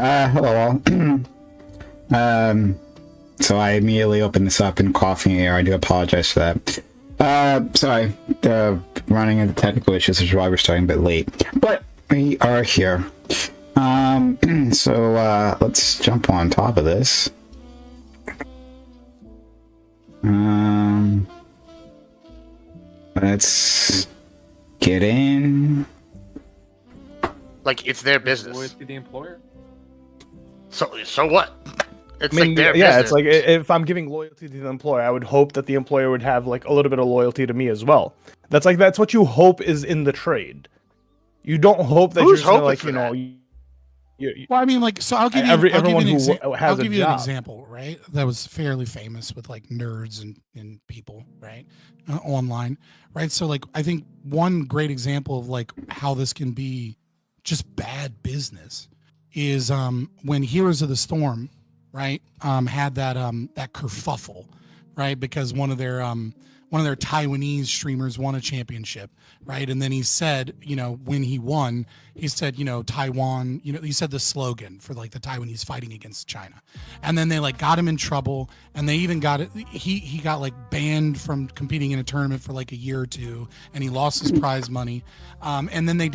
Hello all. So I immediately opened this up in coughing air. I do apologize for that. Sorry, running into technical issues is why we're starting a bit late. But we are here. So let's jump on top of this. Let's get in. Like, it's their business. Loyalty to the employer. So what? It's I mean, like their yeah, business. it's like if I'm giving loyalty to the employer, I would hope that the employer would have like a little bit of loyalty to me as well. That's what you hope is in the trade. You don't hope that Who's you're just gonna, hoping like, for you know. that? Well, I mean, like, so I'll give you, Everyone who has I'll a give you an job. example, right? That was fairly famous with like nerds and people, right? Online, right? So, like, I think one great example of like how this can be just bad business is when Heroes of the Storm, right, had that kerfuffle, right? Because one of their Taiwanese streamers won a championship, right? And then he said, you know, when he won, he said, you know, Taiwan, you know, he said the slogan for like the Taiwanese fighting against China. And then they like got him in trouble, and they even got it. He got like banned from competing in a tournament for like a year or two, and he lost his prize money. And then they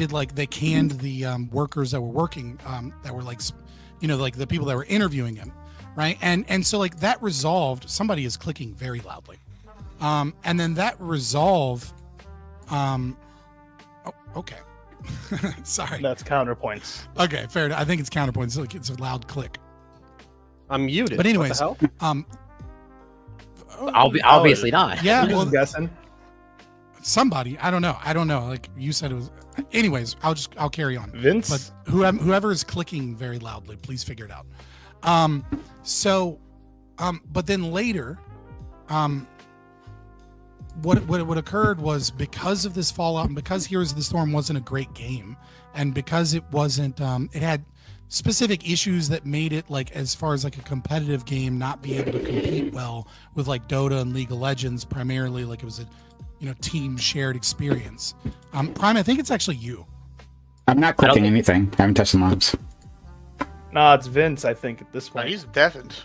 canned the workers that were working, that were like, you know, like the people that were interviewing him, right? And so like that resolved. Somebody is clicking very loudly. And then that resolve, okay. Sorry. That's counterpoints. Okay, fair enough. I think it's counterpoints. Like it's a loud click. I'm muted. But anyways, what the hell? Obviously not. Yeah, I'm well, just guessing. somebody, I don't know. Like you said it was. Anyways, I'll carry on. Vince. But whoever is clicking very loudly, please figure it out. But then later, what occurred was, because of this fallout and because Heroes of the Storm wasn't a great game, and because it wasn't, it had specific issues that made it, like, as far as like a competitive game, not be able to compete well with like Dota and League of Legends. Primarily, like, it was a, you know, team shared experience. Prime, I think it's actually you. I'm not clicking anything. I haven't touched the mobs. Nah, it's Vince, I think, at this No, point. he's deafened.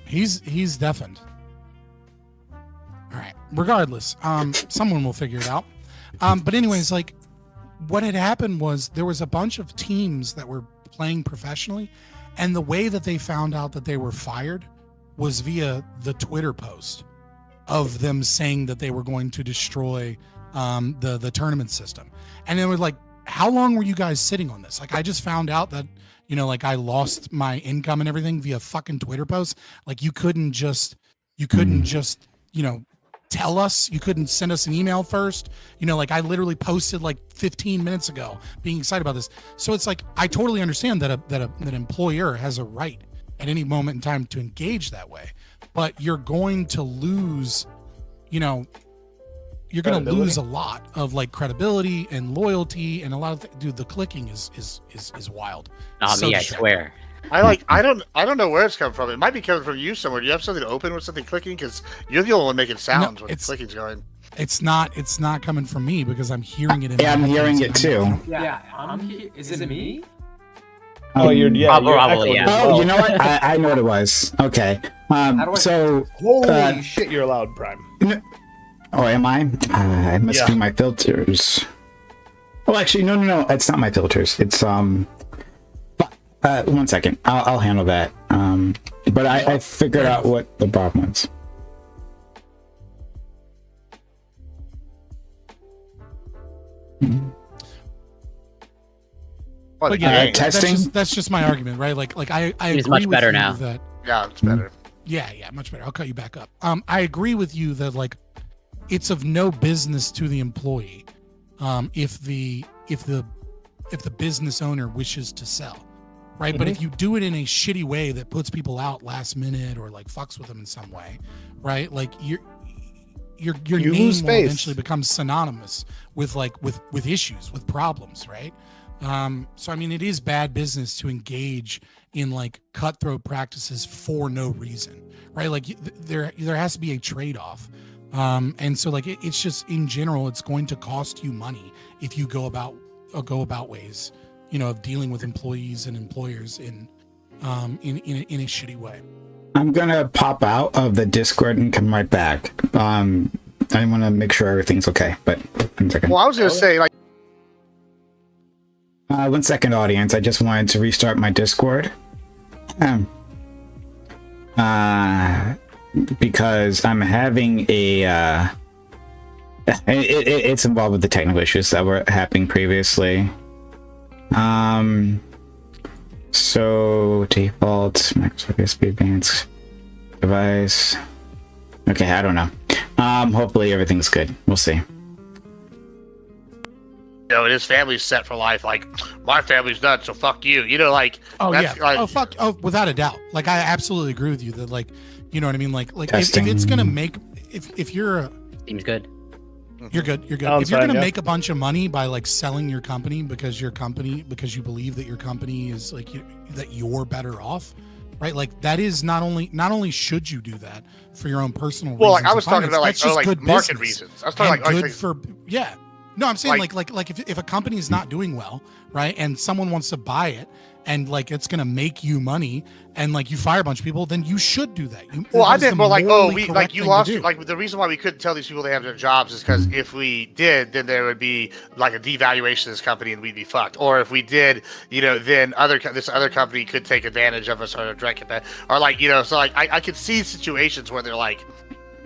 He's deafened. All right. Regardless, someone will figure it out. But anyways, like, what had happened was there was a bunch of teams that were playing professionally, and the way that they found out that they were fired was via the Twitter post of them saying that they were going to destroy the tournament system. And they were like, how long were you guys sitting on this? Like, I just found out that, you know, like, I lost my income and everything via fucking Twitter posts. Like, you couldn't just, you know, tell us. You couldn't send us an email first. You know, like, I literally posted like 15 minutes ago being excited about this. So it's like, I totally understand that an employer has a right at any moment in time to engage that way, but you're going to lose, you know, you're going to lose a lot of like credibility and loyalty, and a lot of dude, the clicking is wild. Not So me, I distracting. swear. I don't know where it's coming from. It might be coming from you somewhere. Do you have something open with something clicking? Because you're the only one making sounds when it's- clicking's going. It's not coming from me because I'm hearing it in Yeah, my I'm hearing headphones. it too. Yeah, is it me? Oh, you're Probably, echoing yeah. as Oh, well. you know what? I know what it was. Okay. So, Holy shit, you're loud, Prime. oh, am I? I must Yeah. do my filters. Oh, actually, no. It's not my filters. It's one second. I'll handle that. But I figured out what the problem was. But yeah, testing? that's just my argument, right? Like I It's agree much with better you now. that Yeah, it's better. yeah, much better. I'll cut you back up. I agree with you that, like, it's of no business to the employee if the business owner wishes to sell, right? But if you do it in a shitty way that puts people out last minute or like fucks with them in some way, right? Like your You name lose will face. eventually become synonymous with like with issues, with problems, right? So I mean, it is bad business to engage in like cutthroat practices for no reason, right? Like there has to be a trade-off. And so like it's just, in general, it's going to cost you money if you go about ways, of dealing with employees and employers in a shitty way. I'm gonna pop out of the Discord and come right back. I want to make sure everything's okay, but 1 second. Well, I was gonna say, like, 1 second, audience. I just wanted to restart my Discord. Because I'm having a it's involved with the technical issues that were happening previously. So default Microsoft USB Advanced device. Okay, I don't know. Hopefully everything's good. We'll see. His family's set for life. Like, my family's done, so fuck you. Like, oh that's, yeah, like, without a doubt. Like, I absolutely agree with you that, like, you know what I mean. Like if it's gonna make, if you're seems good. You're good. You're good. If you're gonna make a bunch of money by like selling your company because you believe that your company is like that you're better off, right? Like that is not only should you do that for your own personal reasons. Well, like I was talking about like good market business. reasons. I was talking and good for yeah. No, I'm saying like if a company is not doing well, right, and someone wants to buy it, and like it's gonna make you money, and like you fire a bunch of people, then you should do that. Well, I meant more like, you lost. Like the reason why we couldn't tell these people they have their jobs is because if we did, then there would be like a devaluation of this company, and we'd be fucked. Or if we did, then this other company could take advantage of us or direct it, or like so like I could see situations where they're like,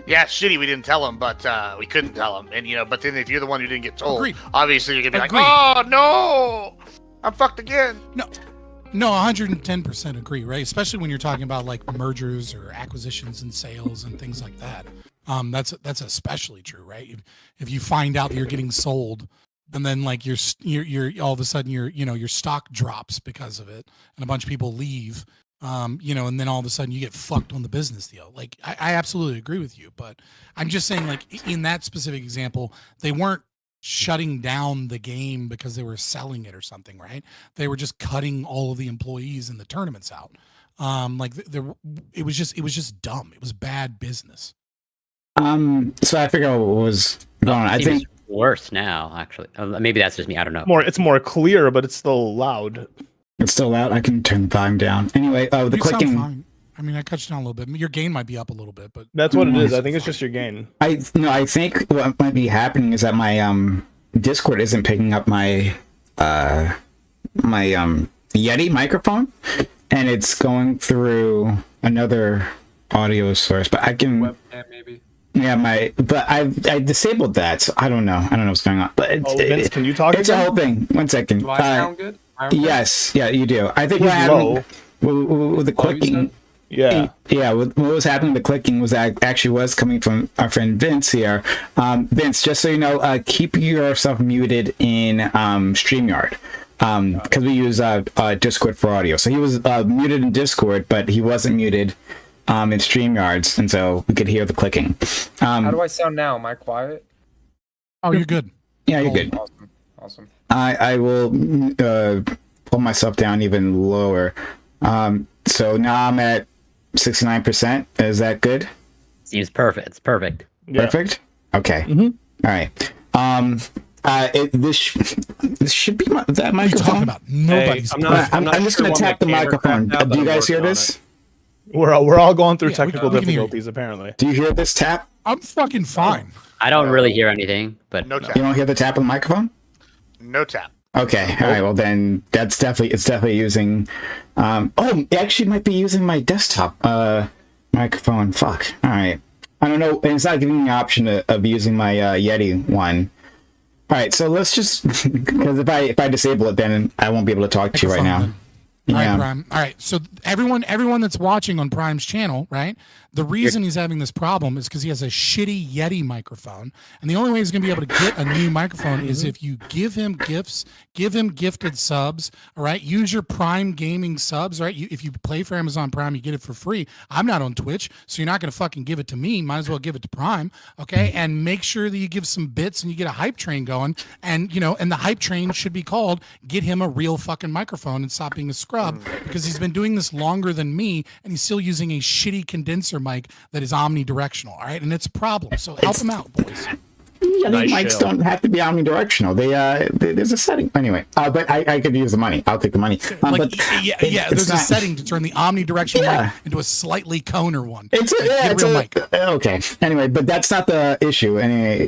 yeah, it's shitty we didn't tell them, but we couldn't tell them. And, but then if you're the one who didn't get told, obviously you're going to be like, oh, no, I'm fucked again. No, 110% agree, right? Especially when you're talking about like mergers or acquisitions and sales and things like that. That's especially true, right? If you find out that you're getting sold and then like you're all of a sudden your stock drops because of it and a bunch of people leave, and then all of a sudden you get fucked on the business deal. Like I absolutely agree with you, but I'm just saying like in that specific example, they weren't shutting down the game because they were selling it or something, right? They were just cutting all of the employees in the tournaments out. It was just dumb. It was bad business. So I figure out what was going on. I think it's worse now, actually. Maybe that's just me. I don't know. It's more clear, but it's still loud. It's still loud. I can turn the volume down. Anyway, the clicking. Sound fine. I mean, I cut you down a little bit. Your gain might be up a little bit, but that's what it is. I think it's just your gain. I think what might be happening is that my Discord isn't picking up my Yeti microphone, and it's going through another audio source. But I can webcam maybe. Yeah, but I disabled that, so I don't know. I don't know what's going on. But Vince, can you talk? It's a whole thing. 1 second. Do I sound good? Yes, yeah, you do. I think what happened with the clicking. Yeah. What was happening with the clicking was that actually was coming from our friend Vince here. Vince, just so you know, keep yourself muted in StreamYard because we use Discord for audio. So he was muted in Discord, but he wasn't muted in StreamYards, and so we could hear the clicking. How do I sound now? Am I quiet? Oh, you're good. Yeah, you're good. Awesome. I will pull myself down even lower. So now I'm at 69%. Is that good? Seems perfect. It's perfect. Yeah. Perfect? Okay. All right. This should be that microphone. What are you talking about? Nobody's. I'm just going to tap the microphone. Do you guys hear this? We're all going through technical difficulties, apparently. Do you hear this tap? I'm fucking fine. I don't really hear anything, but no tap. You don't hear the tap of the microphone? No tap. Okay. All right. Well, then it's definitely using. It actually might be using my desktop microphone. Fuck. All right. I don't know. It's not giving me the option of using my Yeti one. All right. So let's just because if I disable it, then I won't be able to talk to you right now. All right, Prime. All right. So everyone that's watching on Prime's channel, right? The reason he's having this problem is because he has a shitty Yeti microphone, and the only way he's going to be able to get a new microphone is if you give him gifts, give him gifted subs. All right. Use your Prime Gaming subs. Right. If you play for Amazon Prime, you get it for free. I'm not on Twitch, so you're not going to fucking give it to me. Might as well give it to Prime. Okay. And make sure that you give some bits and you get a hype train going. And and the hype train should be called "Get him a real fucking microphone and stop being a scrub," because he's been doing this longer than me, and he's still using a shitty condenser mic that is omnidirectional. All right, and it's a problem. So help him out, boys. Nice mics shell. don't have to be omnidirectional. There's a setting anyway. But I could use the money. I'll take the money. But there's a setting to turn the omnidirectional mic into a slightly coner one. It's a real mic. Okay. Anyway, but that's not the issue. Anyway,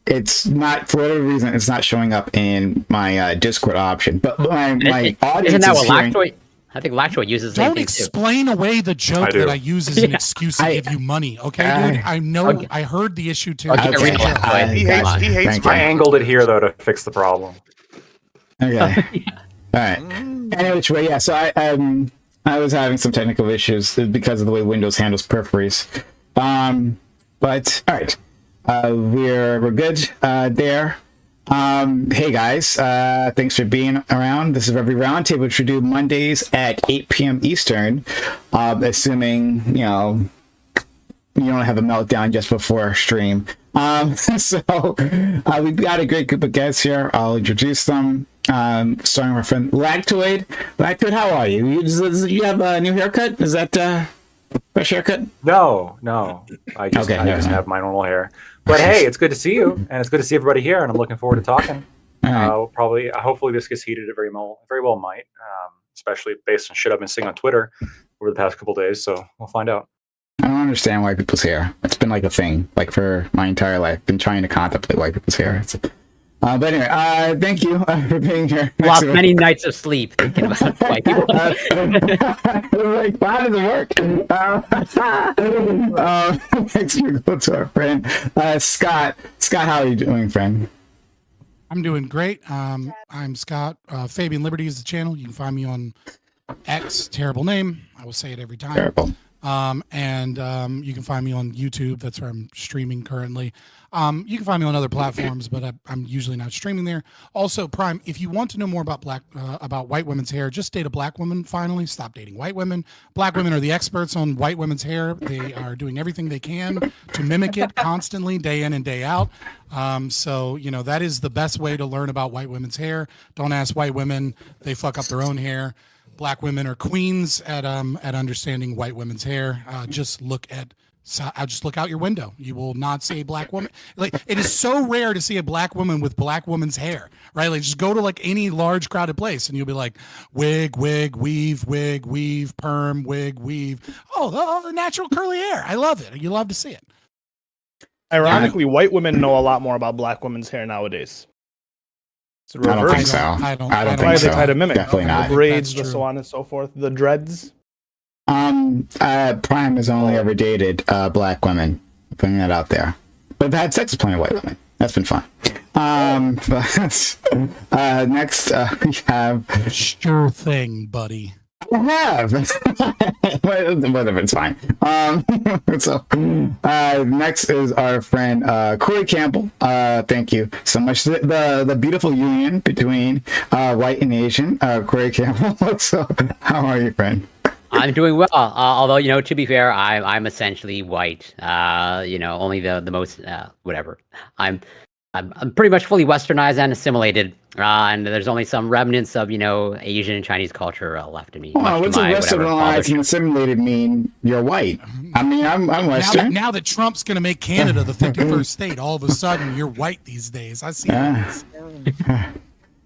it's not, for whatever reason, it's not showing up in my Discord option. But my audience isn't that what hearing. Lactoid? I think Lactoid uses the same Don't thing too. explain away the joke that I use as an excuse to give you money, okay, dude? I know. Okay. I heard the issue too. Okay, read it. He hates Thank you. I angled it here though to fix the problem. Okay. All right. Anyway, yeah. So I was having some technical issues because of the way Windows handles peripheries. But all right, we're good there. Hey guys, thanks for being around. This is Reverie Roundtable, which we do Mondays at 8 p.m. Eastern, assuming you don't have a meltdown just before stream. So we've got a great group of guests here. I'll introduce them. Starting with our friend Lactoid. Lactoid, how are you? You have a new haircut? Is that fresh haircut? No. I just have my normal hair. But hey, it's good to see you, and it's good to see everybody here, and I'm looking forward to talking. Right. Hopefully this gets heated. It very well might, especially based on shit I've been seeing on Twitter over the past couple days, so we'll find out. I don't understand white people's hair. It's been like a thing, like for my entire life. Been trying to contemplate white people's hair. But anyway, thank you for being here. Lost many nights of sleep thinking about white people. Like, how does it work? Next we go to our friend Scott. Scott, how are you doing, friend? I'm doing great. I'm Scott. Fabian Liberty is the channel. You can find me on X. Terrible name. I will say it every time. Terrible. And you can find me on YouTube. That's where I'm streaming currently. You can find me on other platforms, but I'm usually not streaming there. Also, Prime, if you want to know more about white women's hair, just date a black woman. Finally, stop dating white women. Black women are the experts on white women's hair. They are doing everything they can to mimic it constantly, day in and day out. So that is the best way to learn about white women's hair. Don't ask white women; they fuck up their own hair. Black women are queens at understanding white women's hair. Just look out your window. You will not see a black woman. Like, it is so rare to see a black woman with black woman's hair, right? Like, just go to like any large crowded place and you'll be like, wig, weave, perm, wig, weave. Oh, the natural curly hair. I love it. You love to see it. Ironically, white women know a lot more about black women's hair nowadays. I don't think so. I don't Why so. they try to mimic Definitely not. the braids, That's the true. so on and so forth, the dreads. Prime has only ever dated black women. Putting that out there, but I've had sex with plenty of white women. That's been fun. But next we have Sure thing, buddy. I have. Whatever, it's fine. So next is our friend Corey Campbell. Thank you so much. The beautiful union between white and Asian. Corey Campbell. So how are you, friend? I'm doing well. Although, to be fair, I'm essentially white. Only the most whatever. I'm pretty much fully westernized and assimilated, and there's only some remnants of Asian and Chinese culture left in me. Well, what's a westernized and assimilated mean? You're white. I mean, I'm Western. Now that Trump's going to make Canada the 51st state, all of a sudden you're white these days. I see.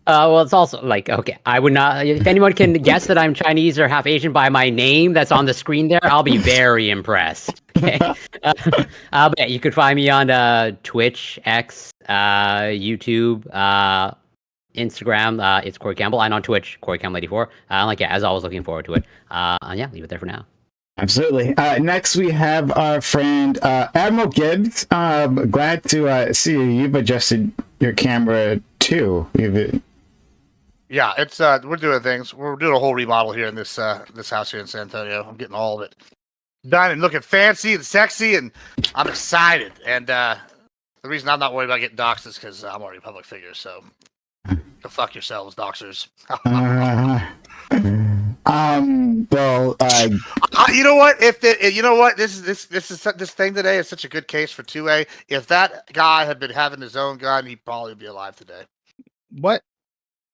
Well, it's also like, okay, I would not. If anyone can guess that I'm Chinese or half Asian by my name that's on the screen there, I'll be very impressed. Okay. But yeah, you could find me on Twitch, X, YouTube, Instagram. It's Corey Campbell, and on Twitch, Corey Campbell 84. As always, looking forward to it. And yeah, leave it there for now. Absolutely. Next, we have our friend Admiral Gibbs. Glad to see you. You've adjusted your camera too. Yeah, it's we're doing things. We're doing a whole remodel here in this house here in San Antonio. I'm getting all of it done and looking fancy and sexy, and I'm excited. And the reason I'm not worried about getting doxxed is because I'm already a public figure. So go fuck yourselves, doxers. Well, you know what? This thing today is such a good case for 2A. If that guy had been having his own gun, he'd probably be alive today. What?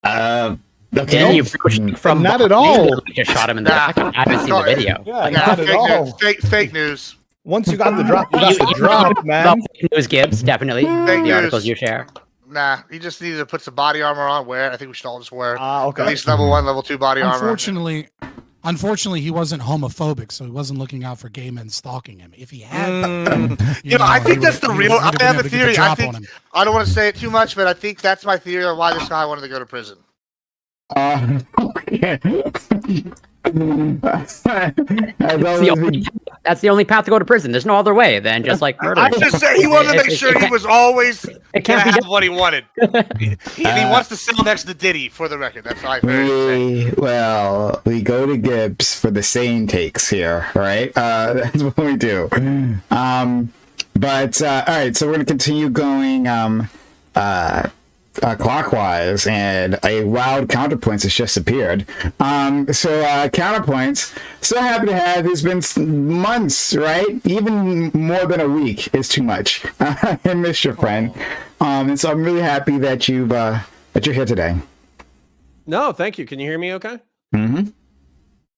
Then you from not at all. Just shot him in the back. I haven't seen the video. Yeah, not at all. Fake news. Once you got the drop, you got the drop, man. Fake news, Gibbs, definitely. Fake The news. articles you share. Nah, he just needed to put some body armor on. Wear. I think we should all just wear Okay. at least level 1, level 2 body armor. Unfortunately, he wasn't homophobic, so he wasn't looking out for gay men stalking him. If he had, I think that's the real. I have a theory. I think think I don't want to say it too much, but I think that's my theory on why this guy wanted to go to prison. That's the only path to go to prison. There's no other way than just like murder. I just say he wanted to make sure he was always gonna have what he wanted. And he wants to sell next to Diddy, for the record. That's all I heard. Well, we go to Gibbs for the sane takes here, right? That's what we do. But all right, so we're gonna continue going clockwise, and a wild counterpoints has just appeared. So counterpoints, so happy to have. It's been months, right? Even more than a week is too much. I miss your friend, and so I'm really happy that you're here today. No, thank you. Can you hear me? Okay. Mm-hmm.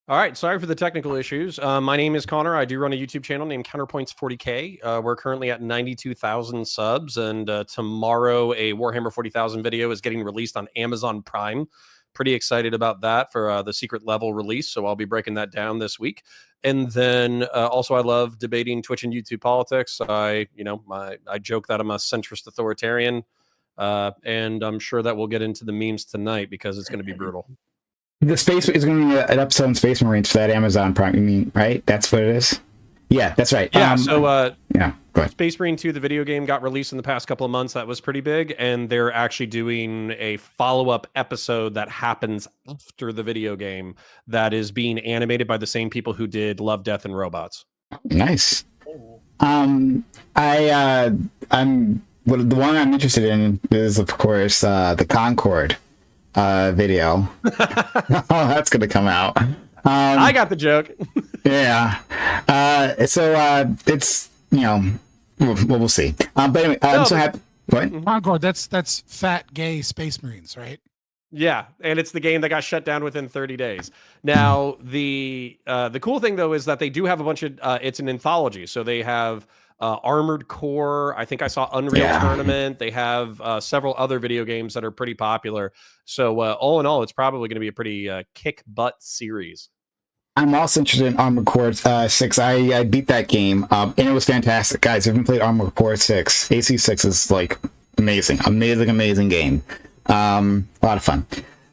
All right. Sorry for the technical issues. My name is Connor. I do run a YouTube channel named Counterpoints 40K. We're currently at 92,000 subs, and tomorrow a Warhammer 40,000 video is getting released on Amazon Prime. Pretty excited about that for the secret level release. So I'll be breaking that down this week. And then also, I love debating Twitch and YouTube politics. I joke that I'm a centrist authoritarian, and I'm sure that we'll get into the memes tonight because it's going to be brutal. The space is going to be an episode on Space Marines for that Amazon Prime. You mean, right? That's what it is? Yeah, that's right. Yeah, go ahead. Space Marine 2, the video game, got released in the past couple of months. That was pretty big. And they're actually doing a follow-up episode that happens after the video game that is being animated by the same people who did Love, Death, and Robots. Nice. The one I'm interested in is, of course, the Concord video. That's gonna come out. I got the joke. Yeah. So it's we'll see. But anyway, I'm so happy. What? Concord, that's fat gay Space Marines, right? Yeah, and it's the game that got shut down within 30 days. Now, the cool thing though is that they do have a bunch of it's an anthology, so they have Armored Core. I think I saw Unreal Tournament. They have several other video games that are pretty popular. So all in all, it's probably going to be a pretty kick butt series. I'm also interested in Armored Core 6. I beat that game, and it was fantastic. Guys, if you haven't played Armored Core 6, AC6 is like amazing game. A lot of fun.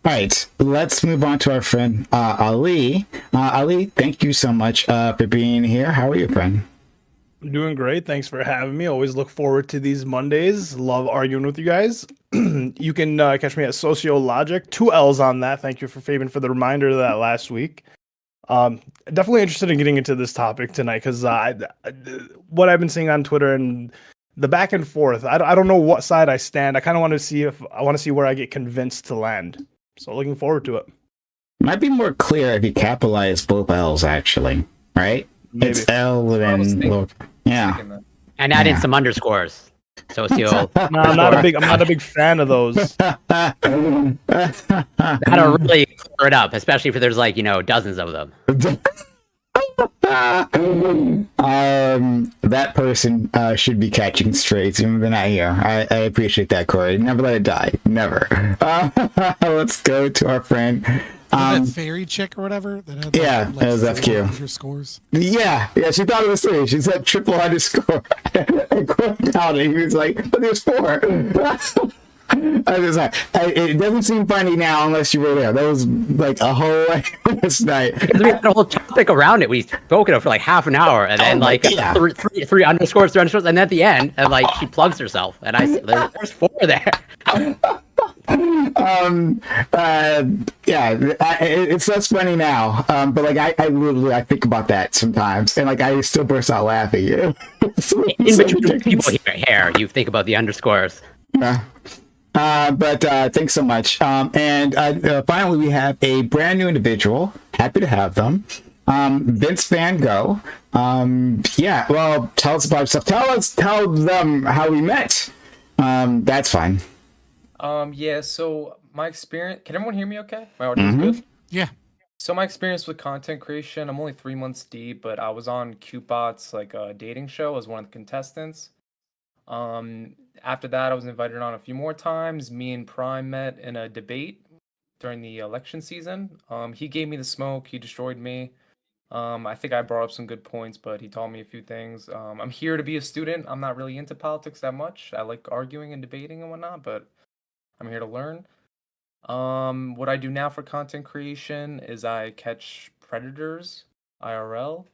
All right, let's move on to our friend Ali. Ali, thank you so much for being here. How are you, friend? I'm doing great. Thanks for having me. Always look forward to these Mondays. Love arguing with you guys. You can catch me at Sociologic. 2 L's on that. Thank you for Fabian for the reminder of that last week. Definitely interested in getting into this topic tonight because what I've been seeing on Twitter and the back and forth, I don't know what side I stand. I kind of want to see where I get convinced to land. So looking forward to it. Might be more clear if you capitalize both L's, actually, right? Maybe. It's L and yeah, and add in some underscores. Socio. No, I'm not a big fan of those. How to really clear it up, especially if there's dozens of them. That person should be catching strays even they're not here. I appreciate that, Corey. Never let it die. Never. Let's go to our friend. That fairy chick or whatever that had it was FQ. Your scores. Yeah, she thought it was 3. She said triple underscore. And Corey counted. He was like, but there's 4. I was like, it doesn't seem funny now unless you were there. That was like a whole this night. Because we had a whole topic around it. We spoke it up for like half an hour, and then three underscores, and at the end, and she plugs herself, and I see there's 4 there. It's less funny now. But I literally think about that sometimes, and I still burst out laughing. In between people here, you think about the underscores. Yeah. But thanks so much. And finally, we have a brand new individual. Happy to have them. Vince Van Gogh. Well, tell us about yourself. Tell them how we met. That's fine. So my experience. Can everyone hear me okay? My audio is good? Yeah. So my experience with content creation, I'm only 3 months deep, but I was on Cupid's like a dating show as one of the contestants. After that, I was invited on a few more times. Me and Prime met in a debate during the election season. He gave me the smoke. He destroyed me. I think I brought up some good points, but he taught me a few things. I'm here to be a student. I'm not really into politics that much. I like arguing and debating and whatnot, but I'm here to learn. What I do now for content creation is I catch predators IRL.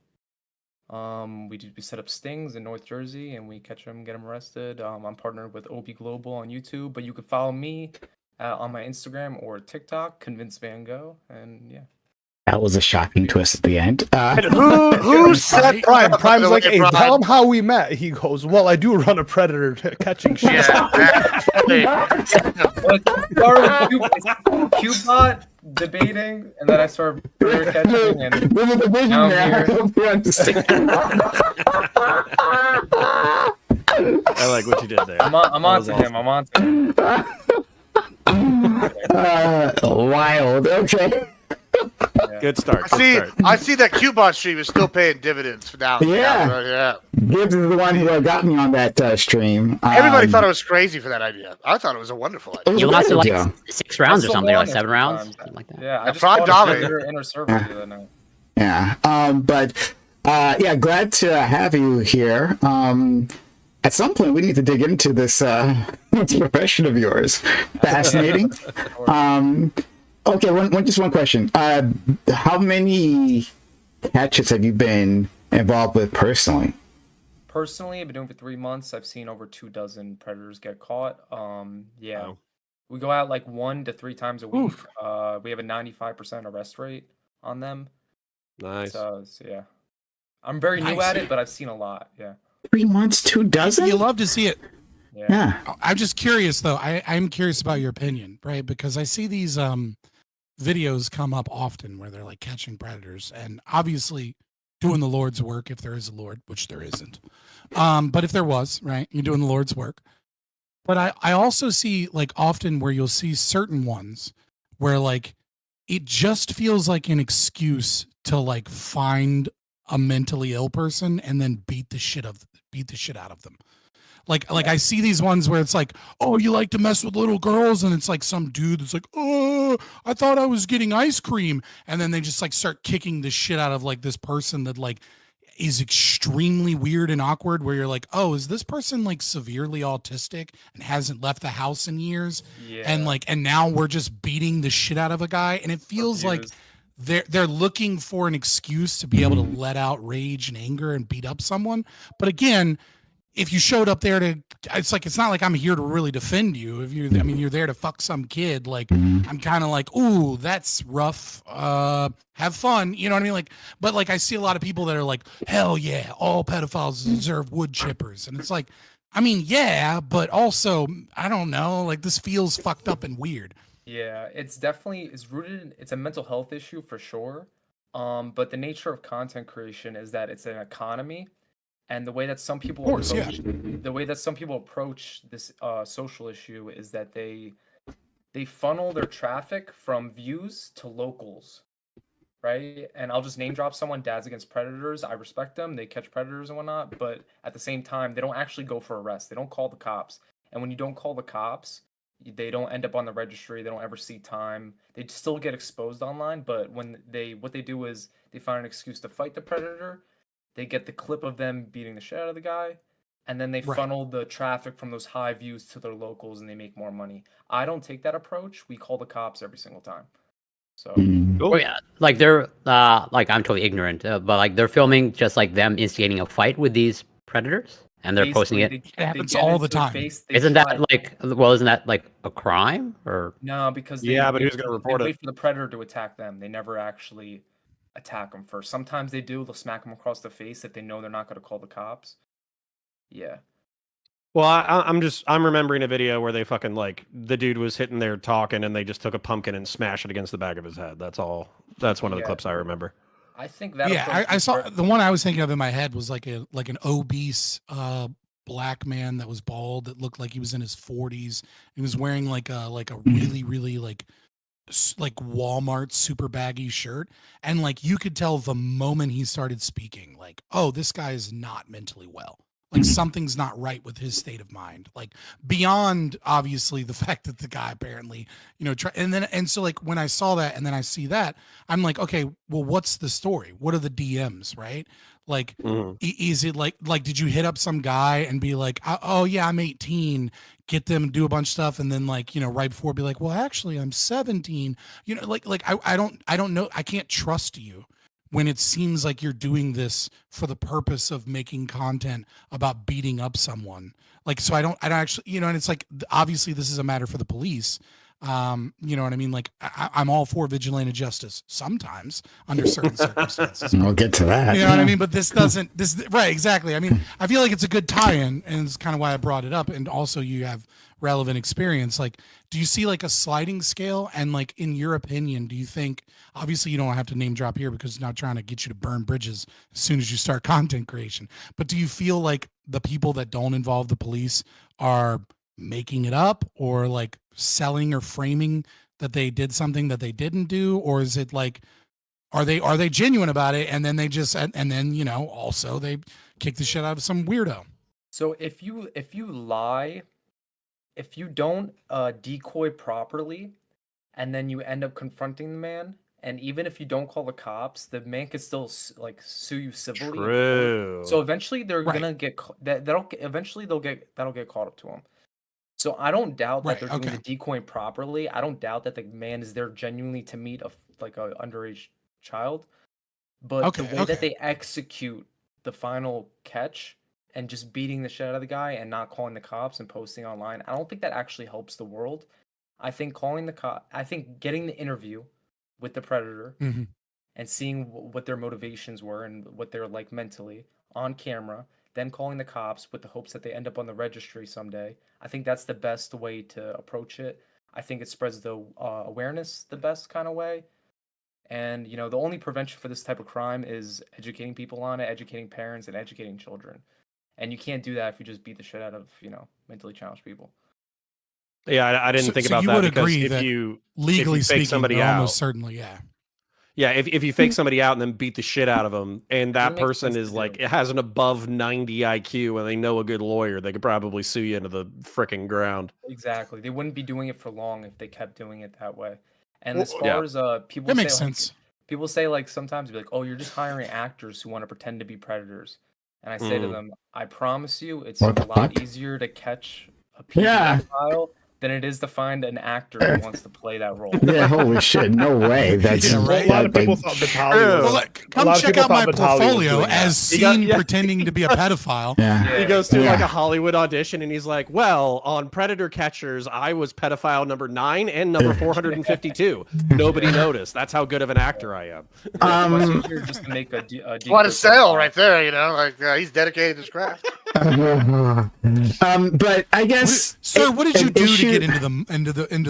We set up stings in North Jersey and we catch them, get them arrested. I'm partnered with OB Global on YouTube, but you can follow me on my Instagram or TikTok, Convince Van Gogh, and yeah. That was a shocking twist at the end. Who set Prime? that up, by Prime's the like, way, hey, Prime? tell him how we met. He goes, well, I do run a predator catching shit. Yeah, exactly. Cupid debating, and then I started predator catching, and This is the vision now there. I I'm here. hope you understand. I like what you did there. I'm on to him. I'm on to him. Wild. Okay. Good start. I see that Cubot stream is still paying dividends for now. Yeah. Yeah. Gibbs is the one who got me on that stream. Everybody thought it was crazy for that idea. I thought it was a wonderful idea. You lost it like Yeah. 6 rounds or still something, won like it 7 rounds, sometimes. something like that. Yeah, I just Prime fought a dominated. predator inner server the other night. Yeah. Yeah, glad to have you here. At some point, we need to dig into this profession of yours. Fascinating. Okay, just one question. How many catches have you been involved with personally? Personally, I've been doing it for 3 months. I've seen over 24 predators get caught. Yeah. Wow. We go out like 1 to 3 times a week. Oof. We have a 95% arrest rate on them. Nice. So yeah. I'm very new Nice. at it, but I've seen a lot. Yeah. 3 months, 24? You love to see it. Yeah. Yeah. I'm just curious though. I'm curious about your opinion, right? Because I see these videos come up often where they're like catching predators and obviously doing the Lord's work if there is a Lord, which there isn't. But if there was, right, you're doing the Lord's work. But I also see like often where you'll see certain ones where like it just feels like an excuse to like find a mentally ill person and then beat the shit out of them. Like I see these ones where it's like, oh, you like to mess with little girls, and it's like some dude that's like, oh, I thought I was getting ice cream, and then they just like start kicking the shit out of like this person that like is extremely weird and awkward. Where you're like, oh, is this person like severely autistic and hasn't left the house in years, Yeah. and now we're just beating the shit out of a guy, and it feels like they're looking for an excuse to be able to let out rage and anger and beat up someone. But again, if you showed up there it's not like I'm here to really defend you. You're there to fuck some kid. Like I'm kind of like, ooh, that's rough. Have fun. You know what I mean? Like, but like I see a lot of people that are like, hell yeah, all pedophiles deserve wood chippers. And it's like, I mean, yeah, but also, I don't know, like this feels fucked up and weird. Yeah, it's rooted it's a mental health issue for sure. But the nature of content creation is that it's an economy, and the way that some people approach this social issue is that they funnel their traffic from views to locals, right? And I'll just name drop someone, Dads Against Predators. I respect them. They catch predators and whatnot, but at the same time, they don't actually go for arrest. They don't call the cops. And when you don't call the cops, they don't end up on the registry. They don't ever see time. They still get exposed online, but what they do is they find an excuse to fight the predator. They get the clip of them beating the shit out of the guy, and then they funnel the traffic from those high views to their locals, and they make more money. I don't take that approach. We call the cops every single time. So Oh yeah, like they're like I'm totally ignorant, but like they're filming just like them instigating a fight with these predators, and they're posting it. It happens all the time. Isn't that like a crime or? No, because but who's gonna report they it? wait for the predator to attack them. They never actually attack them first. Sometimes they do. They'll smack them across the face if they know they're not going to call the cops. Yeah. Well, I'm remembering a video where they fucking like the dude was hitting there talking and they just took a pumpkin and smashed it against the back of his head. That's all. That's one of the clips I remember. I think that. Yeah, I saw the one I was thinking of in my head was like an obese black man that was bald that looked like he was in his 40s. He was wearing like a really like like Walmart super baggy shirt, and like you could tell the moment he started speaking, like, oh, this guy is not mentally well. Like something's not right with his state of mind. Like beyond obviously the fact that the guy apparently, and so like when I saw that and then I see that, I'm like, okay, well, what's the story? What are the DMs, right? Like, is it like did you hit up some guy and be like, oh yeah, I'm 18, get them do a bunch of stuff, and then like right before be like, well, actually I'm 17, I don't know, I can't trust you when it seems like you're doing this for the purpose of making content about beating up someone. Like, so I don't actually, and it's like, obviously this is a matter for the police. You know what I mean? Like I'm all for vigilante justice sometimes under certain circumstances. We'll get to that. You know what I mean? But this right, exactly. I mean, I feel like it's a good tie-in, and it's kind of why I brought it up. And also you have relevant experience. Like, do you see like a sliding scale? And like, in your opinion, do you think, obviously you don't have to name drop here because it's not trying to get you to burn bridges as soon as you start content creation, but do you feel like the people that don't involve the police are making it up, or like selling or framing that they did something that they didn't do? Or is it like, are they genuine about it, and then they just and then also they kick the shit out of some weirdo? So if you lie, if you don't decoy properly, and then you end up confronting the man, and even if you don't call the cops, the man could still like sue you civilly. True. So eventually they're gonna get that'll get caught up to them. So I don't doubt that they're doing the decoying properly. I don't doubt that the man is there genuinely to meet a underage child, but the way that they execute the final catch and just beating the shit out of the guy and not calling the cops and posting online, I don't think that actually helps the world. I think getting the interview with the predator and seeing what their motivations were and what they're like mentally on camera, then calling the cops with the hopes that they end up on the registry someday, I think that's the best way to approach it. I think it spreads the awareness the best kind of way. And, the only prevention for this type of crime is educating people on it, educating parents, and educating children. And you can't do that if you just beat the shit out of, mentally challenged people. Yeah, I didn't think about you that. Would because agree if that you legally fake speaking, somebody out, almost certainly, yeah. Yeah, if you fake somebody out and then beat the shit out of them, and that person is like, it has an above 90 IQ and they know a good lawyer, they could probably sue you into the freaking ground. Exactly. They wouldn't be doing it for long if they kept doing it that way. And as far as people that say, makes sense. People say like sometimes be like, oh, you're just hiring actors who want to pretend to be predators. And I say to them, I promise you, it's a lot easier to catch a pedophile than it is to find an actor who wants to play that role. Yeah, holy shit, no way. That's right. A lot of people thought Batali was. Come check out my portfolio as seen pretending to be a pedophile. Yeah. He goes to like a Hollywood audition and he's like, well, on Predator Catchers, I was pedophile number 9 and number 452. Nobody noticed. That's how good of an actor I am. It's easier just to make a what a sale right there, he's dedicated to his craft. But I guess, sir, what did you do to get into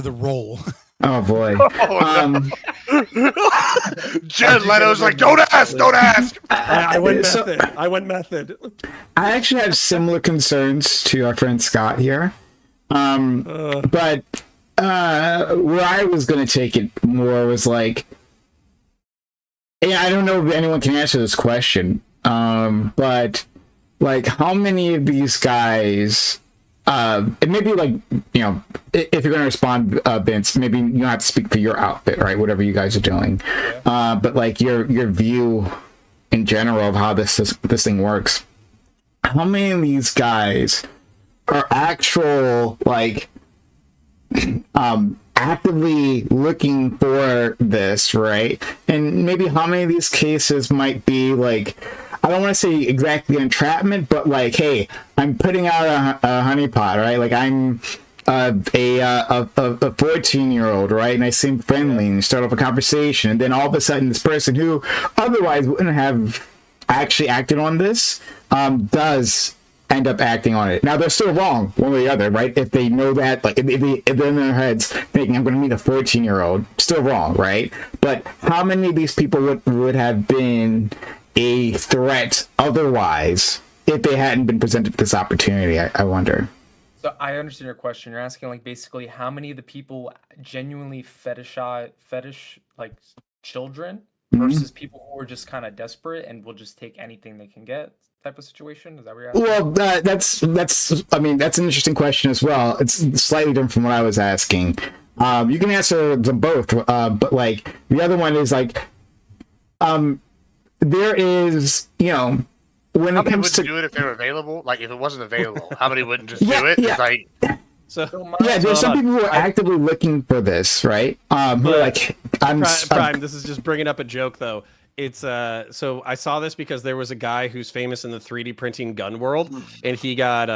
the role? Oh boy. Jared Leto's like, don't ask. I went method. I actually have similar concerns to our friend Scott here. But where I was going to take it more was like, I don't know if anyone can answer this question, but like, how many of these guys, and maybe like, if you're going to respond, Vince, maybe you don't have to speak for your outfit, right? Whatever you guys are doing. But like your view in general of how this thing works. How many of these guys are actual, like, actively looking for this, right? And maybe how many of these cases might be like, I don't want to say exactly entrapment, but like, hey, I'm putting out a honeypot, right? Like I'm a 14-year-old, right? And I seem friendly and start off a conversation, and then all of a sudden this person who otherwise wouldn't have actually acted on this does end up acting on it. Now they're still wrong one way or the other, right? If they know that, like if they're in their heads thinking I'm going to meet a 14-year-old, still wrong, right? But how many of these people would have been a threat otherwise if they hadn't been presented with this opportunity? I wonder. So I understand your question. You're asking like basically how many of the people genuinely fetish like children versus people who are just kind of desperate and will just take anything they can get type of situation. Is that what you're asking? Well, that's I mean that's an interesting question as well. It's slightly different from what I was asking. You can answer them both, but like the other one is like, there is, you know, when How it many comes wouldn't to do it if they were available? Like if it wasn't available, how many wouldn't just Yeah, do it? yeah. It's like So yeah, there's some people who are actively looking for this, right? Who are like, Prime, this is just bringing up a joke though. It's so I saw this because there was a guy who's famous in the 3D printing gun world, and he got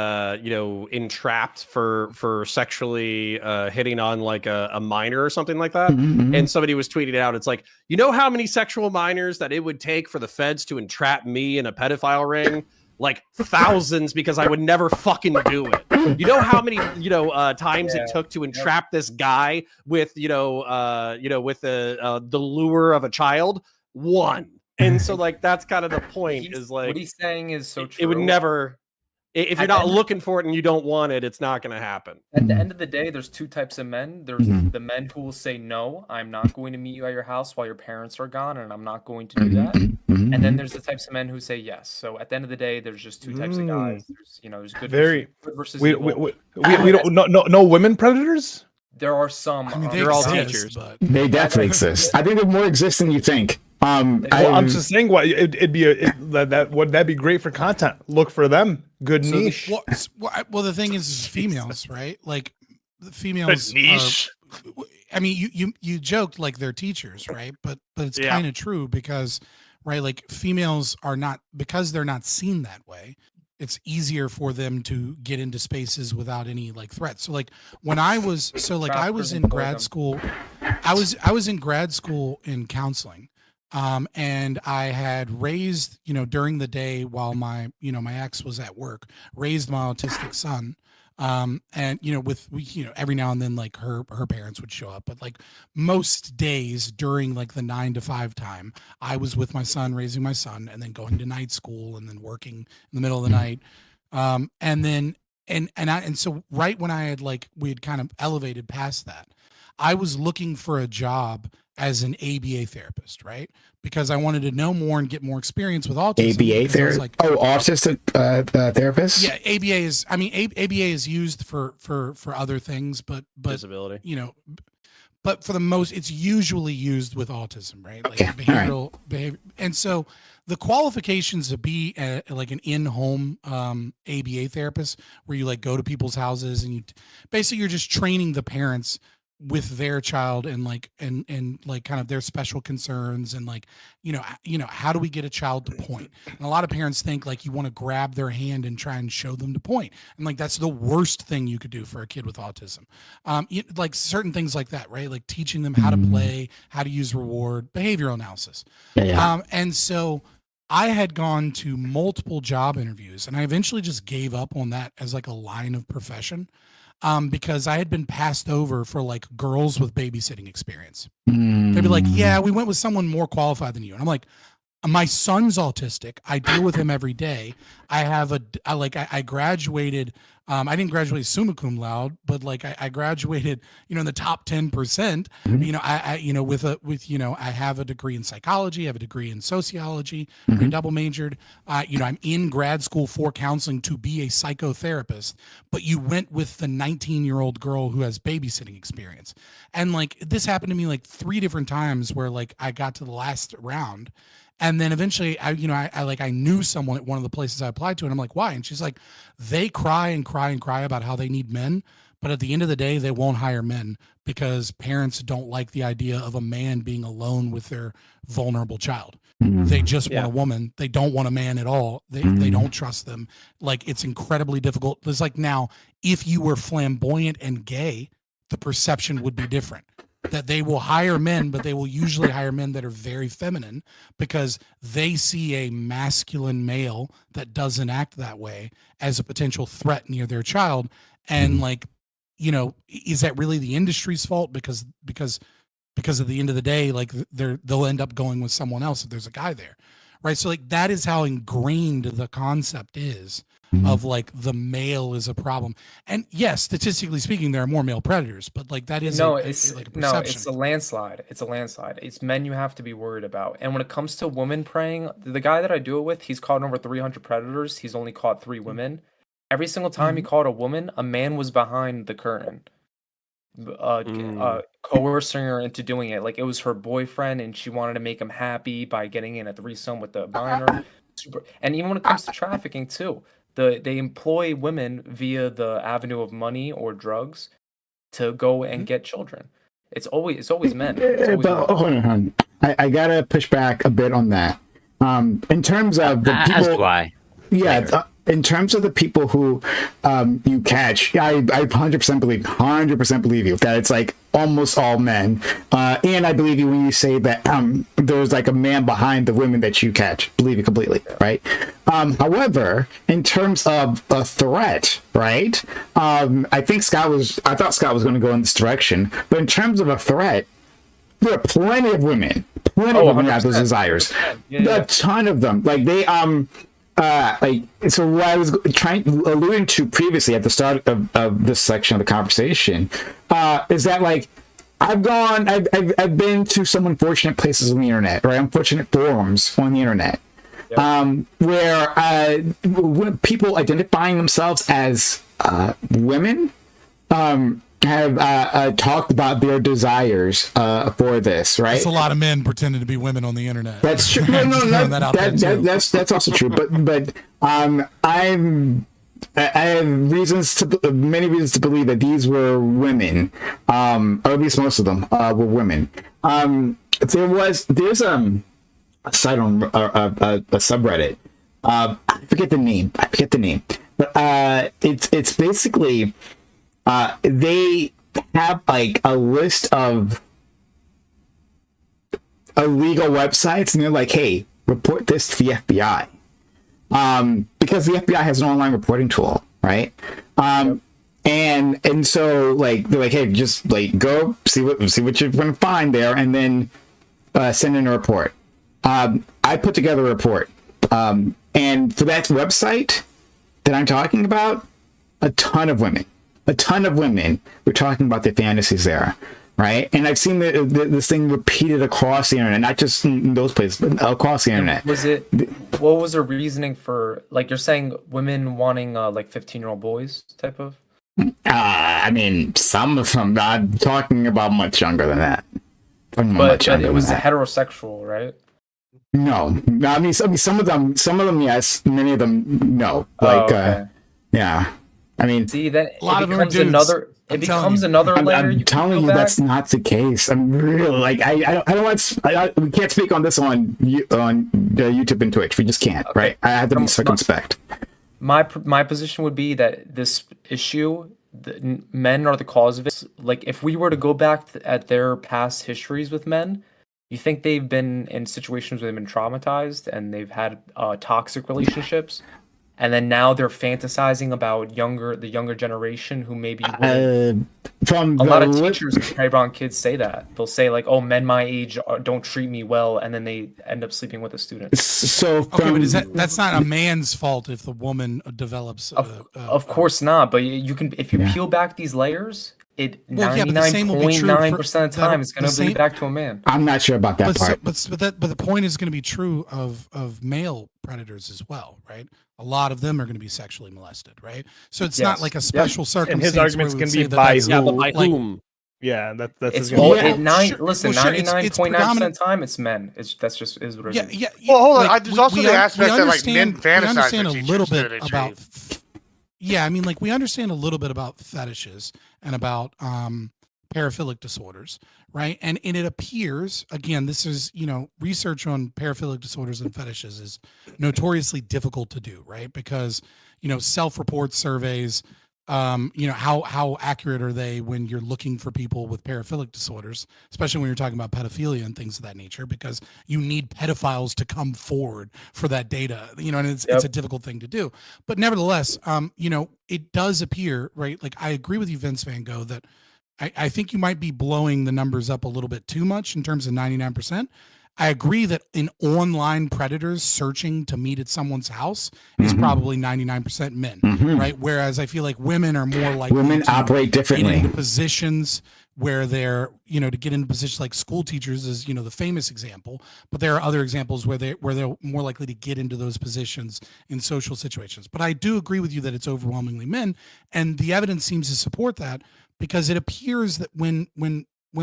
entrapped for sexually hitting on like a minor or something like that. And somebody was tweeting out, it's like, you know how many sexual minors that it would take for the feds to entrap me in a pedophile ring? Like thousands, because I would never fucking do it. You know how many times it took to entrap this guy with with the lure of a child? One. And so like that's kind of the point. Is like what he's saying is so true. It would never. If you're not looking for it and you don't want it, it's not going to happen. At the end of the day, there's two types of men. There's the men who will say, no, I'm not going to meet you at your house while your parents are gone, and I'm not going to do that. And then there's the types of men who say yes. So at the end of the day, there's just two types of guys. There's, there's good versus evil. We don't no women predators? There are some. I mean, they're all exist, teachers. but they definitely exist. I think they more exist than you think. I'm just saying, what would that be great for content? Look for them. Good niche. Well, the thing is females, right? Like the females. niche. I mean, you joked like they're teachers, right? But it's kind of true because, right? Like females are not, because they're not seen that way. It's easier for them to get into spaces without any like threats. So like when I was I was in grad school, I was in grad school in counseling. And I had raised, during the day while my ex was at work, raised my autistic son. And every now and then like her parents would show up, but like most days during like the 9 to 5 time, I was with my son, raising my son, and then going to night school and then working in the middle of the night. So right when we had kind of elevated past that, I was looking for a job as an ABA therapist, right? Because I wanted to know more and get more experience with autism. ABA therapist? Autistic therapist? Yeah, ABA is used for other things, but disability. But for the most, it's usually used with autism, right? Like behavioral behavior. And so the qualifications to be like an in-home ABA therapist, where you like go to people's houses and you're just training the parents with their child and kind of their special concerns and how do we get a child to point? And a lot of parents think like you want to grab their hand and try and show them to point, and like that's the worst thing you could do for a kid with autism. Like certain things like that, right? Like teaching them how to play, how to use reward, behavioral analysis. And so I had gone to multiple job interviews, and I eventually just gave up on that as like a line of profession. Because I had been passed over for like girls with babysitting experience. They'd be like, yeah, we went with someone more qualified than you. And I'm like, my son's autistic. I deal with him every day. I graduated. I didn't graduate summa cum laude, but like I graduated, in the top 10%. I have a degree in psychology, I have a degree in sociology, double majored. I'm in grad school for counseling to be a psychotherapist, but you went with the 19-year-old girl who has babysitting experience. And like this happened to me like 3 different times where like I got to the last round. And then eventually I knew someone at one of the places I applied to, and I'm like, why? And she's like, they cry and cry and cry about how they need men, but at the end of the day, they won't hire men because parents don't like the idea of a man being alone with their vulnerable child. They just want a woman. They don't want a man at all. They don't trust them. Like it's incredibly difficult. It's like now, if you were flamboyant and gay, the perception would be different. That they will hire men, but they will usually hire men that are very feminine because they see a masculine male that doesn't act that way as a potential threat near their child. And is that really the industry's fault? Because at the end of the day, like they'll end up going with someone else if there's a guy there. right? So like that is how ingrained the concept is of like the male is a problem. And yes, statistically speaking, there are more male predators, but like that is like a perception. No, it's a landslide. It's a landslide. It's men you have to be worried about. And when it comes to women preying, the guy that I do it with, he's caught over 300 predators. He's only caught 3 women. Every single time he caught a woman, a man was behind the curtain, coercing her into doing it. Like it was her boyfriend, and she wanted to make him happy by getting in a threesome with the minor. And even when it comes to trafficking too, they employ women via the avenue of money or drugs to go and get children. It's always men. It's always but hold on. I gotta push back a bit on that. In terms of the people, as do I. Yeah, in terms of the people who you catch, I 100% believe you that it's like almost all men, and I believe you when you say that there's like a man behind the women that you catch. Believe you completely, right? However, in terms of a threat, right? I thought Scott was going to go in this direction, but in terms of a threat, there are plenty of women who have those desires. A ton of them, like they so what I was alluding to previously at the start of this section of the conversation is that like I've been to some unfortunate places on the internet, or unfortunate forums on the internet, where people identifying themselves as women have talked about their desires for this, right? There's a lot of men pretending to be women on the internet. That's true. That's also true. But I have many reasons to believe that these were women, or at least most of them were women. There's a site on a subreddit. I forget the name, but it's basically. They have like a list of illegal websites, and they're like, "Hey, report this to the FBI," because the FBI has an online reporting tool, right? And so like they're like, "Hey, just like go see what you're going to find there, and then send in a report." I put together a report, and for that website that I'm talking about, a ton of women were talking about their fantasies there, right? And I've seen this thing repeated across the internet, not just in those places, but across the internet. What was the reasoning for, like, you're saying women wanting like 15-year-old boys type of? I mean, some of them. I'm talking about much younger than that. But it was heterosexual, right? No, I mean, some of them, yes. Many of them, no. Like, yeah. I mean, see that a lot it of them are becomes dudes. another. It becomes another layer. I'm telling you, that's not the case. I'm really like I don't want. We can't speak on this on YouTube and Twitch. We just can't, right? I have to be circumspect. My position would be that this issue, men are the cause of it. Like if we were to go back at their past histories with men, you think they've been in situations where they've been traumatized and they've had toxic relationships. And then now they're fantasizing about the younger generation who maybe from a lot of teachers and Playground kids say that. They'll say like, "Oh, men my age don't treat me well," and then they end up sleeping with a student. So but that's not a man's fault if the woman develops. Of course not, but you can if you peel back these layers. 99.9% of the time it's going to lead back to a man. I'm not sure about that part. But the point is going to be true of male predators as well, right? A lot of them are going to be sexually molested, right? So it's not like a special circumstance. And his argument's going to be by whom? Yeah, that's it's all, listen, 99.9% of the time it's men. That's just is what it is. Yeah. Well, hold on. There's also the aspect that like men fantasize. We understand a little bit about. Yeah, I mean, like we understand a little bit about fetishes and about paraphilic disorders, right? And it appears, again, this is, research on paraphilic disorders and fetishes is notoriously difficult to do, right? Because, self-report surveys, how accurate are they when you're looking for people with paraphilic disorders, especially when you're talking about pedophilia and things of that nature, because you need pedophiles to come forward for that data, and it's a difficult thing to do. But nevertheless, it does appear, right? Like I agree with you, Vince Van Gogh, that I think you might be blowing the numbers up a little bit too much in terms of 99%. I agree that in online predators searching to meet at someone's house is probably 99% men, right? Whereas I feel like women are more likely Women to operate differently. get into positions where they're, to get into positions like school teachers is, the famous example, but there are other examples where they're more likely to get into those positions in social situations. But I do agree with you that it's overwhelmingly men, and the evidence seems to support that, because it appears that when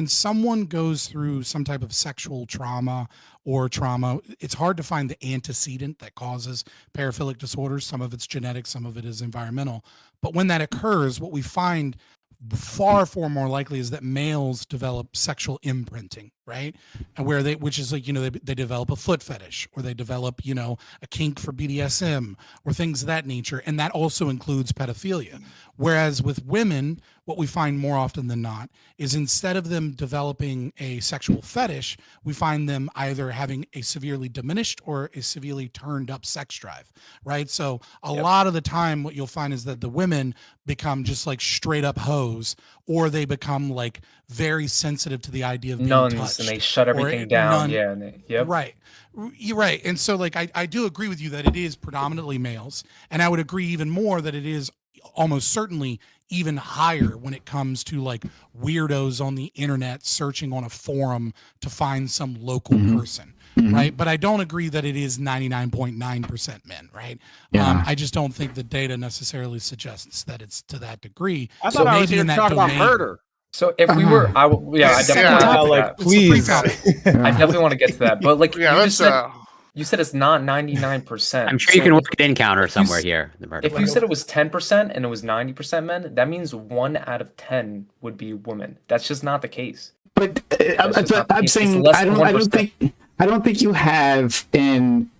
someone goes through some type of sexual trauma, it's hard to find the antecedent that causes paraphilic disorders. Some of it's genetic, some of it is environmental. But when that occurs, what we find far more likely is that males develop sexual imprinting, right? And which is like, they develop a foot fetish, or they develop, a kink for BDSM or things of that nature. And that also includes pedophilia. Whereas with women, what we find more often than not is, instead of them developing a sexual fetish, we find them either having a severely diminished or a severely turned up sex drive, right? So a lot of the time what you'll find is that the women become just like straight up hoes, or they become like very sensitive to the idea of being Nuns, touched, and they shut everything down. Right. You're right. And so like, I do agree with you that it is predominantly males, and I would agree even more that it is almost certainly even higher when it comes to like weirdos on the internet searching on a forum to find some local person, right? But I don't agree that it is 99.9% men, right? I just don't think the data necessarily suggests that it's to that degree. I thought I was here to talk about murder. So if we were, I definitely want to please. I definitely want to get to that. But like, you said it's not 99%. I'm sure you can work it in counter somewhere here. If you said it was 10% and it was 90% men, that means 1 out of 10 would be women. That's just not the case. But I'm saying I don't think you have in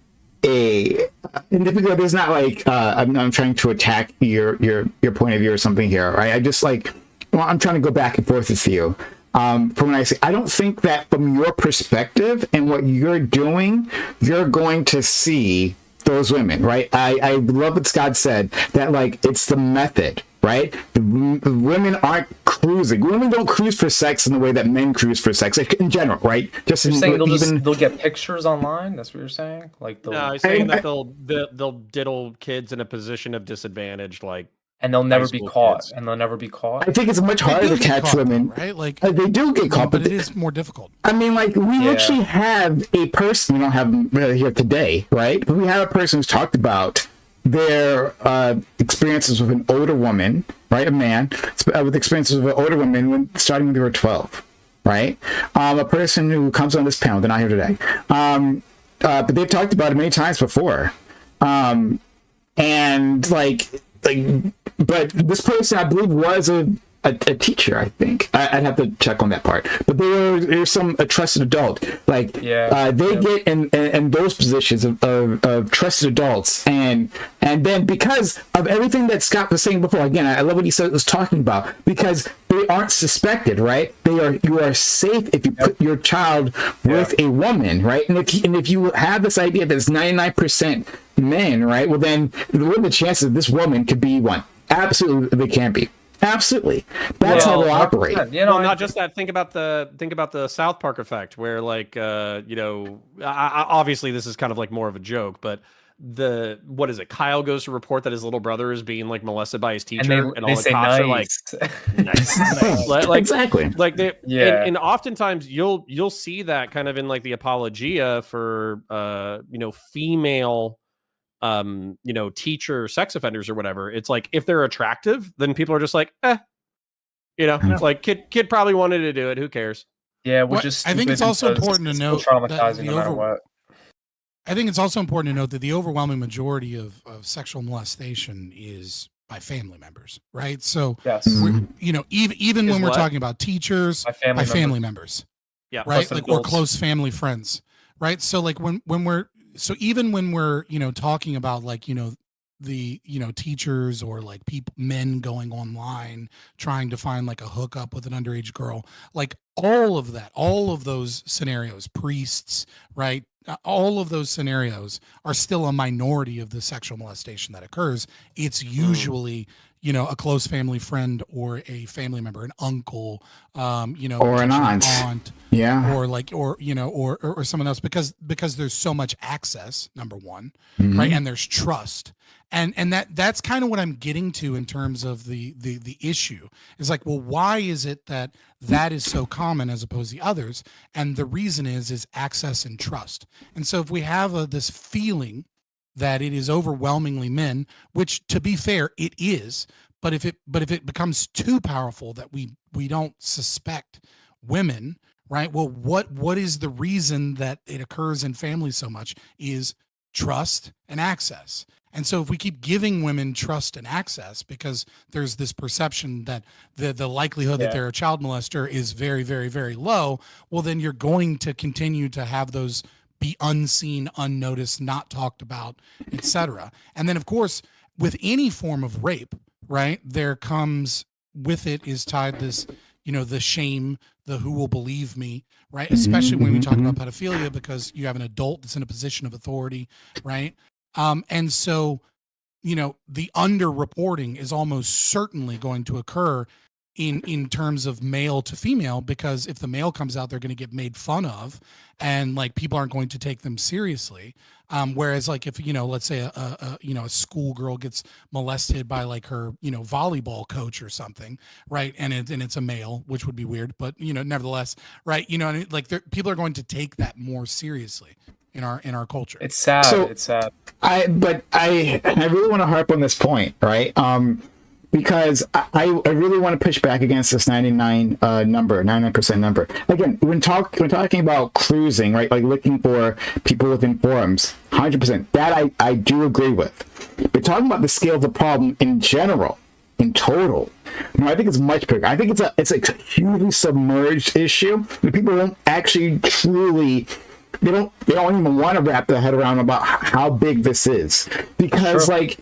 particular. There's not like I'm trying to attack your point of view or something here, right? I'm trying to go back and forth with you. From when I say, I don't think that from your perspective and what you're doing, you're going to see those women, right? I love what Scott said, that like, it's the method, right? The women aren't cruising. Women don't cruise for sex in the way that men cruise for sex, like, in general, right? Just you're saying they'll get pictures online? That's what you're saying? Like, no, he's saying that they'll diddle kids in a position of disadvantage, like. And they'll never be caught. I think it's much harder to catch women, right? Like they do get caught, but it is more difficult. I mean, like we actually have a person. We don't have them really here today, right? But we have a person who's talked about their experiences with an older woman, right? A man with experiences with an older woman starting when they were 12, right? A person who comes on this panel. They're not here today, but they've talked about it many times before, and but this person, I believe, was a teacher. I think I'd have to check on that part. But there's a trusted adult. They get in those positions of trusted adults, and then because of everything that Scott was saying before. Again, I love what he was talking about, because they aren't suspected, right? You are safe if you put your child with a woman, right? And if you have this idea that it's 99% men, right? Well, then what are the chances that this woman could be one? Absolutely, they can be. Absolutely, that's how they operate. Not just that. Think about the South Park effect, where obviously this is kind of like more of a joke, but what is it? Kyle goes to report that his little brother is being like molested by his teacher, and all the cops are like, nice. Exactly. And oftentimes you'll see that kind of in like the apologia for female teacher sex offenders or whatever. It's like, if they're attractive, then people are just like, like kid probably wanted to do it. Who cares? Yeah, which is I think it's also important to note traumatizing no matter what. I think it's also important to note that the overwhelming majority of sexual molestation is by family members, right? So, yes, even when we're talking about teachers, by family members, right, like, or close family friends, right? So, like even when we're talking about like the teachers or like men going online trying to find like a hookup with an underage girl, like all of those scenarios, priests, right? All of those scenarios are still a minority of the sexual molestation that occurs. It's usually you know, a close family friend or a family member, an uncle, you know, or an aunt. Yeah. or like, or, you know, or someone else, because there's so much access, number one, Mhm. right? And there's trust. And that's kind of what I'm getting to in terms of the issue is like, well, why is it that is so common as opposed to the others? And the reason is access and trust. And so if we have this feeling that it is overwhelmingly men, which to be fair, it is, but if it becomes too powerful that we don't suspect women, right? Well, what is the reason that it occurs in families so much is trust and access. And so if we keep giving women trust and access because there's this perception that the likelihood that they're a child molester is very, very, very low, well, then you're going to continue to have those be unseen, unnoticed, not talked about, etc. And then, of course, with any form of rape, right, there comes with it is tied this, you know, the shame, the who will believe me, right? Especially when we talk about pedophilia, because you have an adult that's in a position of authority, right? And so, you know, the underreporting is almost certainly going to occur in terms of male to female, because if the male comes out, they're going to get made fun of, and like people aren't going to take them seriously. Whereas like if, you know, let's say a schoolgirl gets molested by like her, you know, volleyball coach or something, right? And it's a male, which would be weird, but you know, nevertheless, right? You know, like people are going to take that more seriously in our culture. It's sad. So- It's sad. I really want to harp on this point, right? Because I really want to push back against this 99% number. Again, when talking about cruising, right, like looking for people within forums, 100%, that I do agree with. But talking about the scale of the problem in general, in total, no, I think it's much bigger. I think it's a hugely submerged issue. People don't actually truly. They don't even want to wrap their head around about how big this is, because like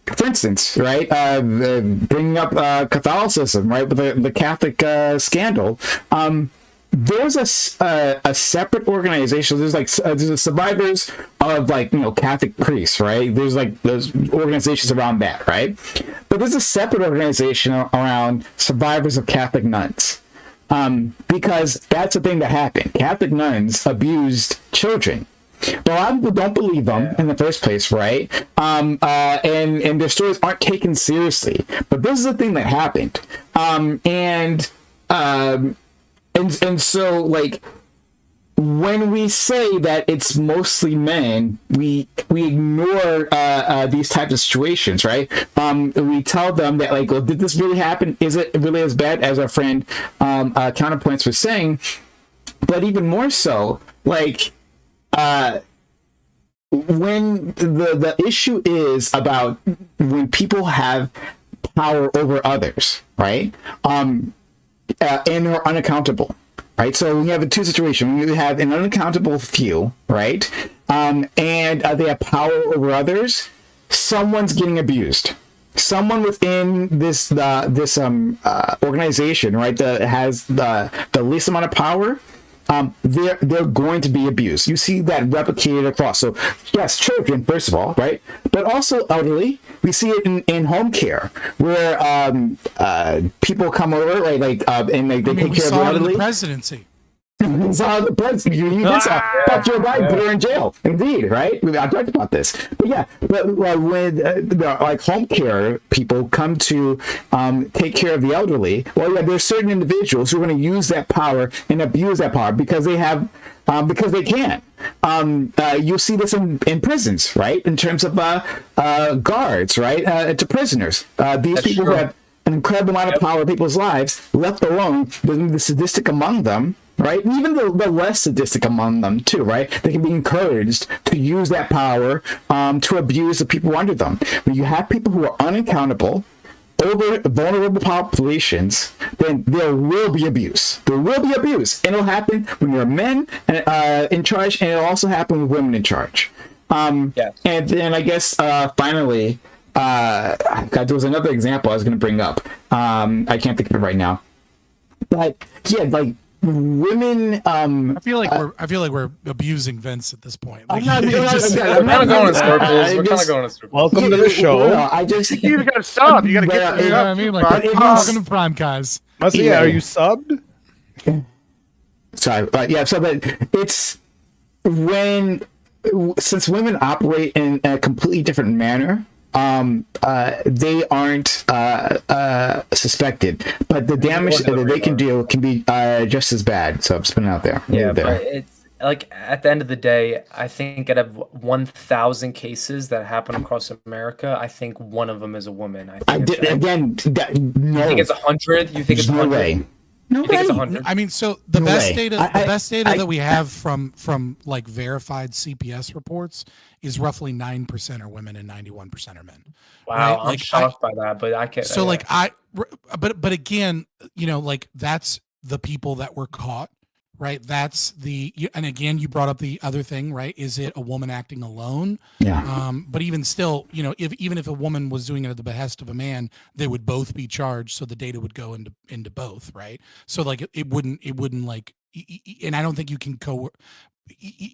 for instance, right, bringing up Catholicism, right, with the Catholic scandal, there's a separate organization. There's the survivors of, like, you know, Catholic priests, right? There's organizations around that, right? But there's a separate organization around survivors of Catholic nuns. Because that's the thing that happened. Catholic nuns abused children. But a lot of people don't believe them in the first place, right? And their stories aren't taken seriously. But this is the thing that happened. And so, like, when we say that it's mostly men, we ignore these types of situations, right? We tell them that, like, well, did this really happen? Is it really as bad as our friend Counterpoints was saying? But even more so, like, when the issue is about when people have power over others, right? And are unaccountable. Right, so we have two situations. We have an unaccountable few, right, and they have power over others. Someone's getting abused. Someone within this organization, right, that has the least amount of power, they're going to be abused. You see that replicated across. So yes, children first of all, right, but also elderly. We see it in home care, where people come over, right, like, and they take care of the elderly. The presidency. You saw the president. You did saw Joe Biden put her in jail. Indeed, right? I talked about this. But yeah, when like home care people come to take care of the elderly, well, yeah, there's certain individuals who are going to use that power and abuse that power because they have. Because they can. You see this in prisons, right? In terms of guards, right? To prisoners. These people who have an incredible amount of power in people's lives, left alone, the sadistic among them, right? And even the less sadistic among them, too, right? They can be encouraged to use that power to abuse the people under them. When you have people who are unaccountable, over vulnerable populations, then there will be abuse. There will be abuse, and it'll happen when there are men in charge, and it'll also happen with women in charge. Yes. And then I guess finally, God, there was another example I was going to bring up. I can't think of it right now, but yeah, like women. I feel like we're abusing Vince at this point. Like, I'm We're kind of going in circles. We're kind of going in circles. Welcome to the show. Well, I just You got to sub. You got to get But, to you the know what sub. I mean? too, Like, Brock. welcome to Prime Guys. Must Yeah. are you subbed? sorry, but yeah. So, but it's when since women operate in a completely different manner. They aren't suspected, but the damage that they can do can be just as bad. So I'm just putting it out there. Yeah, but it's like at the end of the day, I think out of 1,000 cases that happen across America, I think one of them is a woman. I did again. No, You think it's 100? You think it's no 100? way. No You think it's way. 100? I mean, so the No best way. data, I- the best data I- that we have from like verified CPS reports is roughly 9% are women and 91% are men. Wow, Right? I'm Like, shocked by that, but I can't. So like but again, you know, like that's the people that were caught, right? That's and again, you brought up the other thing, right? Is it a woman acting alone? Yeah. But even still, you know, even if a woman was doing it at the behest of a man, they would both be charged, so the data would go into both, right? So like it wouldn't like, and I don't think you can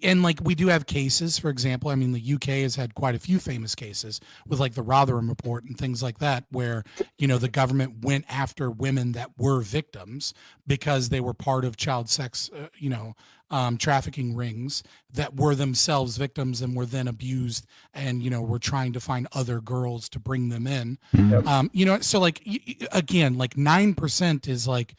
and like we do have cases, for example, I mean the UK has had quite a few famous cases with like the Rotherham report and things like that, where, you know, the government went after women that were victims because they were part of child sex, trafficking rings that were themselves victims and were then abused, and, you know, were trying to find other girls to bring them in. You know, so like again, like 9% is like,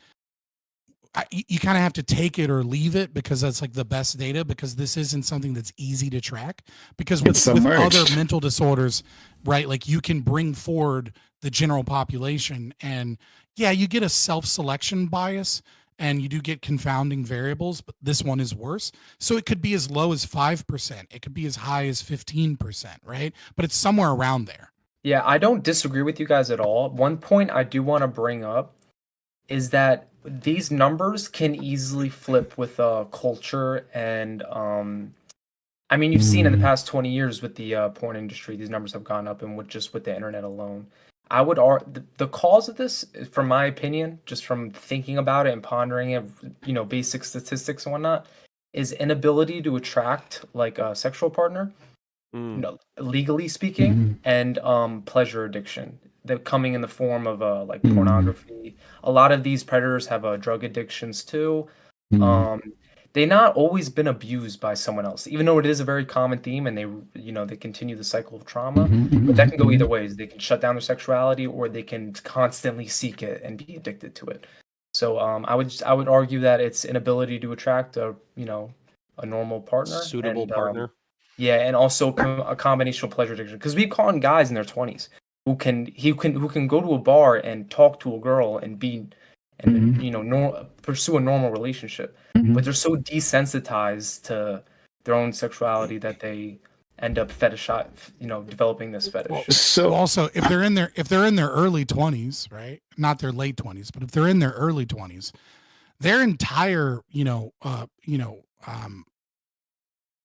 you kind of have to take it or leave it, because that's like the best data, because this isn't something that's easy to track, because with other mental disorders, right, like you can bring forward the general population, and yeah, you get a self-selection bias and you do get confounding variables, but this one is worse. So it could be as low as 5%, it could be as high as 15%, right? But it's somewhere around there. Yeah, I don't disagree with you guys at all. One point I do want to bring up is that these numbers can easily flip with culture, and I mean, you've seen in the past 20 years with the porn industry, these numbers have gone up, and with the internet alone. I would argue the cause of this, from my opinion, just from thinking about it and pondering it, you know, basic statistics and whatnot, is inability to attract like a sexual partner, you know, legally speaking, and pleasure addiction. They're coming in the form of like pornography. A lot of these predators have drug addictions too. They not always been abused by someone else, even though it is a very common theme, and they continue the cycle of trauma. But that can go either ways. They can shut down their sexuality, or they can constantly seek it and be addicted to it. So I would argue that it's inability to attract a normal partner, Suitable partner. Yeah, and also a combination of pleasure addiction, because we've caught guys in their 20s who can go to a bar and talk to a girl and pursue a normal relationship, but they're so desensitized to their own sexuality that they end up developing this fetish. So also, if they're in their early 20s, right, not their late 20s, but if they're in their early 20s, their entire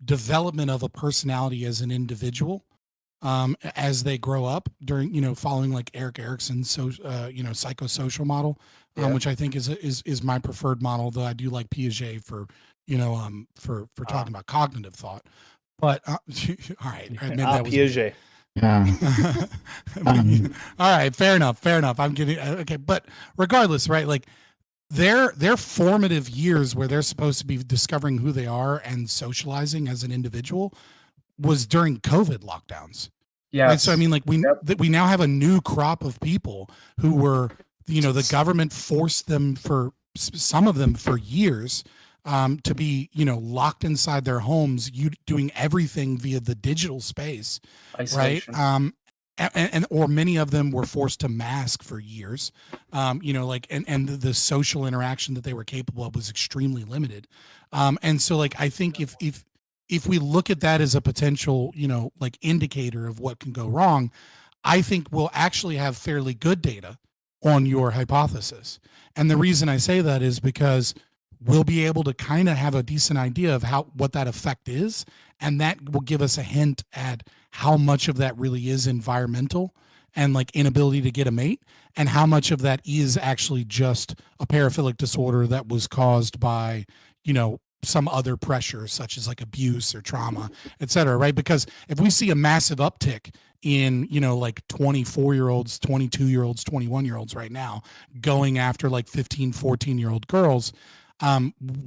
development of a personality as an individual, as they grow up during, following like Eric Erickson's psychosocial model, which I think is my preferred model, though I do like Piaget for talking about cognitive thought. But all right, maybe that was Piaget. all right, fair enough. I'm getting okay, but regardless, right? Like their formative years, where they're supposed to be discovering who they are and socializing as an individual, was during COVID lockdowns. Yeah. Right? So I mean, like we now have a new crop of people who were, the government forced them, for some of them, for years, to be, locked inside their homes, doing everything via the digital space, isolation. right? Or many of them were forced to mask for years, and the social interaction that they were capable of was extremely limited. And so like, I think if we look at that as a potential, like indicator of what can go wrong, I think we'll actually have fairly good data on your hypothesis. And the reason I say that is because we'll be able to kind of have a decent idea of what that effect is. And that will give us a hint at how much of that really is environmental and like inability to get a mate, and how much of that is actually just a paraphilic disorder that was caused by, some other pressures such as like abuse or trauma, et cetera, right? Because if we see a massive uptick in, like 24-year-olds, 22-year-olds, 21-year-olds right now going after like 15, 14-year-old girls,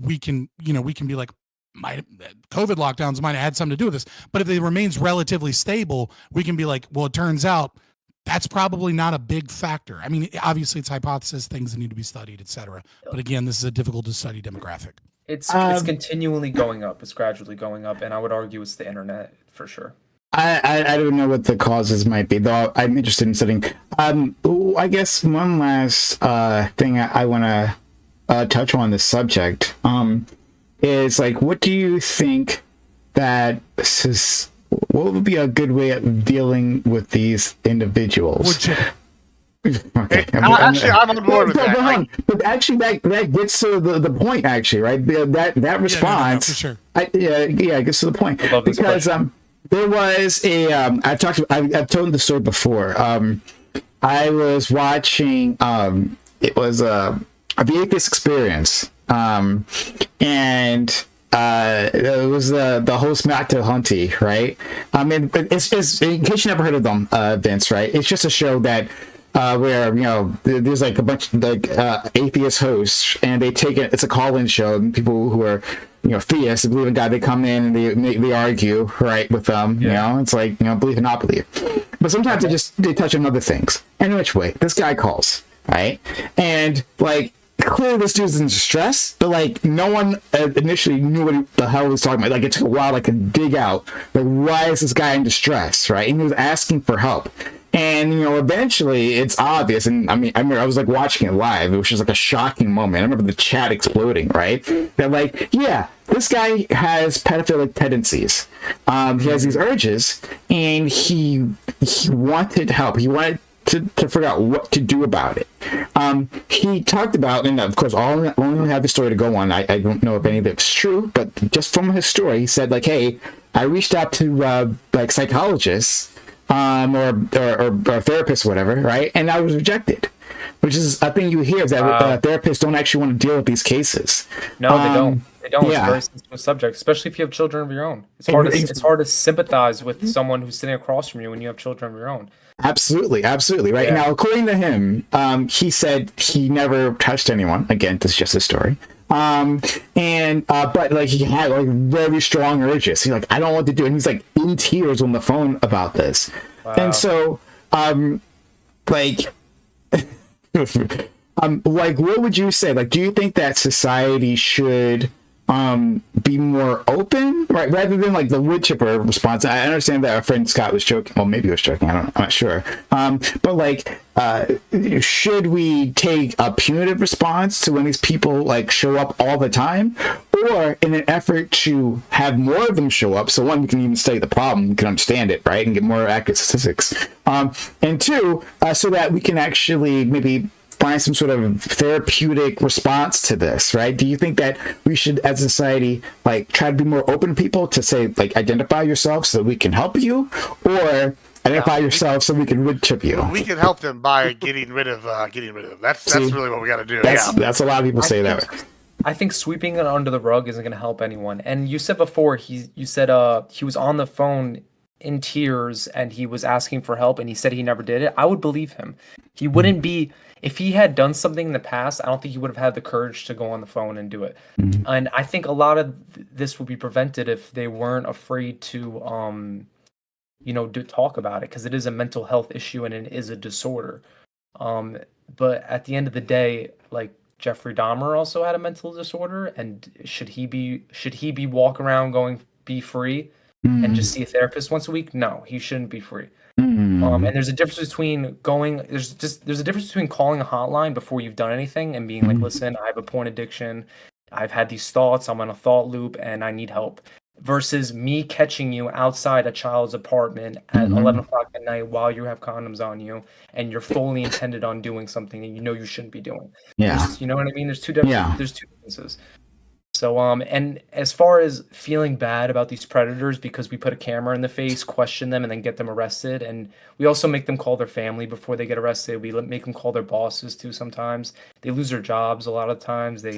we can be like, COVID lockdowns might have had something to do with this, but if it remains relatively stable, we can be like, well, it turns out that's probably not a big factor. I mean, obviously it's hypothesis, things that need to be studied, et cetera. But again, this is a difficult to study demographic. It's continually going up. It's gradually going up, and I would argue it's the internet for sure. I don't know what the causes might be, though I'm interested in studying. I guess one last thing I want to touch on this subject is like, what do you think that what would be a good way of dealing with these individuals? Okay, I'm on board with that. But actually, that gets to the point. Actually, right? That response, for sure. It gets to the point because there was a I've told the story before. I was watching it was the Atheist Experience, and it was the host Matt Hunty, right? I mean, it's in case you never heard of them, Vince, right? It's just a show that where there's like a bunch of like atheist hosts, and they take it. It's a call-in show, and people who are theists, believe in God, they come in and they argue right with them. It's like believe or not believe, but sometimes they touch on other things. And which way this guy calls, right? And like clearly this dude's in distress, but like no one initially knew what the hell he was talking about. Like it took a while to dig out like why is this guy in distress, right? And he was asking for help. And eventually it's obvious, and I remember I was like watching it live. It was just like a shocking moment. I remember the chat exploding, right? That like, yeah, this guy has pedophilic tendencies. He has these urges, and he wanted help. He wanted to figure out what to do about it. He talked about, and of course, I only have the story to go on. I don't know if any of it's true, but just from his story, he said like, "Hey, I reached out to like psychologists." Or therapists, or whatever, right? And I was rejected, which is a thing you hear is that therapists don't actually want to deal with these cases. No, they don't. They don't. Yeah. It's a very sensitive subject, especially if you have children of your own. It's hard to sympathize with someone who's sitting across from you when you have children of your own. Absolutely, right. Yeah. Now, according to him, he said he never touched anyone. Again, this is just a story. But like he had like very strong urges. He's like, I don't know what to do, and he's like in tears on the phone about this. Wow. And so, like, like, what would you say? Like, do you think that society should be more open, right, rather than like the wood chipper response? I understand that our friend Scott was joking. Well, maybe he was joking. I'm not sure. But like, should we take a punitive response to when these people like show up all the time, or in an effort to have more of them show up, so one, we can even study the problem, we can understand it, right, and get more accurate statistics, and two, so that we can actually maybe find some sort of therapeutic response to this, right? Do you think that we should, as a society, like try to be more open to people to say, like, identify yourself so that we can help you, or identify yourself so we can wood chip you? We can help them by getting rid of them. That's really what we got to do. That's a lot of people say that. I think sweeping it under the rug isn't going to help anyone. And you said before, you said he was on the phone in tears and he was asking for help, and he said he never did it. I would believe him. He wouldn't be. If he had done something in the past, I don't think he would have had the courage to go on the phone and do it. Mm-hmm. And I think a lot of this would be prevented if they weren't afraid to, to talk about it, because it is a mental health issue and it is a disorder. But at the end of the day, like Jeffrey Dahmer also had a mental disorder, and should he be walking around going be free and just see a therapist once a week? No, he shouldn't be free. And there's a difference between there's a difference between calling a hotline before you've done anything and being like, listen, I have a porn addiction, I've had these thoughts, I'm on a thought loop, and I need help, versus me catching you outside a child's apartment at 11 o'clock at night while you have condoms on you and you're fully intended on doing something that you shouldn't be doing. Yeah. You know what I mean? There's two differences. So, and as far as feeling bad about these predators because we put a camera in the face, question them, and then get them arrested, and we also make them call their family before they get arrested. We make them call their bosses too. Sometimes they lose their jobs. A lot of times they,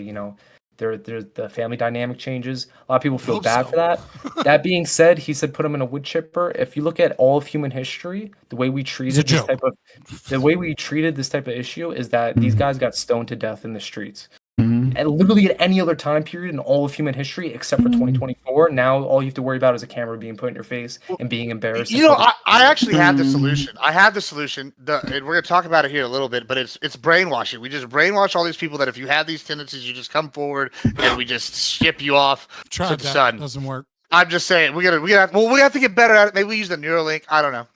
the family dynamic changes. A lot of people feel Hope bad so. for that. That being said, he said put them in a wood chipper. If you look at all of human history, the way we treated this joke. type of issue is that these Mhm. guys got stoned to death in the streets. Mhm. And literally at any other time period in all of human history except for 2024, now all you have to worry about is a camera being put in your face and being embarrassed. You know, I actually have the solution. I have the solution. And we're gonna talk about it here in a little bit, but it's brainwashing. We just brainwash all these people that if you have these tendencies, you just come forward and we just ship you off to the that sun. doesn't work. I'm just saying we have to get better at it. Maybe we use the Neuralink. I don't know.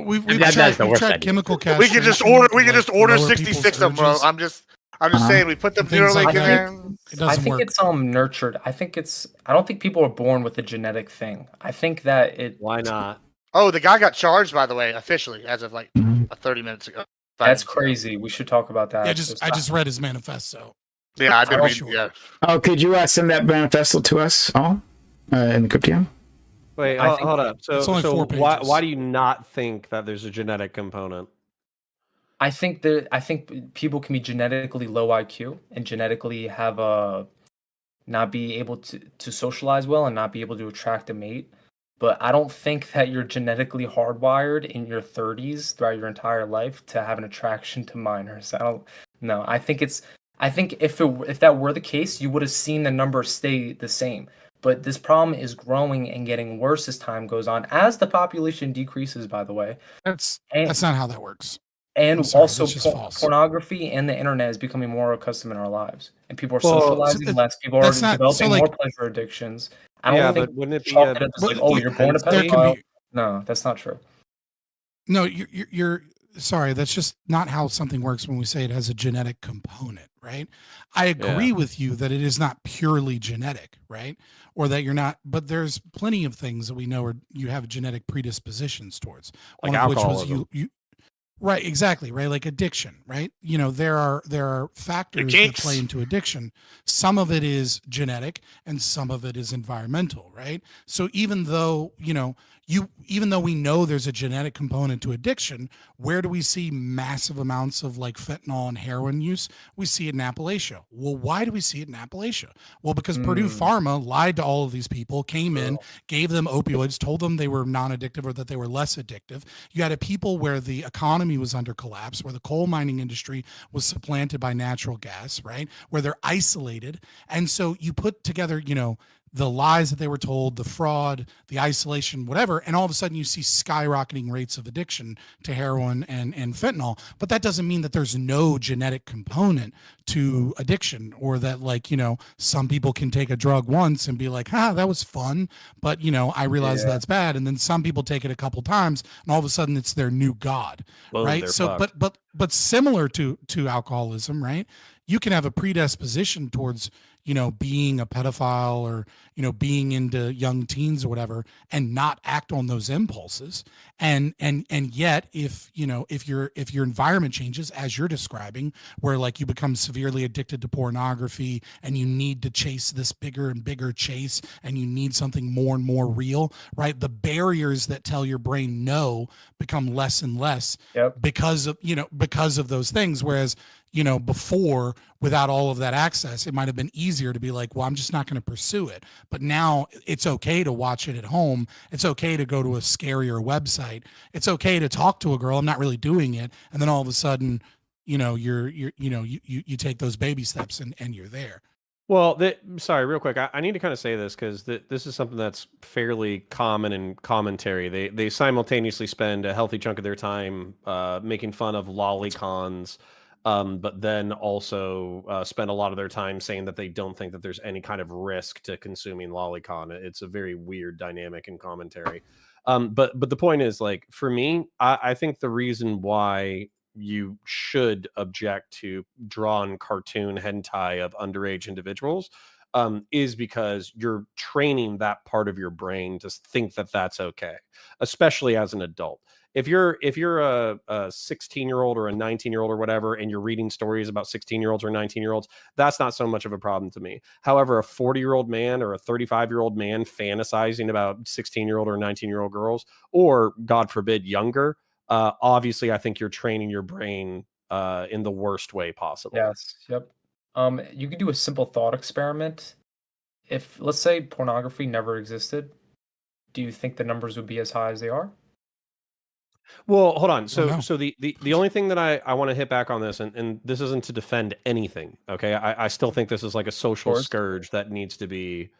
We've That's the tried worst idea. chemical We castration. can just order. We to, can just like, order lower 66 people's of them, bro. urges. I'm just saying we put the Things Neuralink like in that. there. It doesn't I think work. it's nurtured. I don't think people are born with a genetic thing. I think that Why not? Oh, the guy got charged, by the way, officially as of like 30 minutes ago. that's crazy. We should talk about that. Yeah, I just read his manifesto. Yeah, I've been I'm reading. sure. Yeah. Oh, could you send that manifesto to us all in the Cryptium? Wait, I think hold up. it's only 4 why pages. do you not think that there's a genetic component? I think people can be genetically low IQ and genetically have not be able to socialize well and not be able to attract a mate. But I don't think that you're genetically hardwired in your 30s throughout your entire life to have an attraction to minors. I don't know. I think if that were the case, you would have seen the number stay the same. But this problem is growing and getting worse as time goes on, as the population decreases, by the way. That's And not how that works. and I'm sorry, also that's just false. pornography and the internet is becoming more accustomed in our lives. And people are Well, socializing less. People are that's not- so, developing like- more pleasure addictions. I don't Yeah, think but wouldn't it be chalk a it up as Well, like, oh, you're born a there can pedophile. be No, that's not true. No, you're sorry. That's just not how something works when we say it has a genetic component, right? I agree with you that it is not purely genetic, right? Or that you're not, but there's plenty of things that we know are you have genetic predispositions towards. Like One of which was alcoholism. you right, exactly, right? Like addiction, right? You know, there are factors that kinks. play into addiction. Some of it is genetic and some of it is environmental, right? So even though, even though we know there's a genetic component to addiction, where do we see massive amounts of like fentanyl and heroin use? We see it in Appalachia. Well, why do we see it in Appalachia? Well, because Purdue Pharma lied to all of these people, came in, gave them opioids, told them they were non-addictive or that they were less addictive. You had a people where the economy was under collapse, where the coal mining industry was supplanted by natural gas, right? Where they're isolated. And so you put together, the lies that they were told, the fraud, the isolation, whatever, and all of a sudden you see skyrocketing rates of addiction to heroin and fentanyl. But that doesn't mean that there's no genetic component to addiction, or that some people can take a drug once and be like, that was fun, but I realize that's bad. And then some people take it a couple times and all of a sudden it's their new god, Boom, right? they're So, fucked. but similar to alcoholism, right? You can have a predisposition towards being a pedophile or being into young teens or whatever, and not act on those impulses. And yet if your environment changes, as you're describing, where like you become severely addicted to pornography and you need to chase this bigger and bigger chase, and you need something more and more real, right? The barriers that tell your brain no become less and less because of those things. Whereas before, without all of that access, it might have been easier to be like, well, I'm just not going to pursue it. But now it's okay to watch it at home. It's okay to go to a scarier website. It's okay to talk to a girl. I'm not really doing it. And then all of a sudden, you take those baby steps and you're there. Well, sorry, real quick. I need to kind of say this because this is something that's fairly common in commentary. They simultaneously spend a healthy chunk of their time making fun of lolicons, but then also spend a lot of their time saying that they don't think that there's any kind of risk to consuming lolicon. It's a very weird dynamic in commentary. But the point is, like, for me, I think the reason why you should object to drawn cartoon hentai of underage individuals is because you're training that part of your brain to think that that's okay, especially as an adult. If you're a 16-year-old or a 19-year-old or whatever, and you're reading stories about 16-year-olds or 19-year-olds, that's not so much of a problem to me. However, a 40-year-old man or a 35-year-old man fantasizing about 16-year-old or 19-year-old girls, or God forbid, younger, obviously, I think you're training your brain in the worst way possible. Yes. Yep. You could do a simple thought experiment. If, let's say, pornography never existed, do you think the numbers would be as high as they are? Well, hold on. Well, no. So the only thing that I want to hit back on this, and this isn't to defend anything, okay? I still think this is like a social course. scourge that needs to be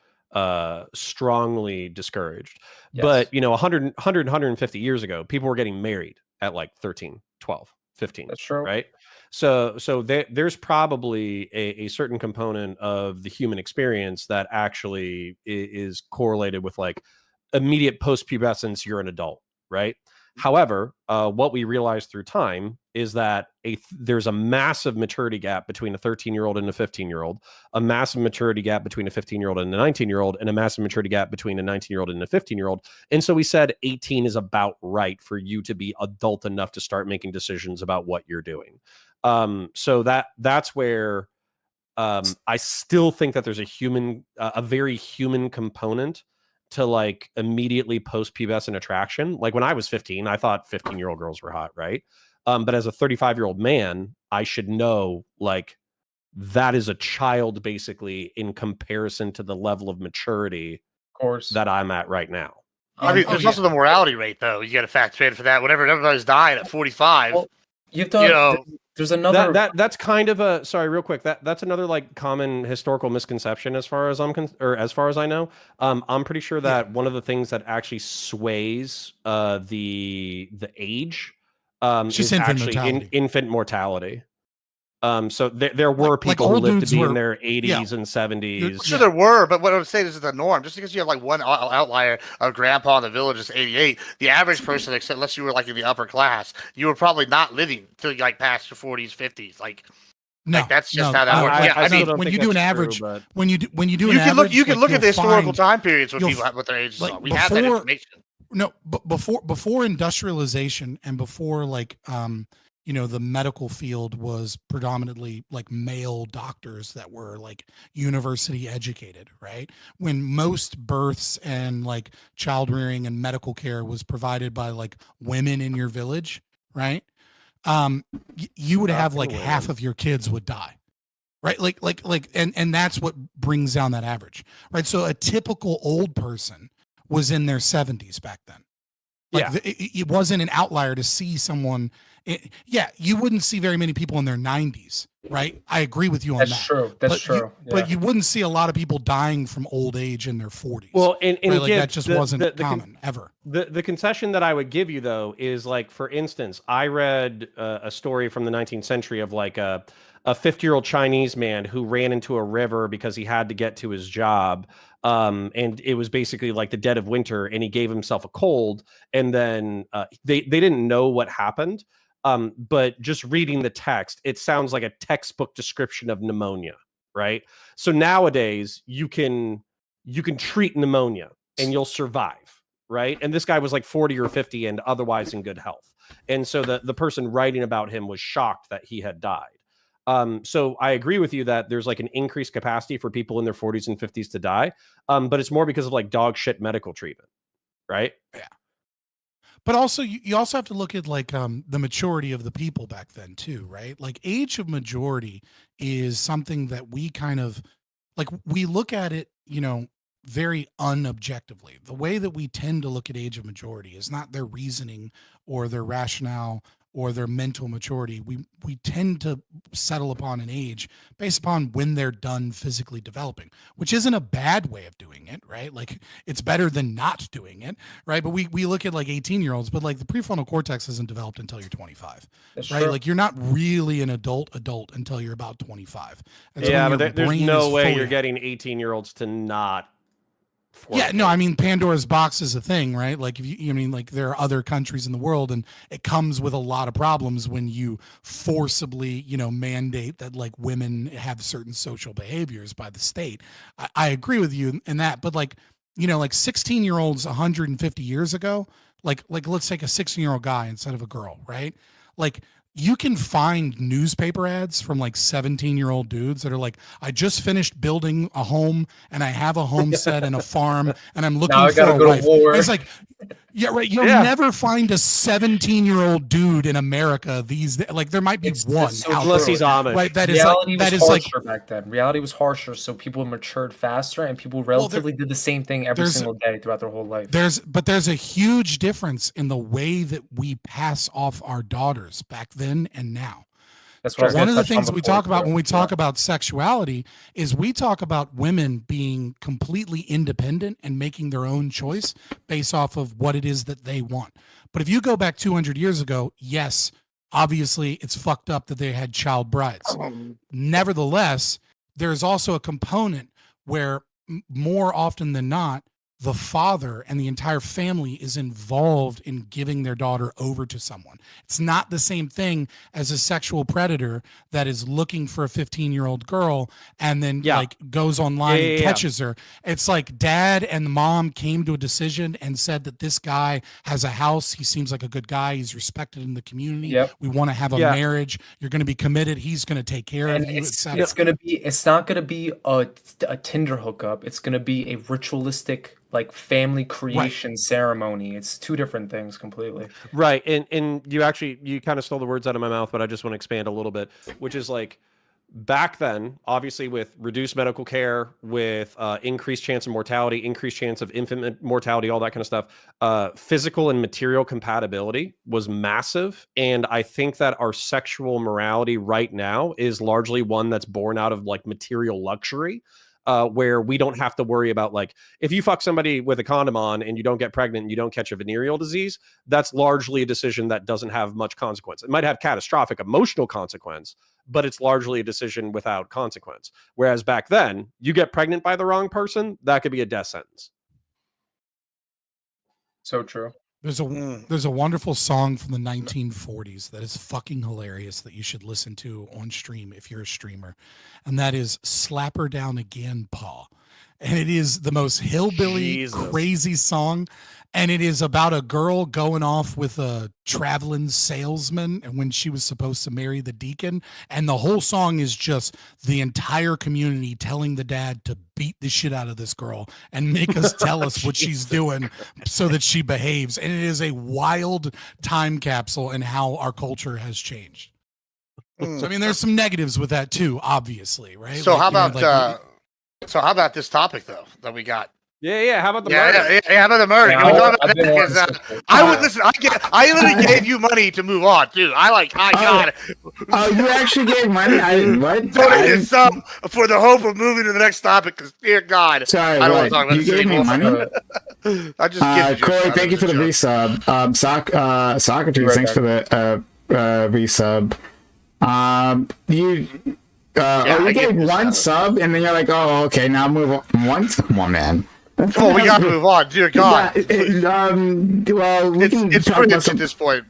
strongly discouraged. Yes. But, 150 years ago, people were getting married at like 13, 12, 15. That's true. Right? So there's probably a certain component of the human experience that actually is correlated with like immediate post-pubescence, you're an adult, right? However, what we realize through time is that there's a massive maturity gap between a 13-year-old and a 15-year-old, a massive maturity gap between a 15-year-old and a 19-year-old, and a massive maturity gap between a 19-year-old and a 15-year-old. And so we said 18 is about right for you to be adult enough to start making decisions about what you're doing. So that's where I still think that there's a very human component to like immediately post-pubescent attraction. Like when I was 15, I thought 15-year-old girls were hot, right? But as a 35-year-old man, I should know like that is a child basically in comparison to the level of maturity Of course. that I'm at right now. I mean, there's also the morality rate, though. You got to factor in for that. Whenever everybody's dying at 45, Well, you've done. There's another. That's kind of a real quick. That's another like common historical misconception as far as as far as I know. I'm pretty sure that one of the things that actually sways the age is actually infant mortality. So there were people who lived to be in their 80s and 70s. Sure, there were, but what I'm saying is the norm. Just because you have like one outlier of grandpa in the village is 88, the average person, except unless you were like in the upper class, you were probably not living till like past your 40s, 50s. Like, that's just how that works. I mean, when you do an average, when you do an average, you can look at the historical time periods when people what their ages are. We have that information. No, but before industrialization and before like the medical field was predominantly like male doctors that were like university educated, right? When most births and like child rearing and medical care was provided by like women in your village, right? You would have like half of your kids would die, right? And that's what brings down that average, right? So a typical old person was in their 70s back then. It wasn't an outlier to see someone. You wouldn't see very many people in their 90s, right? I agree with you on that. That's true. But you wouldn't see a lot of people dying from old age in their 40s. Well, and right? Like that just wasn't common ever. The concession that I would give you though is like, for instance, I read a story from the 19th century of like a 50-year-old Chinese man who ran into a river because he had to get to his job. And it was basically like the dead of winter, and he gave himself a cold, and then they didn't know what happened. But just reading the text, it sounds like a textbook description of pneumonia, right? So nowadays you can treat pneumonia and you'll survive, right? And this guy was like 40 or 50 and otherwise in good health. And so the person writing about him was shocked that he had died. So I agree with you that there's like an increased capacity for people in their 40s and 50s to die. But it's more because of like dog shit medical treatment, right? Yeah. But also, you also have to look at like the maturity of the people back then too, right? Like age of majority is something that we kind of like, we look at it, very unobjectively. The way that we tend to look at age of majority is not their reasoning or their rationale or their mental maturity. We tend to settle upon an age based upon when they're done physically developing, which isn't a bad way of doing it, right? Like it's better than not doing it, right? But we look at like 18-year-olds, but like the prefrontal cortex isn't developed until you're 25, That's right? true. Like you're not really an adult until you're about 25. That's but there's no way you're getting 18-year-olds to not Yeah, no, I mean Pandora's box is a thing, right? Like if you mean like there are other countries in the world, and it comes with a lot of problems when you forcibly, mandate that like women have certain social behaviors by the state. I agree with you in that, but like 16-year-olds 150 years ago, like let's take a 16-year-old guy instead of a girl, right? Like you can find newspaper ads from like 17-year-old dudes that are like, I just finished building a home and I have a homestead and a farm and I'm looking for a wife. It's like, yeah, right. You'll never find a 17-year-old dude in America these days. Like there might be one unless he's Amish. Right, reality was harsher back then. Reality was harsher, so people matured faster and people relatively did the same thing every single day throughout their whole life. There's a huge difference in the way that we pass off our daughters back then and now. That's what one of the things we talk about when we talk about sexuality is we talk about women being completely independent and making their own choice based off of what it is that they want. But if you go back 200 years ago, yes, obviously it's fucked up that they had child brides. Nevertheless, there's also a component where more often than not, the father and the entire family is involved in giving their daughter over to someone. It's not the same thing as a sexual predator that is looking for a 15-year-old girl and then like goes online and catches her. It's like dad and the mom came to a decision and said that this guy has a house. He seems like a good guy. He's respected in the community. We want to have a marriage. You're going to be committed. He's going to take care of you. It's not going to be a Tinder hookup. It's going to be a ritualistic like family creation ceremony. It's two different things completely. Right. And you kind of stole the words out of my mouth, but I just want to expand a little bit, which is like back then, obviously with reduced medical care, with increased chance of mortality, increased chance of infant mortality, all that kind of stuff, physical and material compatibility was massive. And I think that our sexual morality right now is largely one that's born out of like material luxury. Where we don't have to worry about like if you fuck somebody with a condom on and you don't get pregnant and you don't catch a venereal disease, that's largely a decision that doesn't have much consequence. It might have catastrophic emotional consequence, but it's largely a decision without consequence. Whereas back then, you get pregnant by the wrong person, that could be a death sentence. So true. There's a wonderful song from the 1940s that is fucking hilarious that you should listen to on stream if you're a streamer. And that is Slap Her Down Again, Paw. And it is the most hillbilly crazy song. And it is about a girl going off with a traveling salesman and when she was supposed to marry the deacon. And the whole song is just the entire community telling the dad to beat the shit out of this girl and make us tell us what she's doing so that she behaves. And it is a wild time capsule in how our culture has changed. So, I mean, there's some negatives with that too, obviously, right? So how about this topic though that we got? Yeah. How about the murder? How about the murder? Can we talk about that? I would listen. I literally gave you money to move on, dude. God. Oh, you actually gave money? What? Donated some for the hope of moving to the next topic. Because dear God, sorry, I don't want to talk about you gave me money. I just Corey, thank you for the resub. Socrates, thanks for the resub. You gave one sub, and then you're like, oh, okay, now move on. Once, come on, man. Come on, we gotta move on, dear God. Well, it's cringe at this point.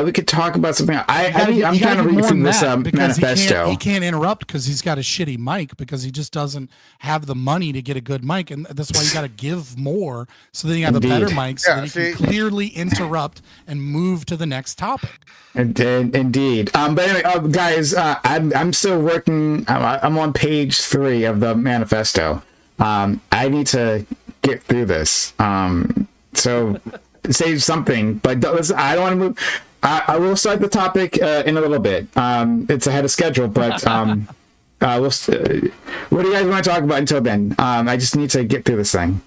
We could talk about something. I'm trying to read through this manifesto. He can't interrupt because he's got a shitty mic because he just doesn't have the money to get a good mic, and that's why you got to give more so that you have a better mic so that he can clearly interrupt and move to the next topic. Indeed. But anyway, guys, I'm still working. I'm on page 3 of the manifesto. I need to get through this. So say something, but I don't want to move. I will start the topic in a little bit. It's ahead of schedule, but what do you guys want to talk about until then? I just need to get through this thing.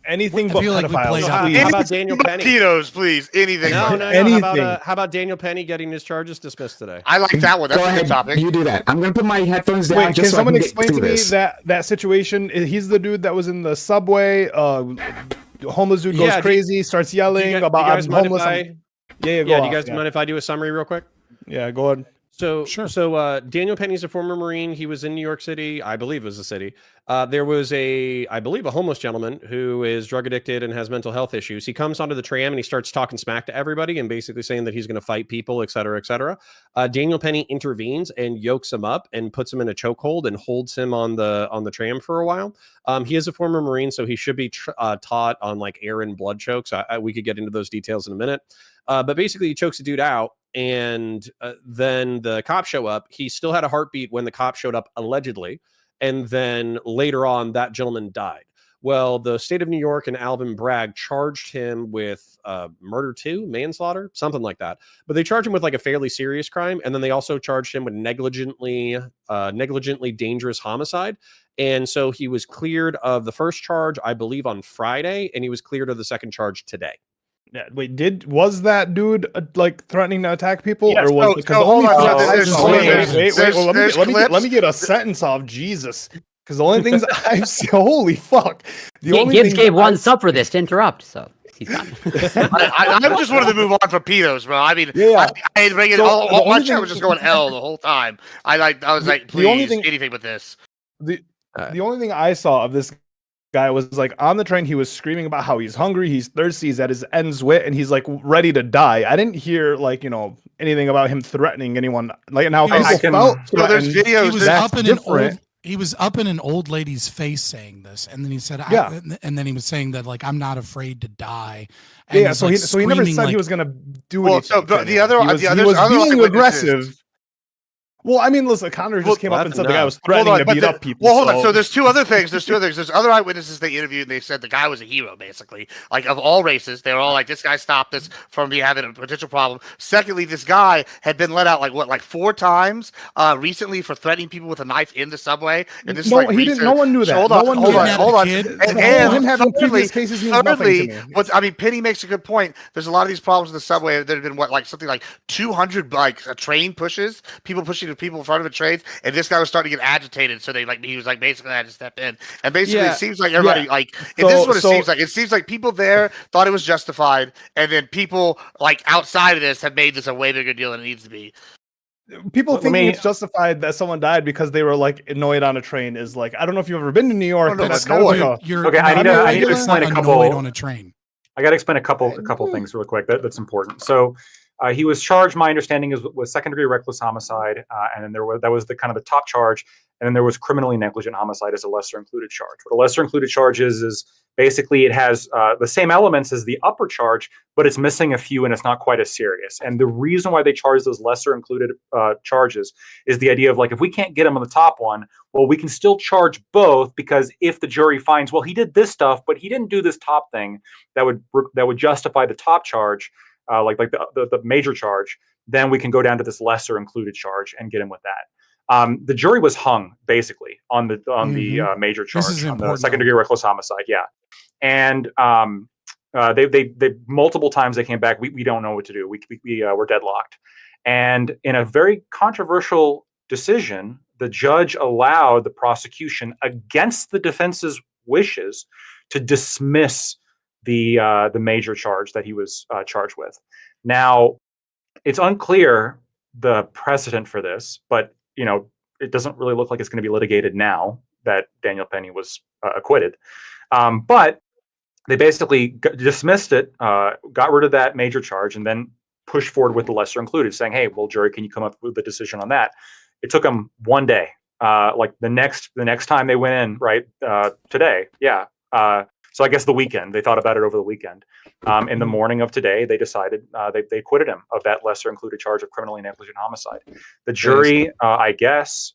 Anything but pedophiles. How about Daniel Penny? Tito's, please. Anything. No. Anything. How about Daniel Penny getting his charges dismissed today? I like that one. That's a good topic. You do that. I'm going to put my headphones down. Wait, just can someone so I can explain to me that situation? He's the dude that was in the subway. Homeless dude goes crazy, starts yelling about I'm homeless. Do you guys mind if I do a summary real quick? Yeah, go ahead. So, Sure. Daniel Penny's a former Marine. He was in New York City, I believe it was the city. There was I believe, a homeless gentleman who is drug addicted and has mental health issues. He comes onto the tram and he starts talking smack to everybody and basically saying that he's going to fight people, et cetera, et cetera. Daniel Penny intervenes and yokes him up and puts him in a chokehold and holds him on the tram for a while. He is a former Marine, so he should be taught on like air and blood chokes. We could get into those details in a minute. But basically, he chokes a dude out, and then the cops show up. He still had a heartbeat when the cops showed up, allegedly. And then later on, that gentleman died. Well, the state of New York and Alvin Bragg charged him with murder too, manslaughter, something like that. But they charged him with like a fairly serious crime. And then they also charged him with negligently dangerous homicide. And so he was cleared of the first charge, I believe, on Friday, and he was cleared of the second charge today. Yeah, wait, was that dude like threatening to attack people, Yes, or was so- because so the only hold on, thing so wait, well, there's let me get a sentence off, Jesus, because the only things I've seen, holy fuck, Gibbs gave one sub for this to interrupt, so he's done. I just wanted to move on from pedos, bro. I mean, Yeah. I bring it. So, all, the my only chat thing- was just going L the whole time. I was like, the only please, thing- anything with this. The only thing I saw of this guy was like on the train, he was screaming about how he's hungry, he's thirsty, he's at his end's wit, and he's like ready to die. I didn't hear like anything about him threatening anyone. Like now, I people can- felt So there's threatened. videos. He was That's up in different. he was up in an old lady's face saying this, and then he said, Yeah. and then he was saying that like I'm not afraid to die. And Yeah, he's, so like, he never screaming, said like, he was gonna do Well, anything. so to the anyone. other- he was, the he others- was other being eyewitnesses- aggressive. Well, I mean, listen, Connor just came up and that's said the guy enough. was threatening to but beat up people. Well, hold on. So there's two other things. There's other eyewitnesses they interviewed, and they said the guy was a hero, basically. Like, of all races, they were all like, this guy stopped this from me having a potential problem. Secondly, this guy had been let out, like 4 times recently for threatening people with a knife in the subway. And this No, is like he didn't. No one knew that. So hold No on, one hold knew on, that. hold on. Kid. Him having previous cases means nothing to me. Penny makes a good point. There's a lot of these problems in the subway. There have been something like 200 train pushes, people pushing people in front of a train, and this guy was starting to get agitated. So he was like basically had to step in, and basically Yeah. it seems like everybody this is what it seems like. It seems like people there thought it was justified, and then people like outside of this have made this a way bigger deal than it needs to be. People Let think me- it's justified that someone died because they were like annoyed on a train. Is like, I don't know if you've ever been to New York, no, but that's that's kind of like annoyed. a You're Okay, I not need to regular, explain a not couple- annoyed on a train. I got to explain a couple things real quick. That's important. So he was charged. My understanding is with second-degree reckless homicide, and then that was the kind of the top charge, and then there was criminally negligent homicide as a lesser included charge. What a lesser included charge is basically it has the same elements as the upper charge, but it's missing a few, and it's not quite as serious. And the reason why they charge those lesser included charges is the idea of like if we can't get him on the top one, well, we can still charge both because if the jury finds, well, he did this stuff, but he didn't do this top thing, that would justify the top charge. Like the major charge, then we can go down to this lesser included charge and get him with that. The jury was hung basically on the major charge, This is on the important. second degree reckless homicide. Yeah, and they multiple times they came back. We don't know what to do. We were deadlocked, and in a very controversial decision, the judge allowed the prosecution against the defense's wishes to dismiss the major charge that he was charged with. Now, it's unclear the precedent for this, but it doesn't really look like it's going to be litigated now that Daniel Penny was acquitted. But they basically dismissed it, got rid of that major charge, and then pushed forward with the lesser included, saying, "Hey, well, jury, can you come up with a decision on that?" It took them one day. Like the next time they went in, right today, yeah. So I guess the weekend, they thought about it over the weekend. In the morning of today, they decided they acquitted him of that lesser included charge of criminally negligent homicide. The jury, I guess,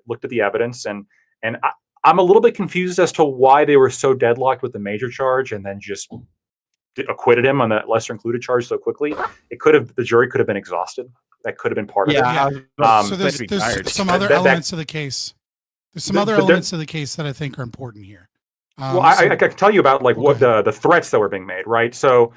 looked at the evidence, and I'm a little bit confused as to why they were so deadlocked with the major charge and then just acquitted him on that lesser included charge so quickly. The jury could have been exhausted. That could have been part of it. So there's some other elements of the case. There's some other elements of the case that I think are important here. Well, I can tell you about like what the threats that were being made, right? So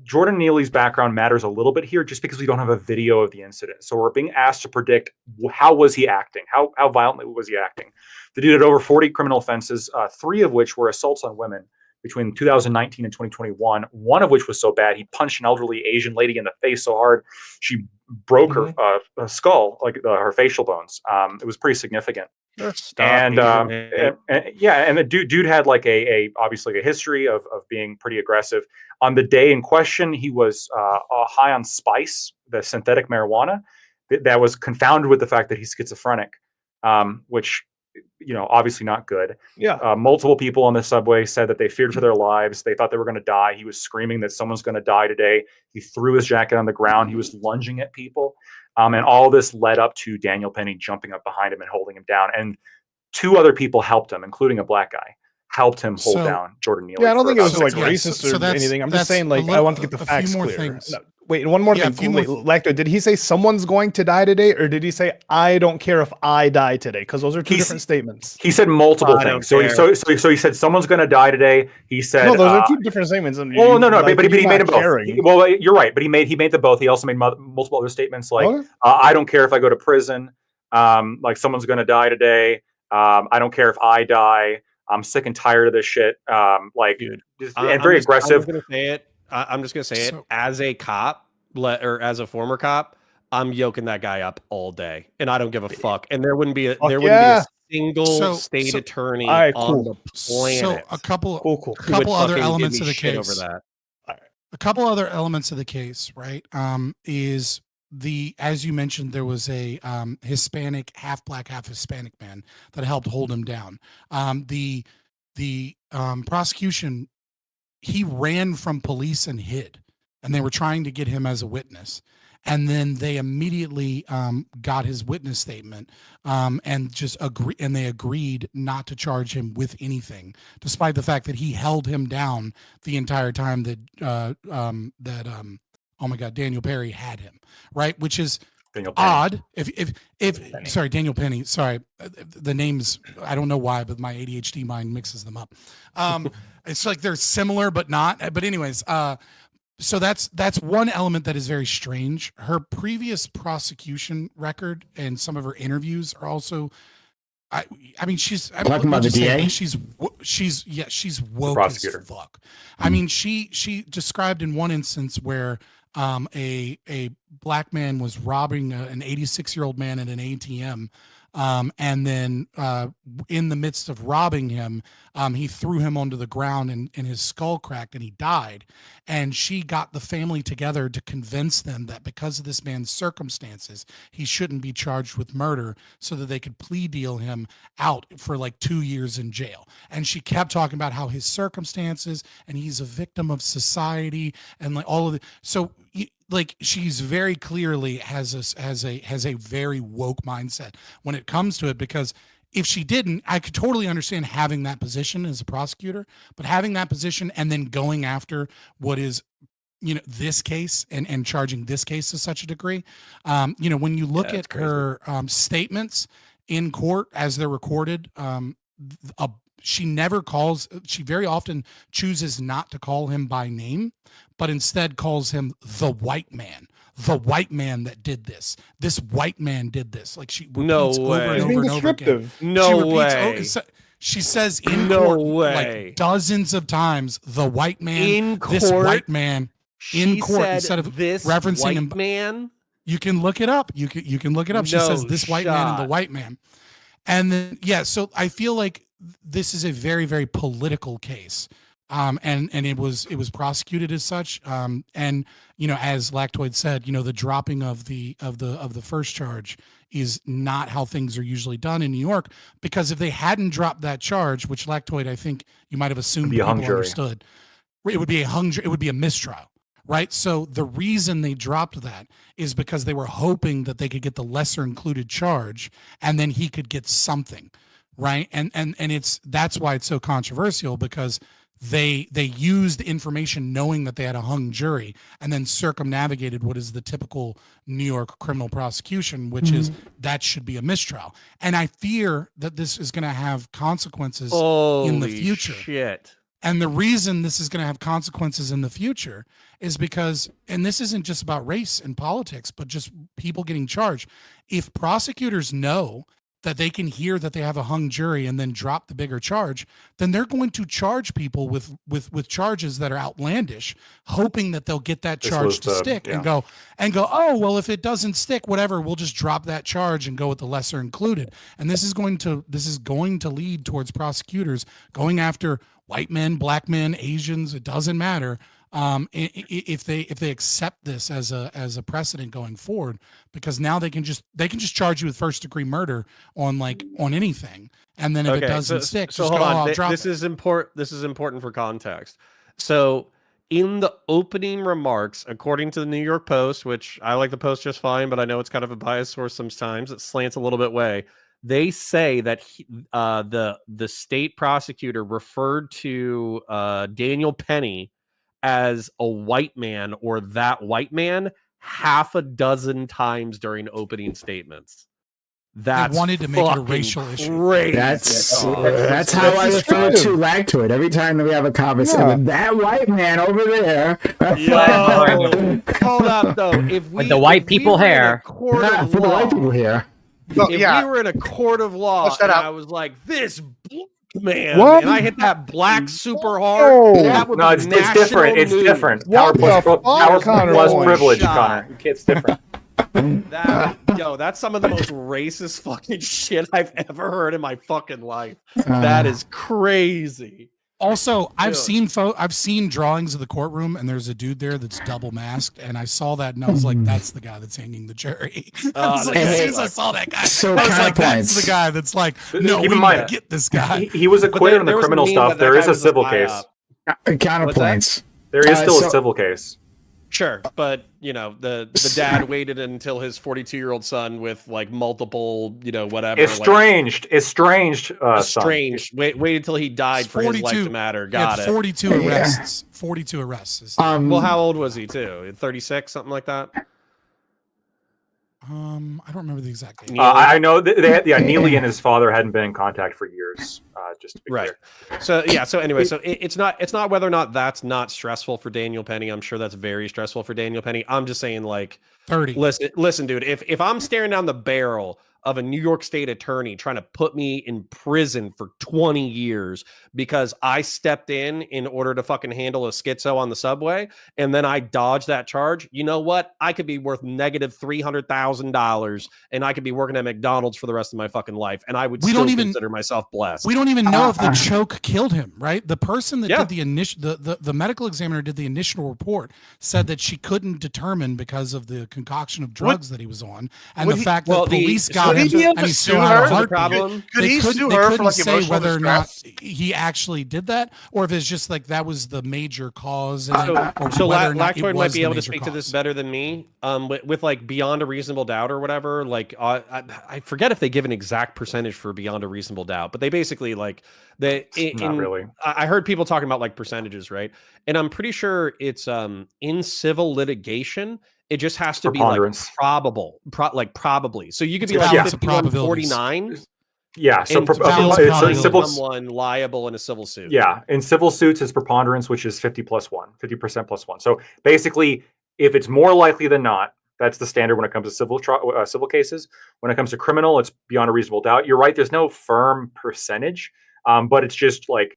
Jordan Neely's background matters a little bit here just because we don't have a video of the incident. So we're being asked to predict how was he acting? How violently was he acting? The dude had over 40 criminal offenses, 3 of which were assaults on women between 2019 and 2021. One of which was so bad he punched an elderly Asian lady in the face so hard she broke her skull, like her facial bones. It was pretty significant. And the dude had like a obviously a history of being pretty aggressive. On the day in question, he was high on spice, the synthetic marijuana, that was confounded with the fact that he's schizophrenic, which, you know, obviously not good. Yeah. Multiple people on the subway said that they feared for their lives. They thought they were going to die. He was screaming that someone's going to die today. He threw his jacket on the ground. He was lunging at people. And all this led up to Daniel Penny jumping up behind him and holding him down. And two other people helped him, including a black guy, helped him hold down Jordan Neely. Yeah, I don't think it was like racist or anything. I'm just saying, like, I want to get the facts clear. No, wait, and one more thing. Wait, Lacto, did he say someone's going to die today, or did he say I don't care if I die today? Because those are two different statements. He said multiple things. So he said someone's going to die today. He said no, those are two different statements. But he made them both. Well, you're right, but he made them both. He also made multiple other statements like I don't care if I go to prison. Like someone's going to die today. I don't care if I die. I'm sick and tired of this shit. And very aggressive. I'm just gonna say it as a cop, or as a former cop. I'm yoking that guy up all day, and I don't give a fuck. And there wouldn't be a single state attorney on the planet. So a couple other elements of the case. Over that. A couple other elements of the case, right? Is as you mentioned, there was a Hispanic, half black, half Hispanic man that helped hold him down. The prosecution, he ran from police and hid, and they were trying to get him as a witness. And then they immediately got his witness statement and they agreed not to charge him with anything, despite the fact that he held him down the entire time that oh my God, Daniel Perry had him, right? Which is odd. Sorry, Daniel Penny. Sorry, the names, I don't know why, but my ADHD mind mixes them up. It's like they're similar, but not. But anyways, so that's one element that is very strange. Her previous prosecution record and some of her interviews are also. I mean, she's talking about the DA. She's woke as fuck. I mean, she described in one instance where a black man was robbing an 86-year-old man at an ATM, and then in the midst of robbing him, he threw him onto the ground and his skull cracked and he died. And she got the family together to convince them that because of this man's circumstances, he shouldn't be charged with murder, so that they could plea deal him out for like 2 years in jail. And she kept talking about how his circumstances and he's a victim of society and like all of it. So like she's very clearly has a very woke mindset when it comes to it, because if she didn't, I could totally understand having that position as a prosecutor, but having that position and then going after what is, this case and charging this case to such a degree, when you look at her statements in court as they're recorded, she very often chooses not to call him by name, but instead calls him the white man that did this. This white man did this. Like she repeats over and over and over again. No way. She says in court like dozens of times, the white man, in court, this white man in court, instead of this referencing white him. Man. You can look it up. You can look it up. She says this white man and the white man. And then, so I feel like this is a very, very political case. And it was prosecuted as such. And, as Lactoid said, the dropping of the first charge is not how things are usually done in New York, because if they hadn't dropped that charge, which Lactoid, I think you might have assumed people understood, it would be a mistrial. Right. So the reason they dropped that is because they were hoping that they could get the lesser included charge and then he could get something. Right. And that's why it's so controversial, because they used information knowing that they had a hung jury and then circumnavigated what is the typical New York criminal prosecution, which is that should be a mistrial. And I fear that this is going to have consequences in the future. Shit. And the reason this is going to have consequences in the future is because, and this isn't just about race and politics, but just people getting charged. If prosecutors know that they can hear that they have a hung jury and then drop the bigger charge, then they're going to charge people with charges that are outlandish, hoping that they'll get that charge to stick and go, oh, well, if it doesn't stick, whatever, we'll just drop that charge and go with the lesser included. And this is going to lead towards prosecutors going after white men, black men, Asians, it doesn't matter. If they accept this as a precedent going forward, because now they can just charge you with first degree murder on anything, and then if it doesn't stick, so just hold go, on. I'll drop This it. is important. This is important for context. So in the opening remarks, according to the New York Post, which I like the Post just fine, but I know it's kind of a biased source sometimes. It slants a little bit way. They say that the state prosecutor referred to Daniel Penny as a white man or that white man half a dozen times during opening statements. That's They wanted to make it a racial issue. Crazy. That's how I refer to Lagtoid every time that we have a conversation. Yeah. That white man over there. Yo, hold up though. If we, With the white people hair. For the white people here. Well, If yeah. we were in a court of law, Watch that and out. I was like, this man, What? and I hit that black super hard. Oh. That would No, be it's different. national It's news. different. What Power the plus fuck, Connor? privilege, Shot. Connor. It's different. That's some of the most racist fucking shit I've ever heard in my fucking life. That is crazy. Also, I've Yeah. seen drawings of the courtroom, and there's a dude there that's double masked, and I saw that, and I was like, "That's the guy that's hanging the jury." I was like, as soon as I saw that guy, So I was like, "That's counterpoints. the guy that's like, no, Keep we in mind, need to get this guy." He was acquitted on the there was a criminal meme stuff. that There guy is a was civil a case. psyop. Counterpoints. There is still so- a civil case. Sure, but the dad waited until his 42-year-old son with like multiple, whatever. Estranged. Son. Estranged. Wait until he died for his life to matter. Got it. 42 arrests. 42 arrests. Well, how old was he too? 36, something like that. I don't remember the exact date. I know Neely and his father hadn't been in contact for years. Just to be Right. clear. So anyway, it's not whether or not that's not stressful for Daniel Penny. I'm sure that's very stressful for Daniel Penny. I'm just saying, like, 30. listen, dude. If I'm staring down the barrel of a New York State attorney trying to put me in prison for 20 years because I stepped in order to fucking handle a schizo on the subway, and then I dodged that charge, you know what? I could be worth negative $300,000, and I could be working at McDonald's for the rest of my fucking life, and I would consider myself blessed. We don't even know if the choke killed him, right? The person that Yeah. did the initial, the medical examiner did the initial report, said that she couldn't determine because of the concoction of drugs that he was on, and the fact that police got him and he still had a heartbeat. Problem. Could he sue They her for couldn't like say emotional whether or not distress? he actually did that, or if it's just like that was the major cause. or So whether or not it Lactoid might was be the able to major speak to this cause. better than me. With like beyond a reasonable doubt or whatever. Like I forget if they give an exact percentage for beyond a reasonable doubt, but they basically like Not really. I heard people talking about like percentages, right? And I'm pretty sure it's in civil litigation. It just has to be like Preponderance. probably. So you could be It's a like balance of 51, probabilities. 49. Yeah. So And balance still of find civil. someone liable in a civil suit. Yeah, in civil suits, it's preponderance, which is 50% plus one. So basically, if it's more likely than not, that's the standard when it comes to civil cases. When it comes to criminal, it's beyond a reasonable doubt. You're right. There's no firm percentage, but it's just like,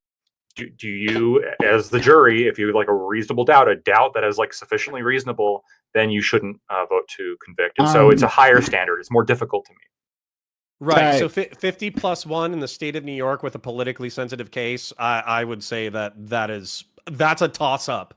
do you, as the jury, if you like a reasonable doubt, a doubt that is like sufficiently reasonable, then you shouldn't vote to convict. And so it's a higher standard. It's more difficult to me. Right. So 50 plus one in the state of New York with a politically sensitive case, I would say that's a toss up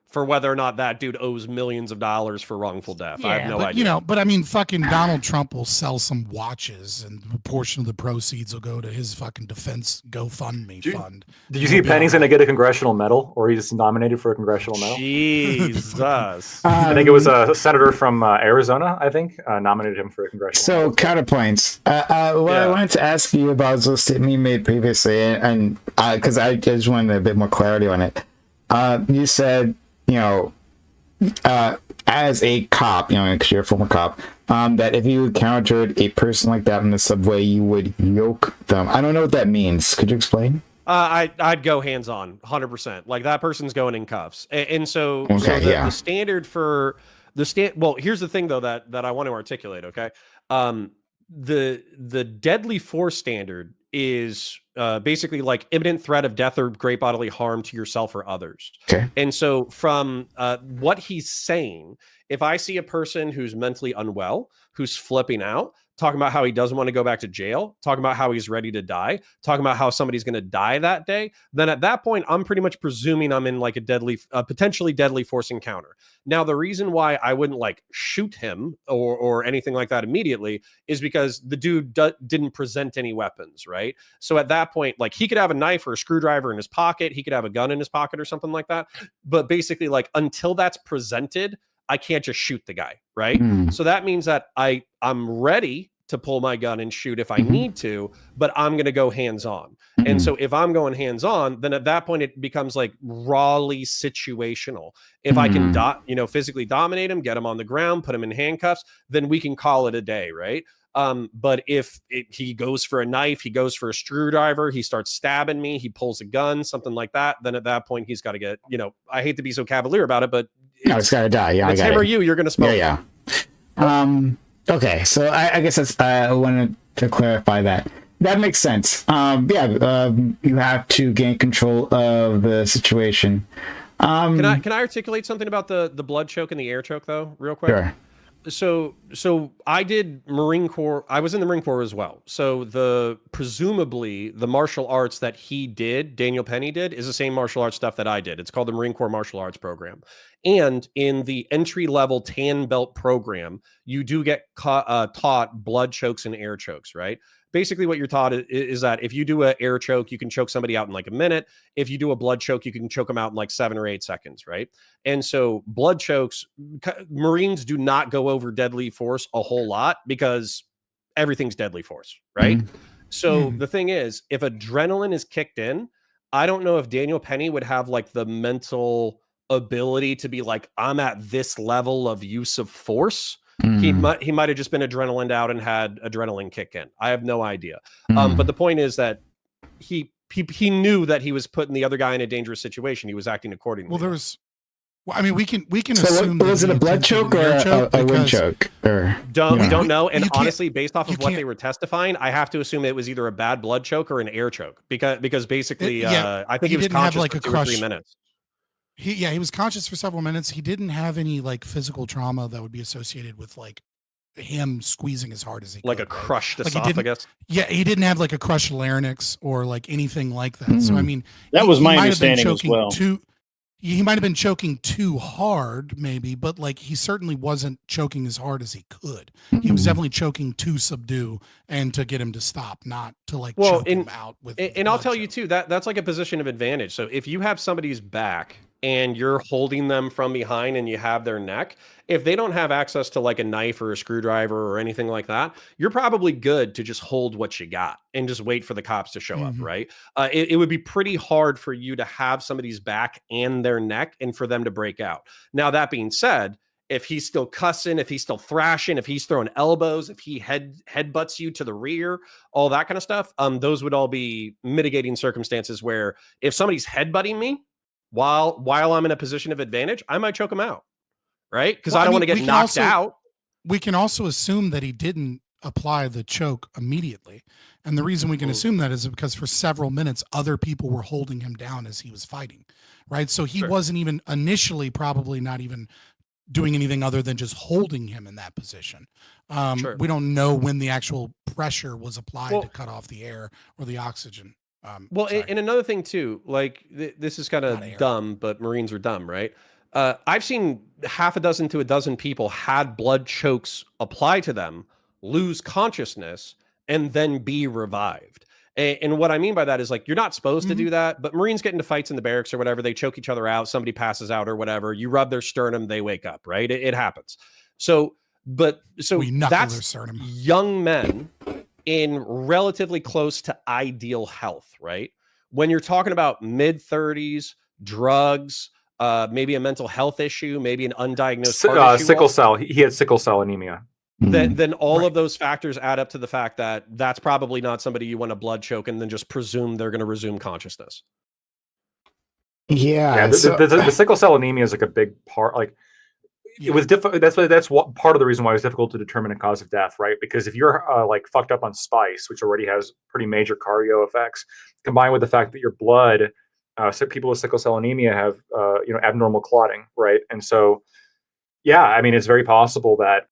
for whether or not that dude owes millions of dollars for wrongful death. I have no idea. But I mean, fucking Donald Trump will sell some watches, and a portion of the proceeds will go to his fucking defense GoFundMe fund. Did you see Penny's going to get a congressional medal, or he's nominated for a congressional medal? Jesus. I think it was a senator from Arizona, I think, nominated him for a congressional So medal. counterpoints. What I wanted to ask you about was a statement you made previously, and because I just wanted a bit more clarity on it. You said, as a cop, because you're a former cop, that if you encountered a person like that in the subway, you would yoke them. I don't know what that means. Could you explain? I'd go hands on, 100%. Like that person's going in cuffs, and so, the standard for well, here's the thing though that I want to articulate. Okay, the deadly force standard is basically like imminent threat of death or great bodily harm to yourself or others. Okay. And so from what he's saying, if I see a person who's mentally unwell, who's flipping out, talking about how he doesn't want to go back to jail, talking about how he's ready to die, talking about how somebody's going to die that day, then at that point, I'm pretty much presuming I'm in like a potentially deadly force encounter. Now, the reason why I wouldn't like shoot him or anything like that immediately is because the dude didn't present any weapons, right? So at that point, like he could have a knife or a screwdriver in his pocket, he could have a gun in his pocket or something like that. But basically, like until that's presented, I can't just shoot the guy, right? So that means that I'm ready to pull my gun and shoot if I need to, but I'm going to go hands-on. And so if I'm going hands-on, then at that point it becomes like rawly situational. If I can physically dominate him, get him on the ground, put him in handcuffs, then we can call it a day, right? But if he goes for a knife, he goes for a screwdriver, he starts stabbing me, he pulls a gun, something like that, then at that point he's got to get, I hate to be so cavalier about it, but it's got to die. Yeah, it's him or you're going to smoke. Yeah. Okay, so I guess I wanted to clarify that. That makes sense. You have to gain control of the situation. Can I articulate something about the blood choke and the air choke though, real quick? Sure. So I did Marine Corps. I was in the Marine Corps as well. So presumably the martial arts that he did, Daniel Penny did, is the same martial arts stuff that I did. It's called the Marine Corps Martial Arts Program. And in the entry-level tan belt program, you do get taught blood chokes and air chokes, right? Basically what you're taught is that if you do an air choke, you can choke somebody out in like a minute. If you do a blood choke, you can choke them out in like 7 or 8 seconds, right? And so blood chokes, Marines do not go over deadly force a whole lot because everything's deadly force, right? So the thing is, if adrenaline is kicked in, I don't know if Daniel Penny would have like the mental ability to be like, I'm at this level of use of force. He might have just been adrenaline out and had adrenaline kick in. I have no idea. But the point is that he knew that he was putting the other guy in a dangerous situation. He was acting accordingly. We can so assume. Was it a blood choke or a wind choke? Don't know. And honestly, based off of what they were testifying, I have to assume it was either a bad blood choke or an air choke because basically, I think he was conscious for 2 or 3 minutes. He was conscious for several minutes. He didn't have any like physical trauma that would be associated with like him squeezing as hard as he could. Like a crushed esophagus. He didn't have like a crushed larynx or like anything like that. So I mean, that was my understanding as well. He might have been choking too hard, maybe, but like he certainly wasn't choking as hard as he could. He was definitely choking to subdue and to get him to stop, not to like choke him out with. And I'll tell you too, that's like a position of advantage. So if you have somebody's back and you're holding them from behind and you have their neck, if they don't have access to like a knife or a screwdriver or anything like that, you're probably good to just hold what you got and just wait for the cops to show up, right? It would be pretty hard for you to have somebody's back and their neck and for them to break out. Now, that being said, if he's still cussing, if he's still thrashing, if he's throwing elbows, if he headbutts you to the rear, all that kind of stuff, those would all be mitigating circumstances where if somebody's headbutting me, while I'm in a position of advantage, I might choke him out, right? Because I don't want to get knocked out. We can also assume that he didn't apply the choke immediately. And the reason we can assume that is because for several minutes, other people were holding him down as he was fighting, right? So he wasn't even initially probably not even doing anything other than just holding him in that position. We don't know when the actual pressure was applied to cut off the air or the oxygen. And another thing too, like this is kind of dumb, but Marines are dumb, right? I've seen half a dozen to a dozen people had blood chokes apply to them, lose consciousness, and then be revived. And what I mean by that is like, you're not supposed to do that, but Marines get into fights in the barracks or whatever. They choke each other out. Somebody passes out or whatever. You rub their sternum, they wake up, right? It happens. So that's young men in relatively close to ideal health, right? When you're talking about mid-30s, drugs, maybe a mental health issue, maybe an undiagnosed heart issue, sickle cell. He had sickle cell anemia. Then all of those factors add up to the fact that that's probably not somebody you want to blood choke and then just presume they're going to resume consciousness. Yeah. The sickle cell anemia is like a big part. Like it was difficult. That's what part of the reason why it was difficult to determine a cause of death, right? Because if you're like fucked up on spice, which already has pretty major cardio effects, combined with the fact that your blood, so people with sickle cell anemia have abnormal clotting, right? And so, yeah, I mean, it's very possible that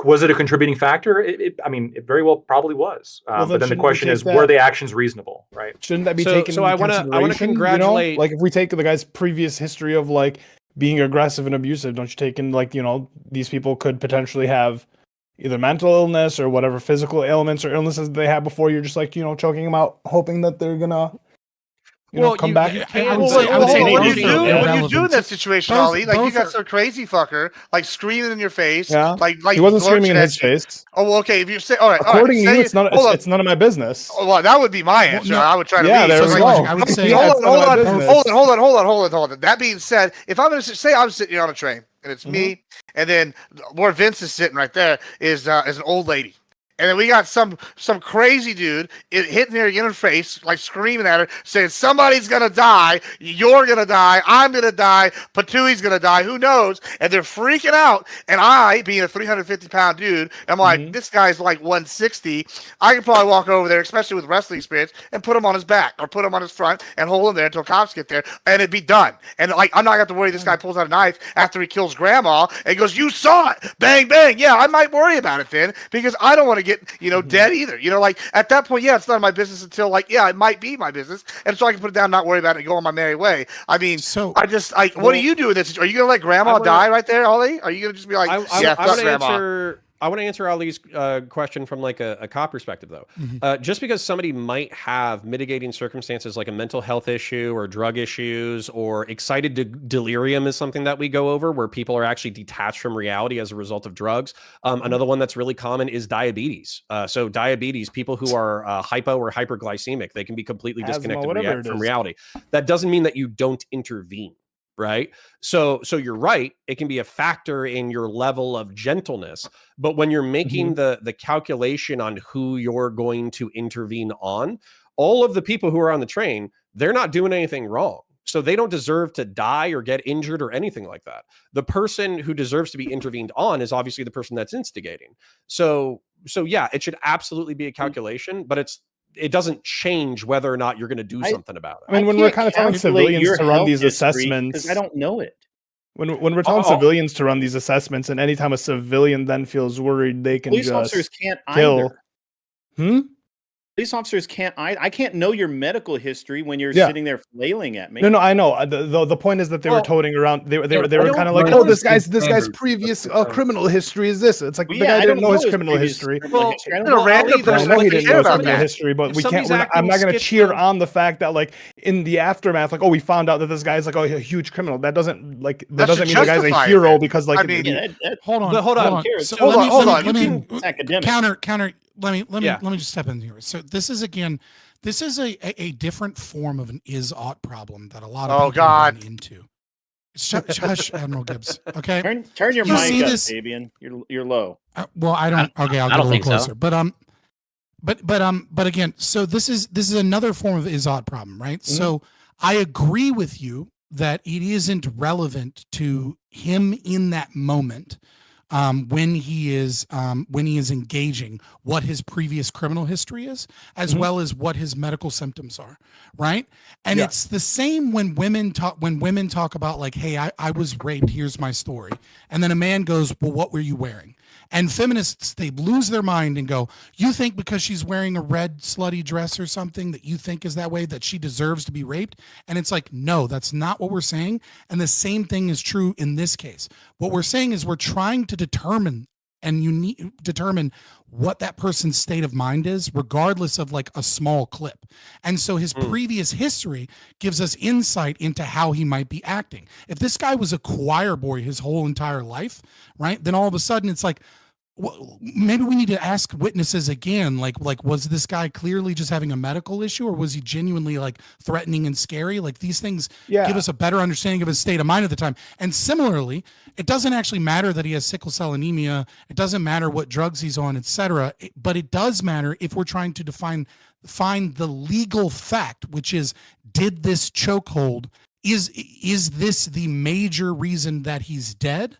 was it a contributing factor? I mean, it very well probably was. But then the question is, were the actions reasonable, right? Shouldn't that be taken into consideration? I want to congratulate. Like if we take the guy's previous history of like being aggressive and abusive, don't you take in like, these people could potentially have either mental illness or whatever physical ailments or illnesses they had before. You're just like, choking them out, hoping that they're gonna come back. What you do in that situation, Ollie? Like you got some crazy fucker like screaming in your face. Yeah. Like he wasn't screaming in his face. Oh, well, okay. If you say, all right, according to you, it's none of my business. Oh, well, that would be my answer. Well, no. I would try to leave. There we go. I would say, hold on. That being said, if I'm going to say I'm sitting on a train and it's me, and then where Vince is sitting right there is an old lady. And then we got some crazy dude hitting her in her face, like screaming at her, saying, somebody's going to die, you're going to die, I'm going to die, Patui's going to die, who knows? And they're freaking out. And I, being a 350-pound dude, I'm like, this guy's like 160. I could probably walk over there, especially with wrestling experience, and put him on his back or put him on his front and hold him there until cops get there, and it'd be done. And like, I'm not going to have to worry this guy pulls out a knife after he kills grandma and goes, you saw it, bang, bang. Yeah, I might worry about it then, because I don't want to get dead either. Like at that point, yeah, it's none of my business until like, yeah, it might be my business, and so I can put it down, not worry about it, and go on my merry way. I mean, what do you do with this? Are you gonna let grandma die right there, Ollie? Are you gonna just be like, I want to answer Ali's question from like a cop perspective, though. Just because somebody might have mitigating circumstances like a mental health issue or drug issues or excited delirium is something that we go over where people are actually detached from reality as a result of drugs. Another one that's really common is diabetes. So diabetes, people who are hypo or hyperglycemic, they can be completely disconnected from reality. That doesn't mean that you don't intervene. Right. So you're right. It can be a factor in your level of gentleness. But when you're making the calculation on who you're going to intervene on, all of the people who are on the train, they're not doing anything wrong. So they don't deserve to die or get injured or anything like that. The person who deserves to be intervened on is obviously the person that's instigating. So yeah, it should absolutely be a calculation, but it doesn't change whether or not you're going to do something about it. I mean, when we're kind of telling civilians to run these assessments, I don't know it. When we're telling civilians to run these assessments, and anytime a civilian then feels worried, they can police just officers can't kill. Either. Police officers can't. I can't know your medical history when you're sitting there flailing at me. No, I know. The point is that they were toting around. They were kind of like, oh, this guy's previous criminal history is this. It's like the guy didn't know his criminal history. Well, a random person he didn't know his criminal history, but we can't. I'm not going to cheer on the fact that like in the aftermath, like, oh, we found out that this guy's like, oh, a huge criminal. That doesn't mean the guy's a hero because like. I mean, hold on. Hold on. Let me counter. Let me just step in here. So this is a different form of an is-ought problem that a lot of people run into. Hush, Admiral Gibbs. Okay, turn your mic up, Fabian. You're low. Well, I don't. Okay, I'll get a little closer. So. But again, so this is another form of is-ought problem, right? So I agree with you that it isn't relevant to him in that moment. When he is engaging what his previous criminal history is, as well as what his medical symptoms are, right? And it's the same when women talk about like, hey, I was raped, here's my story. And then a man goes, well, what were you wearing? And feminists, they lose their mind and go, you think because she's wearing a red slutty dress or something that you think is that way that she deserves to be raped? And it's like, no, that's not what we're saying. And the same thing is true in this case. What we're saying is we're trying to determine what that person's state of mind is, regardless of like a small clip. And so his previous history gives us insight into how he might be acting. If this guy was a choir boy his whole entire life, right, then all of a sudden it's like, well, maybe we need to ask witnesses again, like was this guy clearly just having a medical issue, or was he genuinely like threatening and scary? Like these things give us a better understanding of his state of mind at the time. And similarly, it doesn't actually matter that he has sickle cell anemia. It doesn't matter what drugs he's on, etc. But it does matter if we're trying to find the legal fact, which is, did this chokehold is this the major reason that he's dead?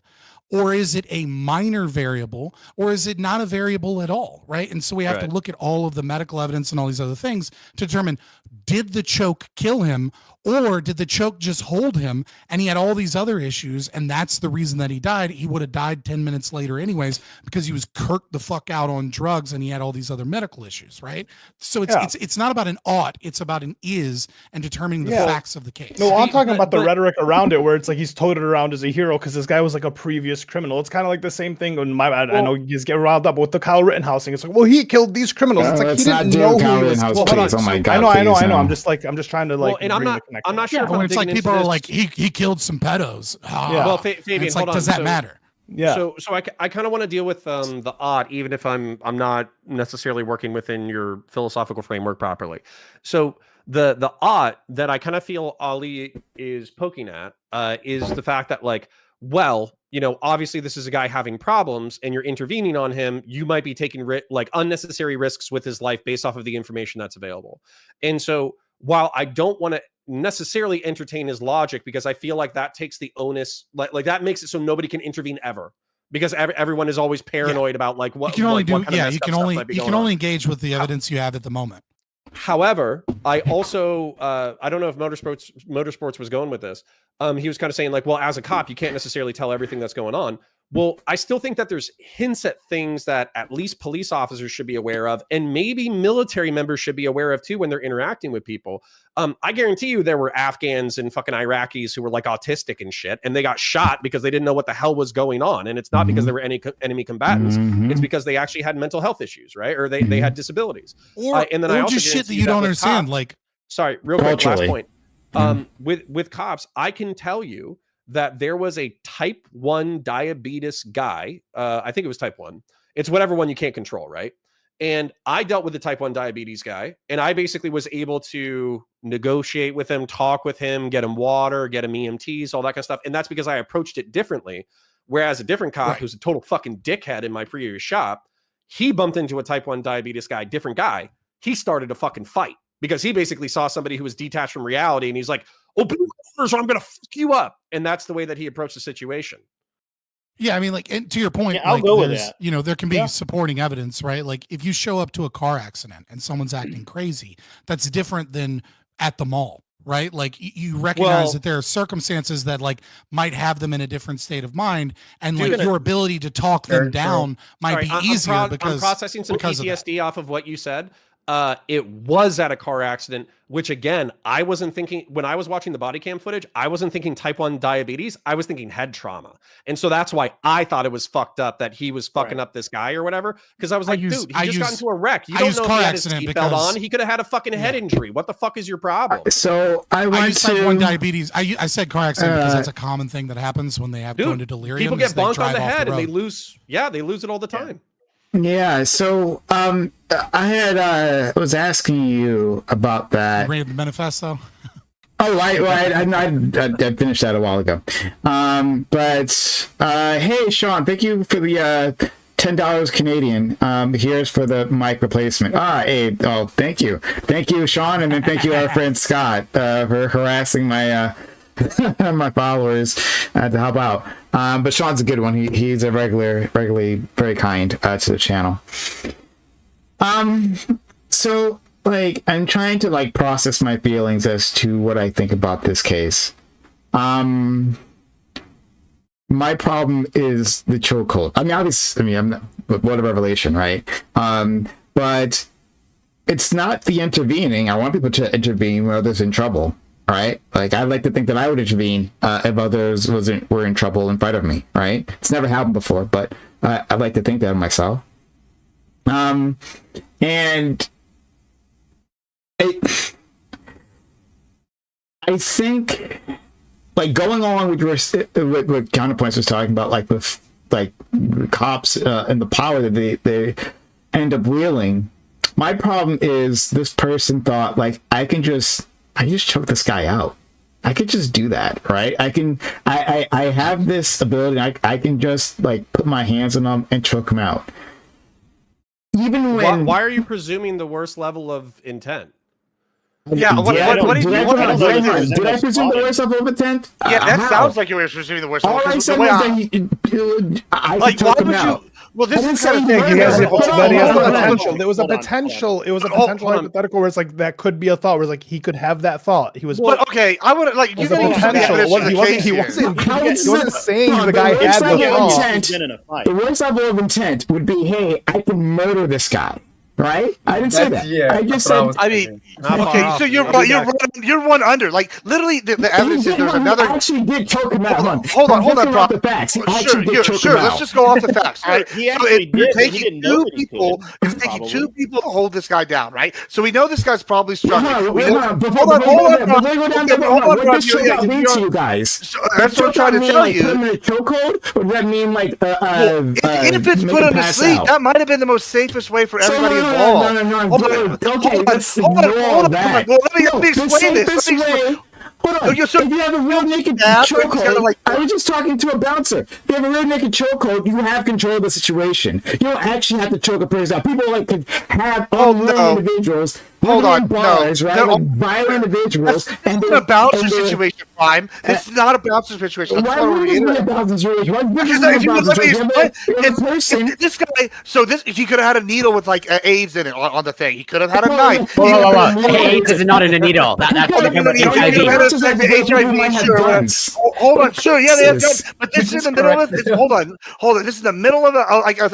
Or is it a minor variable, or is it not a variable at all, right? And so we have to look at all of the medical evidence and all these other things to determine, did the choke kill him, or did the choke just hold him and he had all these other issues and that's the reason that he died? He would have died 10 minutes later anyways because he was kirked the fuck out on drugs and he had all these other medical issues, right? So it's not about an ought, it's about an is, and determining the facts of the case. No, I'm talking about the rhetoric around it, where it's like he's toted around as a hero because this guy was like a previous criminal. It's kind of like the same thing. When I know you just get riled up with the Kyle Rittenhouse thing. It's like, well, he killed these criminals. It's like he didn't know who he was. Oh my God, I know. I'm just trying to like. And I'm not sure. Well, it's like people are like, he killed some pedos. Well, Fabian, it's like, hold on. Does that matter? Yeah. So I kind of want to deal with the odd, even if I'm not necessarily working within your philosophical framework properly. So the odd that I kind of feel Ali is poking at is the fact that, like, well, you know, obviously this is a guy having problems and you're intervening on him. You might be taking like unnecessary risks with his life based off of the information that's available. And so while I don't want to necessarily entertain his logic, because I feel like that takes the onus, like that makes it so nobody can intervene ever, because everyone is always paranoid about like what you can only what kind of you can only engage with the evidence you have at the moment. However, I also I don't know if motorsports was going with this. He was kind of saying like, well, as a cop, you can't necessarily tell everything that's going on. Well, I still think that there's hints at things that at least police officers should be aware of, and maybe military members should be aware of too when they're interacting with people. I guarantee you there were Afghans and fucking Iraqis who were like autistic and shit, and they got shot because they didn't know what the hell was going on. And it's not because they were any enemy combatants. It's because they actually had mental health issues, right? Or they had disabilities. And then I also just shit that you don't understand. Like, sorry, real quick, last point. With cops, I can tell you that there was a type 1 diabetes guy. I think it was type 1. It's whatever one you can't control, right? And I dealt with the type 1 diabetes guy, and I basically was able to negotiate with him, talk with him, get him water, get him EMTs, all that kind of stuff. And that's because I approached it differently. Whereas a different cop who's a total fucking dickhead in my previous shop, he bumped into a type 1 diabetes guy, different guy. He started a fucking fight because he basically saw somebody who was detached from reality, and he's like, open orders or I'm going to fuck you up. And that's the way that he approached the situation. Yeah, I mean, like, and to your point, I'll like, go with that. You know, there can be supporting evidence, right? Like, if you show up to a car accident and someone's acting crazy, that's different than at the mall, right? Like, you recognize that there are circumstances that, like, might have them in a different state of mind, and like your ability to talk them down might be easier because I'm processing some PTSD off of what you said. It was at a car accident, which again, I wasn't thinking when I was watching the body cam footage, I wasn't thinking type 1 diabetes. I was thinking head trauma. And so that's why I thought it was fucked up that he was fucking up this guy or whatever. Cause I was like, dude, he just got into a wreck. You don't know if he had his seatbelt on. He could have had a fucking head injury. What the fuck is your problem? So I went to type 1 diabetes. I said car accident because that's a common thing that happens when they have go into delirium. People get bonked on the head and they lose it all the time. Yeah, so I was asking you about that. You read the manifesto? Oh, right. I finished that a while ago. But hey, Sean, thank you for the $10 Canadian. Here's for the mic replacement. Thank you, Sean, and then thank you, our friend Scott, for harassing my my followers to help out. But Sean's a good one. He's a regularly very kind to the channel. So like I'm trying to like process my feelings as to what I think about this case. My problem is the chokehold. I mean, I'm not, what a revelation, right? But it's not the intervening. I want people to intervene when others in trouble. Right? Like, I'd like to think that I would intervene if others were in trouble in front of me, right? It's never happened before, but I'd like to think that of myself. And I think, like, going along with what Counterpoints was talking about, like, with, like, cops and the power that they end up wielding, my problem is this person thought, like, I just choke this guy out. I could just do that, right? I have this ability. I can just like put my hands on him and choke him out. Even when why are you presuming the worst level of intent? Yeah, what do you want? Did I presume the worst level of intent? Yeah, that sounds like you were presuming the worst level. All I said was that I like, why would you? Well, this is kind of thing. He has a potential. There was a potential. It was a potential hypothetical where it's like that could be a thought. Where it's like he could have that thought. He was. But okay, I would like you potential. He wasn't saying the guy had the thought. The worst level of intent would be, hey, I can murder this guy. Right? I didn't say that. Yeah, I just said. I mean, okay, so you're one under. Like literally, the evidence is there's another. I actually did choke him out. Hold on, Prop. The facts. Sure. Let's just go off the facts, right? He actually did. Taking two people, it's taking two people to hold this guy down, right? So we know this guy's probably struggling. Hold on. What does chokeout mean to you guys? That's what I'm trying to tell you. Put him in a chokehold, or does that mean like? If it's put him to sleep, that might have been the most safest way for everybody involved. No. Okay, let's ignore that. Well, let me explain this. Hold on. So if you have a real naked chokehold, I was just talking to a bouncer. If you have a real naked chokehold, you have control of the situation. You don't actually have to choke a person out. People like to have unwilling individuals. Hold on, bars, right? Like violent individuals. And it's not a bouncer situation, Prime. It's not a bouncer situation. Why would it be a bouncer situation? This guy, he could have had a needle with like AIDS in it on the thing. He could have had a knife. AIDS is not in a needle. That's Hold on, sure, yeah, they have guns, but this is in the middle of it. Hold on. This is the middle of an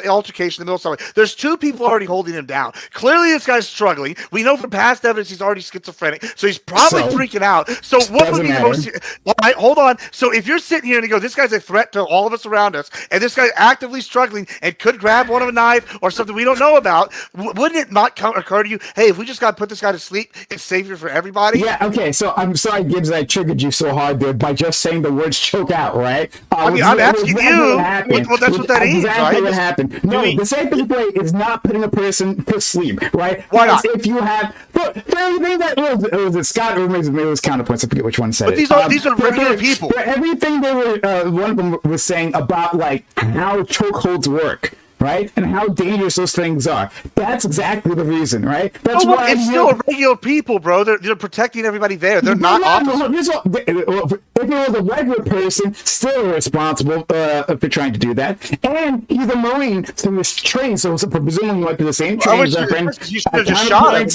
altercation, in the middle of something. There's two people already holding him down. Clearly, this guy's struggling. We know from past evidence he's already schizophrenic, so he's probably freaking out. So what would be the most? All right, hold on. So if you're sitting here and you go, this guy's a threat to all of us around us, and this guy's actively struggling and could grab one of a knife or something we don't know about, wouldn't it not occur to you? Hey, if we just got to put this guy to sleep, it's safer for everybody. Yeah. Okay. So I'm sorry, Gibbs, I triggered you so hard there by just saying the words choke out, right? I'm asking you. Well, that's what that is, exactly right? What happened. No, the safest way is not putting a person to sleep, right? Why not? If you have, for everything that it was Scott or maybe it was counterpoints. I forget which one said but it. These are regular people. For everything they were, one of them was saying about like how chokeholds work. Right? And how dangerous those things are. That's exactly the reason, right? That's why it's still regular people, bro. They're protecting everybody there. They're not officers. If it was a regular person, still responsible for trying to do that. And he's a Marine, so he's trained, so presumably he went to the same training as our friend. You should have just shot him.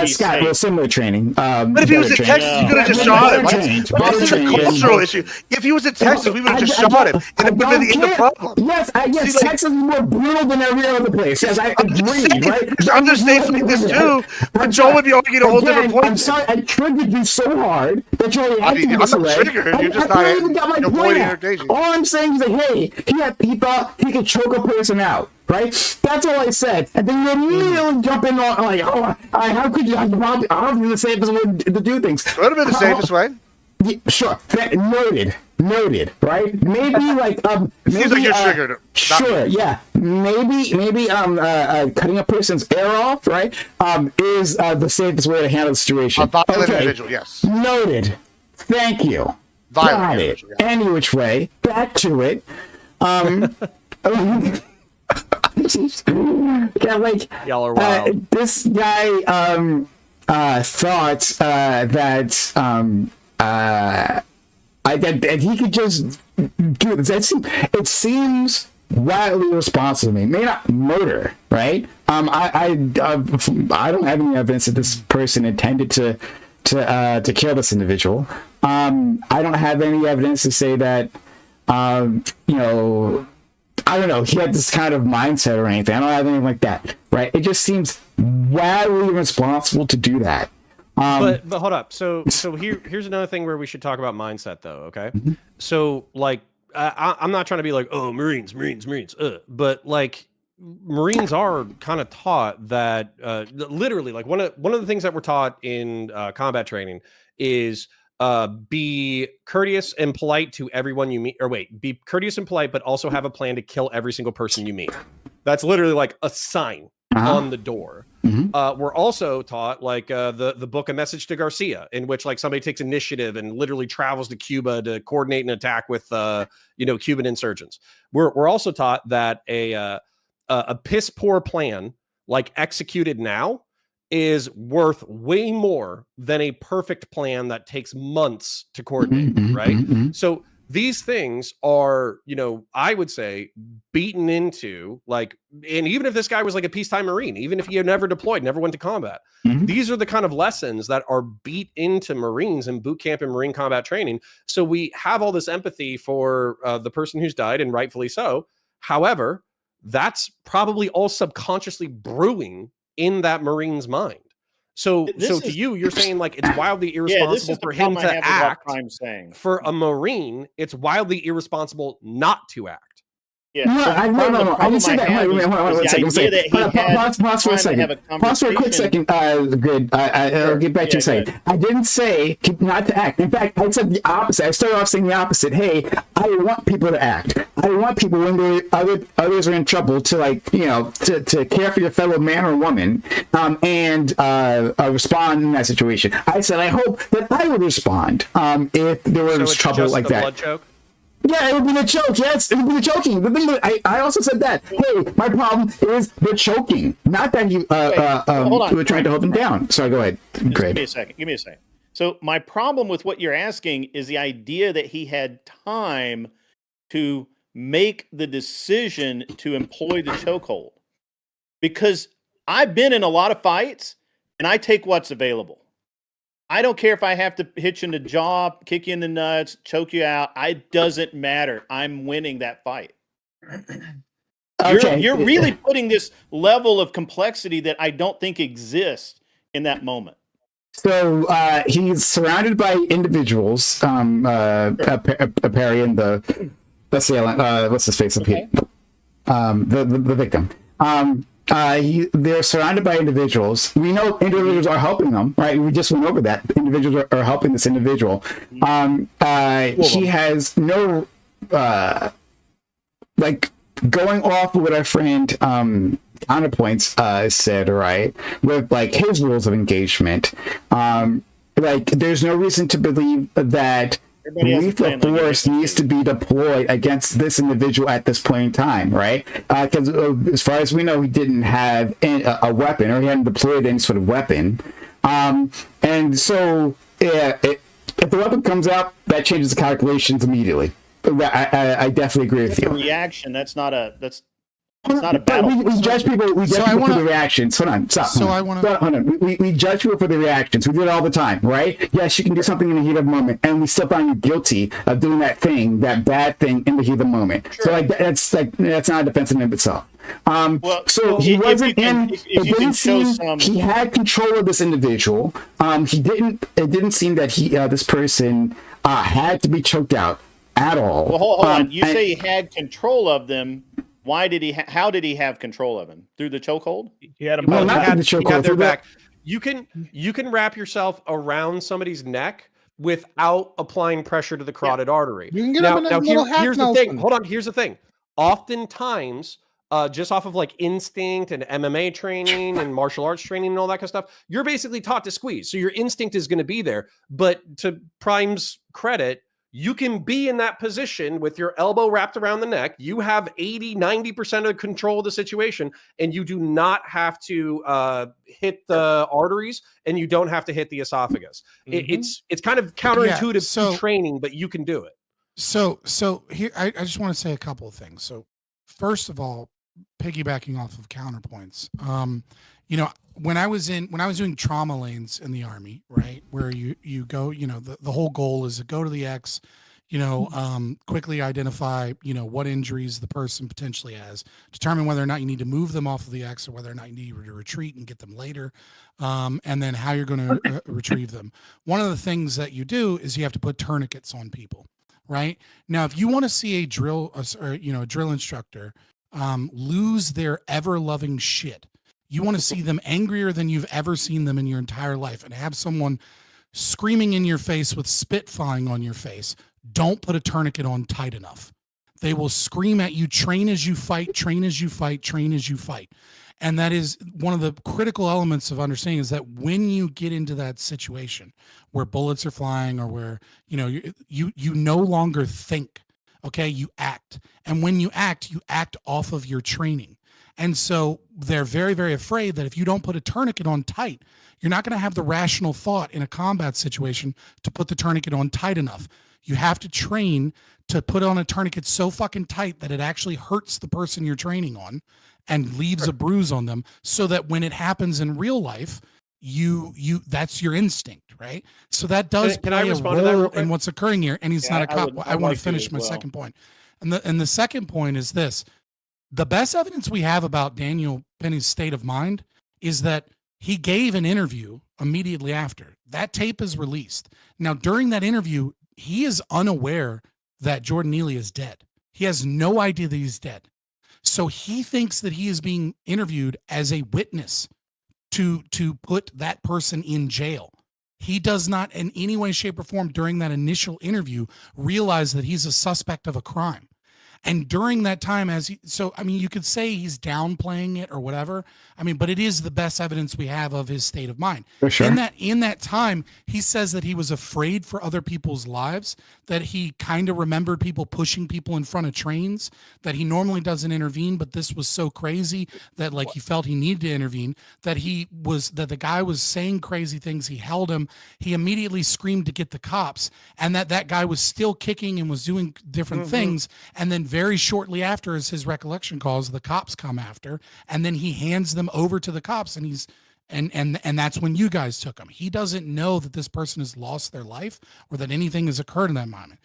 Scott, well, similar training. But if he was in Texas, you could have just shot him. This is a cultural issue. If he was in Texas, we would have just shot him. And it would have been the end of the problem. Yes, Texas is more brutal than every other place. Yes, I agree, right? There's other states like this too, but Joe would be arguing a whole different point. I'm sorry, I triggered you so hard that you're reacting I'm not triggered. You're just not avoiding irritation. All I'm saying is that, hey, he thought he could choke a person out. Right? That's all I said. And then you immediately jump in on like, how could you? Obviously the safest way to do things. Would have been the safest way. Yeah, sure. Noted. Right? Maybe like seems like you're triggered. Sure. Yeah. Maybe cutting a person's air off, right? Is the safest way to handle the situation. A violent individual. Yes. Noted. Thank you. Violent individual. Yeah. Any which way. Back to it. Like y'all are wild. This guy thought that he could just do this. It seems wildly irresponsible to me. May not murder, right? I don't have any evidence that this person intended to kill this individual. I don't have any evidence to say that I don't know, he had this kind of mindset or anything. I don't have anything like that, right? It just seems wildly irresponsible to do that. But hold up. So here's another thing where we should talk about mindset, though. Okay. Mm-hmm. So like, I'm not trying to be like, oh, Marines. But like, Marines are kind of taught that literally, like one of the things that we're taught in combat training is be courteous and polite to everyone you meet, or be courteous and polite, but also have a plan to kill every single person you meet. That's literally like a sign on the door. Mm-hmm. We're also taught like the book A Message to Garcia, in which like somebody takes initiative and literally travels to Cuba to coordinate an attack with Cuban insurgents. We're also taught that a piss poor plan, like executed now, is worth way more than a perfect plan that takes months to coordinate, right? So these things are, you know, I would say beaten into, like, and even if this guy was like a peacetime Marine, even if he had never deployed, never went to combat, these are the kind of lessons that are beat into Marines and boot camp and Marine combat training. So we have all this empathy for the person who's died, and rightfully so. However, that's probably all subconsciously brewing in that Marine's mind. So to you, you're saying like it's wildly irresponsible for him to act. For a Marine, it's wildly irresponsible not to act. Yeah, no. I didn't say that. Wait, hold on 1 second. Pause for a second. Pause for a quick second. Good. I'll get back to you saying. I didn't say not to act. In fact, I said the opposite. I started off saying the opposite. Hey, I want people to act. I want people when others are in trouble to, like, you know, to care for your fellow man or woman, and respond in that situation. I said I hope that I would respond if there was trouble like that. Blood choke? Yeah, it would be the choke. Yes, it would be the choking. But I also said that. Hey, my problem is the choking, not that you were trying to hold him down. Sorry, go ahead. Great. Give me a second. So my problem with what you're asking is the idea that he had time to make the decision to employ the chokehold, because I've been in a lot of fights and I take what's available. I don't care if I have to hit you in the jaw, kick you in the nuts, choke you out. It doesn't matter. I'm winning that fight. Okay. You're really putting this level of complexity that I don't think exists in that moment. So he's surrounded by individuals. Perry and the assailant. What's his face up here? The victim. They're surrounded by individuals. We know individuals are helping them, right? We just went over that. Individuals are helping this individual. He has no, like, going off what our friend Counterpoints said, right? With, like, his rules of engagement. Like, there's no reason to believe that lethal force needs to be deployed against this individual at this point in time, right? Because as far as we know, he didn't have a weapon, or he hadn't deployed any sort of weapon. And so, if the weapon comes out, that changes the calculations immediately. I definitely agree with you. That's a reaction. That's not a battle. We judge people. We judge people for the reactions. Hold on. Stop. Hold on. We judge people for the reactions. We do it all the time, right? Yes, you can do something in the heat of the moment, and we still find you guilty of doing that thing, that bad thing, in the heat of the moment. Sure. So that's not a defense in itself. So he wasn't in. It didn't seem he had control of this individual. It didn't seem that this person had to be choked out at all. Well, hold on. You say he had control of them. Why did he? How did he have control of him? Through the chokehold? He had him. Well, not the chokehold. He had their back. You can wrap yourself around somebody's neck without applying pressure to the carotid artery. You can get him in a little half here's the thing. Hold on. Here's the thing. Oftentimes, just off of like instinct and MMA training and martial arts training and all that kind of stuff, you're basically taught to squeeze. So your instinct is going to be there. But to Prime's credit, you can be in that position with your elbow wrapped around the neck. You have 80-90% of control of the situation, and you do not have to hit the arteries, and you don't have to hit the esophagus. It's kind of counterintuitive to training, but you can do it. So here, I just want to say a couple of things. So first of all, piggybacking off of Counterpoints, you know, when I was doing trauma lanes in the Army, right, where you go, you know, the whole goal is to go to the X, you know, quickly identify, you know, what injuries the person potentially has, determine whether or not you need to move them off of the X or whether or not you need to retreat and get them later, and then how you're going to retrieve them. One of the things that you do is you have to put tourniquets on people, right? Now, if you want to see a drill instructor lose their ever-loving shit, you want to see them angrier than you've ever seen them in your entire life, and have someone screaming in your face with spit flying on your face, don't put a tourniquet on tight enough. They will scream at you, train as you fight, train as you fight, train as you fight. And that is one of the critical elements of understanding, is that when you get into that situation where bullets are flying, or where, you know, you no longer think, okay, you act. And when you act off of your training. And so they're very, very afraid that if you don't put a tourniquet on tight, you're not going to have the rational thought in a combat situation to put the tourniquet on tight enough. You have to train to put on a tourniquet so fucking tight that it actually hurts the person you're training on and leaves a bruise on them, so that when it happens in real life, you that's your instinct, right? So that does Can I play a respond to that real role quick? in what's occurring here. And he's Yeah, not a I cop. would- I I'd want like to to finish as my well. second point. And the second point is this: the best evidence we have about Daniel Penny's state of mind is that he gave an interview immediately after. That tape is released. Now, during that interview, he is unaware that Jordan Neely is dead. He has no idea that he's dead. So he thinks that he is being interviewed as a witness to put that person in jail. He does not in any way, shape, or form during that initial interview realize that he's a suspect of a crime. And during that time, you could say he's downplaying it or whatever. I mean, but it is the best evidence we have of his state of mind. For sure. In that time, he says that he was afraid for other people's lives, that he kind of remembered people pushing people in front of trains, that he normally doesn't intervene, but this was so crazy that like he felt he needed to intervene, that the guy was saying crazy things. He held him. He immediately screamed to get the cops, and that guy was still kicking and was doing different things. And then very shortly after, as his recollection calls, the cops come after, and then he hands them over to the cops, and and that's when you guys took him. He doesn't know that this person has lost their life or that anything has occurred in that moment.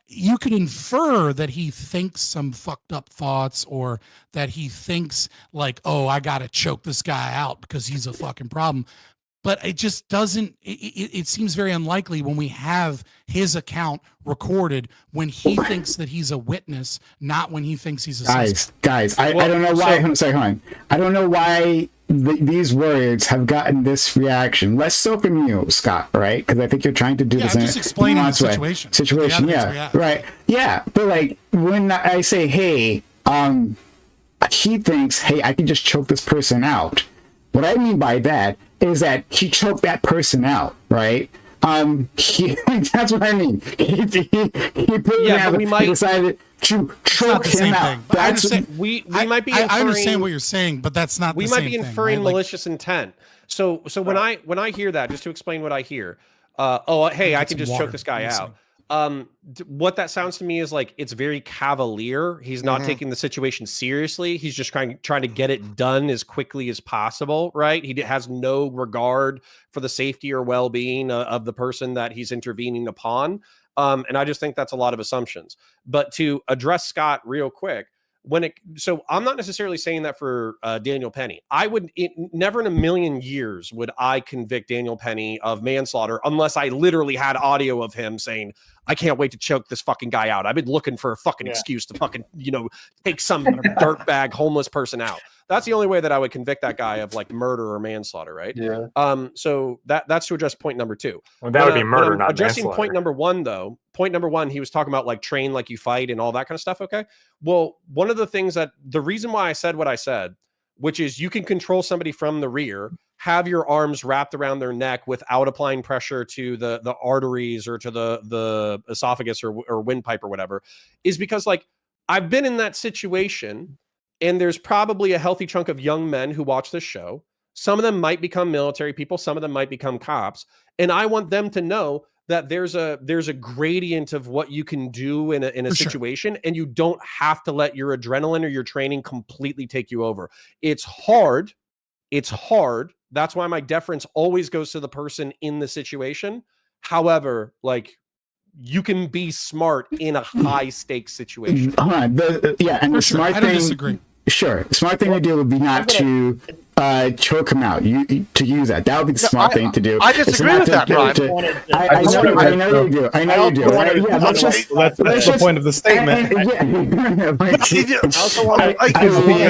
You could infer that he thinks some fucked up thoughts, or that he thinks like, oh, I gotta choke this guy out because he's a fucking problem. But it just doesn't, it seems very unlikely when we have his account recorded when he thinks that he's a witness, not when he thinks he's a suspect. Guys, I don't know why. Hold on. I don't know why these words have gotten this reaction. Less so from you, Scott, right? Because I think you're trying to do this I'm in just explaining the nuanced way. situation. Yeah, right. Yeah, but like when I say, hey, he thinks, hey, I can just choke this person out. What I mean by that is that he choked that person out, right? That's what I mean. He decided to choke him out. We might be. I understand what you're saying, but that's not. We the might same be thing, inferring right? Like, malicious intent. So when I hear that, just to explain what I hear, hey, I can just choke this guy out. What that sounds to me is like it's very cavalier. He's not taking the situation seriously. He's just trying to get it done as quickly as possible, right? He has no regard for the safety or well-being of the person that he's intervening upon. And I just think that's a lot of assumptions. But to address Scott real quick, so I'm not necessarily saying that for Daniel Penny. Never in a million years would I convict Daniel Penny of manslaughter unless I literally had audio of him saying, I can't wait to choke this fucking guy out. I've been looking for a fucking excuse to fucking, take some dirtbag homeless person out. That's the only way that I would convict that guy of like murder or manslaughter, right? Yeah. So that's to address point number two. Well, that would be murder, not addressing manslaughter. point number one, though. Point number one, he was talking about like train like you fight and all that kind of stuff. Okay. Well, one of the things the reason why I said what I said, which is you can control somebody from the rear, have your arms wrapped around their neck without applying pressure to the arteries or to the esophagus or windpipe or whatever, is because like I've been in that situation, and there's probably a healthy chunk of young men who watch this show. Some of them might become military people. Some of them might become cops. And I want them to know that there's a gradient of what you can do in a situation, and you don't have to let your adrenaline or your training completely take you over. It's hard. That's why my deference always goes to the person in the situation. However, like you can be smart in a high stakes situation. And the smart thing. Disagree. Sure, the smart thing to do would be not to choke him out. To use that would be the smart thing to do. I disagree with that, Brian. I know you do. That's the point of the statement. You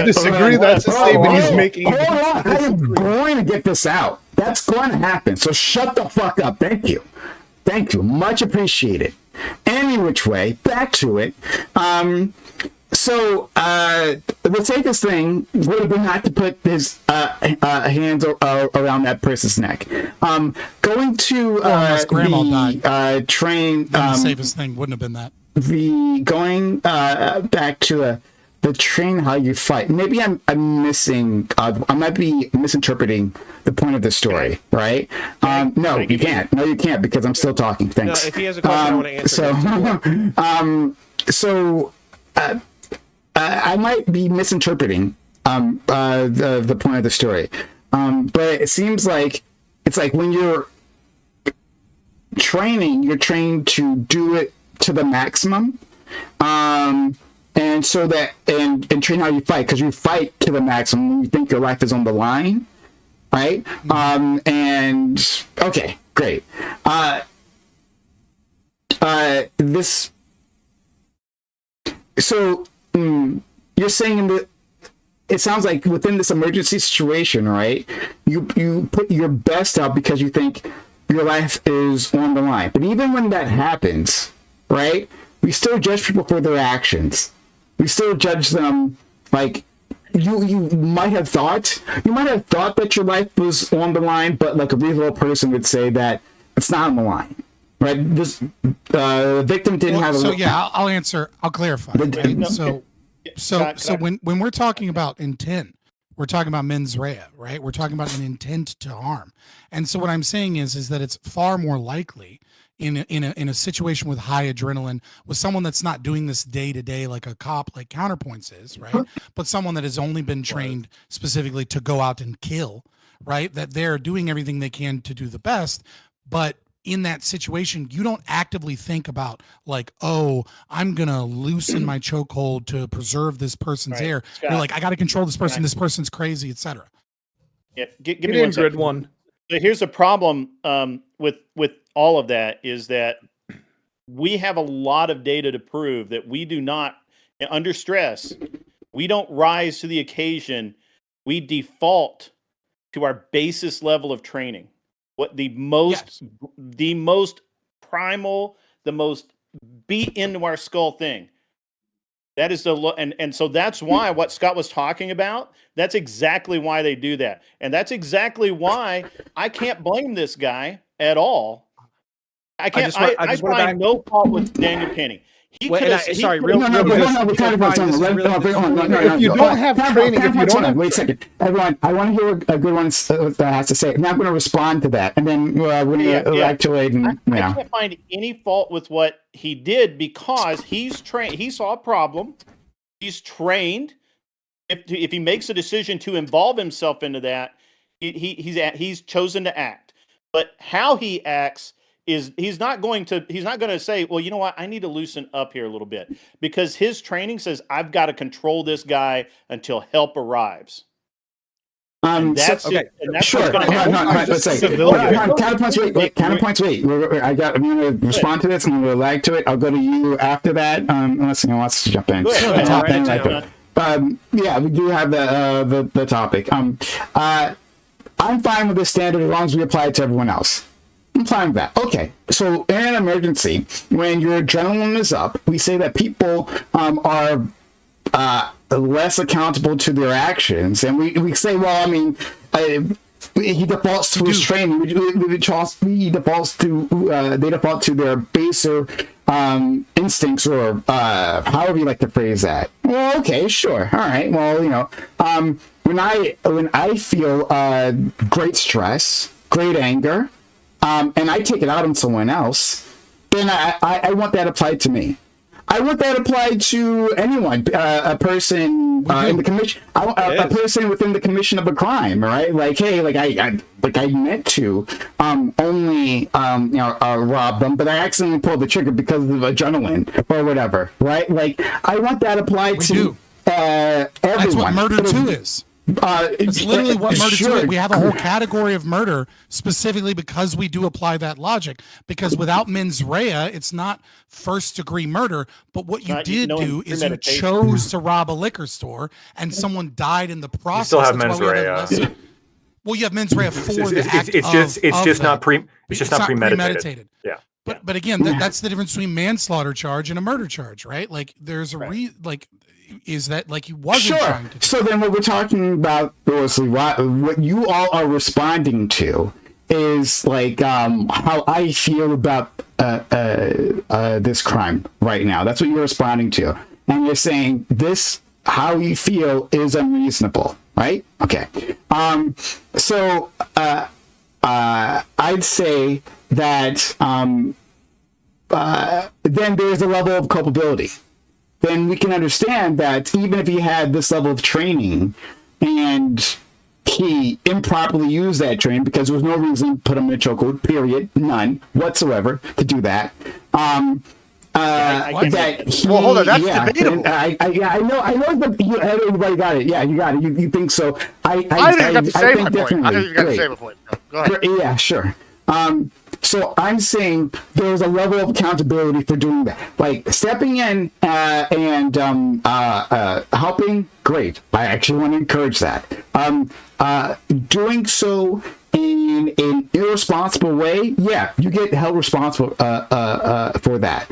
disagree. That's the statement he's making. Hold on, I am going to get this out. That's going to happen. So shut the fuck up. Thank you. Much appreciated. Any which way, back to it. So the safest thing would have been not to put his hands around that person's neck. Going to the train. The safest thing wouldn't have been that. Going back to the train how you fight. Maybe I'm missing. I might be misinterpreting the point of the story, right? No, you can't. No, you can't because I'm still talking. Thanks. No, if he has a question, I want to answer. So I might be misinterpreting the point of the story, but it seems like it's like when you're training, you're trained to do it to the maximum. And so that and train how you fight, because you fight to the maximum when you think your life is on the line, right? And okay, great. This. So you're saying that it sounds like within this emergency situation, right? You put your best out because you think your life is on the line. But even when that happens, right? We still judge people for their actions. We still judge them like you might have thought that your life was on the line, but like a reasonable person would say that it's not on the line, right? This victim didn't have. So yeah, I'll answer. I'll clarify. Right? So when we're talking about intent, we're talking about mens rea, right? We're talking about an intent to harm. And so what I'm saying is that it's far more likely in a situation with high adrenaline, with someone that's not doing this day to day like a cop, like Counterpoints is, right? But someone that has only been trained specifically to go out and kill, right? That they're doing everything they can to do the best, but in that situation, you don't actively think about like, oh, I'm gonna loosen my chokehold to preserve this person's air. Scott, you're like, I got to control this person. This person's crazy, etc. Yeah, give me one second. One. So here's a problem with all of that is that we have a lot of data to prove that we do not, under stress, we don't rise to the occasion. We default to our basis level of training. What the most primal, the most beat into our skull thing. That is and so that's why what Scott was talking about, that's exactly why they do that. And that's exactly why I can't blame this guy at all. I can't I find no fault with Daniel Penny. If you don't have training, if you don't have... Wait a second. Everyone, I want to hear what a good one has to say. Now I'm going to respond to that. And then we're going to actuate. I can't find any fault with what he did because he's trained. He saw a problem. He's trained. If he makes a decision to involve himself into that, he's chosen to act. But how he acts is he's not going to say, well, you know what, I need to loosen up here a little bit, because his training says I've got to control this guy until help arrives. That's okay. That's sure. Counterpoints. Wait. I'm going to respond to this. I'm going to lag to it. I'll go to you after that. Unless anyone wants to jump in. Yeah, we do have the topic. I'm fine with this standard as long as we apply it to everyone else. I'm fine with that. Okay, so in an emergency, when your adrenaline is up, we say that people are less accountable to their actions, and we say, well, I mean, he defaults to his training. They default to their baser instincts, or however you like to phrase that. Well, okay, sure, all right. Well, you know, when I feel great stress, great anger, and I take it out on someone else, then I want that applied to me. I want that applied to anyone, a person in the commission, a person within the commission of a crime, right? Like, hey, I meant to only rob them, but I accidentally pulled the trigger because of adrenaline or whatever, right? Like, I want that applied to everyone. That's what murder 2 is. It's literally what murder 2 is. We have a whole category of murder specifically because we do apply that logic. Because without mens rea, it's not first degree murder. But what you did do is you chose to rob a liquor store, and someone died in the process. You still have mens rea. Well, you have mens rea for the act. It's just not premeditated. Yeah. But again, that's the difference between manslaughter charge and a murder charge, right? Like there's a is that like he wasn't trying to do. So then what we're talking about, what you all are responding to is like how I feel about this crime right now. That's what you're responding to. And you're saying this how you feel is unreasonable, right? Okay. So I'd say that then there's a level of culpability. Then we can understand that even if he had this level of training and he improperly used that training because there was no reason to put him in a chokehold, period, none whatsoever to do that. That he, well, hold on, that's debatable. I know that everybody got it. Yeah, you got it. You think so? I didn't got to say my point. I didn't got to say my point. Go ahead. Yeah, sure. So I'm saying there's a level of accountability for doing that. Like stepping in and helping, great. I actually want to encourage that. Doing so in an irresponsible way, yeah, you get held responsible for that.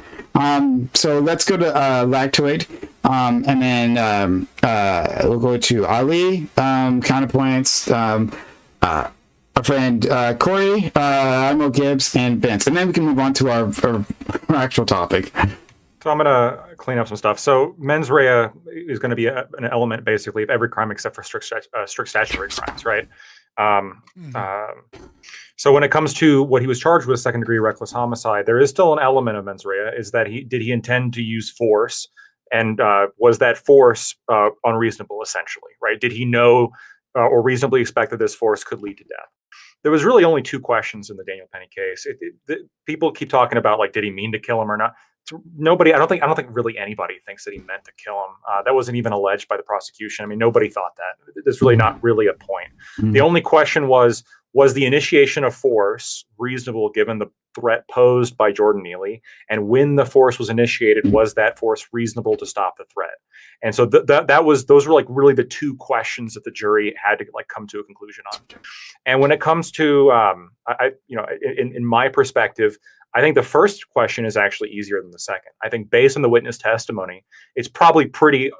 So let's go to Lactoid, and then we'll go to Ali, counterpoints, our friend Corey, Admiral Gibbs, and Vince, and then we can move on to our actual topic. So I'm going to clean up some stuff. So mens rea is going to be an element basically of every crime except for strict statutory crimes, right? So when it comes to what he was charged with, second-degree reckless homicide, there is still an element of mens rea. Is that did he intend to use force, and was that force unreasonable? Essentially, right? Did he know or reasonably expect that this force could lead to death? There was really only two questions in the Daniel Penny case. People keep talking about like, did he mean to kill him or not? Nobody, I don't think really anybody thinks that he meant to kill him. That wasn't even alleged by the prosecution. I mean, nobody thought that. There's really not really a point. The only question was the initiation of force reasonable given the threat posed by Jordan Neely? And when the force was initiated, was that force reasonable to stop the threat? And so those were like really the two questions that the jury had to like come to a conclusion on. And when it comes to, in my perspective, I think the first question is actually easier than the second. I think based on the witness testimony, it's probably pretty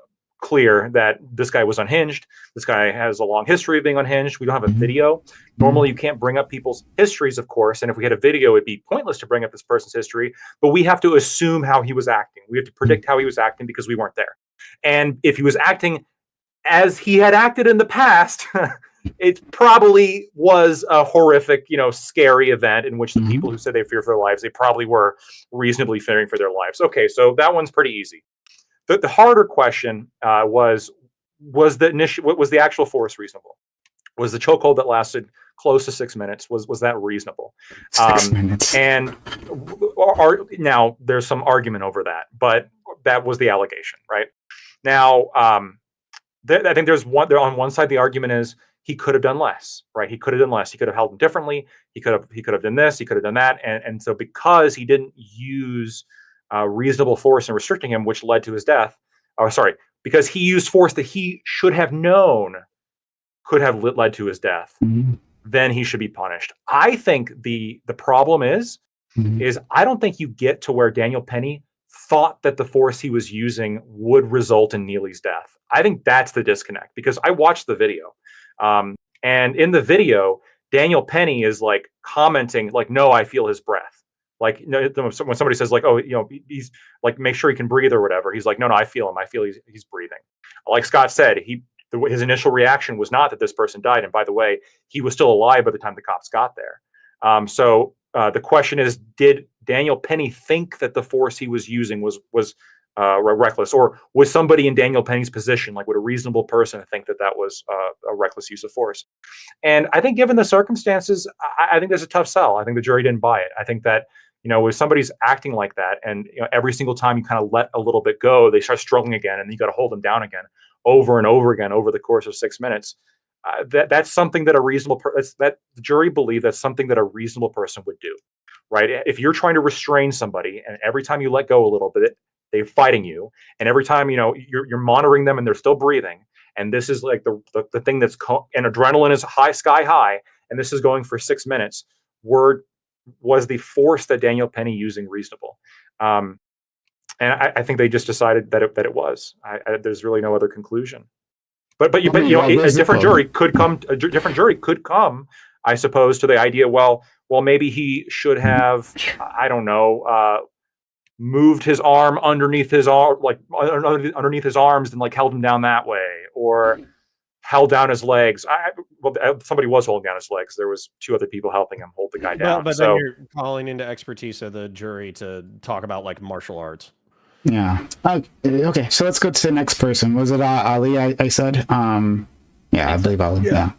clear that this guy was unhinged. This guy has a long history of being unhinged. We don't have a video. Normally, you can't bring up people's histories, of course. And if we had a video, it'd be pointless to bring up this person's history. But we have to assume how he was acting. We have to predict how he was acting because we weren't there. And if he was acting as he had acted in the past, it probably was a horrific, scary event in which the people who said they fear for their lives, they probably were reasonably fearing for their lives. Okay, so that one's pretty easy. The harder question was the actual force reasonable? Was the chokehold that lasted close to 6 minutes, was that reasonable? 6 minutes. And now there's some argument over that, but that was the allegation, right? Now, I think there's one there on one side. The argument is he could have done less, right? He could have done less. He could have held him differently. He could have done this. He could have done that. And so because he didn't use reasonable force in restricting him, which led to his death, because he used force that he should have known could have led to his death, then he should be punished. I think the problem is I don't think you get to where Daniel Penny thought that the force he was using would result in Neely's death. I think that's the disconnect, because I watched the video. And in the video, Daniel Penny is like commenting like, no, I feel his breath. Like, when somebody says like, oh, he's like, make sure he can breathe or whatever. He's like, no, I feel him. I feel he's breathing. Like Scott said, his initial reaction was not that this person died. And by the way, he was still alive by the time the cops got there. So the question is, did Daniel Penny think that the force he was using was reckless, or was somebody in Daniel Penny's position, like would a reasonable person think that was a reckless use of force? And I think given the circumstances, I think there's a tough sell. I think the jury didn't buy it. I think that, if somebody's acting like that and every single time you kind of let a little bit go, they start struggling again, and you got to hold them down again over and over again over the course of 6 minutes. That's something that a reasonable that the jury believe that's something that a reasonable person would do, right? If you're trying to restrain somebody and every time you let go a little bit, they're fighting you, and every time you're monitoring them and they're still breathing, and this is like the thing that's and adrenaline is sky high, and this is going for 6 minutes. Was the force that Daniel Penny using reasonable? And I think they just decided that it was. There's really no other conclusion. But a different jury could come. A different jury could come, I suppose, to the idea. Well, maybe he should have. I don't know. moved his arm underneath his arm, like underneath his arms, and like held him down that way, or held down his legs. Somebody was holding down his legs. There was 2 other people helping him hold the guy down. But then you're calling into expertise of the jury to talk about like martial arts. Yeah. Okay. So let's go to the next person. Was it Ali? I said. Yeah, I believe Ali. Yeah.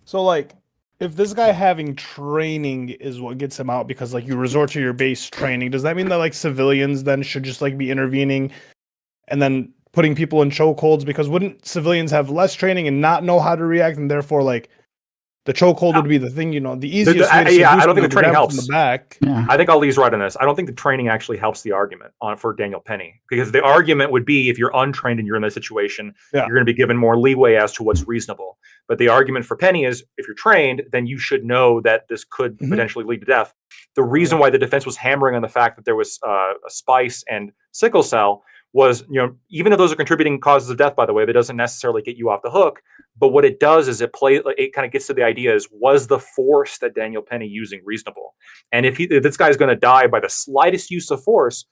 So like, if this guy having training is what gets him out because like you resort to your base training, does that mean that like civilians then should just like be intervening and then putting people in chokeholds? Because wouldn't civilians have less training and not know how to react, and therefore like the chokehold would be the thing, the easiest way to I don't think the training helps. From the back. Yeah. I think Ali's right on this. I don't think the training actually helps the argument for Daniel Penny, because the argument would be if you're untrained and you're in that situation, you're going to be given more leeway as to what's reasonable. But the argument for Penny is if you're trained, then you should know that this could potentially lead to death. The reason why the defense was hammering on the fact that there was a spice and sickle cell was, even though those are contributing causes of death, by the way, that doesn't necessarily get you off the hook. But what it does is it kind of gets to the idea is, was the force that Daniel Penny using reasonable? And if this guy's going to die by the slightest use of force,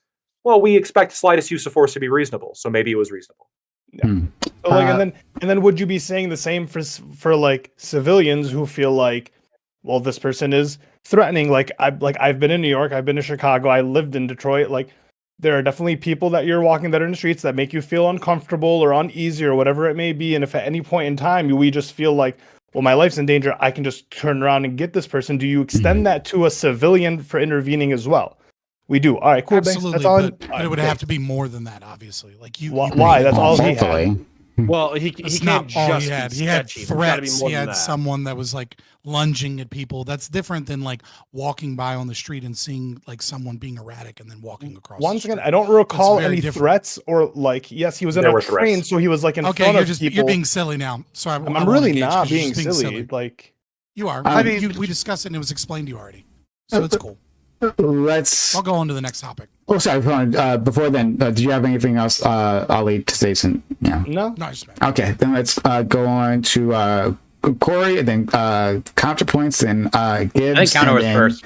well, we expect the slightest use of force to be reasonable. So maybe it was reasonable. Yeah. So like, and then would you be saying the same for like civilians who feel like, well, this person is threatening? Like I've been in New York, I've been to Chicago, I lived in Detroit. Like, there are definitely people that you're walking that are in the streets that make you feel uncomfortable or uneasy or whatever it may be. And if at any point in time we just feel like, well, my life's in danger, I can just turn around and get this person. Do you extend that to a civilian for intervening as well? We do. All right, cool. Absolutely, that's all. But it would have to be more than that, obviously. Like you. Why? That's all he had. Well, he can't just he had. be He had sketchy. threats. He had that. someone that was like lunging at people. That's different than like walking by on the street and seeing like someone being erratic and then walking across. Once again, I don't recall any threats or like. Yes, he was in a train, so he was like in front of people. You're being silly now. So I'm really not being silly. Like you are. I mean, we discussed it and it was explained to you already, so it's cool. I'll go on to the next topic. Oh, sorry. Before then, did you have anything else, Ali, to say? No. Okay, then let's go on to Corey, and then counterpoints, and Gibbs. I think counter was first.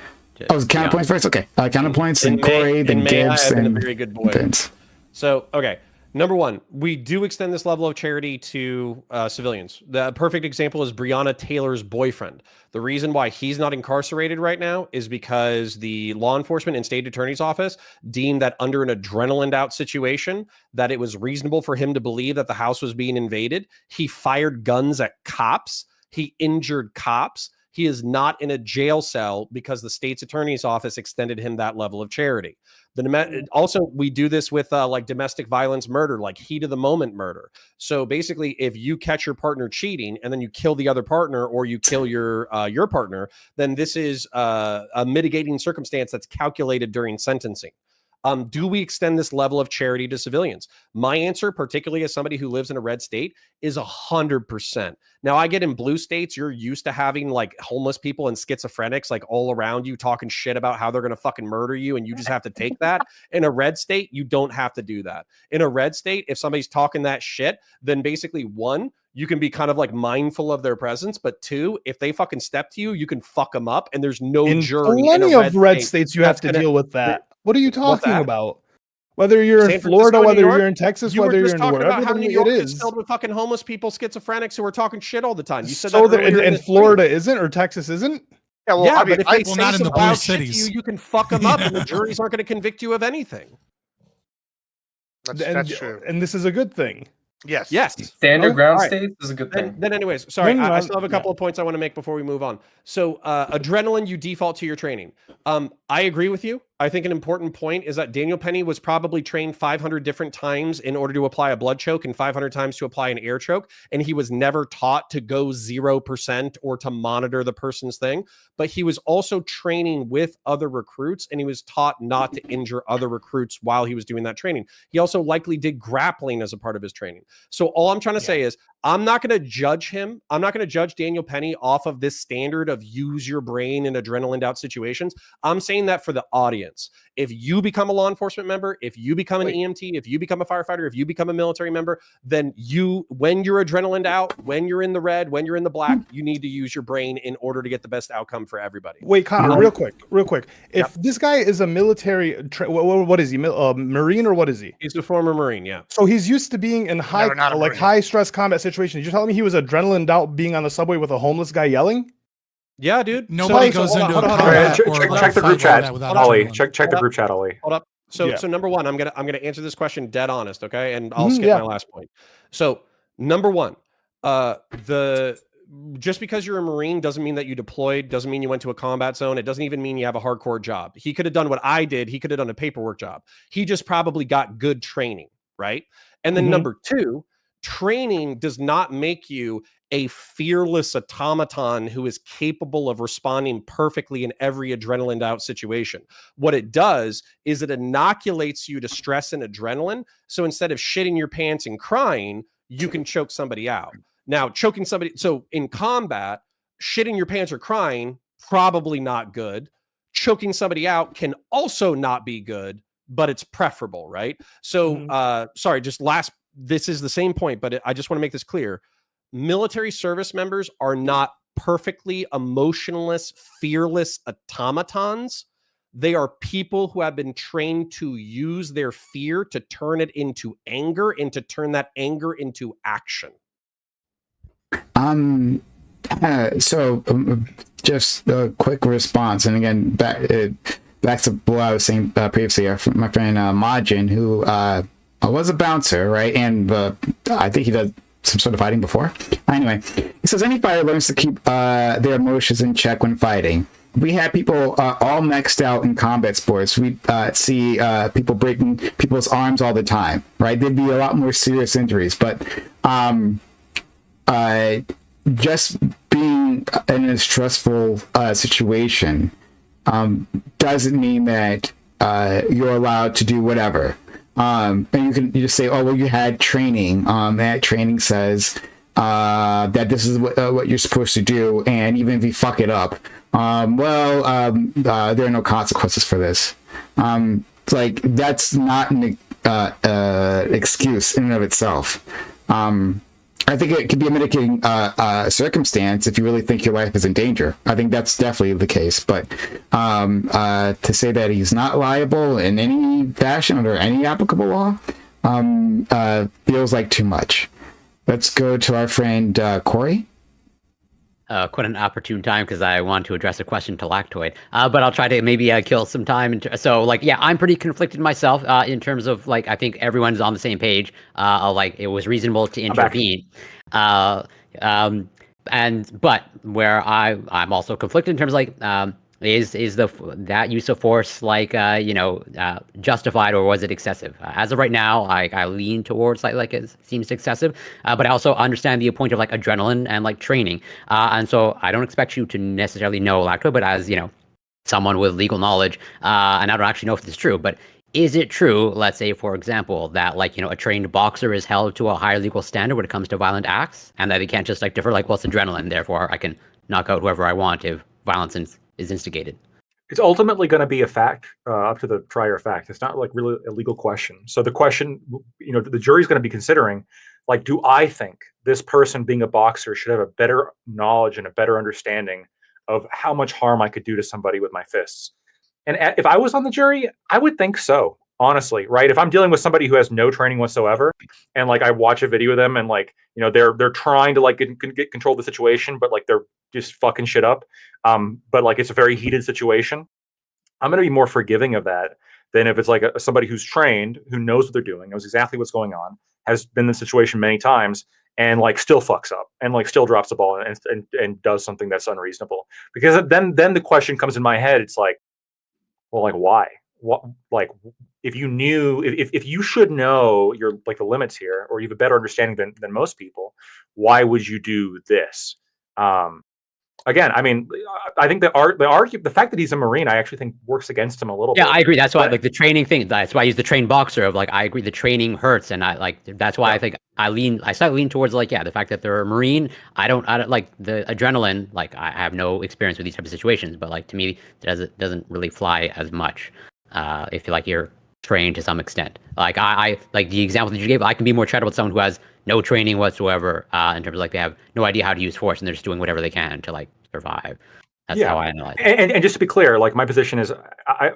Oh, was counterpoints first? Okay, counterpoints, and Corey, then Gibbs, and very good boy. Vince. So, okay. Number one, we do extend this level of charity to civilians. The perfect example is Breonna Taylor's boyfriend. The reason why he's not incarcerated right now is because the law enforcement and state attorney's office deemed that under an adrenaline-out situation, that it was reasonable for him to believe that the house was being invaded. He fired guns at cops. He injured cops. He is not in a jail cell because the state's attorney's office extended him that level of charity. Also, we do this with like domestic violence murder, like heat of the moment murder. So basically, if you catch your partner cheating and then you kill the other partner or you kill your partner, then this is a mitigating circumstance that's calculated during sentencing. Do we extend this level of charity to civilians? My answer, particularly as somebody who lives in a red state, is 100%. Now, I get in blue states, you're used to having like homeless people and schizophrenics like all around you talking shit about how they're going to fucking murder you, and you just have to take that. In a red state, you don't have to do that. In a red state, if somebody's talking that shit, then basically one, you can be kind of like mindful of their presence, but two, if they fucking step to you, you can fuck them up, and there's no jury. Plenty of red states, you have to deal with that. What are you talking about? Whether you're in Florida, whether you're in Texas, whether you're in wherever it is filled with fucking homeless people, schizophrenics who are talking shit all the time. You said so that and Florida isn't, or Texas isn't. Yeah, well, yeah, I mean, but if they not say in the some blue wild shit to cities. you can fuck them up, and the juries aren't going to convict you of anything. That's true. And this is a good thing. Yes. Standard ground states is a good thing. Then anyways, sorry, I still have a couple of points I want to make before we move on. So adrenaline, you default to your training. I agree with you. I think an important point is that Daniel Penny was probably trained 500 different times in order to apply a blood choke and 500 times to apply an air choke. And he was never taught to go 0% or to monitor the person's thing. But he was also training with other recruits, and he was taught not to injure other recruits while he was doing that training. He also likely did grappling as a part of his training. So all I'm trying to say is I'm not going to judge him. I'm not going to judge Daniel Penny off of this standard of use your brain in adrenaline out situations. I'm saying that for the audience. If you become a law enforcement member, if you become an EMT, if you become a firefighter, if you become a military member, then when you're adrenaline out, when you're in the red, when you're in the black, you need to use your brain in order to get the best outcome for everybody. Wait, Connor, real quick. If this guy is a military, what is he? Marine or what is he? He's a former Marine, yeah. So he's used to being in high stress combat situations. You're telling me he was adrenaline out being on the subway with a homeless guy yelling? Yeah, dude. Nobody goes into a combat check the group chat, Ollie. Check the group chat, Ollie. Hold up. So number one, I'm gonna answer this question dead honest, okay? And I'll skip my last point. So number one, just because you're a Marine doesn't mean that you deployed, doesn't mean you went to a combat zone. It doesn't even mean you have a hardcore job. He could have done what I did. He could have done a paperwork job. He just probably got good training, right? And then number two, training does not make you a fearless automaton who is capable of responding perfectly in every adrenaline out situation. What it does is it inoculates you to stress and adrenaline. So instead of shitting your pants and crying, you can choke somebody out. Now, choking somebody, so in combat, shitting your pants or crying, probably not good. Choking somebody out can also not be good, but it's preferable, right? So, sorry, this is the same point, but I just want to make this clear. Military service members are not perfectly emotionless, fearless automatons. They are people who have been trained to use their fear to turn it into anger and to turn that anger into action. Just a quick response, and again, back to what I was saying previously. My friend Majin, who was a bouncer, right, and I think he does some sort of fighting before. Anyway, he says any fighter learns to keep their emotions in check when fighting. We had people all maxed out in combat sports. We see people breaking people's arms all the time, right? There'd be a lot more serious injuries, but just being in a stressful situation doesn't mean that you're allowed to do whatever. And you just say, oh, well, you had training. That training says that this is what you're supposed to do, and even if you fuck it up, there are no consequences for this. It's like, that's not an excuse in and of itself. I think it could be a mitigating circumstance if you really think your life is in danger. I think that's definitely the case. But to say that he's not liable in any fashion under any applicable law feels like too much. Let's go to our friend Corey. Quite an opportune time because I want to address a question to Lactoid, but I'll try to maybe kill some time. I'm pretty conflicted myself in terms of I think everyone's on the same page. It was reasonable to intervene, but where I'm also conflicted in terms of is that use of force justified, or was it excessive? As of right now, I lean towards it seems excessive, but I also understand the point of adrenaline and training, and so I don't expect you to necessarily know Lacto, but as someone with legal knowledge, and I don't actually know if this is true, but is it true, let's say for example, that a trained boxer is held to a higher legal standard when it comes to violent acts, and that they can't just defer well, it's adrenaline, therefore I can knock out whoever I want if violence is instigated? It's ultimately going to be a fact, up to the trier of fact. It's not really a legal question. So the question, the jury's going to be considering, do I think this person being a boxer should have a better knowledge and a better understanding of how much harm I could do to somebody with my fists? And if I was on the jury, I would think so, honestly, right? If I'm dealing with somebody who has no training whatsoever, and I watch a video of them, and they're trying to get control of the situation, but they're just fucking shit up. But it's a very heated situation. I'm going to be more forgiving of that than if it's somebody who's trained, who knows what they're doing, knows exactly what's going on, has been in the situation many times, and still fucks up and still drops the ball and does something that's unreasonable. Because then the question comes in my head. It's why? What, if you knew, if you should know your the limits here, or you have a better understanding than most people, why would you do this? again, I mean, I think the fact that he's a Marine, I actually think works against him a little bit. Yeah, I agree. That's why, like, the training thing. That's why I use the trained boxer of, like, I agree. The training hurts, and that's why I think I slightly lean towards, like, the fact that they're a Marine. I don't like the adrenaline. Like, I have no experience with these type of situations, but, like, to me, it doesn't really fly as much. If you're trained to some extent. Like, I like the example that you gave. I can be more charitable with someone who has no training whatsoever, in terms of, like, they have no idea how to use force and they're just doing whatever they can to, like, survive. That's how I analyze it. And just to be clear, like, my position is, I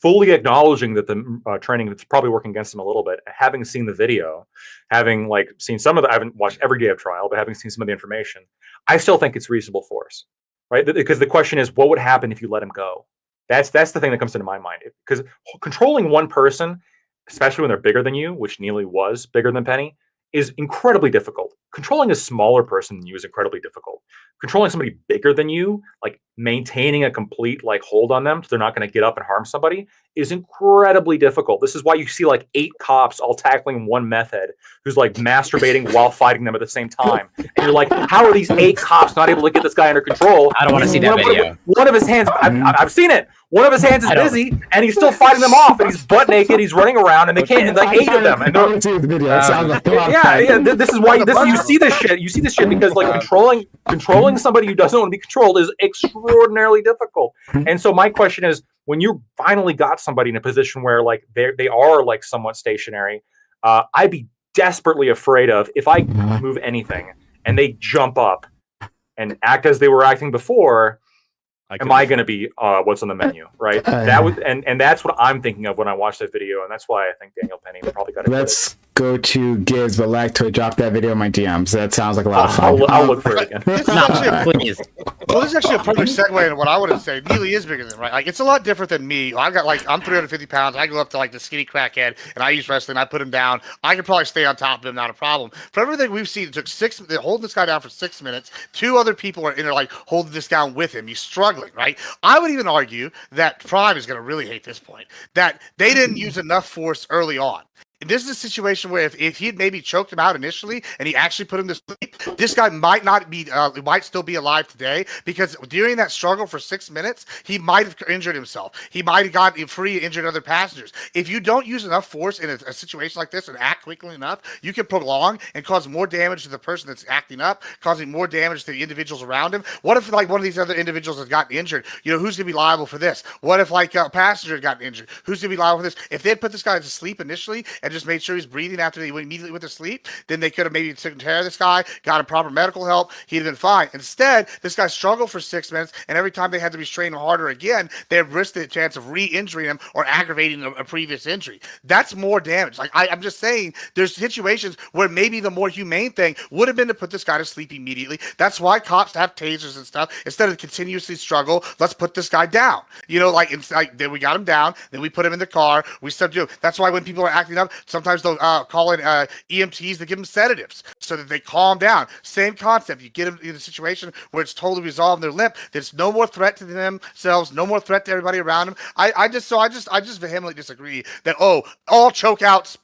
fully acknowledging that the training that's probably working against him a little bit. Having seen the video, having, like, seen some of I haven't watched every day of trial, but having seen some of the information, I still think it's reasonable force, right? Because the question is, what would happen if you let him go? That's the thing that comes into my mind. Because controlling one person, especially when they're bigger than you, which Neely was bigger than Penny, is incredibly difficult. Controlling a smaller person than you is incredibly difficult. Controlling somebody bigger than you, like maintaining a complete, like, hold on them so they're not going to get up and harm somebody, is incredibly difficult. This is why you see, like, 8 cops all tackling one meth head who's, like, masturbating while fighting them at the same time. And you're like, how are these 8 cops not able to get this guy under control? I don't want to see that video. One of his hands, I've seen it. One of his hands is busy, and he's still fighting them off, and he's butt naked, he's running around, and they can't, and, like, 8 of them. And the video. this is why you see this shit. You see this shit because, like, controlling somebody who doesn't want to be controlled is extraordinarily difficult. And so my question is, when you finally got somebody in a position where, like, they are, like, somewhat stationary, I'd be desperately afraid of, if I move anything and they jump up and act as they were acting before, am I going to be what's on the menu, right? That would, and that's what I'm thinking of when I watch that video, and that's why I think Daniel Penny probably got it. Let's go to Gibbs, but Lactoid, drop that video in my DMs. That sounds like a lot of fun. I'll look for it again. This is actually a perfect segue into what I wanted to say. Neely is bigger than, right? Like, it's a lot different than me. I'm 350 pounds. I go up to, like, the skinny crackhead, and I use wrestling. I put him down. I can probably stay on top of him, not a problem. For everything we've seen, it took they're holding this guy down for 6 minutes. 2 other people are in there, like, holding this down with him. He's struggling, right? I would even argue that Prime is going to really hate this point, that they didn't use enough force early on. This is a situation where if he had maybe choked him out initially and he actually put him to sleep, this guy might not be, might still be alive today, because during that struggle for 6 minutes, he might have injured himself. He might have gotten free and injured other passengers. If you don't use enough force in a situation like this and act quickly enough, you can prolong and cause more damage to the person that's acting up, causing more damage to the individuals around him. What if, like, one of these other individuals has gotten injured? You know, who's going to be liable for this? What if, like, a passenger had gotten injured? Who's going to be liable for this? If they had put this guy to sleep initially and just made sure he's breathing after he went immediately went to sleep, then they could have maybe taken care of this guy, got him proper medical help, he'd have been fine. Instead, this guy struggled for 6 minutes, and every time they had to restrain him harder again, they risked the chance of re-injuring him or aggravating a previous injury. That's more damage. Like, I'm just saying, there's situations where maybe the more humane thing would have been to put this guy to sleep immediately. That's why cops have tasers and stuff. Instead of continuously struggle, let's put this guy down. You know, like, it's like, then we got him down, then we put him in the car, we start doing. That's why when people are acting up, sometimes they'll call in EMTs to give them sedatives so that they calm down. Same concept. You get them in a situation where it's totally resolved in their limp. There's no more threat to themselves, no more threat to everybody around them. I just vehemently disagree that, all chokeouts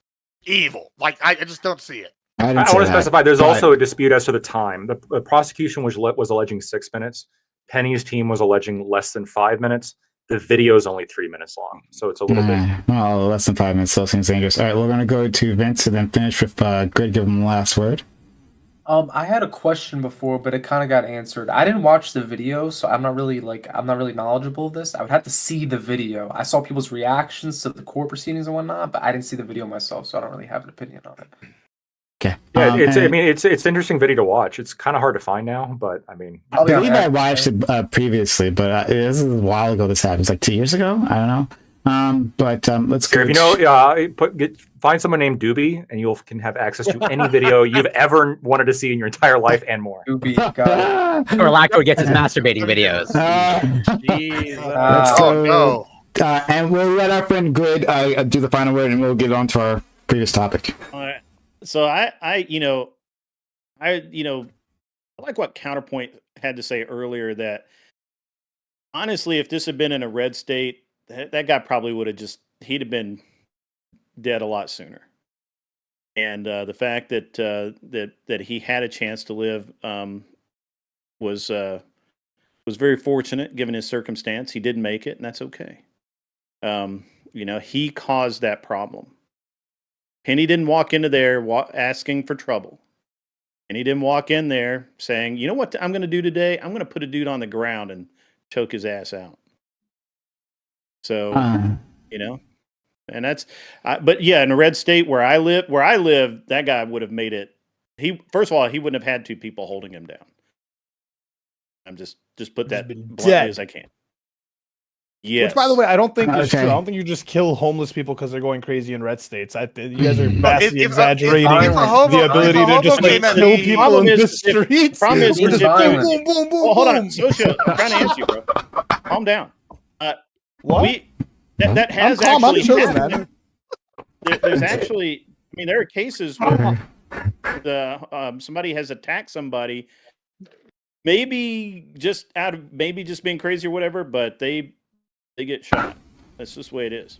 evil. Like, I just don't see it. I want to specify. There's also a dispute as to the time. The prosecution was alleging 6 minutes. Penny's team was alleging less than 5 minutes. The video is only 3 minutes long, so it's a little bit. Well, less than 5 minutes still seems dangerous. All right, we're going to go to Vince and then finish with Grid. Give him the last word. I had a question before, but it kind of got answered. I didn't watch the video, so I'm not really knowledgeable of this. I would have to see the video. I saw people's reactions to the court proceedings and whatnot, but I didn't see the video myself, so I don't really have an opinion on it. Okay. Yeah, it's an interesting video to watch. It's kind of hard to find now, but I mean, I believe I watched it previously, but this is a while ago. This happened. It's like 2 years ago. I don't know. Let's go. If you know, find someone named Doobie, and you can have access to any video you've ever wanted to see in your entire life and more. Doobie, got it. Or Lacto gets his masturbating videos. Let's go. And we'll let our friend Grid do the final word, and we'll get on to our previous topic. All right. So I like what Counterpoint had to say earlier, that honestly, if this had been in a red state, that guy probably would have he'd have been dead a lot sooner. And the fact that he had a chance to live was was very fortunate given his circumstance. He didn't make it, and that's okay. He caused that problem. Penny didn't walk into there asking for trouble. And he didn't walk in there saying, you know what I'm going to do today? I'm going to put a dude on the ground and choke his ass out. So, and that's, but yeah, in a red state where I live, that guy would have made it. First of all, he wouldn't have had 2 people holding him down. I'm just put that bluntly as I can. Yes. Which, by the way, I don't think is true. I don't think you just kill homeless people because they're going crazy in red states. You guys are vastly exaggerating the ability to just kill people in the streets. Problem is, boom, boom, boom, boom. Hold on, Socio, I'm trying to answer you, bro. Calm down. What? That has calm, actually I'm chilling, happened. There's actually, there are cases where somebody has attacked somebody, maybe just being crazy or whatever, but they get shot. That's just the way it is.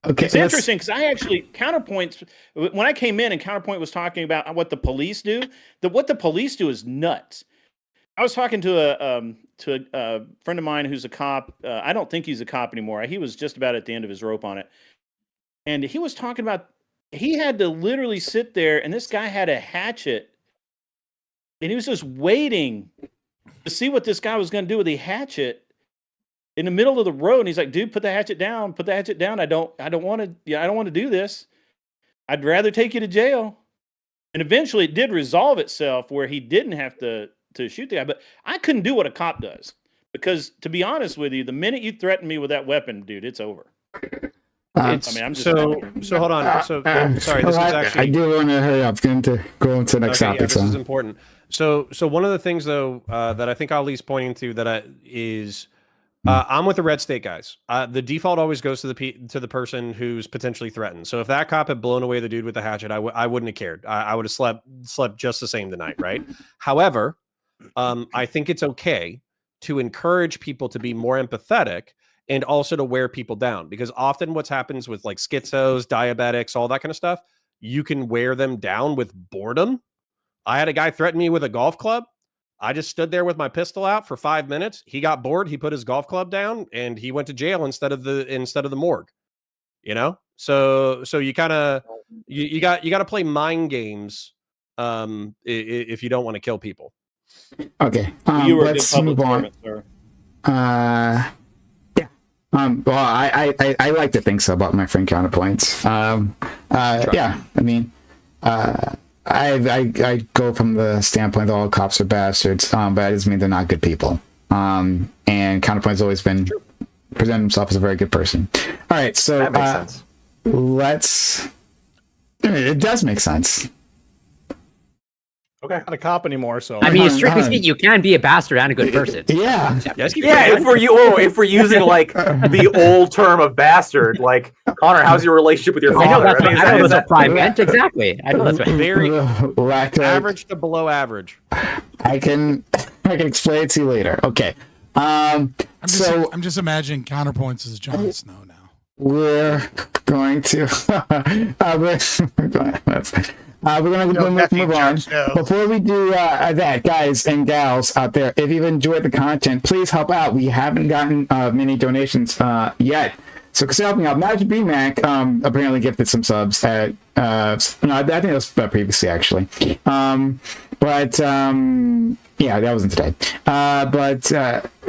Okay, it's interesting because I actually Counterpoints when I came in and Counterpoint was talking about what the police do. What the police do is nuts. I was talking to a friend of mine who's a cop. I don't think he's a cop anymore. He was just about at the end of his rope on it, and he was talking about he had to literally sit there, and this guy had a hatchet, and he was just waiting to see what this guy was going to do with the hatchet in the middle of the road. And he's like, dude, put the hatchet down. Put the hatchet down. I don't want to do this. I'd rather take you to jail. And eventually it did resolve itself where he didn't have to shoot the guy. But I couldn't do what a cop does. Because to be honest with you, the minute you threaten me with that weapon, dude, it's over. I'm just so hold on. So sorry, this is actually. I do want to hurry up. Going to go into the next topic. Yeah, this is important. So one of the things though that I think Ali's pointing to is I'm with the red state guys. The default always goes to the person who's potentially threatened. So if that cop had blown away the dude with the hatchet, I wouldn't have cared. I would have slept just the same tonight, right? However, I think it's okay to encourage people to be more empathetic and also to wear people down, because often what happens with like schizos, diabetics, all that kind of stuff, you can wear them down with boredom. I had a guy threaten me with a golf club. I just stood there with my pistol out for 5 minutes. He got bored. He put his golf club down and he went to jail instead of the morgue. So you kind of you got to play mind games if you don't want to kill people. Okay, you were let's a good move on. Sir. Yeah. Well, I like to think so about my friend Counterpoints. Yeah. I mean, I go from the standpoint that all cops are bastards, but that doesn't mean they're not good people. And Counterpoint's always been presented himself as a very good person. All right, so that makes sense. It does make sense. Okay, not a cop anymore, so I mean, strictly speaking, you can be a bastard and a good person. Yeah. If we're using like the old term of bastard, like Connor, how's your relationship with your father? I know that's a prime vent, exactly. I know that's right. Very average to below average. I can explain it to you later. Okay. I'm just imagining Counterpoints as Jon Snow now. We're going to we're going to move on. Before we do that, guys and gals out there, if you've enjoyed the content, please help out. We haven't gotten many donations yet. So consider helping out. Magic BMac apparently gifted some subs at I think that was previously actually. Yeah, that wasn't today.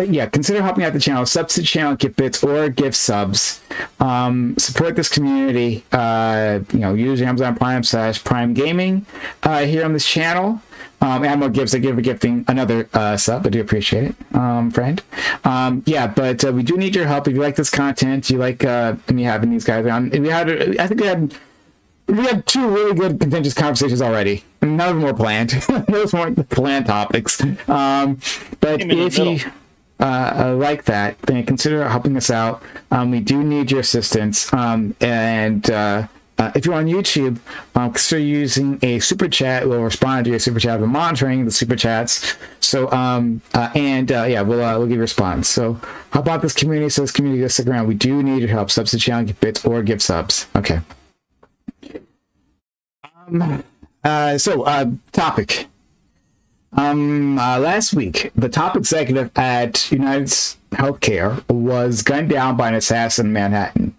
Yeah, consider helping out the channel. Subs to the channel, gift bits or gift subs. Support this community. Use Amazon Prime / Prime Gaming here on this channel. Ammo gives a gifting another sub. I do appreciate it, friend. But we do need your help. If you like this content, you like me having these guys on. We had 2 really good contentious conversations already. None of them were planned. Those weren't planned topics. But if you like that, then consider helping us out. We do need your assistance. If you're on YouTube, consider using a super chat. We'll respond to your super chat. We're monitoring the super chats. So, we'll give you a response. So, how about this community? So this community will stick around. We do need your help. Subs to the channel, give bits or give subs. Okay. Topic. Last week, the top executive at United Healthcare was gunned down by an assassin in Manhattan.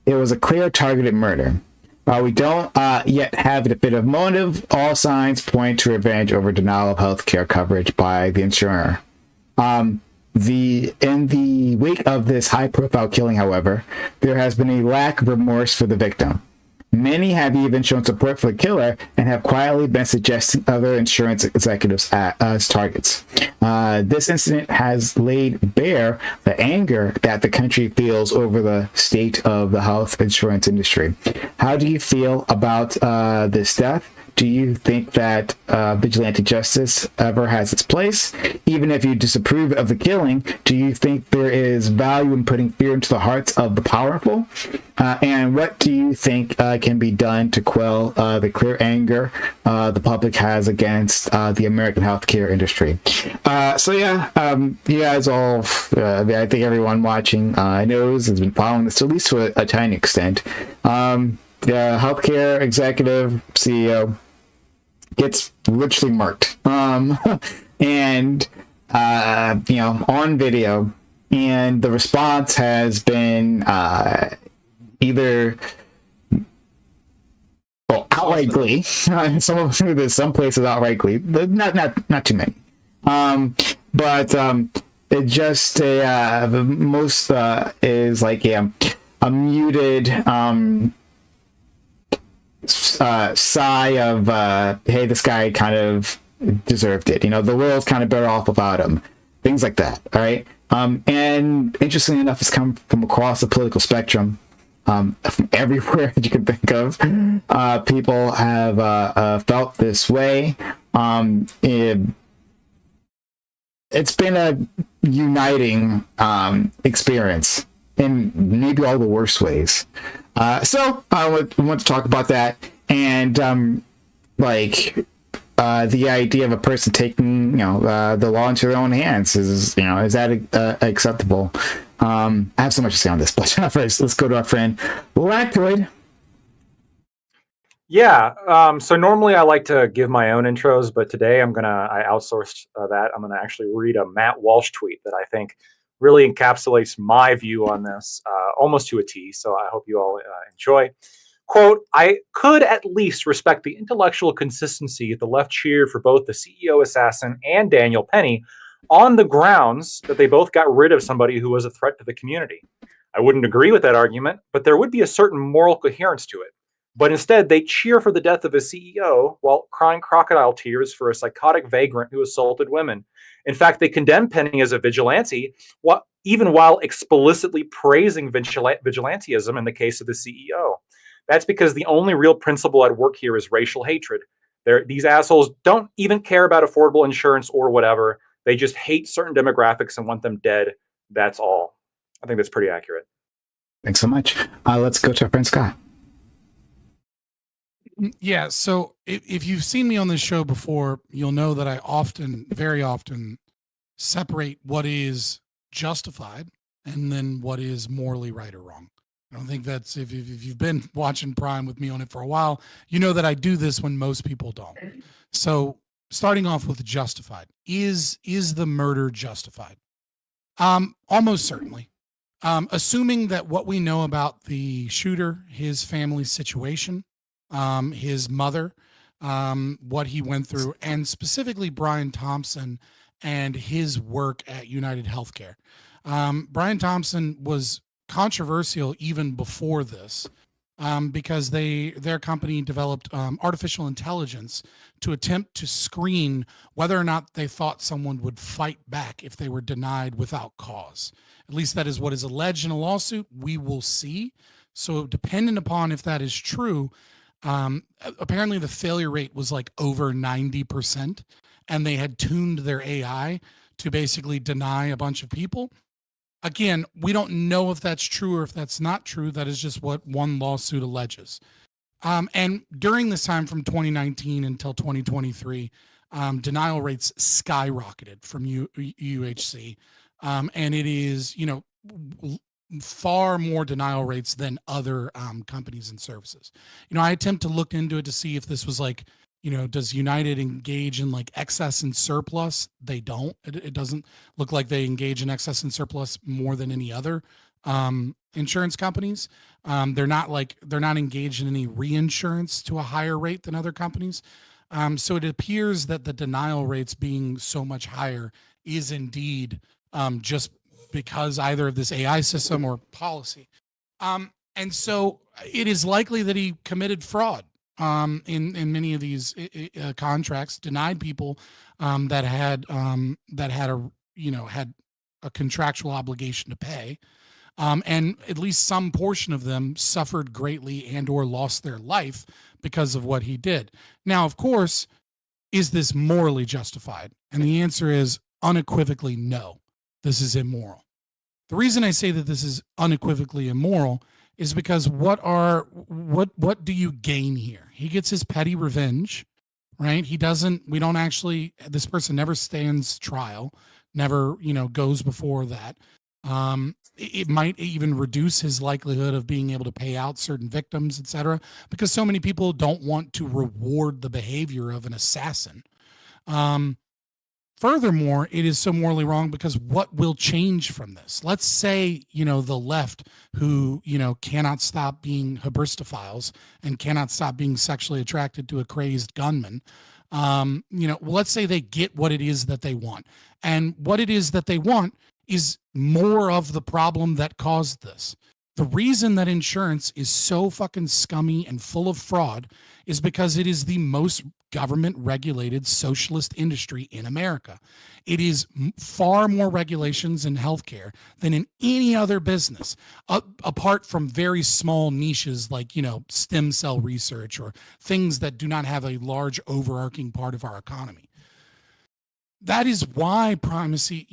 It was a clear targeted murder. While we don't yet have a definitive motive, all signs point to revenge over denial of healthcare coverage by the insurer. In the wake of this high-profile killing, however, there has been a lack of remorse for the victim. Many have even shown support for the killer and have quietly been suggesting other insurance executives as targets. This incident has laid bare the anger that the country feels over the state of the health insurance industry. How do you feel about this death? Do you think that vigilante justice ever has its place? Even if you disapprove of the killing, do you think there is value in putting fear into the hearts of the powerful? And what do you think can be done to quell the clear anger the public has against the American healthcare industry? You guys all, I think everyone watching knows, has been following this at least to a tiny extent. The healthcare executive CEO gets literally murked, and on video, and the response has been either outright glee. Some places outright glee, but not too many. But it just most is like a muted sigh of hey, this guy kind of deserved it, the world's kind of better off without him, things like that. All right. And interestingly enough, it's come from across the political spectrum, from everywhere that you can think of. People have felt this way. It's been a uniting experience in maybe all the worst ways. So I want to talk about that, and the idea of a person taking the law into their own hands is that acceptable? I have so much to say on this, but first let's go to our friend Lacroid. Yeah. So normally I like to give my own intros, but today I outsourced that. I'm gonna actually read a Matt Walsh tweet that I think really encapsulates my view on this almost to a T. So I hope you all enjoy. Quote, I could at least respect the intellectual consistency the left cheered for both the CEO assassin and Daniel Penny on the grounds that they both got rid of somebody who was a threat to the community. I wouldn't agree with that argument, but there would be a certain moral coherence to it. But instead, they cheer for the death of a CEO while crying crocodile tears for a psychotic vagrant who assaulted women. In fact, they condemn Penny as a vigilante, even while explicitly praising vigilantism in the case of the CEO. That's because the only real principle at work here is racial hatred. These assholes don't even care about affordable insurance or whatever. They just hate certain demographics and want them dead. That's all. I think that's pretty accurate. Thanks so much. Let's go to our friend Scott. Yeah, so if you've seen me on this show before, you'll know that I very often separate what is justified and then what is morally right or wrong. I don't think that's, if you've been watching Prime with me on it for a while, you know that I do this when most people don't. So starting off with justified, is the murder justified? Almost certainly. Assuming that what we know about the shooter, his family situation, his mother, what he went through, and specifically Brian Thompson and his work at United Healthcare. Brian Thompson was controversial even before this, because their company developed artificial intelligence to attempt to screen whether or not they thought someone would fight back if they were denied without cause. At least that is what is alleged in a lawsuit. We will see. So dependent upon if that is true, apparently the failure rate was like over 90%, and they had tuned their AI to basically deny a bunch of people. Again, we don't know if that's true or if that's not true. That is just what one lawsuit alleges. And during this time from 2019 until 2023, denial rates skyrocketed from UHC. And it is, far more denial rates than other companies and services. I attempt to look into it to see if this was like does United engage in like excess and surplus? They don't. It doesn't look like they engage in excess and surplus more than any other insurance companies. They're not engaged in any reinsurance to a higher rate than other companies. So it appears that the denial rates being so much higher is indeed just because either of this AI system or policy. And so it is likely that he committed fraud in many of these contracts, denied people that had a contractual obligation to pay. And at least some portion of them suffered greatly and or lost their life because of what he did. Now, of course, is this morally justified? And the answer is unequivocally no. This is immoral. The reason I say that this is unequivocally immoral is because what do you gain here? He gets his petty revenge, right? This person never stands trial, never, goes before that. It might even reduce his likelihood of being able to pay out certain victims, etc., because so many people don't want to reward the behavior of an assassin. Furthermore, it is so morally wrong because what will change from this? Let's say, the left who, cannot stop being hybristophiles and cannot stop being sexually attracted to a crazed gunman. Let's say they get what it is that they want. And what it is that they want is more of the problem that caused this. The reason that insurance is so fucking scummy and full of fraud is because it is the most government regulated socialist industry in America. It is far more regulations in healthcare than in any other business, apart from very small niches like, stem cell research or things that do not have a large overarching part of our economy. That is why pharmacy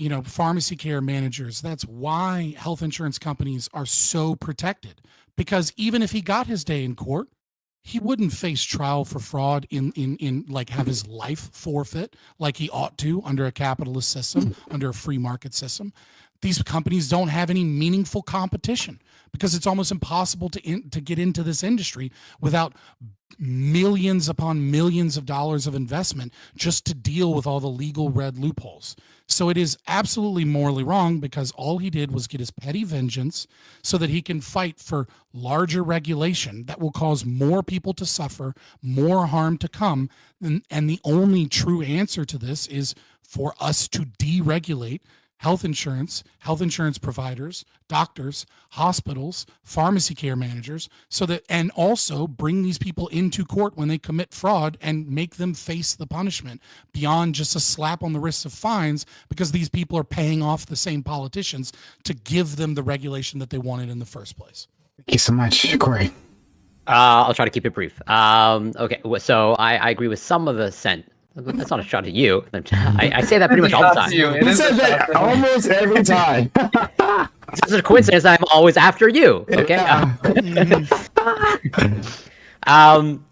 care managers, that's why health insurance companies are so protected. Because even if he got his day in court, he wouldn't face trial for fraud in like have his life forfeit like he ought to under a capitalist system, under a free market system. These companies don't have any meaningful competition because it's almost impossible to get into this industry without millions upon millions of dollars of investment just to deal with all the legal red loopholes. So it is absolutely morally wrong because all he did was get his petty vengeance so that he can fight for larger regulation that will cause more people to suffer, more harm to come. And the only true answer to this is for us to deregulate health insurance providers, doctors, hospitals, pharmacy care managers, and also bring these people into court when they commit fraud and make them face the punishment beyond just a slap on the wrist of fines because these people are paying off the same politicians to give them the regulation that they wanted in the first place. Thank you so much, Corey. I'll try to keep it brief. Okay, so I agree with some of the That's not a shot at you. I say that pretty much all the time. He says that almost every time. This is a coincidence. I'm always after you. Okay.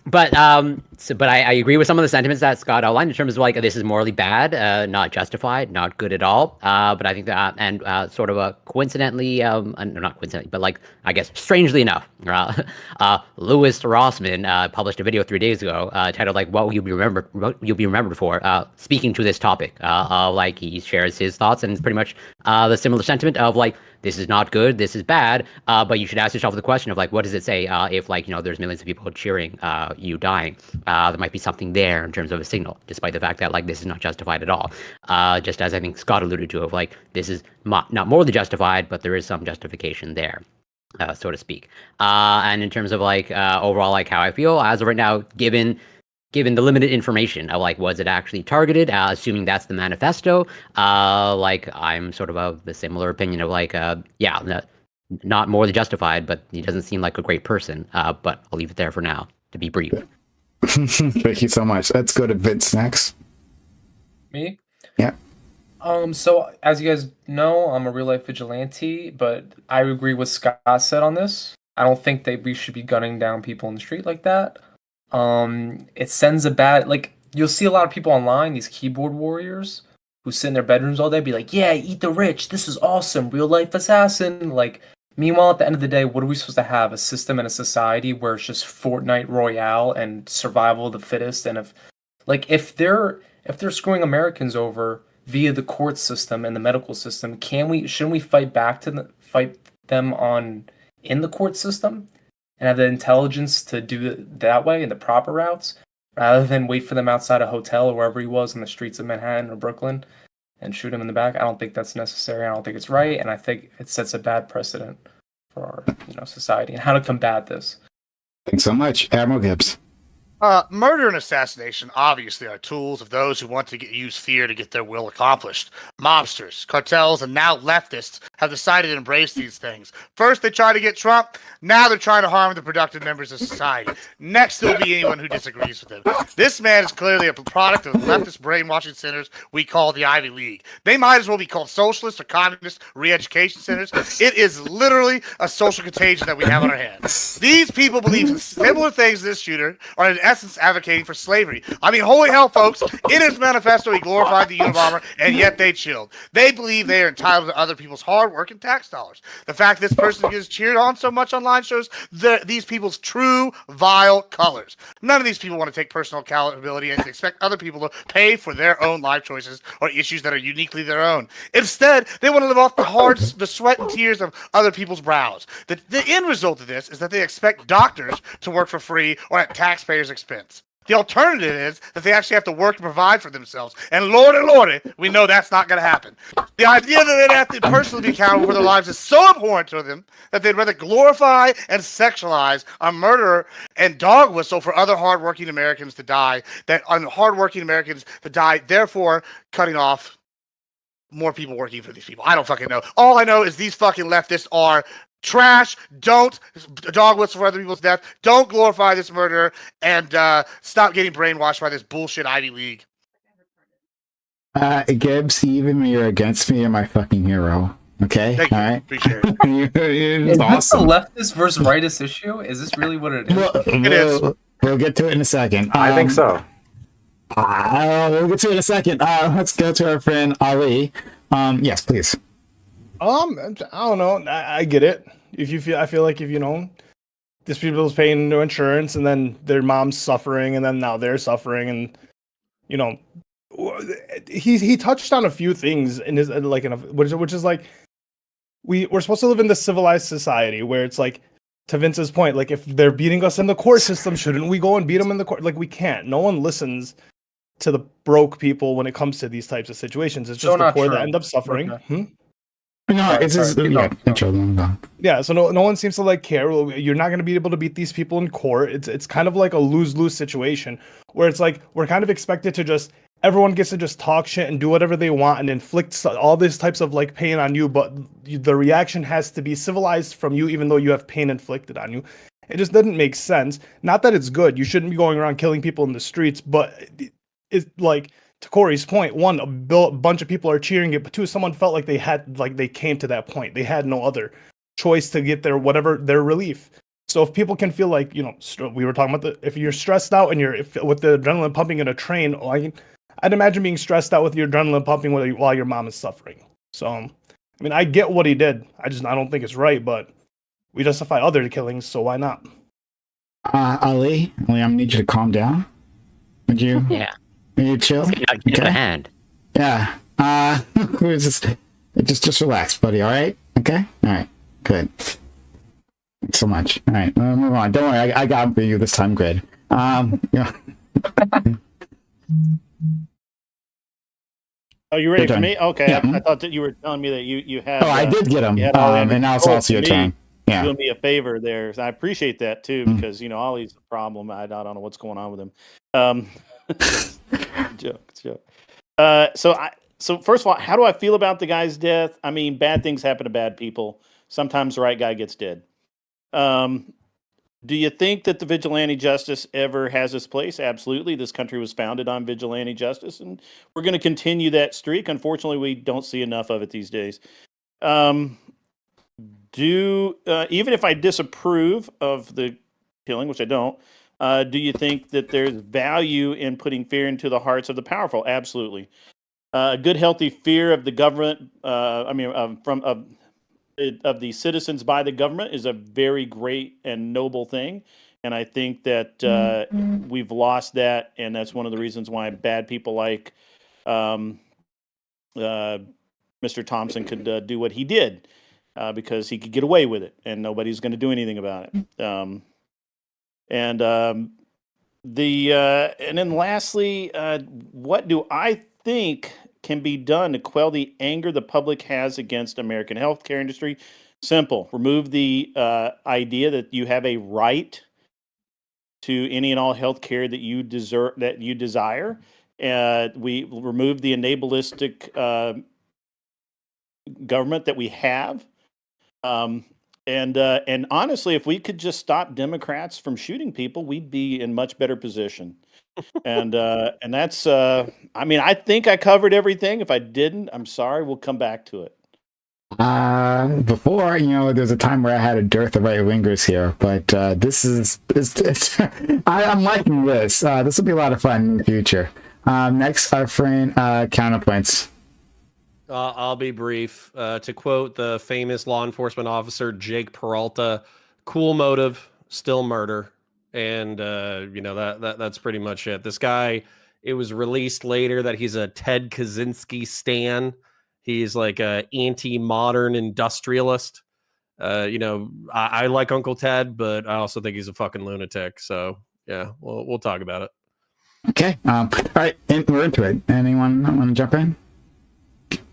But I agree with some of the sentiments that Scott outlined in terms of like this is morally bad, not justified, not good at all. But I think that and sort of a coincidentally, not coincidentally, but like I guess strangely enough, Louis Rossman published a video 3 days ago titled like "What You'll Be Remembered For," speaking to this topic. Like he shares his thoughts and it's pretty much the similar sentiment of like. This is not good. This is bad. But you should ask yourself the question of like, what does it say if like there's millions of people cheering you dying? There might be something there in terms of a signal, despite the fact that like this is not justified at all. Just as I think Scott alluded to, of like this is not morally justified, but there is some justification there, so to speak. And in terms of like overall like how I feel as of right now, given the limited information of like was it actually targeted, assuming that's the manifesto, like I'm sort of of the similar opinion of like not morally justified, but he doesn't seem like a great person. But I'll leave it there for now to be brief. Thank you so much. Let's go to Vince next. Me? Yeah. So as you guys know, I'm a real life vigilante, but I agree with Scott said on this. I don't think that we should be gunning down people in the street like that. It sends a bad, like, you'll see a lot of people online, these keyboard warriors, who sit in their bedrooms all day, be like, yeah, eat the rich, this is awesome, real life assassin, like, Meanwhile, at the end of the day, what are we supposed to have? A system and a society where it's just Fortnite Royale and survival of the fittest? And if they're screwing Americans over via the court system and the medical system, shouldn't we fight them in the court system and have the intelligence to do it that way in the proper routes, rather than wait for them outside a hotel or wherever he was in the streets of Manhattan or Brooklyn and shoot him in the back? I don't think that's necessary. I don't think it's right, and I think it sets a bad precedent for our society and how to combat this. Thanks so much, Admiral Gibbs. Murder and assassination obviously are tools of those who want to use fear to get their will accomplished. Mobsters, cartels, and now leftists have decided to embrace these things. First, they tried to get Trump. Now they're trying to harm the productive members of society. Next, there'll be anyone who disagrees with him. This man is clearly a product of the leftist brainwashing centers we call the Ivy League. They might as well be called socialist or communist re-education centers. It is literally a social contagion that we have on our hands. These people believe in similar things to this shooter, are in essence advocating for slavery. I mean, holy hell, folks, in his manifesto, he glorified the Unabomber, and yet they chilled. They believe they are entitled to other people's hard work and tax dollars. The fact this person gets cheered on so much online shows these people's true, vile colors. None of these people want to take personal accountability and expect other people to pay for their own life choices or issues that are uniquely their own. Instead, they want to live off the sweat and tears of other people's brows. The end result of this is that they expect doctors to work for free or at taxpayers' expense. The alternative is that they actually have to work and provide for themselves. And lordy, we know that's not going to happen. The idea that they'd have to personally be accountable for their lives is so abhorrent to them that they'd rather glorify and sexualize a murderer and dog whistle for other hardworking Americans to die, therefore cutting off more people working for these people. I don't fucking know. All I know is these fucking leftists are trash. Don't dog whistle for other people's death. Don't glorify this murderer, and stop getting brainwashed by this bullshit Ivy League. Gibbs, even when you're against me, you're my fucking hero. Okay? Thank you. All right? Appreciate it. Is awesome. this a leftist versus rightist issue? Is this really what it is? It is. We'll get to it in a second. I think so. We'll get to it in a second. Let's go to our friend Ali. Yes, please. I don't know. I get it. I feel like if these people's paying no insurance, and then their mom's suffering, and then now they're suffering, and he touched on a few things in his which is like we're supposed to live in this civilized society where it's like, to Vince's point, like if they're beating us in the court system, shouldn't we go and beat them in the court? Like we can't. No one listens to the broke people when it comes to these types of situations. It's just the poor that end up suffering. Okay. No, it's just yeah. So no one seems to care. You're not going to be able to beat these people in court. It's kind of like a lose-lose situation where it's like we're kind of expected to everyone gets to just talk shit and do whatever they want and inflict all these types of pain on you, but the reaction has to be civilized from you, even though you have pain inflicted on you. It just doesn't make sense. Not that it's good. You shouldn't be going around killing people in the streets, but it's like, to Corey's point, one, a bunch of people are cheering it, but two, someone felt like they came to that point. They had no other choice to get their relief. So if people can feel like, we were talking about if you're stressed out and with the adrenaline pumping in a train, I'd imagine being stressed out with your adrenaline pumping while your mom is suffering. So, I get what he did. I don't think it's right, but we justify other killings, so why not? Ali, I'm gonna need you to calm down. Would you? Yeah. Would you chill? Get a hand. Yeah. Just relax, buddy. All right. Okay. All right. Good. Thanks so much. All right. Move on. Don't worry. I got you this time. Good. Yeah. Oh, you ready for me? Okay. Yeah. I thought that you were telling me that you had. Oh, I did get him. And now it's also your turn. Yeah. Doing me a favor there. I appreciate that too, because Ollie's a problem. I don't know what's going on with him. Joke. So first of all, how do I feel about the guy's death? Bad things happen to bad people. Sometimes the right guy gets dead. Do you think that the vigilante justice ever has its place? Absolutely. This country was founded on vigilante justice, and we're going to continue that streak. Unfortunately, we don't see enough of it these days. Even if I disapprove of the killing, which I don't, do you think that there's value in putting fear into the hearts of the powerful? Absolutely. A good, healthy fear of the government. of the citizens by the government is a very great and noble thing. And I think that we've lost that, and that's one of the reasons why bad people like Mr. Thompson could do what he did, because he could get away with it, and nobody's going to do anything about it. And then lastly, what do I think can be done to quell the anger the public has against American healthcare industry? Simple. Remove the idea that you have a right to any and all health care that you desire. We remove the enablistic government that we have. And honestly, if we could just stop Democrats from shooting people, we'd be in much better position. And that's I mean, I think I covered everything. If I didn't, I'm sorry. We'll come back to it. Before, there's a time where I had a dearth of right wingers here, but this is I'm liking this. This will be a lot of fun in the future. Next, our friend Counterpoints. I'll be brief. To quote the famous law enforcement officer Jake Peralta, "Cool motive, still murder," and that's pretty much it. This guy, it was released later that he's a Ted Kaczynski stan. He's like a anti-modern industrialist. I like Uncle Ted, but I also think he's a fucking lunatic. So yeah, we'll talk about it. Okay. All right. We're into it. Anyone want to jump in?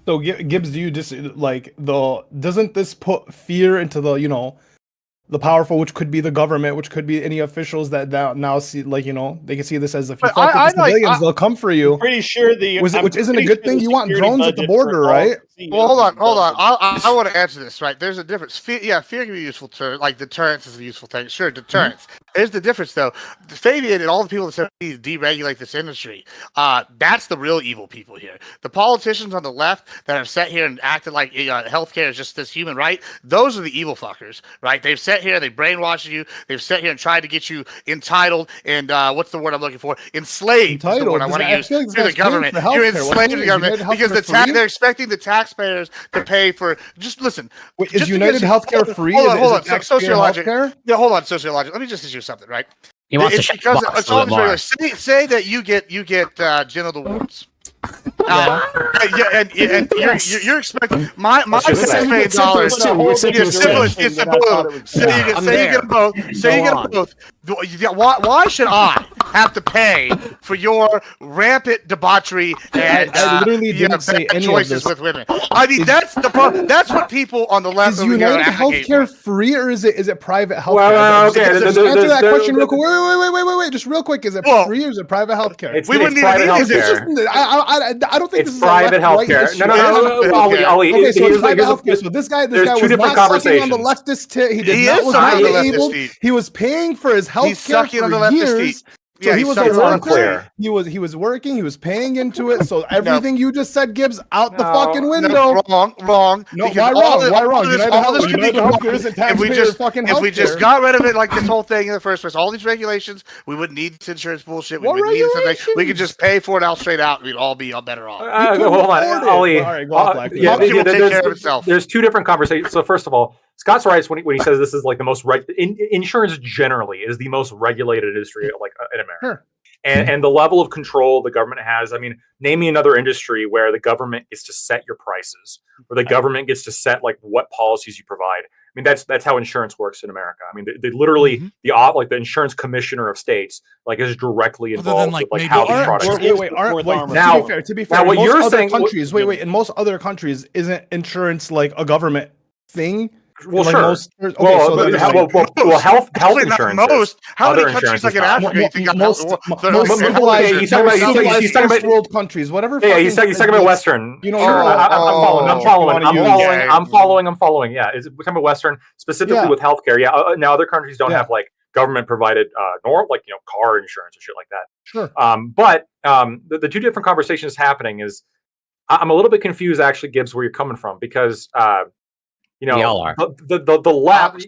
So Gibbs, do you just doesn't this put fear into the powerful, which could be the government, which could be any officials that now see, they can see this as if you fuck with the civilians, they'll come for you. Pretty sure which isn't a good thing. You want drones at the border, right? Well, hold on. I want to answer this, right? There's a difference. Fear can be useful to, like, deterrence is a useful thing. Sure, deterrence. Here's the difference, though. Fabian and all the people that said we need to deregulate this industry, that's the real evil people here. The politicians on the left that have sat here and acted like healthcare is just this human right, those are the evil fuckers, right? They've sat here, they brainwashed you, they've sat here and tried to get you entitled and, what's the word I'm looking for? Enslaved is the word I want to use to the government. You're enslaved to the government because they're expecting the taxpayers to pay for. Just listen. Wait, is United Healthcare free? Hold on. Sociologic. Yeah, hold on. Sociologic. Let me just issue something, right? He wants it's to because it's all say that you get genital warts. And you're expecting my $6 million. Syphilis is a balloon. Say you get both. Say you get both. Why should I have to pay for your rampant debauchery and I literally didn't say any choices of this. with women? I mean, that's the problem. That's what people on the left. Is United Healthcare free or is it private healthcare? Well, okay. Answer that question real quick. Wait. Just real quick. Is it free or is it private healthcare? It's private healthcare. I don't think it's private healthcare. No. Ollie. Okay, so it's private healthcare. So this guy was not sucking on the leftist tit. He was not able. He was paying for his healthcare for years. So he was a worker. He was working. He was paying into it. So everything you just said, Gibbs, out the fucking window. Wrong. No, why wrong? Why wrong? If we just got rid of it like this whole thing in the first place, all these regulations, we wouldn't need this insurance bullshit. We wouldn't need something. We could just pay for it out straight out. We'd all be better off. Hold on, Ollie. All right, go off, Black. Take care of itself. There's two different conversations. So first of all, Scott's right when he says this is like the most insurance generally is the most regulated industry like in America. Sure. And the level of control the government has. I mean, name me another industry where the government gets to set your prices, where the government gets to set like what policies you provide. I mean, that's how insurance works in America. I mean, they literally the insurance commissioner of states like is directly involved with like how these products. To be fair, now what you're saying, countries. In most other countries, isn't insurance like a government thing? Well, like sure. Health insurance. Most. How many countries like in Africa you think got most civilized world countries? Whatever. Yeah, he's talking about Western. I'm following. Yeah, we're talking about Western specifically with healthcare. Yeah, now other countries don't have like government provided car insurance and shit like that. Sure. But the two different conversations happening is I'm a little bit confused actually, Gibbs, where you're coming from because. The left.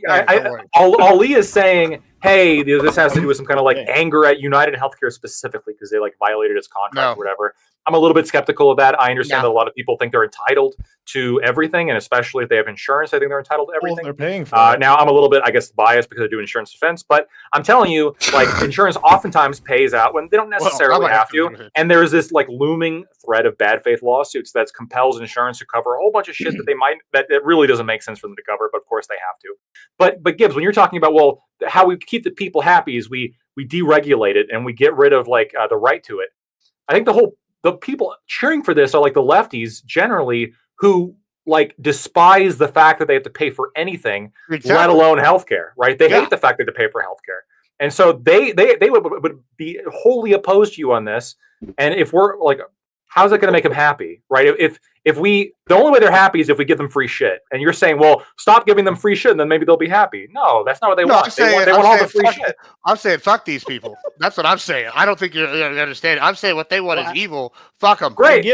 Ali is saying, "Hey, this has to do with some kind of like anger at United Healthcare specifically because they like violated its contract or whatever." I'm a little bit skeptical of that. I understand Yeah. that a lot of people think they're entitled to everything, and especially if they have insurance, I think they're entitled to everything. They're paying for it. Now, I'm a little bit, I guess, biased because I do insurance defense, but I'm telling you, like, insurance oftentimes pays out when they don't necessarily have to. And there's this like looming threat of bad faith lawsuits that compels insurance to cover a whole bunch of shit that it really doesn't make sense for them to cover, but of course they have to. But Gibbs, when you're talking about, well, how we keep the people happy is we deregulate it and we get rid of like the right to it. I think the people cheering for this are like the lefties generally, who like despise the fact that they have to pay for anything, let alone healthcare, right? They hate the fact that they pay for healthcare. And so they would be wholly opposed to you on this. And if we're like, how's that going to make them happy, right? If we, the only way they're happy is if we give them free shit. And you're saying, well, stop giving them free shit and then maybe they'll be happy. No, that's not what they want. They want all the free shit. I'm saying fuck these people. That's what I'm saying. I don't think you understand. I'm saying what they want is evil. Fuck them. Great.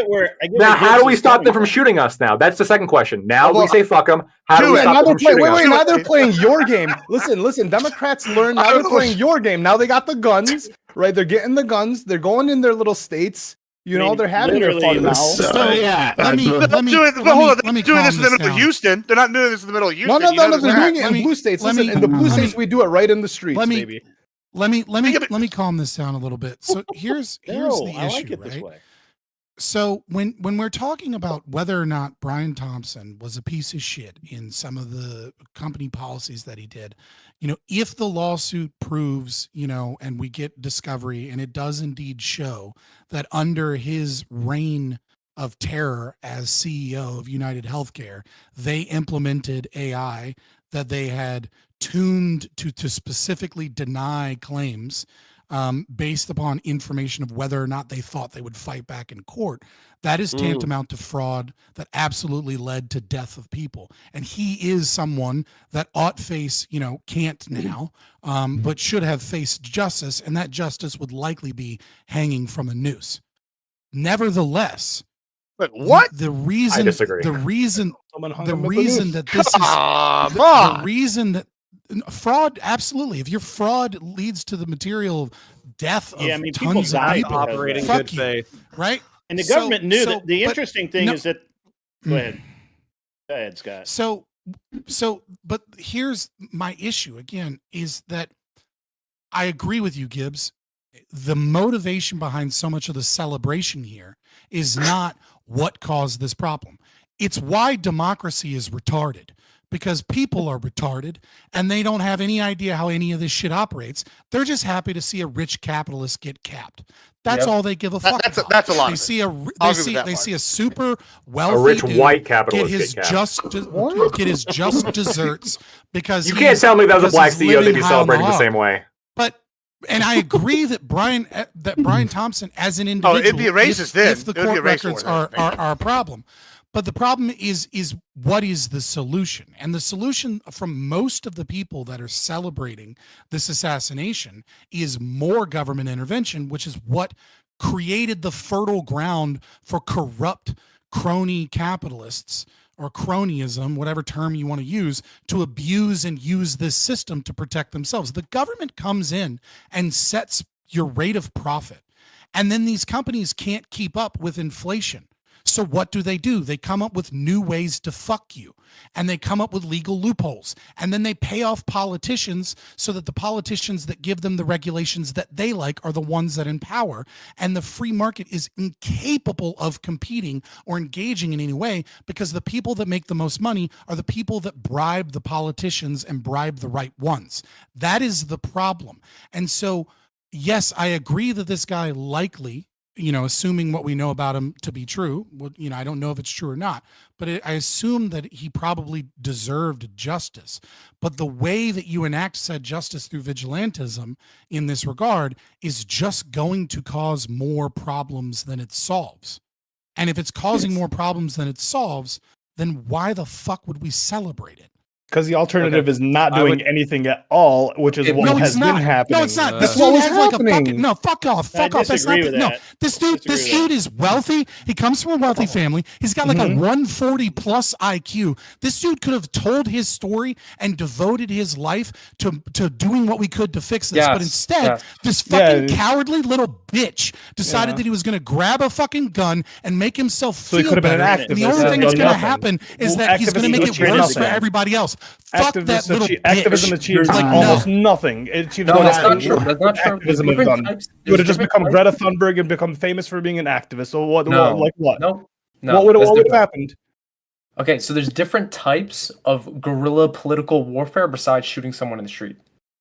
Now, how do we stop them from shooting? shooting us now? That's the second question. Now we say fuck them. How do we stop them from shooting us? Now they're playing your game. Listen. Democrats learn. Now they're playing your game. Now they got the guns, right? They're getting the guns. They're going in their little states. You know, they're having their fun now. So, yeah. let me They're doing this in the middle of Houston. They're not doing this in the middle of Houston. No, they're doing it in blue states. Listen, in the blue states, we do it right in the streets, baby. Let me calm this down a little bit. So here's the issue, I like it right? this way. So when we're talking about whether or not Brian Thompson was a piece of shit in some of the company policies that he did, if the lawsuit proves, and we get discovery and it does indeed show that under his reign of terror as CEO of United Healthcare, they implemented AI that they had tuned to specifically deny claims based upon information of whether or not they thought they would fight back in court. That is tantamount to fraud that absolutely led to death of people. And he is someone that ought face, can't now, but should have faced justice, and that justice would likely be hanging from a noose. Nevertheless, but what? The reason I disagree. The reason that this is the reason that fraud, absolutely. If your fraud leads to the material death of tons of people, operating good faith, right? And the government knew that. The interesting thing is that. Go ahead, Scott. But here's my issue again: is that I agree with you, Gibbs. The motivation behind so much of the celebration here is not what caused this problem. It's why democracy is retarded. Because people are retarded and they don't have any idea how any of this shit operates. They're just happy to see a rich capitalist get capped. That's all they give a fuck about. That's a lot. They see a super wealthy a rich dude white capitalist get his just desserts because you can't tell me that was a black CEO they'd be celebrating the same way. And I agree that Brian Thompson as an individual, it'd be a racist then. If the court records are a problem. But the problem is what is the solution? And the solution from most of the people that are celebrating this assassination is more government intervention, which is what created the fertile ground for corrupt crony capitalists or cronyism, whatever term you want to use, to abuse and use this system to protect themselves. The government comes in and sets your rate of profit. And then these companies can't keep up with inflation. So what do? They come up with new ways to fuck you, and they come up with legal loopholes, and then they pay off politicians so that the politicians that give them the regulations that they like are the ones that empower, and the free market is incapable of competing or engaging in any way because the people that make the most money are the people that bribe the politicians and bribe the right ones. That is the problem. And so, yes, I agree that this guy likely, assuming what we know about him to be true, I don't know if it's true or not, but I assume that he probably deserved justice. But the way that you enact said justice through vigilantism in this regard is just going to cause more problems than it solves. And if it's causing more problems than it solves, then why the fuck would we celebrate it? Because the alternative is not doing anything at all, which is what has been happening. No, it's not. That's This what dude was has like a happening. fucking no. Fuck off. Fuck off. That's not. disagree with No, that. this dude is wealthy. He comes from a wealthy family. He's got like a 140 plus IQ. This dude could have told his story and devoted his life to doing what we could to fix this. But instead, this fucking cowardly little bitch decided that he was going to grab a fucking gun and make himself feel he could have been an better. activist And the only thing and that's done going to nothing. happen is that he's going to make it worse for everybody else. Fuck that little bitch. Activism achieves Like, almost nothing. It achieves No, that's nothing. not true. That's not true. Activism There's is different done. types- You would have there's just become different Greta Thunberg and become famous for being an activist. So what? No. Like what? No. What would that's have different. happened? Okay, so there's different types of guerrilla political warfare besides shooting someone in the street.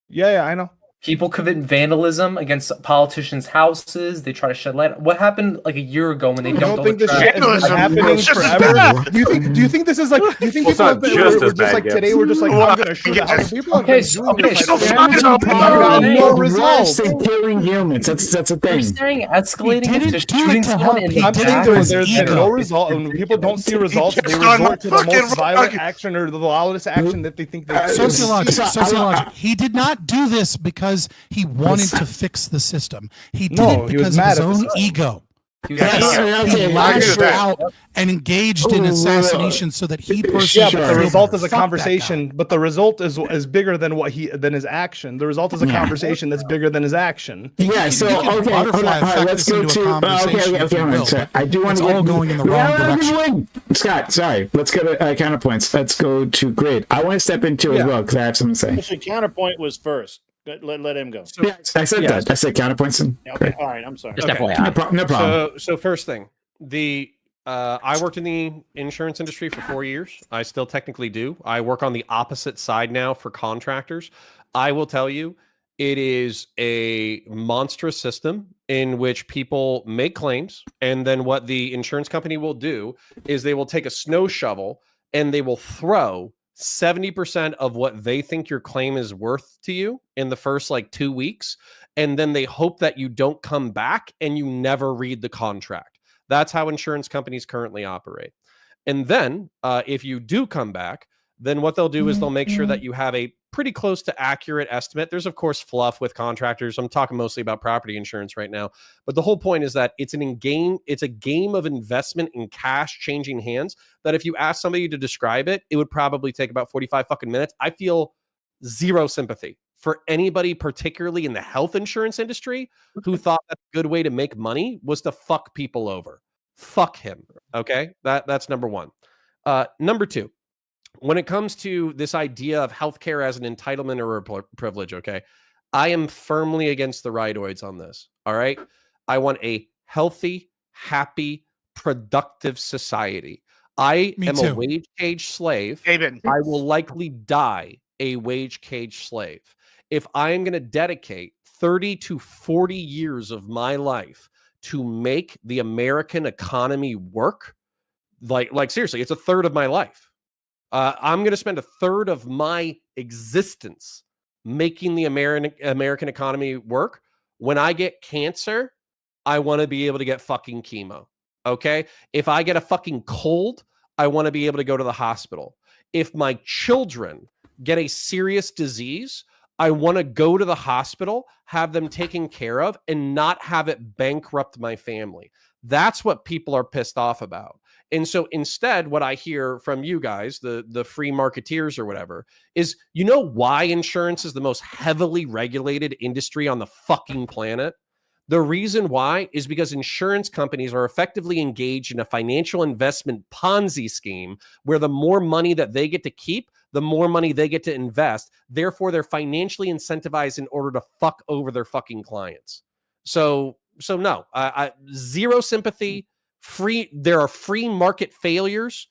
Yeah, I know. People commit vandalism against politicians' houses. They try to shed light. What happened like a year ago when they You dumped don't all think the this trash? shit has been happening forever? Do you think this is like? Do you think people have been? We're just like today. We're just like I'm gonna shoot a house. People have been doing this. Got no results. Killing humans. That's a They're thing. saying escalating He into didn't do shooting it to someone help. in He the did it back. to his There's ego. no result. When people don't see results, they resort to the most violent action or the loudest action that they think they. Sociologic. He did not do this because he wanted to fix the system. He did it he was because of mad his at the own system. ego. Yeah, He lashed that. out and engaged in assassination so that he personally. Yeah, could but the feel result better. is a Fuck that guy. conversation. But the result is bigger than than his action. The result is a conversation that's bigger than his action. Yeah, so You can okay, hold on, butterfly all right, effect let's this go into a to conversation if you hold on, will, sorry. but I do want it's to all going in the wrong direction. Scott, sorry. Let's go to counterpoints. Let's go to grid. I want to step into as well because I have something to say. Actually, counterpoint was first. Let him go. Yeah, I said that. I said counterpoints. Okay, all right. I'm sorry. Just Okay. FYI. No problem. So first thing, I worked in the insurance industry for 4 years. I still technically do. I work on the opposite side now for contractors. I will tell you, it is a monstrous system in which people make claims, and then what the insurance company will do is they will take a snow shovel and they will throw 70% of what they think your claim is worth to you in the first like 2 weeks, and then they hope that you don't come back and you never read the contract. That's how insurance companies currently operate. And then if you do come back, then what they'll do is they'll make sure that you have a pretty close to accurate estimate. There's of course fluff with contractors. I'm talking mostly about property insurance right now, but the whole point is that it's a game of investment in cash changing hands that if you ask somebody to describe it, it would probably take about 45 fucking minutes. I feel zero sympathy for anybody, particularly in the health insurance industry, who thought that a good way to make money was to fuck people over. Fuck him. Okay. That's number one. Number two, when it comes to this idea of healthcare as an entitlement or a privilege, okay, I am firmly against the rightoids on this. All right. I want a healthy, happy, productive society. I am a wage cage slave. Amen. I will likely die a wage cage slave. If I am going to dedicate 30 to 40 years of my life to make the American economy work, like seriously, it's a third of my life. I'm going to spend a third of my existence making the American economy work. When I get cancer, I want to be able to get fucking chemo. Okay. If I get a fucking cold, I want to be able to go to the hospital. If my children get a serious disease, I want to go to the hospital, have them taken care of, and not have it bankrupt my family. That's what people are pissed off about. And so instead, what I hear from you guys, the free marketeers or whatever, is you know why insurance is the most heavily regulated industry on the fucking planet? The reason why is because insurance companies are effectively engaged in a financial investment Ponzi scheme where the more money that they get to keep, the more money they get to invest. Therefore, they're financially incentivized in order to fuck over their fucking clients. So no, zero sympathy. There are free market failures.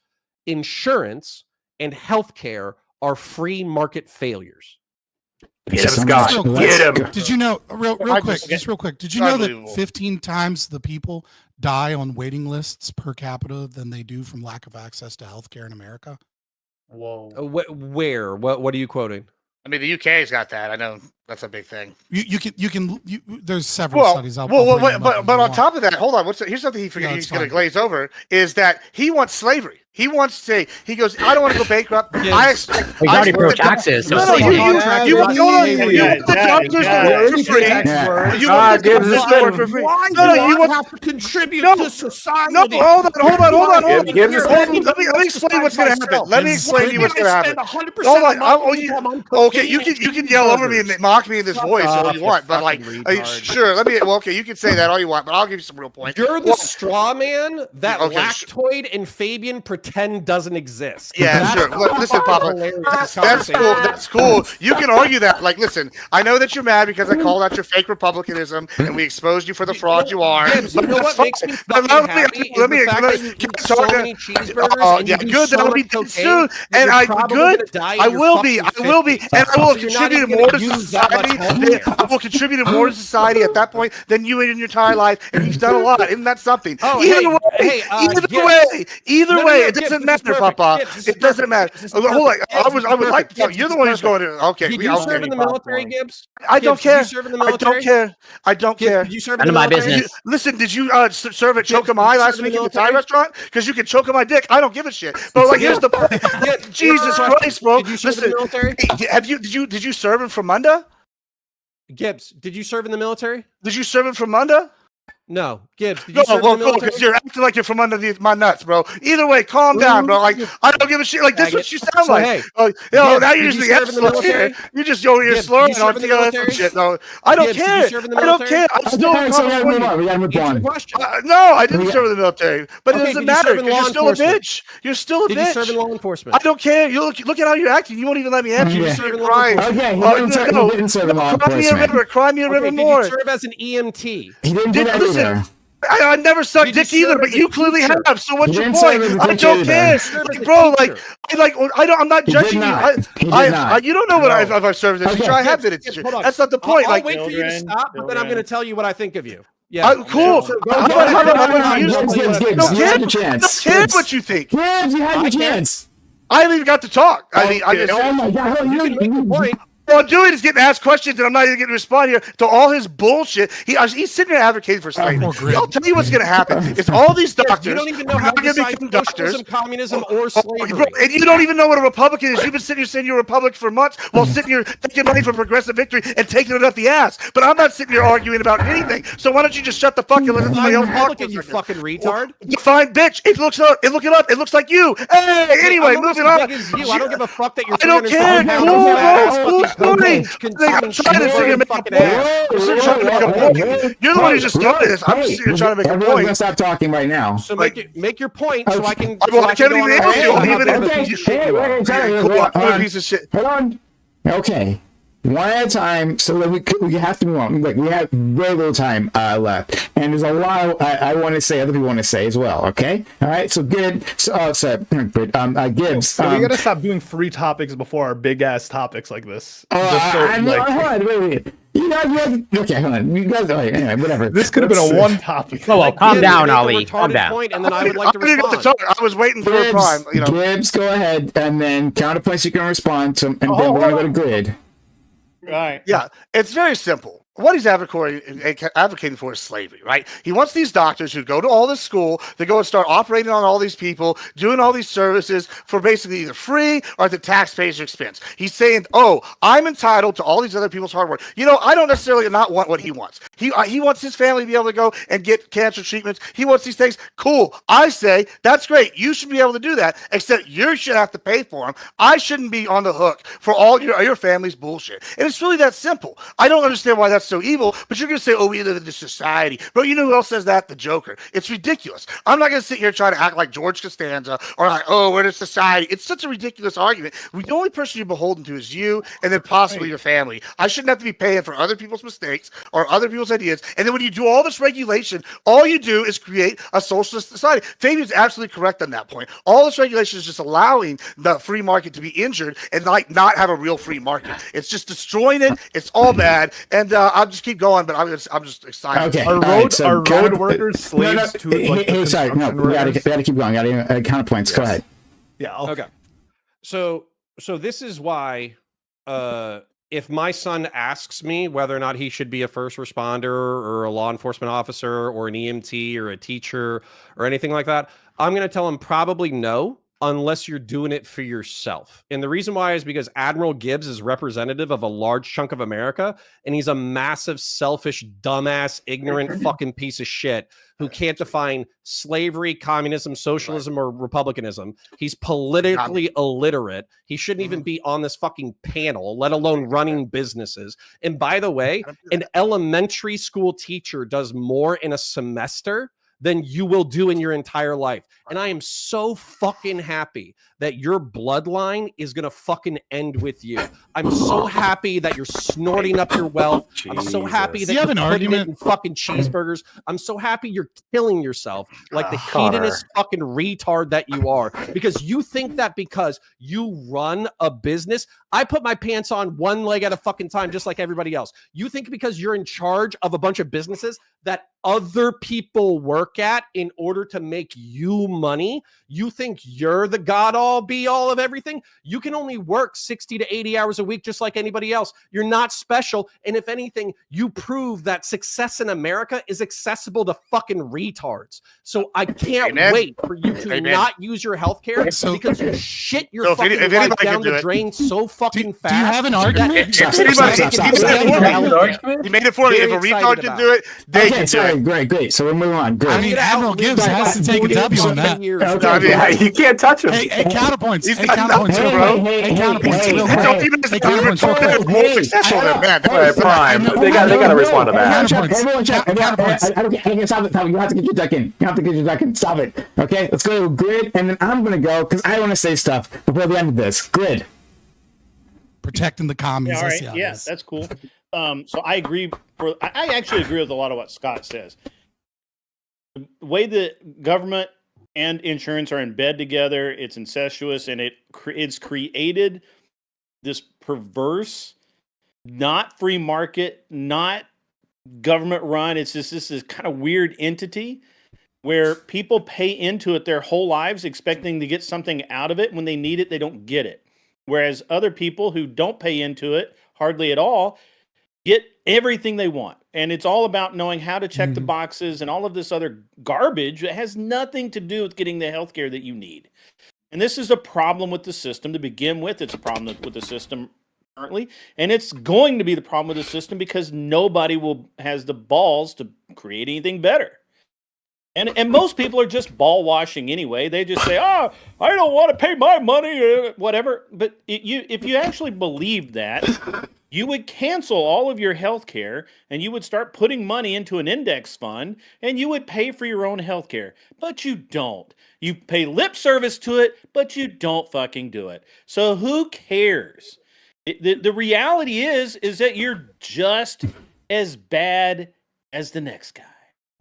Insurance and healthcare are free market failures. Get him, Scott. Get him. Did you know, real quick, did you know that 15 times the people die on waiting lists per capita than they do from lack of access to healthcare in America? Whoa. Where? What are you quoting? I mean, the UK's got that. I know That's a big thing. There's several studies. I'll bring them up if but you on want. top of that, hold on. Here's something he forgot. No, He's it's going to fine. glaze over is that he wants slavery. He wants to say, he goes, I don't want to go bankrupt. Yes. I expect. He's already pro-taxes, so No, slavery. you want the doctors to work for free. You want the doctors to work for free. No, you want have to contribute to society. No, hold on. Gibbs is Let me explain what's going to happen. Let me explain to you what's going to happen. Hold on. Okay, you can yell over me and mock me in this voice all you want, but like, sure. Okay, you can say that all you want, but I'll give you some real points. You're the straw man that Okay, Lactoid and Fabian pretend doesn't exist. Yeah, That's sure. Look, listen, Papa. hilarious That's cool. That's cool. You can argue that. Like, listen, I know that you're mad because I called out your fake republicanism and we exposed you for the fraud you are. Gibbs, you But know that's what makes fine. me But fucking happy is let me the fact that you can eat I so talk? many cheeseburgers and Yeah, you do good. so That'll be much done cocaine soon. that And you're I probably good. gonna die in I your will be. fucking I will be, 50s. and I will So you're not contribute even more gonna to use that much society. healthcare. I will contribute more to society at that point than you in your entire life, and you've done a lot. Isn't that something? Oh, Either way, Gibbs. No, it Gibbs, doesn't this is matter, perfect. Papa. Gibbs, this is It doesn't perfect. matter. Gibbs, this is Hold on. perfect. I Gibbs, would like to Gibbs, talk. You're this the one is who's going perfect. to. Okay, Did you serve in the military, Gibbs? I don't Gibbs, care. Did you serve in the I military? don't care. I don't Gibbs, care. Did you serve in None the of my military? business. Listen, did you serve at Gibbs, Choke 'em Eye did you last serve in week the at the Thai military? restaurant? Because you can choke 'em my dick. I don't give a shit. But like, here's the point. Jesus Christ, bro. Did you serve in Listen, the military? did you serve him from Munda? Gibbs, did you serve in the military? Did you serve him from Munda? No. Gibbs, did No, you serve in well, the cool, military? because you're acting like you're from under my nuts, bro. Either way, calm down, bro. Like, I don't give a shit. Like, this is what you sound So, like. hey, Now Gibbs, you're did using you the serve in the military? You're just you're Gibbs, did slurring you serve on in the TLS and military? shit. No, I don't Gibbs, did you care. serve in the I don't military? care. I'm still in So we gotta move California. on. We gotta move Answer on. the question. No, I didn't serve in the military, but it Okay, doesn't did you matter serve in because law you're still a enforcement? bitch. You're still a Did bitch. you serve in law enforcement? I don't care. You look at how you're acting. You won't even let me answer. Okay. You're Serve in sitting law crying. enforcement. Okay, he didn't serve in law Cry me a enforcement. river. Cry me a river Okay, did more. you serve as an EMT? He didn't do Did- that listen, either. I never sucked Did you dick either, serve but as a you clearly teacher? have. So what's He your didn't point? serve as a I teacher don't either. care, Serve as a bro. Like, teacher. I'm not He judging did you. not. He did not. You don't know what No. if I've served as a Okay. teacher. I have been a Gibbs, teacher. hold on. That's not the point. I'll Like, wait for you to stop, but then I'm going to tell you what I think of you. cool. So How about Gibbs, you? Gibbs, I don't you care. had your chance. I don't care Gibbs. what you think. Gibbs, you had I your can't. chance. I haven't even got to talk. I mean, I just. Oh my God! You can make a point. All I'm doing is getting asked questions, and I'm not even getting to respond here to all his bullshit. He's sitting there advocating for slavery. poor Grid. I'll tell you what's going to happen. Is all these doctors You don't even know are how not to going to decide become doctors. socialism, communism, or Bro, slavery. and you don't even know what a Republican is. You've been sitting here saying you're a Republican for months while sitting here taking money from Progressive Victory and taking it up the ass. But I'm not sitting here arguing about anything. So why don't you just shut the fuck and let somebody I'm else talk? Republican, you fucking retard. Define bitch. Look it up. It looks like you. Hey, anyway, I'm almost moving as on. big as you. I don't give a fuck that you're I don't 300 care. pounds Cool, of fat bro. ass Cool fucking story. consuming I'm trying to sit here and make a fucking point. ass. I'm still trying to make a point. You're the one who just started this. I'm just sitting here trying to make a Everyone's gonna point. stop talking right now. So make your point so I can. Well, I can can't go even on answer you. about how Even big of a if- piece of shit you are. Cool. I'm a piece of shit. Hold on. Okay. One at a time, so that we have to move on. Like, we have very little time left, and there's a lot I want to say. Other people want to say as well. Okay, all right. So good. Gibbs. So we gotta stop doing free topics before our big ass topics like this. Hold on, wait. You guys, okay, hold on. You guys, anyway, whatever. This could have been a one topic. Oh, well, calm Gibbs, down, make a Ali. Calm retarded down. point, and then I would like to I didn't get to respond. talk. I was waiting for a prime. You know. Gibbs, go ahead, and then counterpoints you can respond to, and then we're gonna go to Grid. Right. Yeah, it's very simple. What he's advocating for is slavery, right? He wants these doctors who go to all this school, they go and start operating on all these people, doing all these services for basically either free or at the taxpayer's expense. He's saying, oh, I'm entitled to all these other people's hard work. You know, I don't necessarily not want what he wants. He wants his family to be able to go and get cancer treatments. He wants these things. Cool. I say, that's great. You should be able to do that, except you should have to pay for them. I shouldn't be on the hook for all your family's bullshit. And it's really that simple. I don't understand why that's so evil, but you're going to say, oh, we live in this society. Bro, you know who else says that? The Joker. It's ridiculous. I'm not going to sit here trying to act like George Costanza or like, oh, we're in a society. It's such a ridiculous argument. The only person you're beholden to is you and then possibly your family. I shouldn't have to be paying for other people's mistakes or other people's ideas. And then when you do all this regulation, all you do is create a socialist society. Fabian's absolutely correct on that point. All this regulation is just allowing the free market to be injured and like not have a real free market. It's just destroying it. It's all bad. And I'll just keep going, but I'm just excited. Okay. Are road workers slaves to like the sorry, no, we gotta keep going. Gotta counterpoints. Go ahead. Yeah. Okay. So this is why if my son asks me whether or not he should be a first responder or a law enforcement officer or an EMT or a teacher or anything like that, I'm going to tell him probably no, unless you're doing it for yourself. And the reason why is because Admiral Gibbs is representative of a large chunk of America, and he's a massive, selfish, dumbass, ignorant fucking piece of shit who can't define slavery, communism, socialism, or republicanism. He's politically illiterate. He shouldn't even be on this fucking panel, let alone running businesses. And by the way, an elementary school teacher does more in a semester than you will do in your entire life. And I am so fucking happy that your bloodline is going to fucking end with you. I'm so happy that you're snorting up your wealth. I'm so happy that you have an putting argument it in fucking cheeseburgers. I'm so happy you're killing yourself like the hedonist fucking retard that you are, because you think that because you run a business, I put my pants on one leg at a fucking time, just like everybody else. You think because you're in charge of a bunch of businesses that other people work at in order to make you money, you think you're the god all be all of everything? You can only work 60 to 80 hours a week just like anybody else. You're not special. And if anything, you prove that success in America is accessible to fucking retards. So I can't wait for you to not use your healthcare because you shit your fucking life down the drain so fucking fast. Do you have an argument? He made it for me. If a retard can do it, they can do it. Great. So we're moving on. Good. I mean, Admiral Gibbs has to take a W on that. You can't touch him. Hey, counterpoints. He's Hey, counterpoints. Hey, Counterpoints. Real quick. Hey, counterpoints. Real quick. More successful than man. Prime. They got to respond to that. Counterpoints. I don't stop it. You have to get your duck in. Stop it. Okay, let's go to Grid, and then I'm gonna go because I want to say stuff before the end of this. Grid. Protecting the commies. Yeah, all right. Yeah, that's cool. So I agree. I actually agree with a lot of what Scott says. The way the government and insurance are in bed together, it's incestuous, and it's created this perverse, not free market, not government run. It's just this kind of weird entity where people pay into it their whole lives expecting to get something out of it. When they need it, they don't get it. Whereas other people who don't pay into it hardly at all get everything they want. And it's all about knowing how to check the boxes and all of this other garbage that has nothing to do with getting the healthcare that you need. And this is a problem with the system to begin with. It's a problem with the system currently. And it's going to be the problem with the system because nobody has the balls to create anything better. And most people are just ball washing anyway. They just say, "Oh, I don't want to pay my money," whatever. But if you actually believed that, you would cancel all of your health care and you would start putting money into an index fund and you would pay for your own health care. But you don't. You pay lip service to it, but you don't fucking do it. So who cares? The reality is that you're just as bad as the next guy.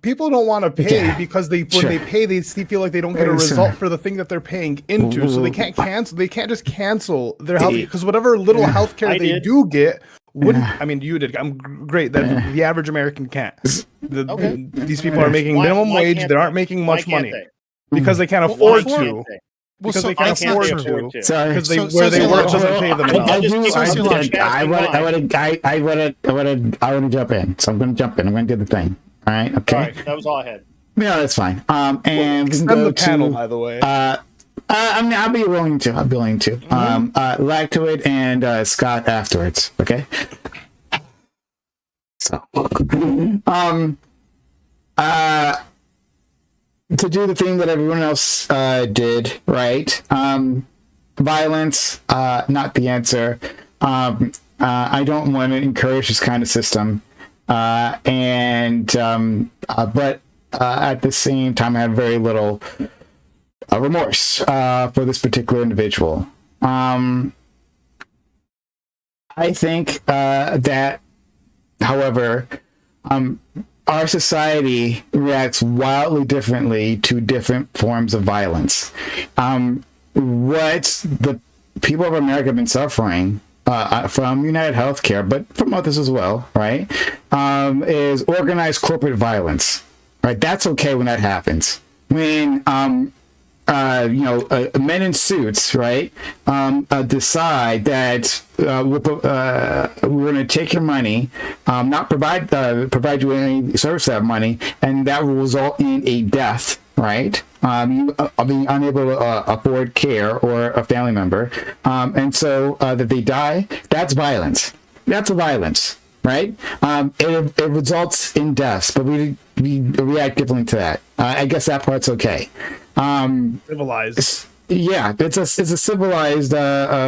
People don't want to pay because when they pay, they feel like they don't get a result for the thing that they're paying into. So they can't cancel. They can't just cancel their health because whatever little health care they do get wouldn't. I mean, you did. I'm great. That the average American can't. These people are making minimum wage. They aren't making much money because they can't afford to. Because they can't afford to. Because where they work doesn't pay them enough. I want to jump in. So I'm going to jump in. I'm going to do the thing. All right. Okay. All right, that was all I had. Yeah, that's fine. And we can go the panel, by the way. I mean, I'll be willing to. Lactoid and Scott afterwards. Okay. So, to do the thing that everyone else did, right? Violence, not the answer. I don't want to encourage this kind of system. But at the same time, I had very little remorse for this particular individual. I think that, however, our society reacts wildly differently to different forms of violence. What the people of America have been suffering from United Healthcare, but from others as well, right, is organized corporate violence, right? That's okay when that happens. When men in suits, right, decide that we're going to take your money, not provide you any service for that money, and that will result in a death, right? You being unable to afford care or a family member, and so that they die. That's violence. That's a violence, right? It results in deaths, but we react differently to that. I guess that part's okay. Civilized. Yeah, it's a civilized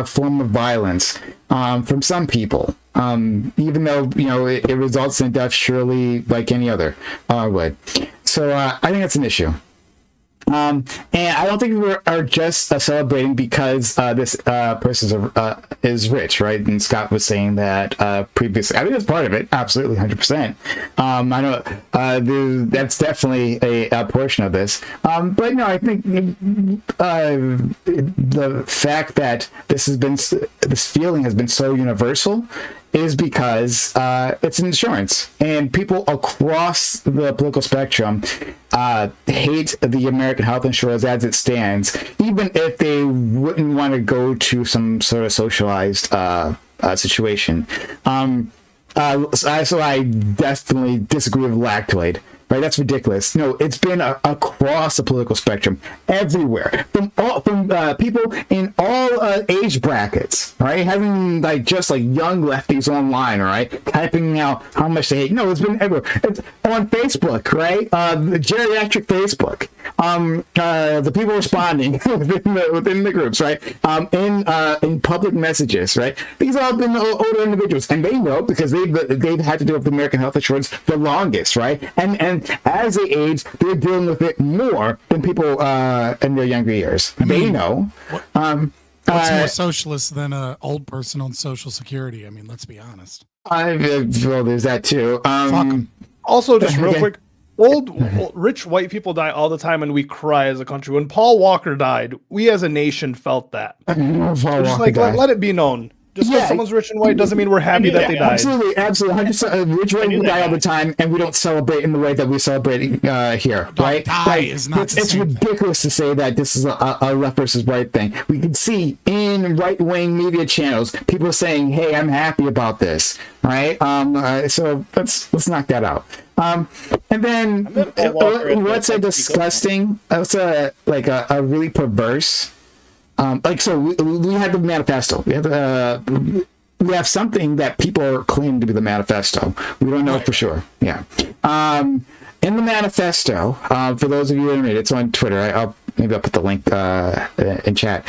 form of violence from some people. Even though it results in death, surely like any other would. So I think that's an issue. And I don't think we are just celebrating because this person is rich, right? And Scott was saying that previously. I think that's part of it, absolutely, 100%. I know that's definitely a portion of this. But no, I think the fact that this feeling has been so universal is because it's insurance, and people across the political spectrum hate the American health insurance as it stands, even if they wouldn't want to go to some sort of socialized situation. So I definitely disagree with Lactoid. Right, that's ridiculous. No, it's been across the political spectrum, everywhere, from people in all age brackets. Right, having just young lefties online, right, typing out how much they hate. No, it's been everywhere. It's on Facebook, right? The geriatric Facebook. The people responding within the groups, right? In public messages, right? These have all been older individuals, and they know because they've had to deal with American health insurance the longest, right? And as they age, they're dealing with it more than people in their younger years. They know. What's more socialist than an old person on Social Security? I mean, let's be honest. Well, there's that too. Fuck 'em. Also, just real quick, old rich white people die all the time, and we cry as a country. When Paul Walker died, we as a nation felt that. Just let it be known. Just because someone's rich and white doesn't mean we're happy that they died. Absolutely. 100%. Rich white people die all the time, and we don't celebrate in the way that we celebrate here, right? It's ridiculous to say that this is a left versus right thing. We can see in right-wing media channels people saying, "Hey, I'm happy about this," right? So let's knock that out. And then what's a disgusting? That's a really perverse. So we have the manifesto. We have something that people are claiming to be the manifesto. We don't know for sure. Yeah. In the manifesto, for those of you who read it, it's on Twitter. Maybe I'll put the link in chat.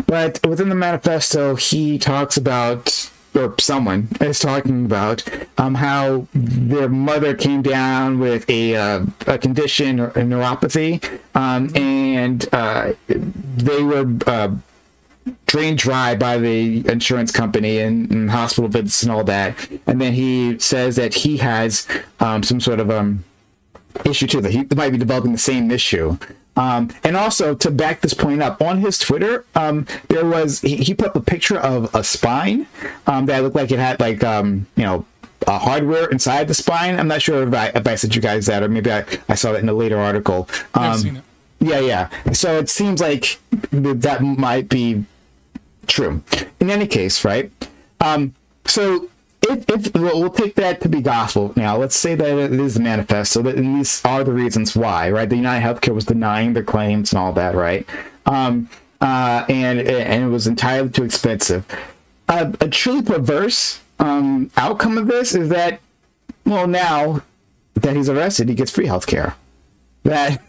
But within the manifesto, he talks about, or someone is talking about, how their mother came down with a condition, or a neuropathy, and they were drained dry by the insurance company and hospital visits and all that. And then he says that he has some sort of issue too, that he might be developing the same issue. And also, to back this point up, on his Twitter, there was he put up a picture of a spine that looked like it had a hardware inside the spine. I'm not sure if I sent you guys that, or maybe I saw that in a later article. I've seen it. Yeah. So it seems like that might be true. In any case, right? So if we'll take that to be gospel now. Let's say that it is the manifesto, and these are the reasons why, right? The United Healthcare was denying their claims and all that, right? And it was entirely too expensive. A truly perverse outcome of this is that, well, now that he's arrested, he gets free healthcare. That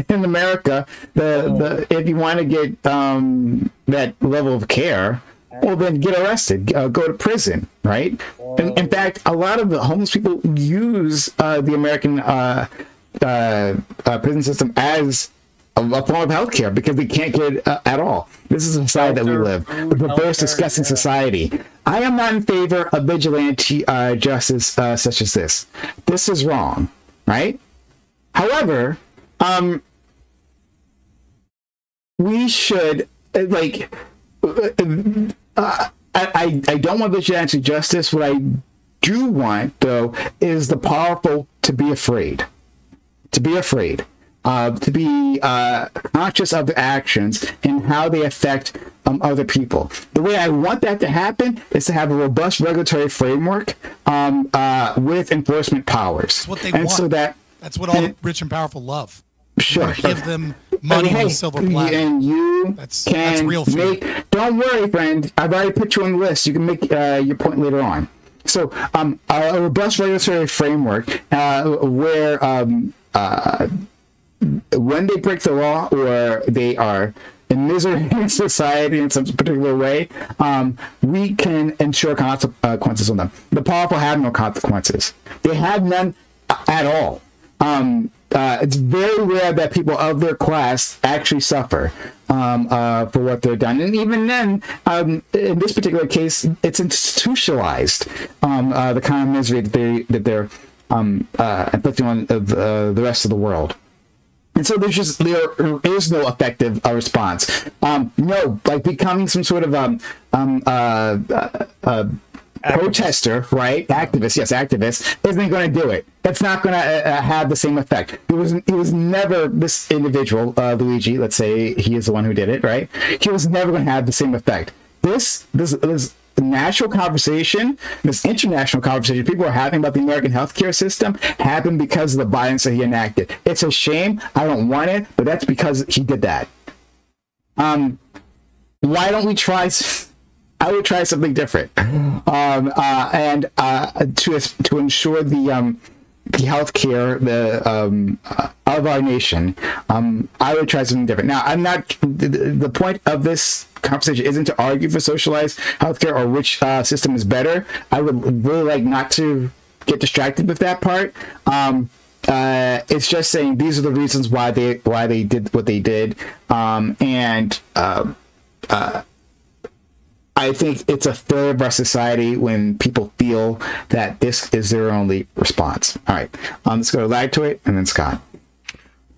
in America, if you want to get that level of care, well, then get arrested, go to prison, right? In fact, a lot of the homeless people use the American prison system as a form of healthcare because they can't get it at all. This is the society that we live, the perverse, disgusting society. I am not in favor of vigilante justice such as this. This is wrong, right? However, we should I don't want vigilante justice. What I do want, though, is the powerful to be afraid. To be afraid. to be conscious of their actions and how they affect other people. The way I want that to happen is to have a robust regulatory framework with enforcement powers. That's what they and want. So that's what all the rich and powerful love. Sure. Give them money on a silver platter. And you that's can real make. Don't worry, friend. I've already put you on the list. You can make your point later on. So, a robust regulatory framework where when they break the law or they are in misery in society in some particular way, we can ensure consequences on them. The powerful have no consequences. They have none at all. It's very rare that people of their class actually suffer for what they're done, and even then, in this particular case, it's institutionalized. The kind of misery that they're inflicting on the rest of the world. And so there is no effective response. No, like becoming some sort of protester, right? Activist, yes, activist, isn't going to do it. That's not going to have the same effect. It was never this individual, Luigi. Let's say he is the one who did it, right? He was never going to have the same effect. This national conversation, this international conversation people are having about the American healthcare system happened because of the violence that he enacted. It's a shame. I don't want it, but that's because he did that. Why don't we try? I would try something different, and to ensure the healthcare of our nation. I would try something different. Now, I'm not. The point of this conversation isn't to argue for socialized healthcare or which system is better. I would really like not to get distracted with that part. It's just saying these are the reasons why they did what they did, and I think it's a failure of our society when people feel that this is their only response. All right, let's go to Lactoid and then Scott.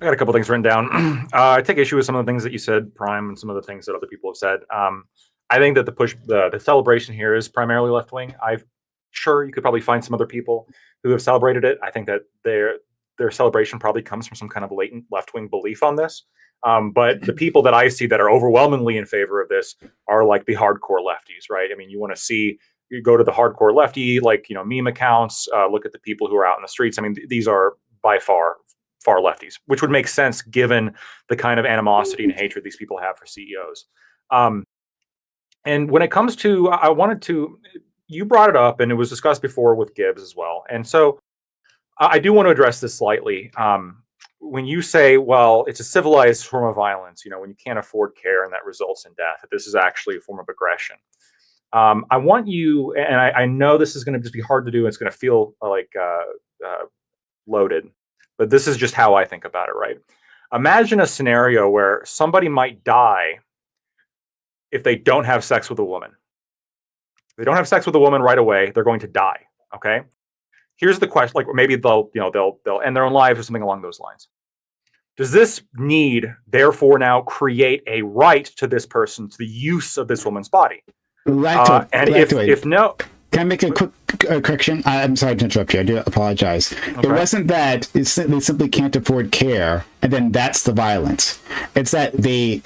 I got a couple things written down. I take issue with some of the things that you said, Prime, and some of the things that other people have said. I think that the celebration here is primarily left wing. Sure, you could probably find some other people who have celebrated it. I think that their celebration probably comes from some kind of latent left wing belief on this. But the people that I see that are overwhelmingly in favor of this are like the hardcore lefties, right? I mean, you go to the hardcore lefty, like, meme accounts, look at the people who are out in the streets. I mean, these are by far lefties, which would make sense given the kind of animosity and hatred these people have for CEOs. And when it comes to, you brought it up and it was discussed before with Gibbs as well. And so I do want to address this slightly. When you say, well, it's a civilized form of violence, when you can't afford care and that results in death, that this is actually a form of aggression. I want you, and I know this is going to just be hard to do, and it's going to feel like loaded, but this is just how I think about it, right? Imagine a scenario where somebody might die if they don't have sex with a woman. If they don't have sex with a woman right away, they're going to die, okay? Here's the question, like maybe they'll end their own lives or something along those lines. Does this need, therefore, now create a right to this person, to the use of this woman's body? If no, can I make a quick correction? I'm sorry to interrupt you. I do apologize. Okay. It wasn't that they simply can't afford care, and then that's the violence. It's that they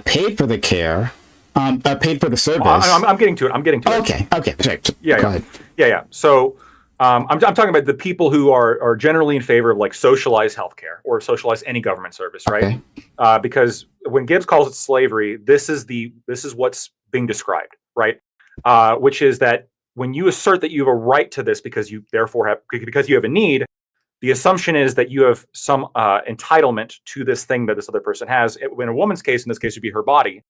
paid for the care, paid for the service. I'm getting to it. Okay. Sorry. Yeah. Go ahead. Yeah. So. I'm talking about the people who are generally in favor of like socialized healthcare or socialized any government service, right? Okay. Because when Gibbs calls it slavery, this is what's being described, right? Which is that when you assert that you have a right to this because you have a need, the assumption is that you have some entitlement to this thing that this other person has. In a woman's case, in this case, would be her body.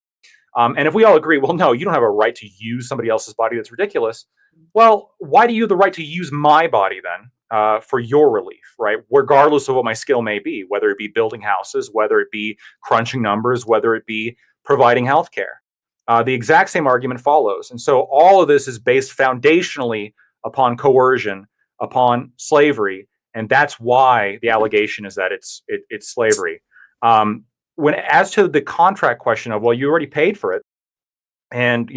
And if we all agree, well, no, you don't have a right to use somebody else's body. That's ridiculous. Well, why do you have the right to use my body then for your relief, right? Regardless of what my skill may be, whether it be building houses, whether it be crunching numbers, whether it be providing healthcare. The exact same argument follows. And so all of this is based foundationally upon coercion, upon slavery. And that's why the allegation is that it's slavery. As to the contract question of, well, you already paid for it, and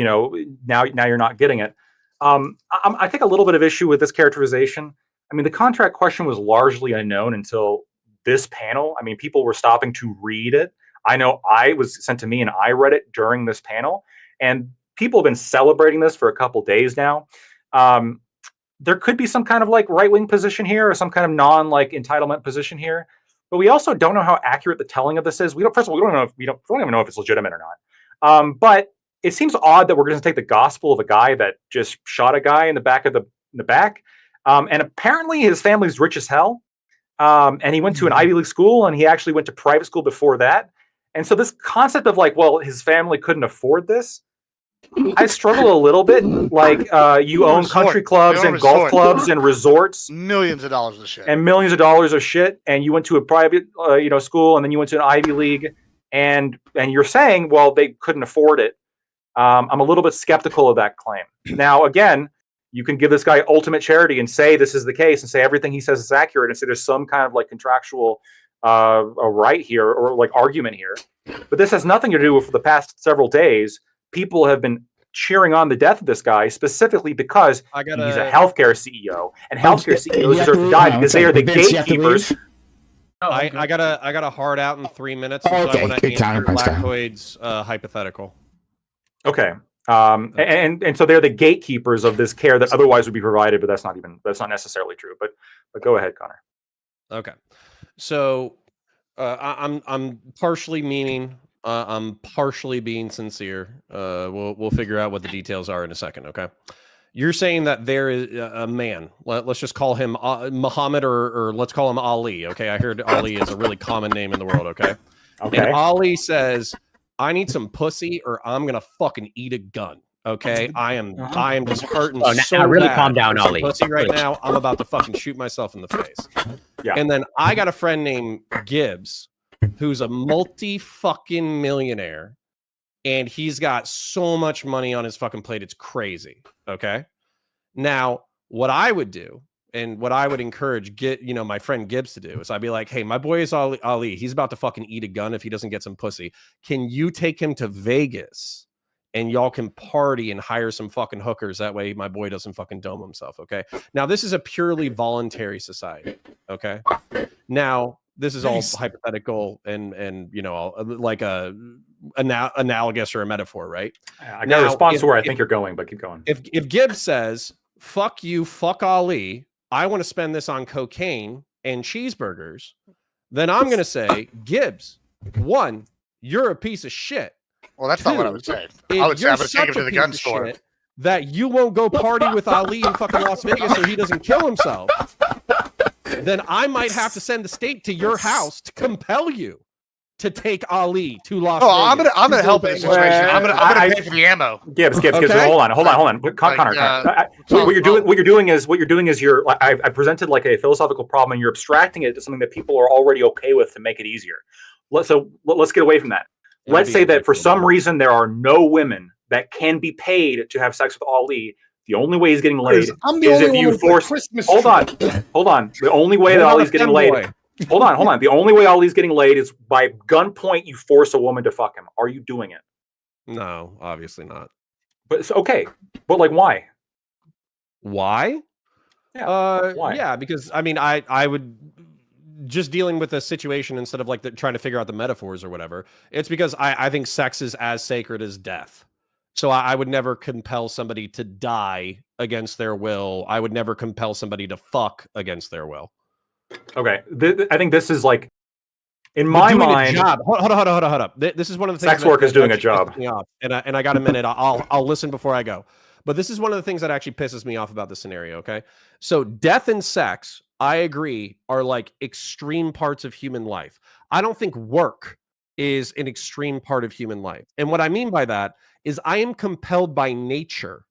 now you're not getting it. I take a little bit of issue with this characterization. I mean, the contract question was largely unknown until this panel, I mean, people were stopping to read it. I know I was sent to me and I read it during this panel, and people have been celebrating this for a couple days now. There could be some kind of like right-wing position here or some kind of non-like entitlement position here, but we also don't know how accurate the telling of this is. First of all, we don't even know if it's legitimate or not. But it seems odd that we're going to take the gospel of a guy that just shot a guy in the back. And apparently his family's rich as hell. And he went to an Ivy League school, and he actually went to private school before that. And so this concept of like, well, his family couldn't afford this, I struggle a little bit. Like, you own country clubs and golf clubs and resorts, millions of dollars of shit, and millions of dollars of shit. And you went to a private, school, and then you went to an Ivy League, and you're saying, well, they couldn't afford it. I'm a little bit skeptical of that claim. Now, again, you can give this guy ultimate charity and say this is the case, and say everything he says is accurate, and say there's some kind of like contractual a right here or like argument here. But this has nothing to do with the past several days. People have been cheering on the death of this guy specifically because he's a healthcare CEO, and healthcare CEOs deserve to die because they are the gatekeepers. I got a hard out in 3 minutes. So I want to answer Lactoid's hypothetical. Okay. And so they're the gatekeepers of this care that otherwise would be provided, but that's not necessarily true. But go ahead, Connor. Okay. So I'm partially meaning. I'm partially being sincere. We'll figure out what the details are in a second. Okay. You're saying that there is a man. Let's just call him Muhammad, or let's call him Ali. Okay. I heard Ali is a really common name in the world. Okay. Okay. And Ali says, I need some pussy, or I'm gonna fucking eat a gun. Okay, I am just hurting so really bad. Calm down, Ali. Pussy right now. I'm about to fucking shoot myself in the face. Yeah. And then I got a friend named Gibbs, who's a multi-fucking millionaire, and he's got so much money on his fucking plate, it's crazy. Okay. Now, what I would do, and what I would encourage my friend Gibbs to do, is I'd be like, hey, my boy is Ali. He's about to fucking eat a gun if he doesn't get some pussy. Can you take him to Vegas and y'all can party and hire some fucking hookers? That way my boy doesn't fucking dome himself. Okay. Now, this is a purely voluntary society. Okay. Now, this is all hypothetical and like a analogous or a metaphor, right? I got a response to where I think you're going, but keep going. If Gibbs says, fuck you, fuck Ali, I want to spend this on cocaine and cheeseburgers, then I'm going to say, Gibbs, one, you're a piece of shit. Well, that's not what I would say. I would say I would take him to the gun store. That you won't go party with Ali in fucking Las Vegas so he doesn't kill himself. Then I might have to send the state to your house to compel you to take Ali to Las Vegas. I'm gonna help in this situation. I'm gonna pay for the ammo. Gibbs. Hold on. Connor. What you're doing is I presented like a philosophical problem, and you're abstracting it to something that people are already okay with to make it easier. Let's get away from that. Let's say that for some reason there are no women that can be paid to have sex with Ali. The only way he's getting laid is if you force. Hold on. The only way that Ali's getting laid. Hold on. The only way Ali's getting laid is by gunpoint. You force a woman to fuck him. Are you doing it? No, obviously not. But it's okay. But like, why? Why? Yeah. Why? Yeah, because I mean, I would just dealing with a situation instead of like trying to figure out the metaphors or whatever. It's because I think sex is as sacred as death. So I would never compel somebody to die against their will. I would never compel somebody to fuck against their will. Okay. I think this is like, in my mind. Hold up. This is one of the things. Sex work is doing a job. Me off. And I got a minute. I'll listen before I go. But this is one of the things that actually pisses me off about the scenario. Okay. So death and sex, I agree, are like extreme parts of human life. I don't think work is an extreme part of human life. And what I mean by that is I am compelled by nature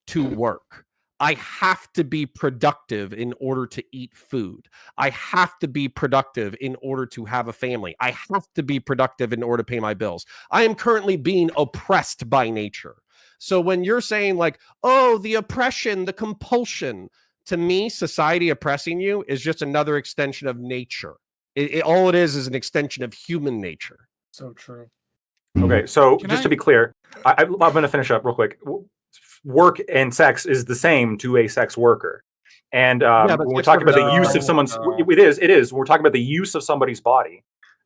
to work. I have to be productive in order to eat food. I have to be productive in order to have a family. I have to be productive in order to pay my bills. I am currently being oppressed by nature. So when you're saying like, oh, the oppression, the compulsion, to me, society oppressing you is just another extension of nature. All it is an extension of human nature. So true. Okay, so to be clear, I'm going to finish up real quick. Work and sex is the same to a sex worker. And but when we're sex talking workers about the use of someone's, it is. When we're talking about the use of somebody's body.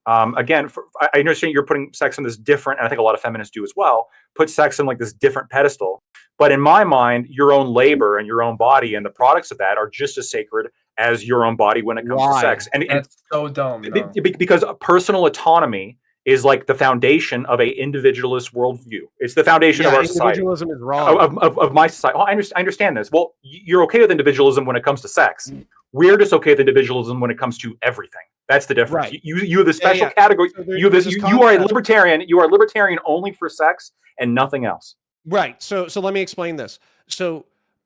Again, I understand you're putting sex on this different, and I think a lot of feminists do as well, put sex on like this different pedestal. But in my mind, your own labor and your own body and the products of that are just as sacred as your own body when it comes to sex. And That's so dumb. No. because personal autonomy is like the foundation of a individualist worldview. It's the foundation of our society. Individualism is wrong. Of my society. Oh, I understand this. Well, you're okay with individualism when it comes to sex. We're just okay with individualism when it comes to everything. That's the difference. Right. You have the special category. So you are a libertarian. You are a libertarian only for sex and nothing else. Right. So let me explain this. So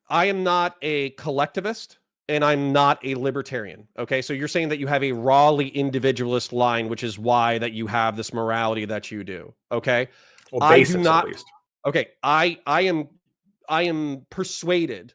I am not a collectivist and I'm not a libertarian. Okay. So you're saying that you have a rawly individualist line, which is why that you have this morality that you do. Okay. Well, basics, at least. Okay. I am persuaded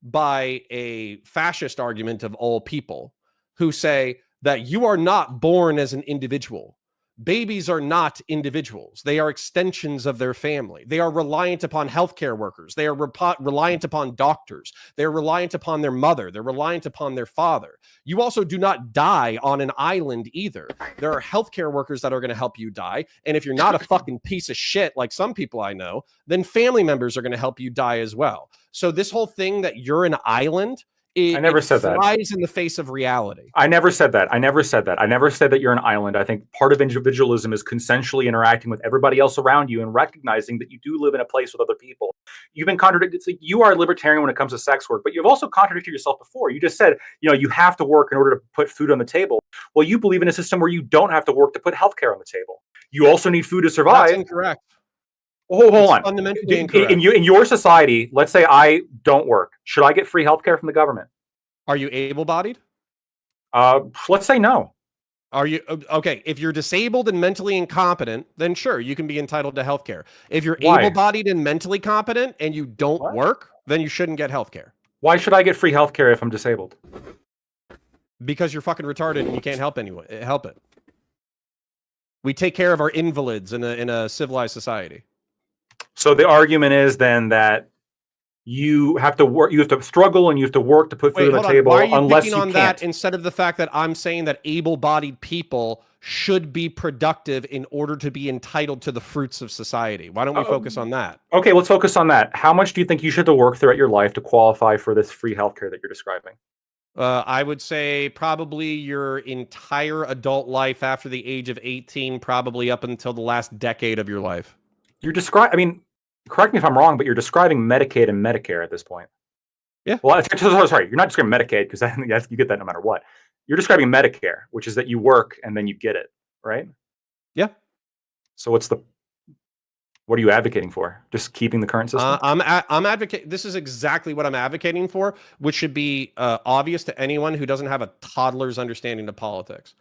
by a fascist argument of all people who say that you are not born as an individual. Babies are not individuals. They are extensions of their family. They are reliant upon healthcare workers. They are reliant upon doctors. They're reliant upon their mother. They're reliant upon their father. You also do not die on an island either. There are healthcare workers that are going to help you die. And if you're not a fucking piece of shit like some people I know, then family members are going to help you die as well. So this whole thing that you're an island, I never said that. Flies in the face of reality. I never said that. I never said that you're an island. I think part of individualism is consensually interacting with everybody else around you and recognizing that you do live in a place with other people. You've been contradicted. It's like you are a libertarian when it comes to sex work, but you've also contradicted yourself before. You just said, you have to work in order to put food on the table. Well, you believe in a system where you don't have to work to put healthcare on the table. You also need food to survive. That's incorrect. Hold on. Fundamentally incorrect. In your society, let's say I don't work. Should I get free healthcare from the government? Are you able-bodied? Let's say no. Are you okay? If you're disabled and mentally incompetent, then sure, you can be entitled to healthcare. If you're able-bodied and mentally competent and you don't work, then you shouldn't get healthcare. Why should I get free healthcare if I'm disabled? Because you're fucking retarded and you can't help it. We take care of our invalids in a civilized society. So the argument is then that you have to work, you have to struggle, and you have to work to put food on the table. Why are you unless picking you on can't? that instead of the fact that I'm saying that able-bodied people should be productive in order to be entitled to the fruits of society? Why don't we focus on that? Okay, let's focus on that. How much do you think you should have to work throughout your life to qualify for this free healthcare that you're describing? I would say probably your entire adult life after the age of 18, probably up until the last decade of your life. Correct me if I'm wrong, but you're describing Medicaid and Medicare at this point. Yeah. Well, sorry, you're not describing Medicaid because you get that no matter what. You're describing Medicare, which is that you work and then you get it, right? Yeah. So what are you advocating for? Just keeping the current system? I'm advocating. This is exactly what I'm advocating for, which should be obvious to anyone who doesn't have a toddler's understanding of politics.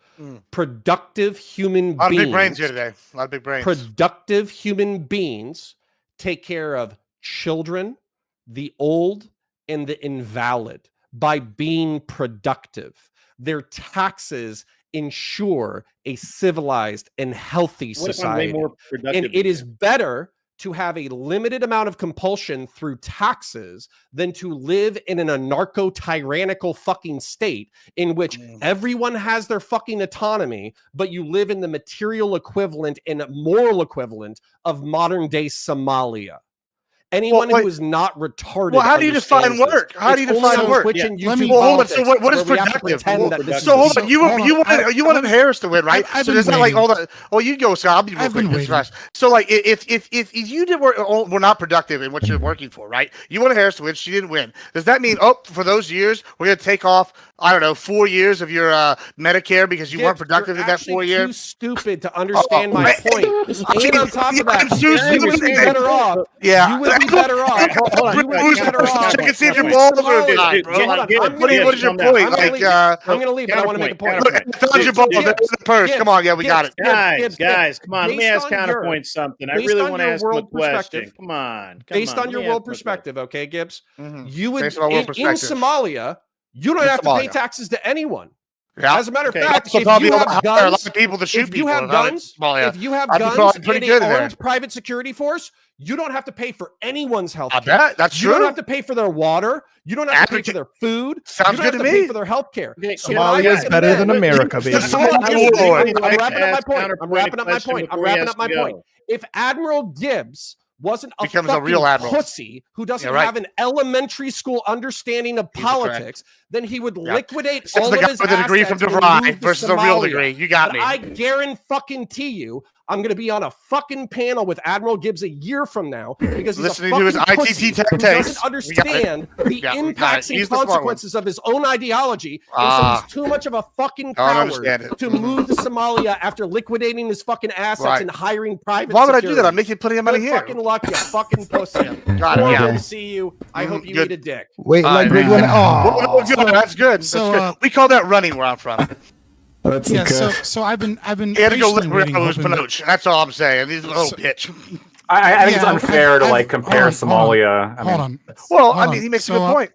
Productive human beings. A lot of big brains here today. A lot of big brains. Productive human beings take care of children, the old, and the invalid by being productive. Their taxes ensure a civilized and healthy society. And it is better to have a limited amount of compulsion through taxes than to live in an anarcho-tyrannical fucking state in which everyone has their fucking autonomy, but you live in the material equivalent and moral equivalent of modern-day Somalia. Anyone who is not retarded. Well, how do you define work? How do you define work? So what is productive? So hold on, you wanted Harris to win, right? So there's not like all the. Oh, you go, Scott. I'll be real quick. So like, if you did work, were not productive in what you're working for, right? You wanted Harris to win. She didn't win. Does that mean for those years we're gonna take off? I don't know, 4 years of your Medicare because you weren't productive in that 4 years. Too stupid to understand my point. And on top of that, you would be better off. Yeah, you would be better off. You would be better off. Check and see if your balls are not, bro. What is your point? Like, I'm gonna leave, but I want to make a point. Look, I found your balls. That's the purse. Come on, yeah, we got it. Guys, come on. Let me ask Counterpoint something. I really want to ask him a question. Come on. Based on your world perspective, okay, Gibbs, you would in Somalia. You don't have to pay taxes to anyone. Yeah. As a matter of fact, if you have guns, if you have guns, and an armed private security force, You don't have to pay for anyone's health I care. bet that's You true. don't have to pay for their water. You don't have to pay for their food. Sounds you don't good have to pay me. for their health care. Somalia is better than America, baby. I'm wrapping up my point. I'm wrapping up my point. If Admiral Gibbs wasn't a Becomes fucking a real admiral. pussy who doesn't have an elementary school understanding of politics, then he would liquidate Says all the of guy his with a degree assets from and DeVry move to versus a real Somalia. degree. You got But me. I guarantee you, I'm going to be on a fucking panel with Admiral Gibbs a year from now because he's Listening a to his fucking ITT pussy tech who takes. doesn't understand the impacts and He's the smart one. consequences of his own ideology, and so he's too much of a fucking coward to move to Somalia after liquidating his fucking assets and hiring private. Why would I do that? I'm making plenty of money Good here. fucking luck, you fucking pussy. Got it. Horrible Yeah. to see you. I hope you Good. eat a dick. Wait, All like right, when Well, good. That's good. So, That's good. We call that running where I'm from. That's Yeah, okay. so I've been He had to go patiently waiting, lose hoping that- Pinoch. That's all I'm saying. He's a little bitch. I think it's Yeah, unfair to I've- compare hold on, Somalia. Hold on. Well, Hold I mean, on. he makes a So, good point.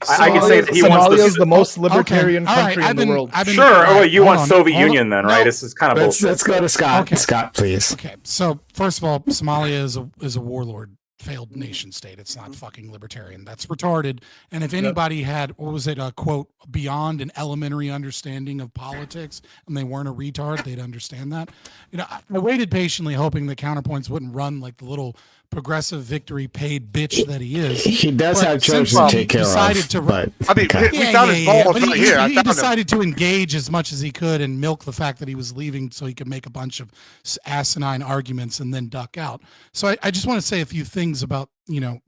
I can say that he wants Somalia is to. the most libertarian Okay, all right, country in the world. Sure. Oh, you want Soviet hold on. Union then, right? No. This is kind of Let's bullshit. go to Scott. Okay. Scott, please. Okay, so first of all, Somalia is a warlord, failed nation state. It's not fucking libertarian. That's retarded. And if anybody had, what was it, a quote, beyond an elementary understanding of politics, and they weren't a retard, they'd understand that. You know, I waited patiently, hoping that Counterpoints wouldn't run like the little progressive victory paid bitch that he is. He does But have children since to he take care decided of. to But I mean, okay. we found his balls But right here. I he found him. decided to engage as much as he could and milk the fact that he was leaving so he could make a bunch of asinine arguments and then duck out. So I just want to say a few things about,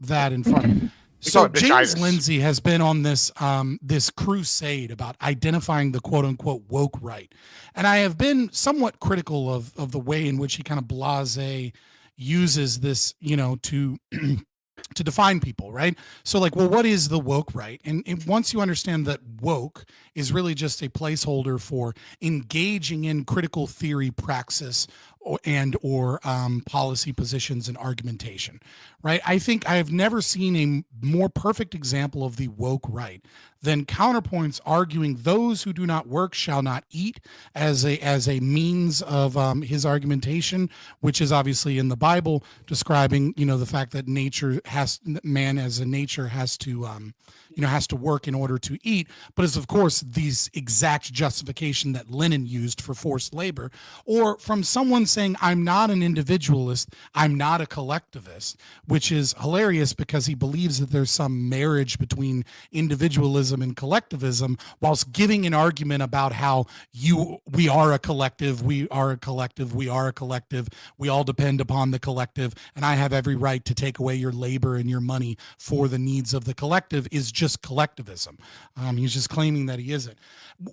that in front. So James Lindsay has been on this this crusade about identifying the quote unquote woke right. And I have been somewhat critical of the way in which he kind of blasé uses this, to to define people, right? So like, well, what is the woke right? And once you understand that woke is really just a placeholder for engaging in critical theory praxis or policy positions and argumentation, right? I think I have never seen a more perfect example of the woke right than Counterpoints arguing those who do not work shall not eat as a means of his argumentation, which is obviously in the Bible describing, the fact that man as a nature has to work in order to eat, but is of course these exact justification that Lenin used for forced labor, or from someone saying, I'm not an individualist, I'm not a collectivist, which is hilarious because he believes that there's some marriage between individualism and collectivism, whilst giving an argument about how we are a collective, we all depend upon the collective, and I have every right to take away your labor and your money for the needs of the collective is just collectivism. He's just claiming that he isn't.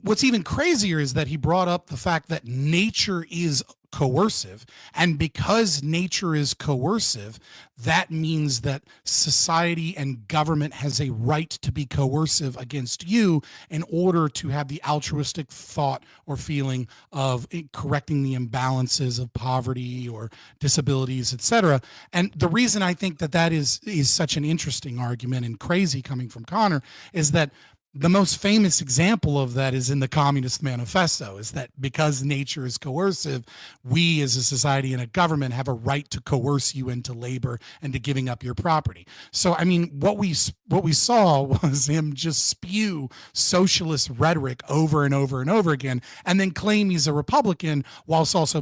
What's even crazier is that he brought up the fact that nature is coercive, and because nature is coercive, that means that society and government has a right to be coercive against you in order to have the altruistic thought or feeling of correcting the imbalances of poverty or disabilities, etc. And the reason I think that is such an interesting argument and crazy coming from Connor is that the most famous example of that is in the Communist Manifesto, is that because nature is coercive, we as a society and a government have a right to coerce you into labor and to giving up your property. So, I mean, what we saw was him just spew socialist rhetoric over and over and over again, and then claim he's a Republican whilst also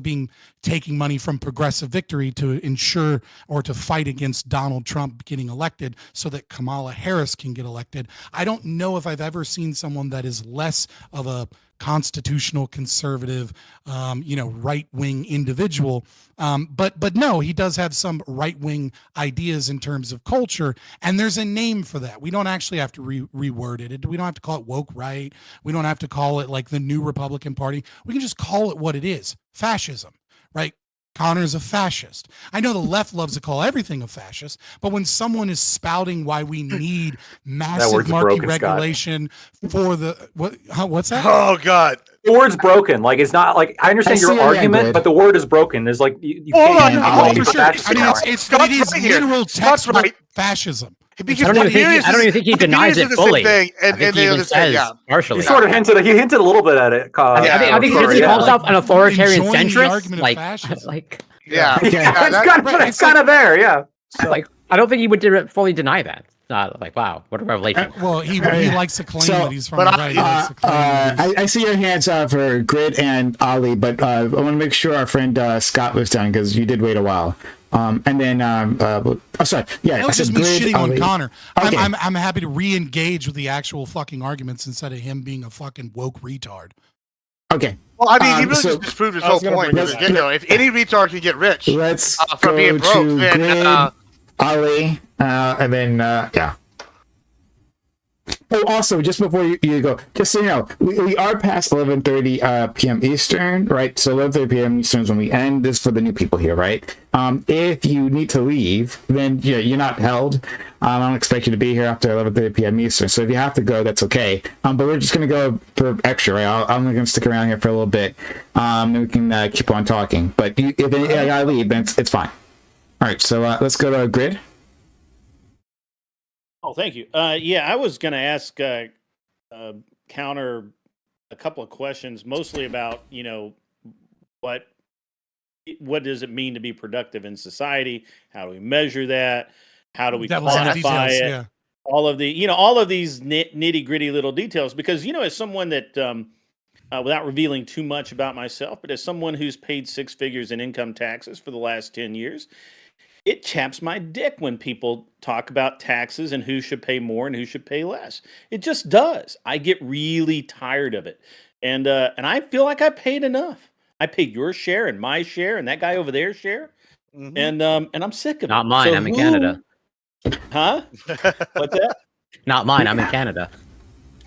taking money from Progressive Victory to ensure or to fight against Donald Trump getting elected so that Kamala Harris can get elected. I don't know if I've ever seen someone that is less of a constitutional conservative, right-wing individual. But no, he does have some right-wing ideas in terms of culture, and there's a name for that. We don't actually have to reword it. We don't have to call it woke right. We don't have to call it like the new Republican Party. We can just call it what it is, fascism, right? Connor's a fascist. I know the left loves to call everything a fascist, but when someone is spouting why we need massive market regulation for what's that? Oh God. The word's broken. Like, it's not like I understand your argument, but the word is broken. There's like you Hold can't. on, For sure. I mean, it is literal textbook fascism. I don't even think he denies it fully. And they even says partially. He sort of hinted a little bit at it. I think he calls himself an authoritarian Enjoying the centrist. argument of fascism. Yeah, Okay. It's kind of there, yeah. So, like, I don't think he would fully deny that. It's not like, wow, what a revelation. Well, he likes to claim that he's from the right. He likes to claim that he's- I see your hands for Grid and Ali, but I want to make sure our friend Scott was done because you did wait a while. And then, sorry, yeah, that was I just said me Grid, shitting on Ali. Connor. Okay. I'm happy to re-engage with the actual fucking arguments instead of him being a fucking woke retard. Okay. Well, I mean, he really so- just disproved his whole point from the get-go. If any retard can get rich Let's from go being broke, to then Grid, Ali, and then yeah. Oh, also, just before you go, just so you know, we are past 11:30 p.m. Eastern, right? So 11:30 p.m. Eastern is when we end. This is for the new people here, right? If you need to leave, then you're not held. I don't expect you to be here after 11:30 p.m. Eastern. So if you have to go, that's okay. But we're just gonna go for extra, right? I'm gonna stick around here for a little bit, and we can keep on talking. But if I gotta leave, then it's fine. All right, so let's go to Grid. Oh, thank you. Yeah, I was going to ask Counter a couple of questions, mostly about what does it mean to be productive in society? How do we measure that? How do we Devil's in the quantify details, it? yeah. All of these nitty gritty little details. Because as someone that, without revealing too much about myself, but as someone who's paid six figures in income taxes for the last 10 years. It chaps my dick when people talk about taxes and who should pay more and who should pay less. It just does. I get really tired of it, and I feel like I paid enough. I paid your share and my share and that guy over there's share, and I'm sick of it. Not mine. So I'm in Canada. Huh? What's that? Not mine. I'm in Canada.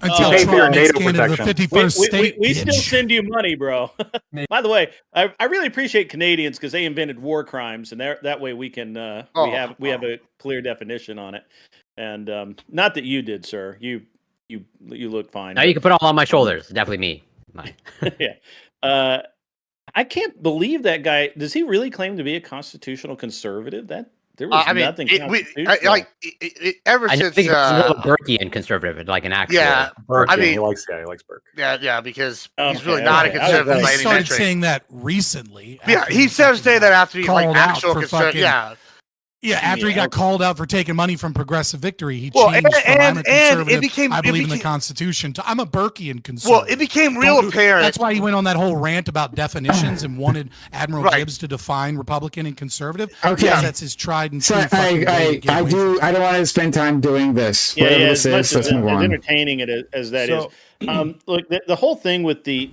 Until pay for your Trump makes NATO Canada the protection. 51st state. We still bitch. send you money, bro. By the way, I really appreciate Canadians because they invented war crimes, and that way we can we have a clear definition on it. And not that you did, sir. You look fine. Now you can put it all on my shoulders. Definitely me. Mine. Yeah. I can't believe that guy. Does he really claim to be a constitutional conservative? There was nothing constitutional. Ever I since think it's a little Burkean conservative, like an actual. Yeah, Burke, I mean, he likes Burke. Yeah, because Okay, he's really not a okay. conservative He by any started metric. saying that recently. Yeah, after he started saying that after he called actual out for conservative. fucking- Yeah, Yeah, after he got called out for taking money from Progressive Victory, he Well, changed from I'm a and conservative, it became- I it believe in the became- Constitution, to I'm a Burkean conservative. well, it became real apparent. That's why he went on that whole rant about definitions and wanted Admiral Right. Gibbs to define Republican and conservative. Okay. Because that's his tried and So true fucking way to I get away from it. don't want to spend time doing this. Yeah, Whatever as this much is, let's as move on. entertaining it as that is. Look, the whole thing with the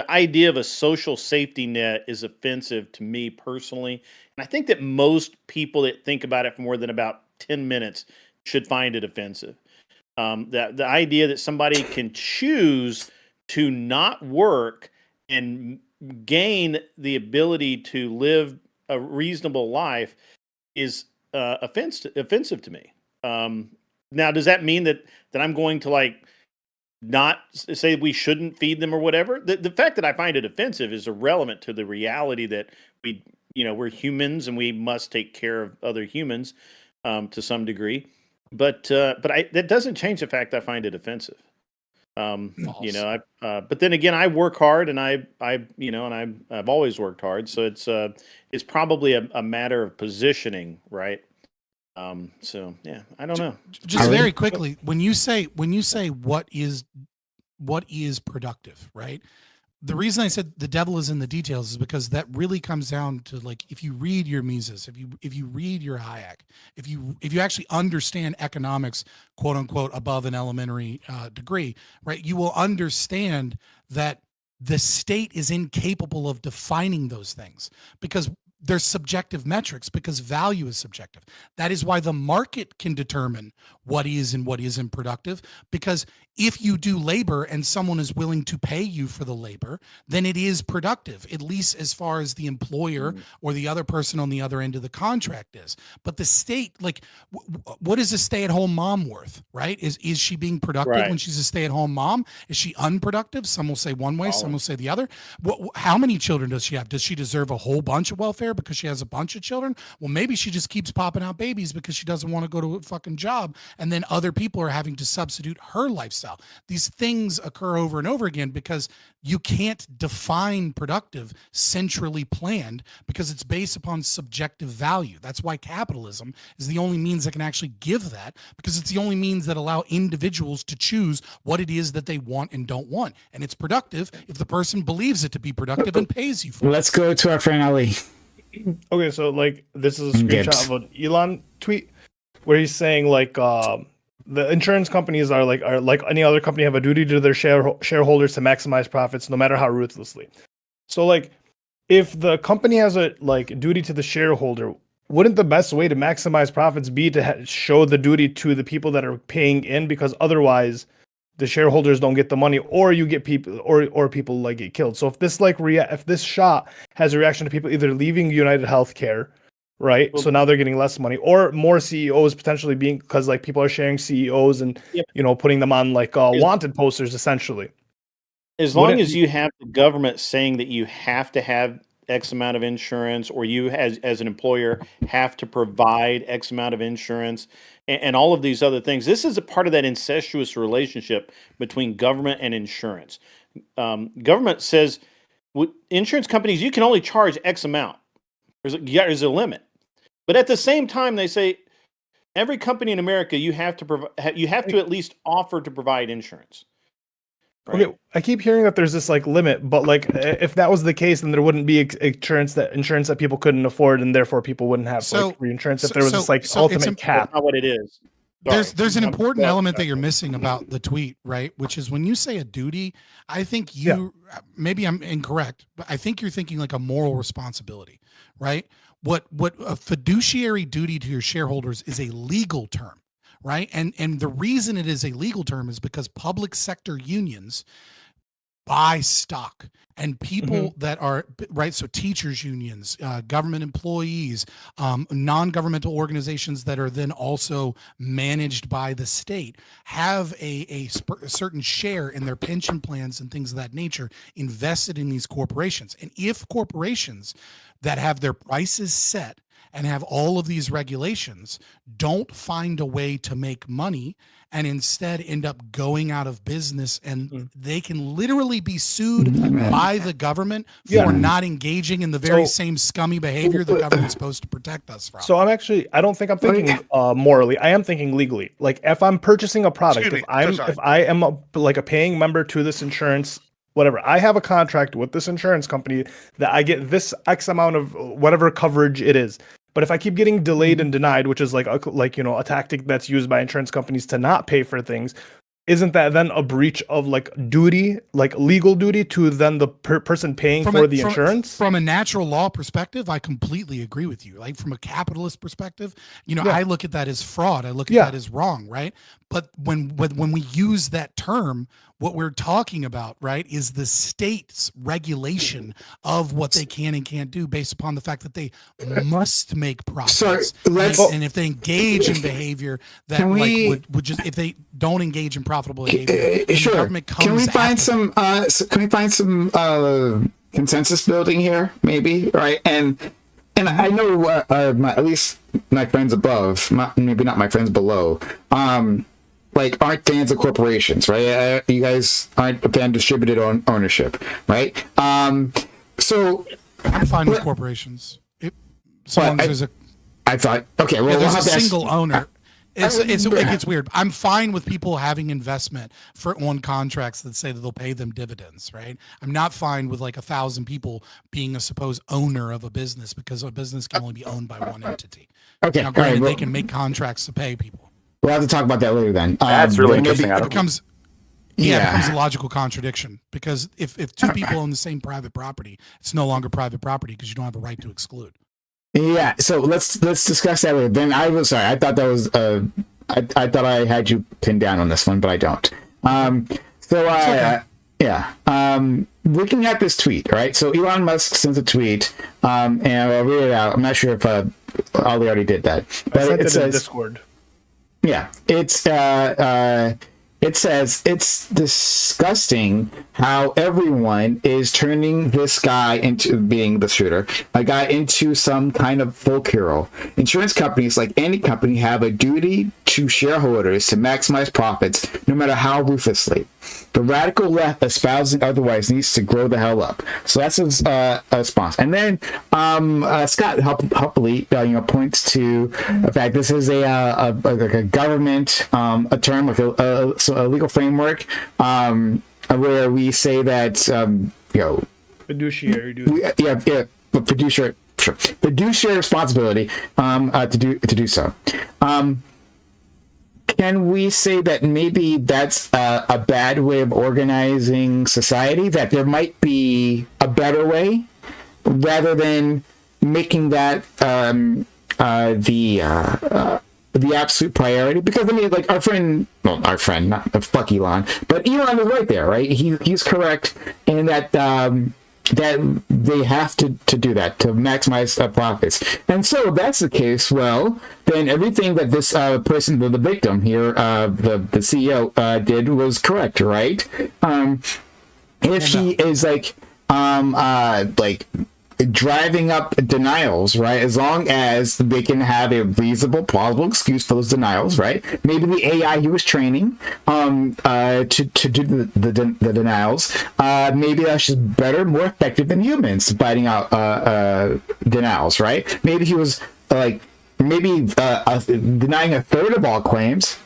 idea of a social safety net is offensive to me personally, and I think that most people that think about it for more than about 10 minutes should find it offensive. The idea that somebody can choose to not work and gain the ability to live a reasonable life is offensive to me. Now, does that mean that I'm going to not say we shouldn't feed them or whatever? The fact that I find it offensive is irrelevant to the reality that we're humans and we must take care of other humans to some degree. But that doesn't change the fact that I find it offensive. But then again, I work hard and I've always worked hard. So it's probably a matter of positioning, right? So yeah, I don't know. Just very quickly, when you say what is productive, right? The reason I said the devil is in the details is because that really comes down to if you read your Mises, if you read your Hayek, if you actually understand economics, quote unquote, above an elementary degree, right? You will understand that the state is incapable of defining those things because there's subjective metrics, because value is subjective. That is why the market can determine what is and what isn't productive, because if you do labor and someone is willing to pay you for the labor, then it is productive, at least as far as the employer or the other person on the other end of the contract is. But the state, what is a stay-at-home mom worth, right? Is she being productive when she's a stay-at-home mom? Is she unproductive? Some will say one way, some will say the other. How many children does she have? Does she deserve a whole bunch of welfare because she has a bunch of children. Well, maybe she just keeps popping out babies because she doesn't want to go to a fucking job. And then other people are having to substitute her lifestyle. These things occur over and over again because you can't define productive centrally planned because it's based upon subjective value. That's why capitalism is the only means that can actually give that, because it's the only means that allow individuals to choose what it is that they want and don't want. And it's productive if the person believes it to be productive and pays you for it. Let's go to our friend Ali. Okay, so like this is a screenshot Gibbs. of an Elon tweet where he's saying like the insurance companies are like any other company, have a duty to their shareholders to maximize profits no matter how ruthlessly. So like if the company has a like duty to the shareholder, wouldn't the best way to maximize profits be to show the duty to the people that are paying in, because otherwise the shareholders don't get the money, or you get people or people like get killed. So if this like if this shot has a reaction to people either leaving United Healthcare, right? So now they're getting less money, or more CEOs potentially being, because like people are sharing CEOs and you know, putting them on like wanted posters essentially. As long as you have the government saying that you have to have X amount of insurance, or you as an employer have to provide X amount of insurance, and all of these other things, this is a part of that incestuous relationship between government and insurance. Government says, insurance companies, you can only charge X amount. There's a limit. But at the same time, they say every company in America, you have to at least offer to provide insurance. Right? Okay, I keep hearing that there's this like limit, but like if that was the case, then there wouldn't be insurance that people couldn't afford, and therefore people wouldn't have like reinsurance if there was this like ultimate cap. That's not what it is. There's an important element that you're missing about the tweet, right? Which is when you say a duty, I think maybe I'm incorrect, but I think you're thinking like a moral responsibility, right? What a fiduciary duty to your shareholders is a legal term, right? And the reason it is a legal term is because public sector unions buy stock, and people that are right. So teachers unions, government employees, non-governmental organizations that are then also managed by the state have a certain share in their pension plans and things of that nature invested in these corporations. And if corporations that have their prices set and have all of these regulations don't find a way to make money, and instead end up going out of business, and they can literally be sued by the government for not engaging in the very same scummy behavior the government's supposed to protect us from. So I don't think I'm thinking morally. I am thinking legally. Like if I'm purchasing a product, if I am a paying member to this insurance, whatever, I have a contract with this insurance company that I get this X amount of whatever coverage it is. But if I keep getting delayed and denied, which is like a tactic that's used by insurance companies to not pay for things, isn't that then a breach of like duty, like legal duty to then the person paying for the insurance? From a natural law perspective, I completely agree with you. Like from a capitalist perspective, I look at that as fraud. I look at that as wrong, right? But when we use that term, what we're talking about, right, is the state's regulation of what they can and can't do based upon the fact that they must make profits. And if they engage in behavior that would just, if they don't engage in profitable behavior, the government comes. Can we find some? Can we find some consensus building here, maybe? Right, and I know at least my friends above, maybe not my friends below, aren't fans of corporations, right? You guys aren't a fan of distributed ownership, right? So I'm fine with corporations. I thought, okay, well, there's a single owner. It's weird. I'm fine with people having investment on contracts that say that they'll pay them dividends, right? I'm not fine with like 1,000 people being a supposed owner of a business, because a business can only be owned by one entity. Okay, now, granted, they can make contracts to pay people. We'll have to talk about that later then. That's really interesting. It becomes a logical contradiction, because if two people own the same private property, it's no longer private property because you don't have a right to exclude. Yeah, so let's discuss that later. Then I was sorry. I thought that was I thought I had you pinned down on this one, but I don't. Looking at this tweet, right? So Elon Musk sends a tweet, and I'll read it out. I'm not sure if Ali already did that, but it says in Discord. Yeah, it's It says it's disgusting how everyone is turning this guy into being the shooter, a guy into some kind of folk hero. Insurance companies, like any company, have a duty to shareholders to maximize profits, no matter how ruthlessly. The radical left espousing otherwise needs to grow the hell up. So that's his response. And then Scott helpfully points to the fact this is a government a term, like a legal framework where we say that fiduciary duty. Fiduciary responsibility to do so. Can we say that maybe that's a bad way of organizing society, that there might be a better way rather than making that the absolute priority? Because I mean, like our friend, not fuck Elon, but Elon is right there, right? He's correct in that that they have to do that to maximize profits. And so if that's the case, well, then everything that this person, the victim here, the CEO did was correct, right? If he is like driving up denials, right? As long as they can have a reasonable, plausible excuse for those denials, right? Maybe the AI he was training to do the denials, maybe that's just better, more effective than humans fighting out denials, right? Maybe he was denying a third of all claims.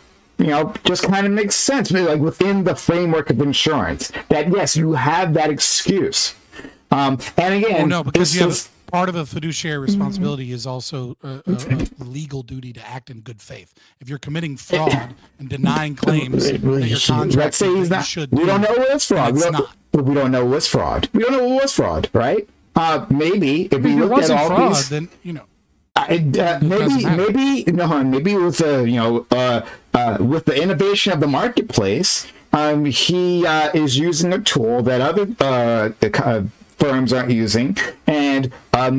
Just kind of makes sense, maybe like within the framework of insurance. That yes, you have that excuse. And again, because you have part of a fiduciary responsibility is also a legal duty to act in good faith. If you're committing fraud and denying claims that your contract, let's say he's not. We don't know what's fraud. We don't know what's fraud. We don't know what was fraud, right? Maybe if we look at all fraud, these, then maybe with with the innovation of the marketplace, he is using a tool that other firms aren't using, and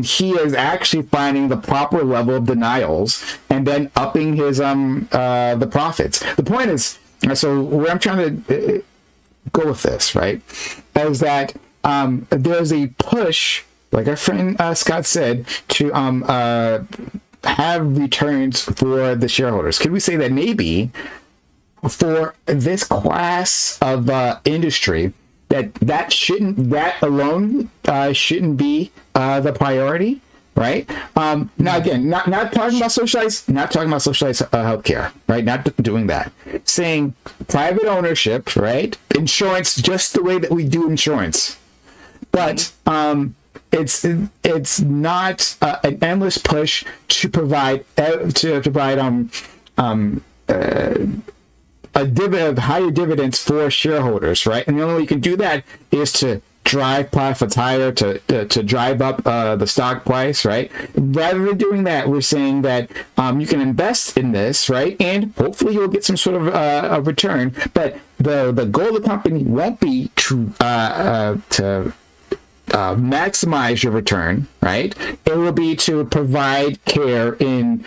he is actually finding the proper level of denials and then upping his the profits. The point is, so where I'm trying to go with this, right, is that there's a push, like our friend Scott said, to have returns for the shareholders. Could we say that maybe for this class of industry, that alone shouldn't be the priority, right? Now again, not talking about socialized healthcare, right? Not doing that. Saying private ownership, right? Insurance, just the way that we do insurance, but it's not an endless push to provide higher dividends for shareholders, right? And the only way you can do that is to drive profits higher, to drive up the stock price, right? Rather than doing that, we're saying that you can invest in this, right? And hopefully you'll get some sort of a return. But the goal of the company won't be to maximize your return, right? It will be to provide care in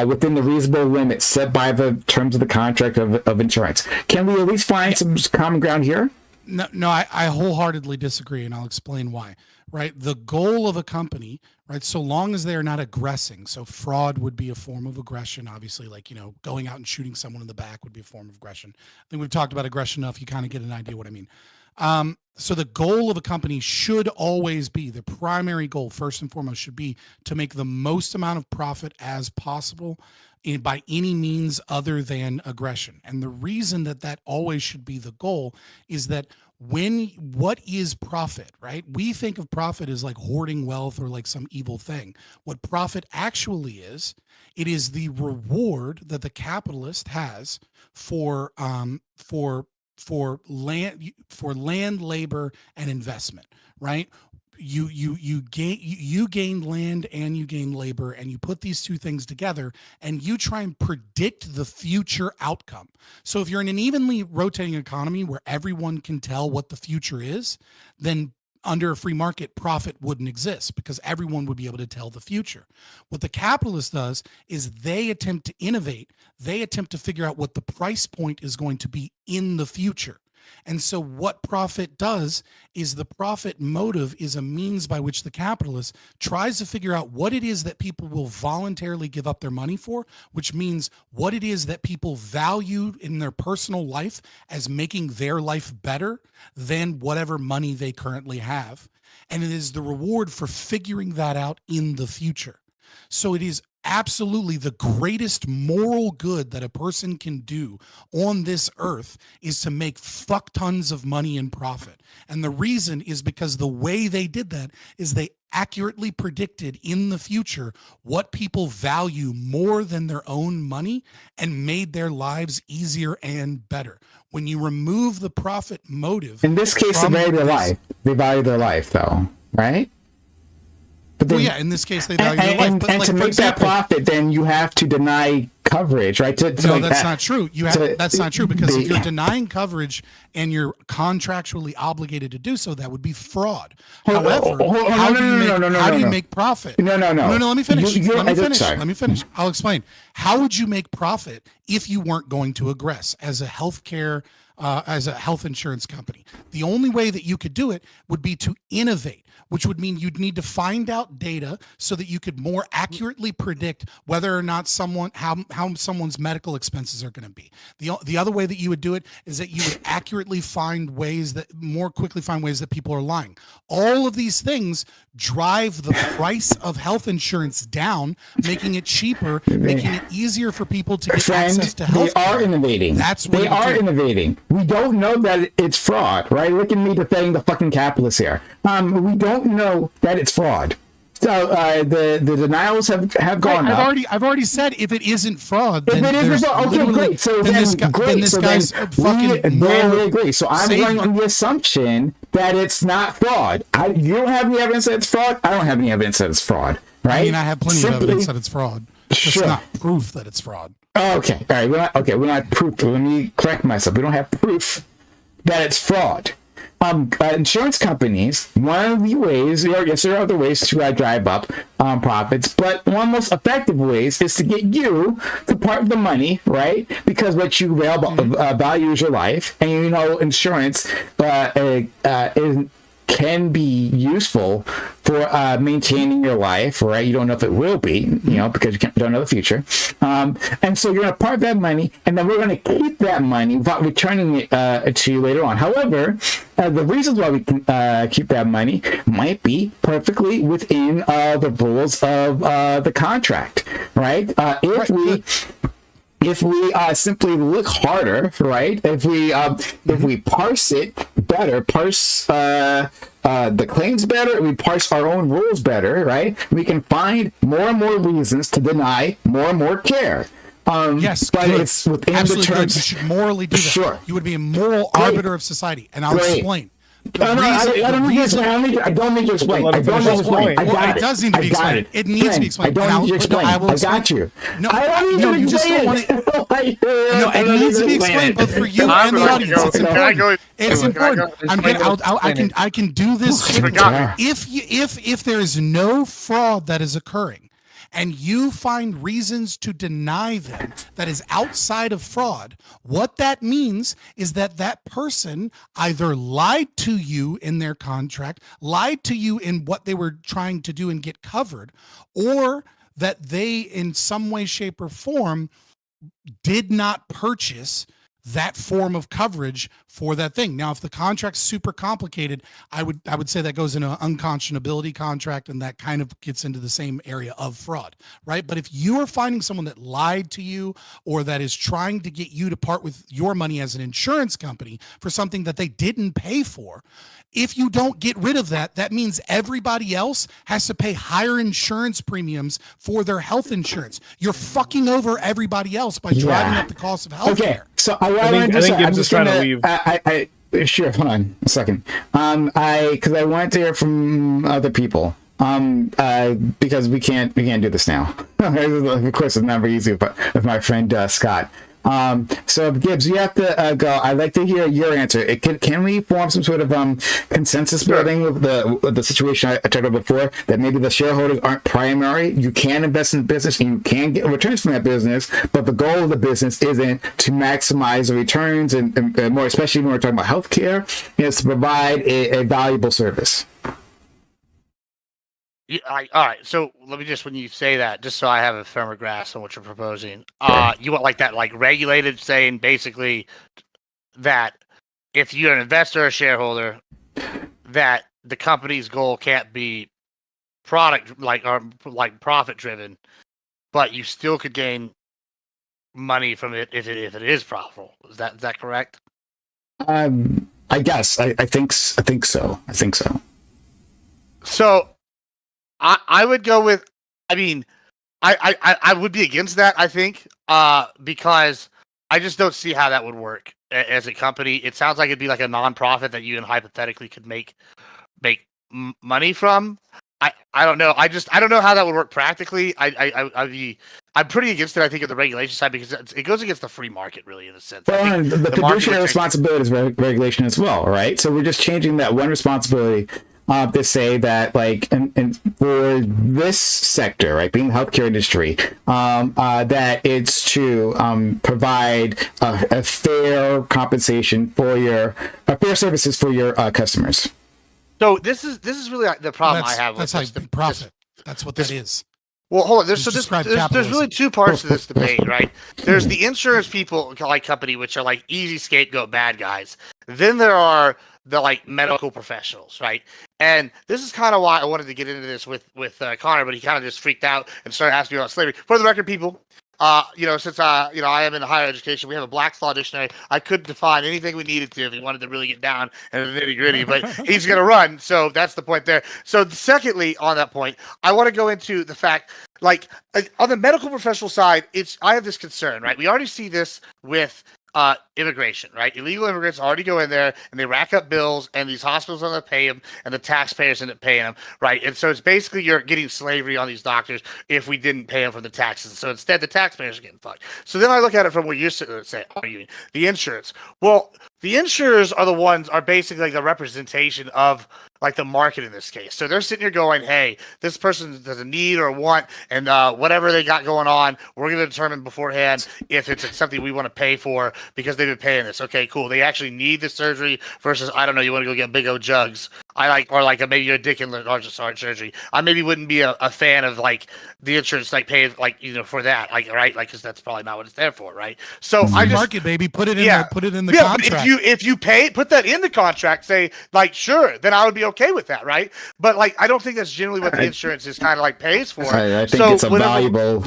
within the reasonable limits set by the terms of the contract of insurance. Can we at least find some common ground here? No, I wholeheartly disagree, and I'll explain why. Right, the goal of a company, right, so long as they are not aggressing, so fraud would be a form of aggression, obviously, like going out and shooting someone in the back would be a form of aggression. I think we've talked about aggression enough; you kind of get an idea what I mean. So the goal of a company should always be, the primary goal, first and foremost, should be to make the most amount of profit as possible by any means other than aggression. And the reason that always should be the goal is that what is profit, right? We think of profit as like hoarding wealth or like some evil thing. What profit actually is, it is the reward that the capitalist has for land, labor, and investment, right? You gain land and you gain labor, and you put these two things together and you try and predict the future outcome. So if you're in an evenly rotating economy where everyone can tell what the future is, then under a free market, profit wouldn't exist because everyone would be able to tell the future. What the capitalist does is they attempt to innovate. They attempt to figure out what the price point is going to be in the future. And so what profit does is the profit motive is a means by which the capitalist tries to figure out what it is that people will voluntarily give up their money for, which means what it is that people value in their personal life as making their life better than whatever money they currently have. And it is the reward for figuring that out in the future. So it is absolutely the greatest moral good that a person can do on this earth is to make fuck tons of money and profit. And the reason is because the way they did that is they accurately predicted in the future what people value more than their own money and made their lives easier and better. When you remove the profit motive, in this case, they value their life. They value their life, though, right? But then, well, yeah, in this case, they value their life. But and like, to make that profit, then you have to deny coverage, right? No, that's not true. That's not true, because if you're denying coverage and you're contractually obligated to do so, that would be fraud. However, how do you make profit? No. Let me finish. Let me finish. I'll explain. How would you make profit if you weren't going to aggress as a healthcare, as a health insurance company? The only way that you could do it would be to innovate, which would mean you'd need to find out data so that you could more accurately predict whether or not how someone's medical expenses are going to be. The other way that you would do it is that you would accurately more quickly find ways that people are lying. All of these things drive the price of health insurance down, making it cheaper, making it easier for people to get access to health. They are innovating. They are innovating. We don't know that it's fraud, right? Look at me defending the fucking capitalists here. We don't know that it's fraud. So the denials have gone up. I've already said if it isn't fraud, then if it isn't fraud, okay, great. So then this guy's fucking we agree. So I'm going on the assumption that it's not fraud. You don't have any evidence that it's fraud. I don't have any evidence that it's fraud. Right? I mean, I have plenty of evidence that it's fraud. It's not proof that it's fraud. Okay. All right. We're not proof. Let me correct myself. We don't have proof that it's fraud. Insurance companies, one of the ways, yes, there are other ways to drive up profits, but one of the most effective ways is to get you to part of the money, right? Because what you value is your life, and insurance can be useful for maintaining your life, right? You don't know if it will be, because you don't know the future. And so you're going to part that money, and then we're going to keep that money without returning it to you later on. However, the reasons why we can keep that money might be perfectly within the rules of the contract, right? If we simply look harder, right? If we parse it better, parse the claims better, we parse our own rules better, right? We can find more and more reasons to deny more and more care. Yes, but it's within absolutely the terms. You should morally do that. Sure. You would be a moral arbiter of society, and I'll explain. I don't need to explain. I don't need to explain. I got it. It does need to be explained. It needs to be explained. I don't need to explain. I got you. No, you just don't want it. No, it needs to be explained both for you and the audience. It's important. I can do this. If there is no fraud that is occurring, and you find reasons to deny them that is outside of fraud, what that means is that that person either lied to you in their contract, lied to you in what they were trying to do and get covered, or that they in some way, shape, or form did not purchase that form of coverage for that thing. Now, if the contract's super complicated, I would say that goes into an unconscionability contract, and that kind of gets into the same area of fraud, right? But if you are finding someone that lied to you or that is trying to get you to part with your money as an insurance company for something that they didn't pay for, if you don't get rid of that, that means everybody else has to pay higher insurance premiums for their health insurance. You're fucking over everybody else by driving up the cost of health care. So I think Gibbs is trying to leave. Sure, hold on a second. Because I wanted to hear from other people. Because we can't do this now. Of course, it's never easy. But with my friend Scott. So Gibbs, you have to go. I'd like to hear your answer. Can we form some sort of consensus building with the situation I talked about before, that maybe the shareholders aren't primary? You can invest in the business and you can get returns from that business, but the goal of the business isn't to maximize the returns, and more especially when we're talking about healthcare, is to provide a valuable service. All right, so let me just, when you say that, just so I have a firmer grasp on what you're proposing, you want like that, like regulated, saying basically that if you're an investor or shareholder, that the company's goal can't be product or profit driven, but you still could gain money from it if it is profitable. Is that correct? I guess I think so. So I would go with, I mean, I would be against that, I think, because I just don't see how that would work as a company. It sounds like it'd be like a non-profit that you and hypothetically could make money from. I don't know. I don't know how that would work practically. I'm pretty against it, I think, at the regulation side, because it goes against the free market, really, in a sense. Well, the fiduciary responsibility is regulation as well, right? So we're just changing that one responsibility to say that, like, and for this sector, right, being the healthcare industry, that it's to provide a fair compensation for fair services for your customers. So this is really the problem I have. That's how you profit. That's what that is. Well, hold on. There's really two parts to this debate, right? There's the insurance people, like company, which are like easy scapegoat bad guys. Then there are the like medical professionals, right? And this is kind of why I wanted to get into this with Connor, but he kind of just freaked out and started asking me about slavery. For the record, people, since I am in higher education, we have a Black's Law Dictionary. I could define anything we needed to if he wanted to really get down and the nitty gritty, but he's going to run. So that's the point there. So secondly, on that point, I want to go into the fact, like, on the medical professional side, I have this concern, right? We already see this with immigration, right? Illegal immigrants already go in there and they rack up bills, and these hospitals don't have to pay them, and the taxpayers end up paying them, right? And so it's basically you're getting slavery on these doctors if we didn't pay them from the taxes. So instead, the taxpayers are getting fucked. So then I look at it from what you're arguing, the insurance. Well, the insurers are basically like the representation of like the market in this case. So they're sitting here going, hey, this person does a need or a want, and whatever they got going on, we're going to determine beforehand if it's something we want to pay for because they've been paying this. Okay, cool. They actually need the surgery versus, I don't know, you want to go get big old jugs. Maybe you're a dick in large surgery. I maybe wouldn't be a fan of like the insurance like paying for that, right? Like, because that's probably not what it's there for, right? So I just market, baby, put it in the contract. But if you put that in the contract, say like sure, then I would be okay with that, right? But like I don't think that's generally what the insurance is kind of like pays for. I think it's a valuable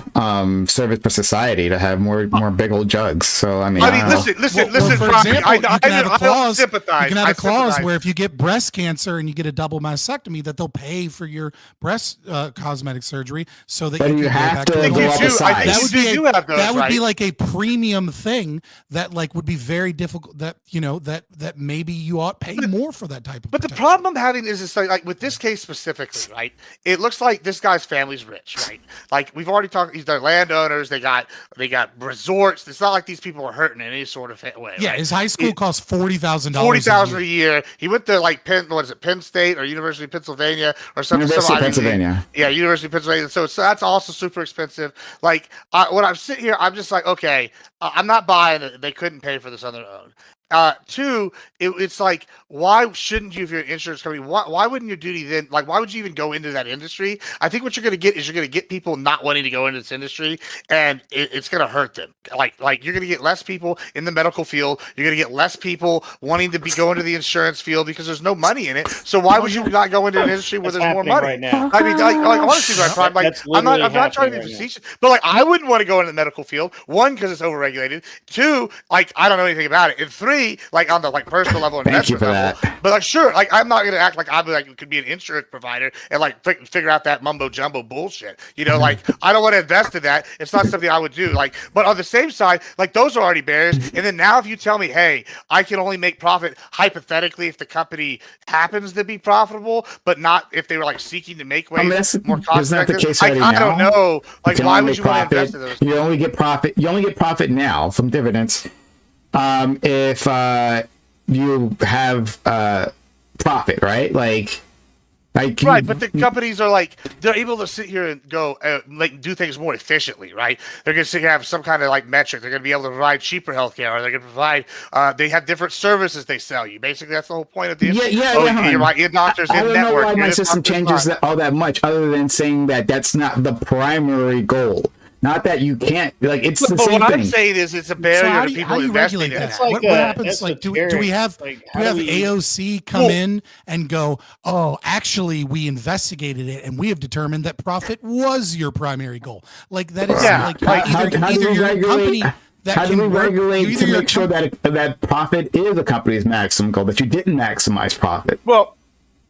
service for society to have more big old jugs. So I mean listen. For example, you can have a clause. Sympathize. You can have a clause where if you get breast cancer and you get a double mastectomy, that they'll pay for your breast cosmetic surgery, so that you have to go up the size. That would be like a premium thing that like would be very difficult. That that maybe you ought to pay more for that type of. But the problem I'm having is this, like with this case specifically, right? It looks like this guy's family's rich, right? Like we've already talked. They're landowners. They got resorts. It's not like these people are hurting in any sort of way. Yeah, right? His high school costs $40,000. $40,000 a year. He went to like Penn State or University of Pennsylvania or something. University of Pennsylvania. Yeah, University of Pennsylvania. So that's also super expensive. Like when I'm sitting here, I'm just like, okay, I'm not buying it. They couldn't pay for this on their own. Two, it's like, why shouldn't you, if you're an insurance company, why wouldn't your duty then, like, why would you even go into that industry? I think what you're going to get is you're going to get people not wanting to go into this industry, and it's going to hurt them. Like you're going to get less people in the medical field. You're going to get less people wanting to be going to the insurance field because there's no money in it. So why would you not go into an industry where there's more money? Right now. I mean, like honestly, I'm not trying to be facetious, but like I wouldn't want to go into the medical field. One, because it's overregulated. Two, like I don't know anything about it. And three, me, like on the like personal level, Thank you investment for level. that. But like, sure, like I'm not gonna act like I'm like could be an insurance provider and like figure out that mumbo jumbo bullshit. You know, like I don't want to invest in that. It's not something I would do. Like, but on the same side, like those are already barriers. And then now, if you tell me, hey, I can only make profit hypothetically if the company happens to be profitable, but not if they were like seeking to make ways more cost isn't that the effective. case Like, already I don't now? know. Like, can why only would make you want to invest profit. in those? You only get profit. You only get profit now from dividends. If you have profit, right? Like Right, but the companies are like they're able to sit here and go like do things more efficiently, right? They're going to have some kind of like metric. They're going to be able to provide cheaper healthcare, or they're going to provide. They have different services they sell you. Basically, that's the whole point of the you're right. Your doctors I in don't network. know why my system changes all that much, other than saying that that's not the primary goal. Not that you can't, like, it's the same what thing. I'm saying is it's a barrier to people investing in that? that. What happens? Like, do we have AOC come in and go, oh, actually, we investigated it and we have determined that profit was your primary goal. Like that is either your company. How do we regulate to make sure that profit is the company's maximum goal, that you didn't maximize profit? Well,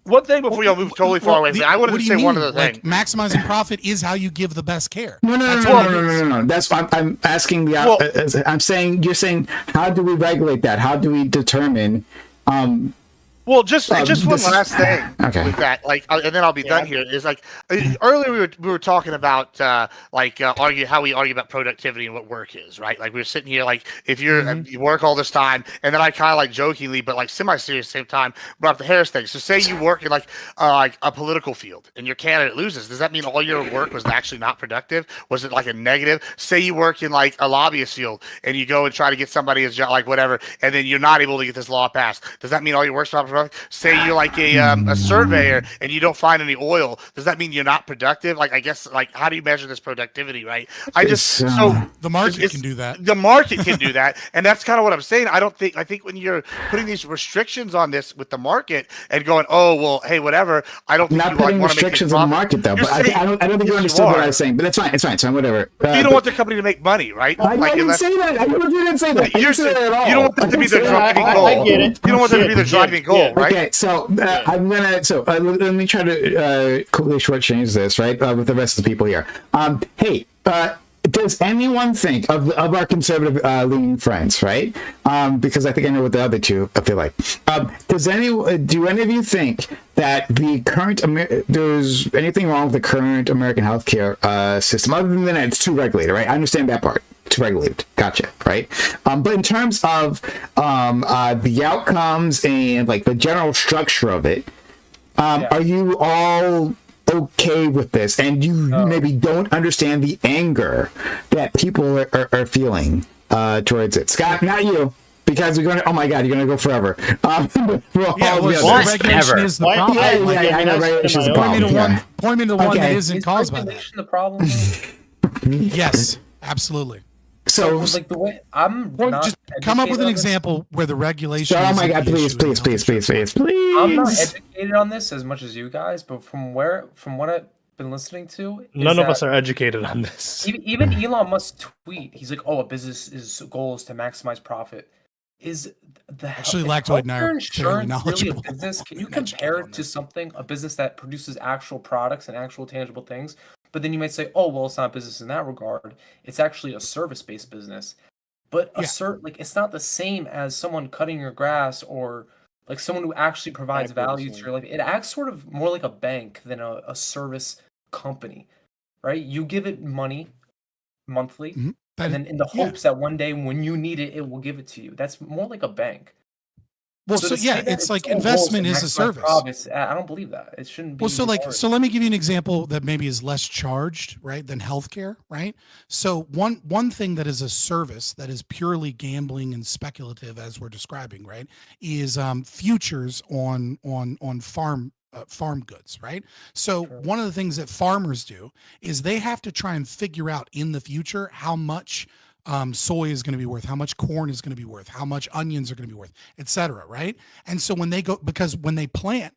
one thing before y'all move totally far away, I wanted to say one other thing. Like, maximizing profit is how you give the best care. No. That's why I'm asking the. I'm saying you're saying how do we regulate that? How do we determine? Well, just one last thing with that, like, and then I'll be done here. Is like earlier we were talking about argue how we argue about productivity and what work is, right? Like we were sitting here, like if you work all this time, and then I kind of like jokingly, but like semi-serious at the same time, brought up the Harris thing. So say you work in like a political field and your candidate loses. Does that mean all your work was actually not productive? Was it like a negative? Say you work in like a lobbyist field and you go and try to get somebody as like whatever, and then you're not able to get this law passed. Does that mean all your work's not productive? Say you're like a surveyor and you don't find any oil. Does that mean you're not productive? Like, I guess, like, how do you measure this productivity, right? The market can do that. The market can do that, and that's kind of what I'm saying. I think when you're putting these restrictions on this with the market and going, oh well, hey, whatever. I don't think not you putting want restrictions on the market though. But I don't think you understood what I was saying. But that's fine. It's fine. So whatever. You don't want the company to make money, right? I didn't say that. I didn't say that. You don't want them to be the driving goal. I get it. You don't want them to be the driving goal, right? Okay, so let me try to quickly shortchange this, right, with the rest of the people here. Does anyone think of our conservative leaning friends, right? Because I think I know what the other two feel like. Do any of you think that the current there's anything wrong with the current American healthcare system other than that it's too regulated, right? I understand that part. Too regulated. Gotcha. Right. But in terms of the outcomes and like the general structure of it, are you all okay with this? And you maybe don't understand the anger that people are feeling towards it. Scott, not you. Because we're going to, oh my God, you're going to go forever. Regulation is the problem. I know regulation is the problem. Point me to one that isn't Is caused by regulation that. the problem? Yes, absolutely. So, like the way I'm just come up with an example where the regulation. Oh my God! Please. I'm not educated on this as much as you guys, but from what I've been listening to, none of us are educated on this. Even Elon Musk tweet, he's like, "Oh, a business's goal is to maximize profit." Is the Lactoid and I are insurance really a business? Can you compare it to a business that produces actual products and actual tangible things? But then you might say, oh, well, it's not business in that regard. It's actually a service-based business. But it's not the same as someone cutting your grass or like someone who actually provides value to your life. It acts sort of more like a bank than a service company, right? You give it money monthly, and then in the hopes that one day when you need it, it will give it to you. That's more like a bank. Well, it's like investment is a service. I don't believe that. It shouldn't be. Well, so let me give you an example that maybe is less charged, right, than healthcare, right? So one thing that is a service that is purely gambling and speculative, as we're describing, right, is futures on farm goods, right? So one of the things that farmers do is they have to try and figure out in the future how much soy is going to be worth, how much corn is going to be worth, how much onions are going to be worth, etc. Right? And so when they plant,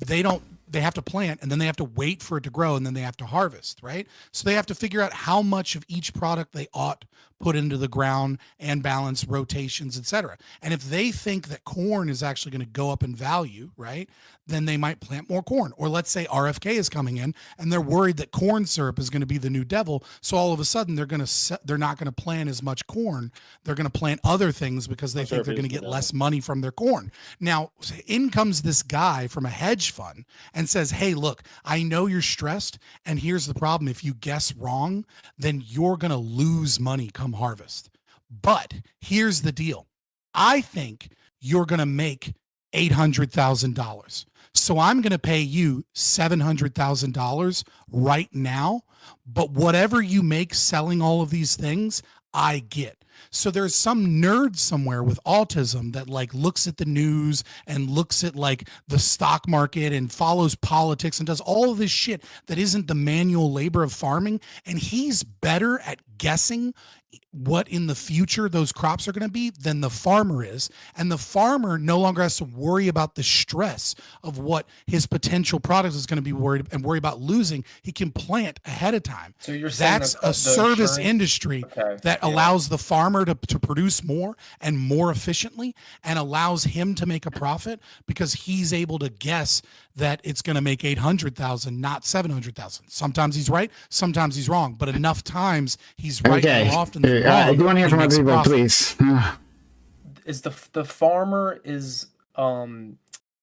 they don't they have to plant, and then they have to wait for it to grow, and then they have to harvest, right? So they have to figure out how much of each product they ought put into the ground and balance rotations, etc. And if they think that corn is actually going to go up in value, right, then they might plant more corn. Or let's say RFK is coming in and they're worried that corn syrup is going to be the new devil, so all of a sudden they're not going to plant as much corn. They're going to plant other things because they think they're going to get less money from their corn. Now, in comes this guy from a hedge fund and says, "Hey, look, I know you're stressed, and here's the problem. If you guess wrong, then you're going to lose money come harvest. But here's the deal. I think you're going to make $800,000. So I'm going to pay you $700,000 right now, but whatever you make selling all of these things, I get." So there's some nerd somewhere with autism that like looks at the news and looks at like the stock market and follows politics and does all of this shit that isn't the manual labor of farming. And he's better at guessing what in the future those crops are going to be than the farmer is. And the farmer no longer has to worry about the stress of what his potential product is going to be worry about losing. He can plant ahead of time. So you're saying that's that a service industry Okay, that yeah. allows the farmer to produce more and more efficiently and allows him to make a profit because he's able to guess that it's going to make 800,000, not 700,000. Sometimes he's right, sometimes he's wrong, but enough times he's right Okay. more often than wrong. I do want to hear he from makes other a people, profit. please. Is the farmer is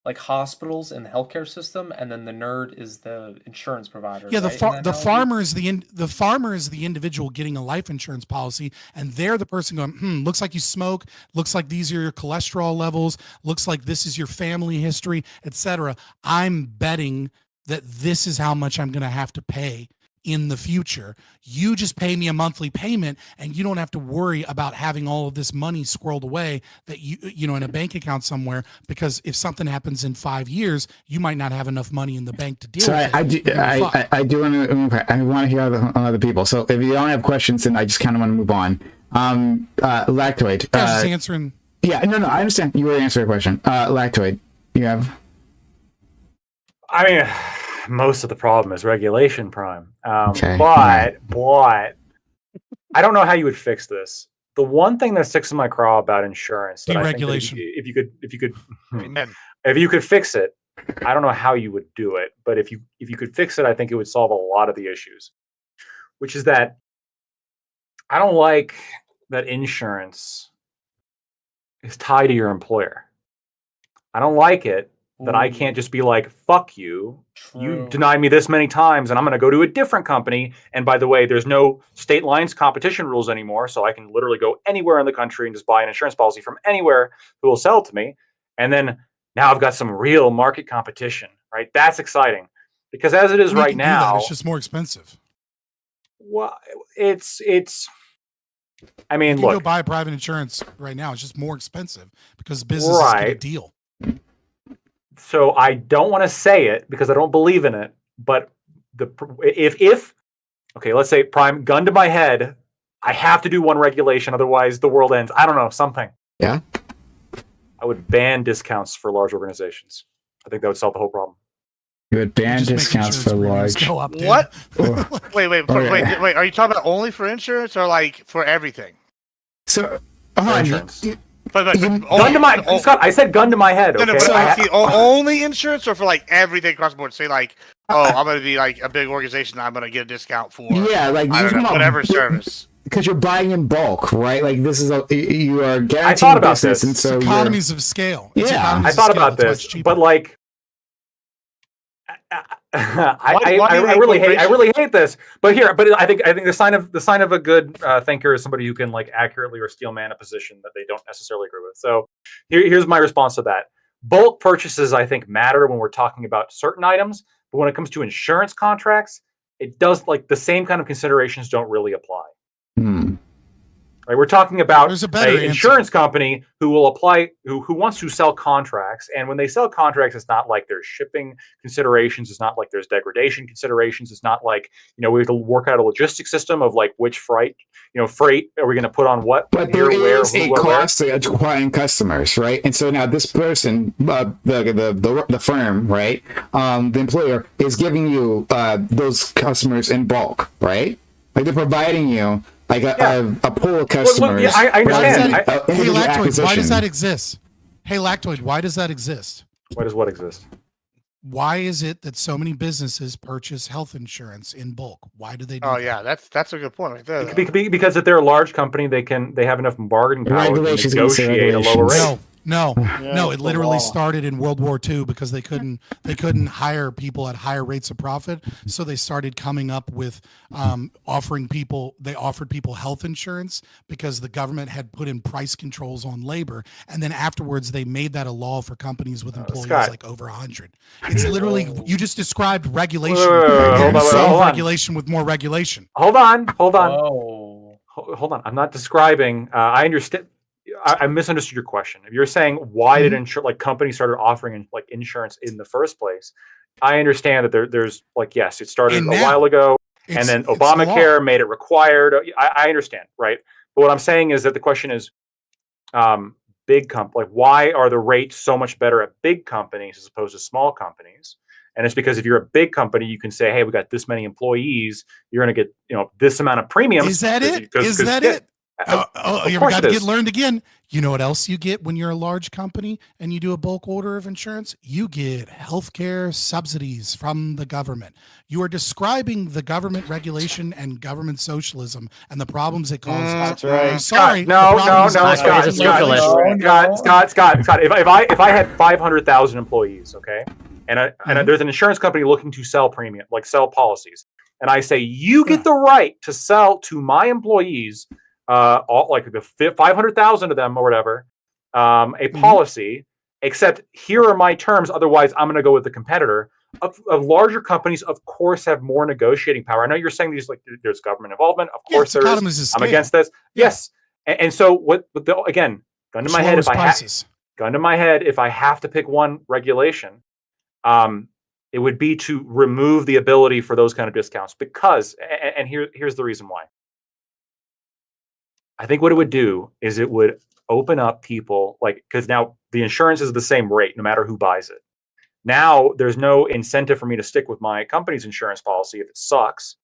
like hospitals and the healthcare system, and then the nerd is the insurance provider. Yeah, right, the farmer is the farmer is the individual getting a life insurance policy, and they're the person going, looks like you smoke, looks like these are your cholesterol levels, looks like this is your family history, etc. I'm betting that this is how much I'm going to have to pay in the future. You just pay me a monthly payment, and you don't have to worry about having all of this money squirreled away that you know in a bank account somewhere, because if something happens in 5 years, you might not have enough money in the bank to deal So with it. I do want to hear other people. So if you don't have questions, then I just kind of want to move on. Lactoid. Just answering. Yeah, no, I understand. You were answering a question. Lactoid. You have. I mean, most of the problem is regulation, Prime. Okay. But I don't know how you would fix this. The one thing that sticks in my craw about insurance, that I think that if you could fix it, I don't know how you would do it. But if you could fix it, I think it would solve a lot of the issues. Which is that I don't like that insurance is tied to your employer. I don't like it that I can't just be like, fuck you. True. You denied me this many times and I'm going to go to a different company. And by the way, there's no state lines competition rules anymore. So I can literally go anywhere in the country and just buy an insurance policy from anywhere who will sell it to me. And then now I've got some real market competition, right? That's exciting. Because as it is right now, it's just more expensive. Well, it's I mean, you can look, go buy private insurance right now. It's just more expensive because businesses get a deal. So I don't want to say it because I don't believe in it. But if okay, let's say Prime, gun to my head, I have to do one regulation, otherwise the world ends. I don't know, something. Yeah. I would ban discounts for large organizations. I think that would solve the whole problem. You would ban discounts for large. What? Wait. Are you talking about only for insurance or like for everything? So, insurance. But gun to my Scott, I said gun to my head. Okay? No, but only insurance or for like everything across the board. Say like, I'm going to be like a big organization. I'm going to get a discount for whatever service. Because you're buying in bulk, right? Like this is you are guaranteed. I thought about this. And so economies of scale. Yeah, I thought about this, but like, I really hate this. But I think the sign of a good thinker is somebody who can like accurately or steel man a position that they don't necessarily agree with. So here's my response to that. Bulk purchases, I think, matter when we're talking about certain items, but when it comes to insurance contracts, it does like the same kind of considerations don't really apply. Right? We're talking about There's a better an insurance company who will apply, who wants to sell contracts. And when they sell contracts, it's not like there's shipping considerations. It's not like there's degradation considerations. It's not like, we have to work out a logistics system of like which freight are we going to put on what But here, there where, is who, a what, where. cost to acquiring customers, right? And so now this person, the firm, right, the employer is giving you those customers in bulk, right? Like they're providing you like a pool of customers. I understand. Hey, Lactoid, why does that exist? Hey, Lactoid, why does that exist? Why does what exist? Why is it that so many businesses purchase health insurance in bulk? Why do they do that? Yeah, that's a good point right there. Because if they're a large company, they have enough bargaining power to negotiate a lower rate. No. It literally started in World War II because they couldn't hire people at higher rates of profit, so they started coming up with offered people health insurance because the government had put in price controls on labor, and then afterwards they made that a law for companies with employees like over 100. It's literally you just described regulation. Hold on. Regulation with more regulation. Hold on. Hold on. I'm not describing. I understand. I misunderstood your question. If you're saying why did companies started offering insurance in the first place, I understand that there's yes, it started a while ago, and then Obamacare made it required. I understand, right? But what I'm saying is that the question is, big company, why are the rates so much better at big companies as opposed to small companies? And it's because if you're a big company, you can say, hey, we got this many employees, you're going to get this amount of premiums. Is that it? Is that it? You got to get learned again. You know what else you get when you're a large company and you do a bulk order of insurance? You get healthcare subsidies from the government. You are describing the government regulation and government socialism and the problems it causes. That's right. I'm sorry. No, Scott. If I had 500,000 employees, okay, and there's an insurance company looking to sell premium, sell policies, and I say you get the right to sell to my employees. All the 500,000 of them or whatever, a policy, except here are my terms. Otherwise, I'm going to go with the competitor. Of larger companies, of course, have more negotiating power. I know you're saying there's government involvement. Of course, there is. I'm against this. Yeah. Yes, and so again, gun to my head. If I have to pick one regulation, it would be to remove the ability for those kind of discounts because, and here's the reason why. I think what it would do is it would open up people because now the insurance is the same rate no matter who buys it. Now there's no incentive for me to stick with my company's insurance policy. If it sucks,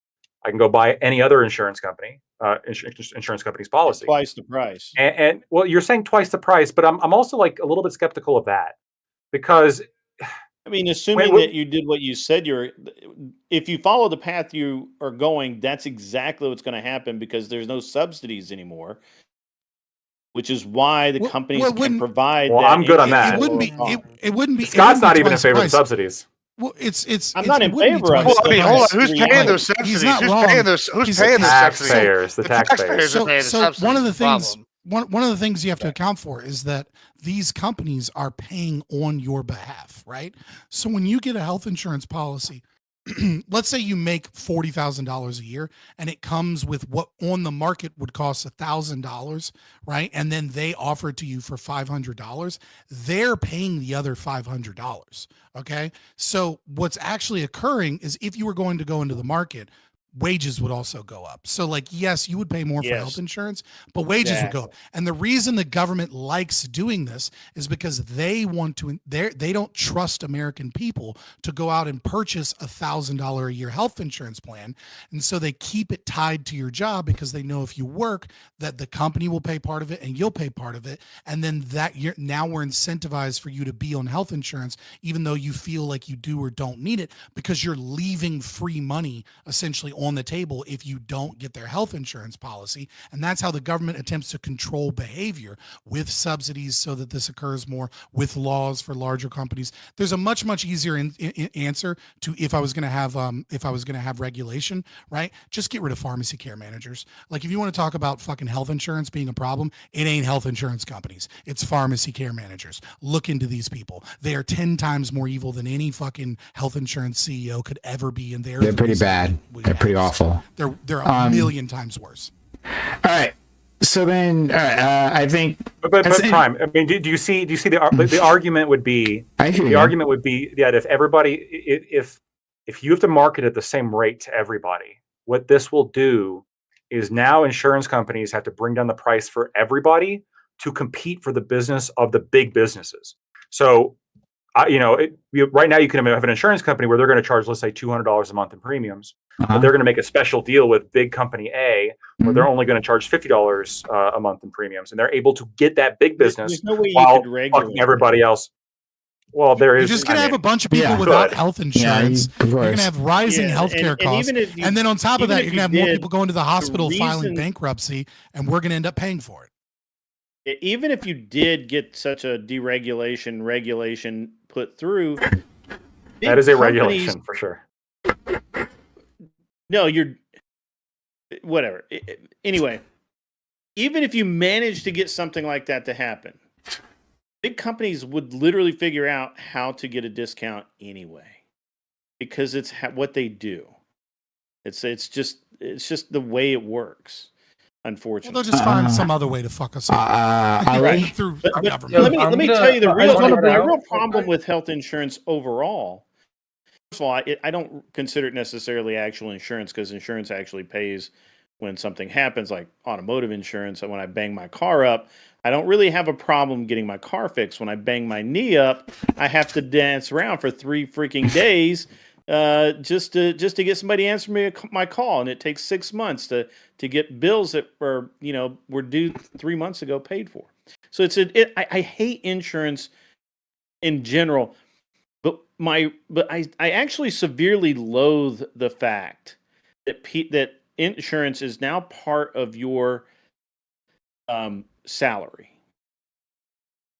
I can go buy any other insurance company's policy. Twice the price. And well, you're saying twice the price, but I'm also a little bit skeptical of that because I mean, assuming that you did what you said, if you follow the path you are going, that's exactly what's going to happen because there's no subsidies anymore, which is why the companies can provide. Well, I'm good on that. It wouldn't be. It wouldn't be. Scott's not even in favor of subsidies. Well, it's. I'm not in favor of it. Well, I mean, hold on. Who's paying those subsidies? Who's paying those taxpayers? The taxpayers. So one of the things. One of the things you have to account for is that these companies are paying on your behalf, right? So when you get a health insurance policy, let's say you make $40,000 a year and it comes with what on the market would cost $1,000, right? And then they offer it to you for $500. They're paying the other $500, okay? So what's actually occurring is if you were going to go into the market, wages would also go up. So yes, you would pay more for health insurance, but wages would go up. And the reason the government likes doing this is because they don't trust American people to go out and purchase $1,000 a year health insurance plan. And so they keep it tied to your job because they know if you work that the company will pay part of it and you'll pay part of it. And then now we're incentivized for you to be on health insurance, even though you feel like you do or don't need it because you're leaving free money essentially on the table if you don't get their health insurance policy. And that's how the government attempts to control behavior with subsidies so that this occurs more, with laws for larger companies. There's a much easier answer to if I was going to have regulation, right? Just get rid of pharmacy care managers. If you want to talk about fucking health insurance being a problem, it ain't health insurance companies. It's pharmacy care managers. Look into these people. They are 10 times more evil than any fucking health insurance CEO could ever be. And they're pretty bad. They're pretty awful. They're a million times worse. All right. So So then, I think. But Prime. I mean, do you see the argument would be? Argument would be that if everybody, if you have to market at the same rate to everybody, what this will do is now insurance companies have to bring down the price for everybody to compete for the business of the big businesses. So, right now you can have an insurance company where they're going to charge, let's say, $200 a month in premiums, but they're going to make a special deal with big company A where they're only going to charge $50 a month in premiums, and they're able to get that big business while fucking everybody else. Well, there is. You're just going to have a bunch of people without health insurance. You're going to have rising healthcare costs. And then on top of that, you're going to have more people going to the hospital filing bankruptcy, and we're going to end up paying for it. Even if you did get such a regulation put through, that is a regulation for sure. No, you're whatever. Anyway, even if you managed to get something like that to happen, big companies would literally figure out how to get a discount anyway, because it's what they do. It's just the way it works. Unfortunately, they'll just find some other way to fuck us up. Through government. Let me tell you the real problem with health insurance overall. First of all, I don't consider it necessarily actual insurance, because insurance actually pays when something happens, like automotive insurance. And when I bang my car up, I don't really have a problem getting my car fixed. When I bang my knee up, I have to dance around for 3 freaking days just to get somebody to answer me my call, and it takes 6 months to get bills that were due 3 months ago paid for. So I hate insurance in general, but I actually severely loathe the fact that insurance is now part of your salary,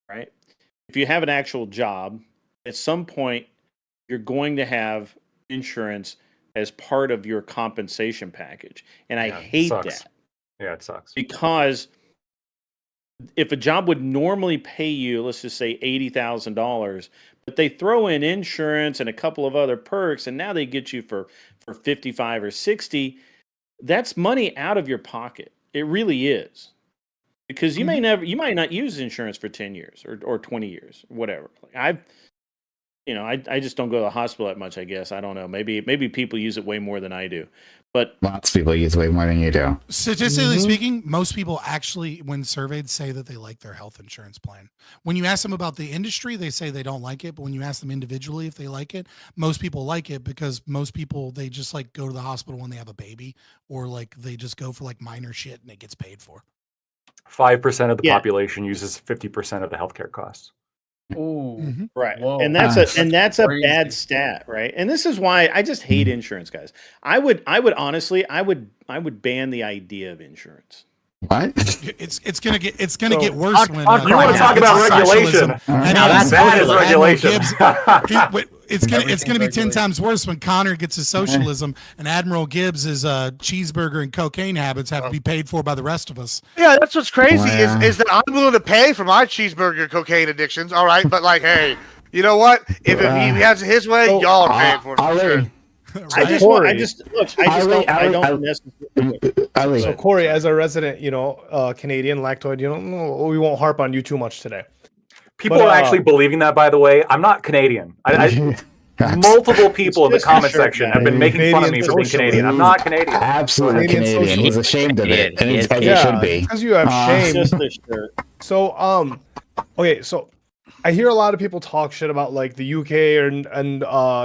right? If you have an actual job, at some point you're going to have insurance as part of your compensation package. And I hate that. Yeah, it sucks. Because if a job would normally pay you, let's just say $80,000, but they throw in insurance and a couple of other perks, and now they get you for 55 or 60, that's money out of your pocket. It really is. Because you might not use insurance for 10 years or 20 years, whatever. I just don't go to the hospital that much, I guess. I don't know. Maybe people use it way more than I do. But lots of people use way more than you do. Statistically speaking, most people actually, when surveyed, say that they like their health insurance plan. When you ask them about the industry, they say they don't like it. But when you ask them individually if they like it, most people like it, because most people, they just like go to the hospital when they have a baby, or like they just go for like minor shit and it gets paid for. 5% of the population uses 50% of the healthcare costs. Ooh, right. Whoa. And that's a bad stat, right? And this is why I just hate insurance, guys. I would honestly ban the idea of insurance. What? It's gonna get worse when you want to talk about regulation. That is regulation. It's gonna be 10 times worse when Connor gets his socialism and Admiral Gibbs's cheeseburger and cocaine habits have to be paid for by the rest of us. Yeah, that's what's crazy is that I'm willing to pay for my cheeseburger cocaine addictions. All right, but like, hey, you know what? If he has it his way, y'all are paying for it. I don't necessarily. So Corey, as a resident, Canadian lactoid, we won't harp on you too much today. People are actually believing that, by the way. I'm not Canadian. Multiple people in the comment section have been making fun of me for being Canadian. I'm not Canadian. Absolutely Canadian. He's ashamed of it, and as he should be. Because you have shame. So, okay, so I hear a lot of people talk shit about like the UK and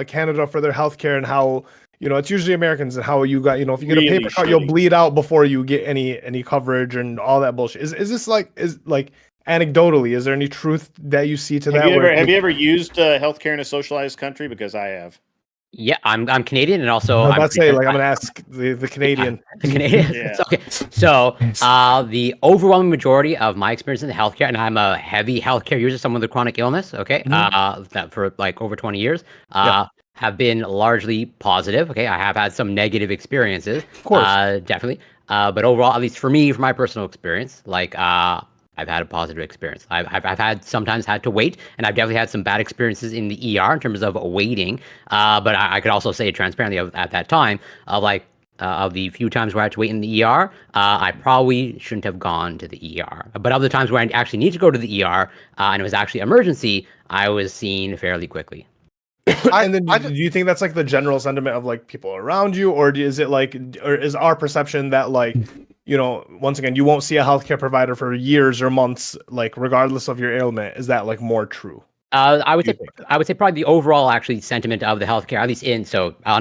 Canada for their healthcare, and how it's usually Americans, and how you got if you get a paper cut, you'll bleed out before you get any coverage and all that bullshit. Is this like anecdotally, is there any truth that you see to that? Have you ever used healthcare in a socialized country? Because I have. Yeah, I'm Canadian, and also I'm gonna ask the Canadian. The Canadian. Yeah. So the overwhelming majority of my experience in the healthcare, and I'm a heavy healthcare user, someone with a chronic illness. Okay, that for like over 20 years. Have been largely positive. Okay, I have had some negative experiences. Of course, definitely. But overall, at least for me, from my personal experience, like I've had a positive experience. I've sometimes had to wait, and I've definitely had some bad experiences in the ER in terms of waiting. But I could also say transparently at that time of like, of the few times where I had to wait in the ER, I probably shouldn't have gone to the ER. But of the times where I actually need to go to the ER and it was actually emergency, I was seen fairly quickly. And then do you think that's like the general sentiment of like people around you, or is it like, or is our perception that like, you know, once again, you won't see a healthcare provider for years or months, like regardless of your ailment? Is that like more true? I would say probably the overall actually sentiment of the healthcare, at least and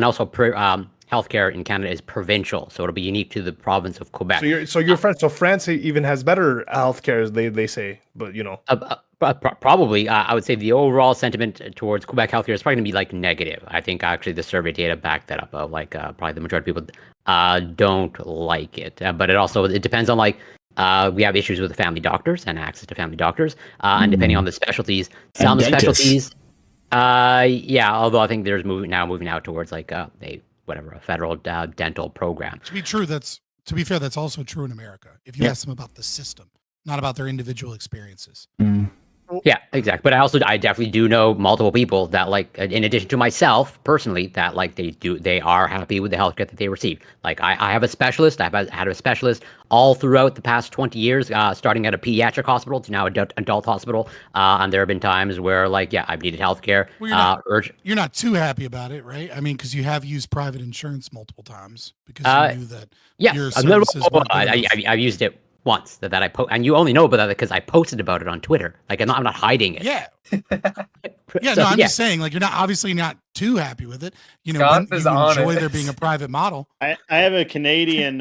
also healthcare in Canada is provincial, so it'll be unique to the province of Quebec. So France even has better healthcare, as they say, but you know. Probably, I would say the overall sentiment towards Quebec healthcare is probably going to be like negative. I think actually the survey data back that up. Like probably the majority of people don't like it, but it depends on like we have issues with family doctors and access to family doctors, and depending on the specialties, some specialties. Although I think there's moving out towards like a federal dental program. To be fair, that's also true in America. If you ask them about the system, not about their individual experiences. Yeah, exactly. But I definitely do know multiple people that like, in addition to myself personally, that like they are happy with the healthcare that they receive. Like I have a specialist. I've had a specialist all throughout the past 20 years, starting at a pediatric hospital to now adult hospital. And there have been times where like, I've needed healthcare. Well, you're not too happy about it, right? I mean, because you have used private insurance multiple times because you knew that your services weren't good enough. I've used it once that I and you only know about that because I posted about it on Twitter. Like I'm not hiding it. Yeah. I'm just saying, like, you're obviously not too happy with it. You know, Scott you is enjoy honest. there being a private model. I have a Canadian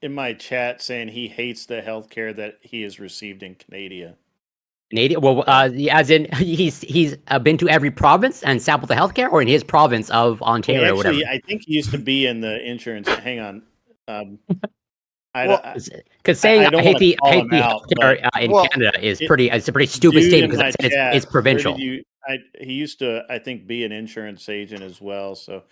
in my chat saying he hates the healthcare that he has received in Canada. Canadian? Well, as in he's been to every province and sampled the healthcare, or in his province of Ontario, or whatever. I think he used to be in the insurance. Hang on. Because saying I hate the healthcare in Canada is it's a pretty stupid statement because it's provincial. He used to, I think, be an insurance agent as well. So,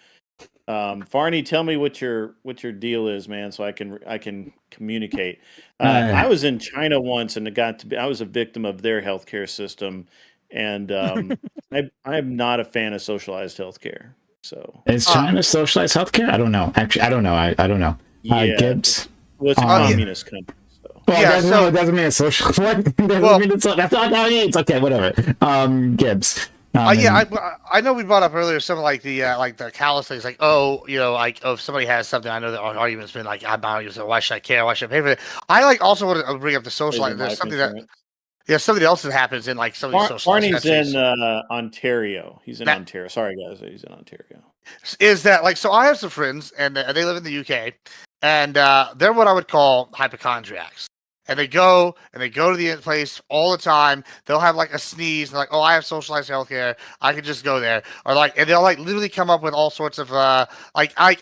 Farney, tell me what your deal is, man, so I can communicate. I was in China once, and I was a victim of their healthcare system, and I'm not a fan of socialized healthcare. So, is China socialized healthcare? I don't know. Actually, I don't know. I don't know. Gibbs. Well, it's a communist country. So. Well, it doesn't mean it's social. That's not how it is. Okay, whatever. Gibbs. I know we brought up earlier some of like the callous things, like if somebody has something. I know that our argument's been like, I'm not using it, why should I care? Why should I pay for it? I like also want to bring up the social. There's something something else that happens in like some of these social. Barney's in Ontario. He's in Ontario. Sorry guys, he's in Ontario. Is that like so? I have some friends and they live in the UK. And they're what I would call hypochondriacs. And they go to the place all the time. They'll have like a sneeze, and like, oh, I have socialized healthcare. I could just go there. Or like, and they'll like literally come up with all sorts of I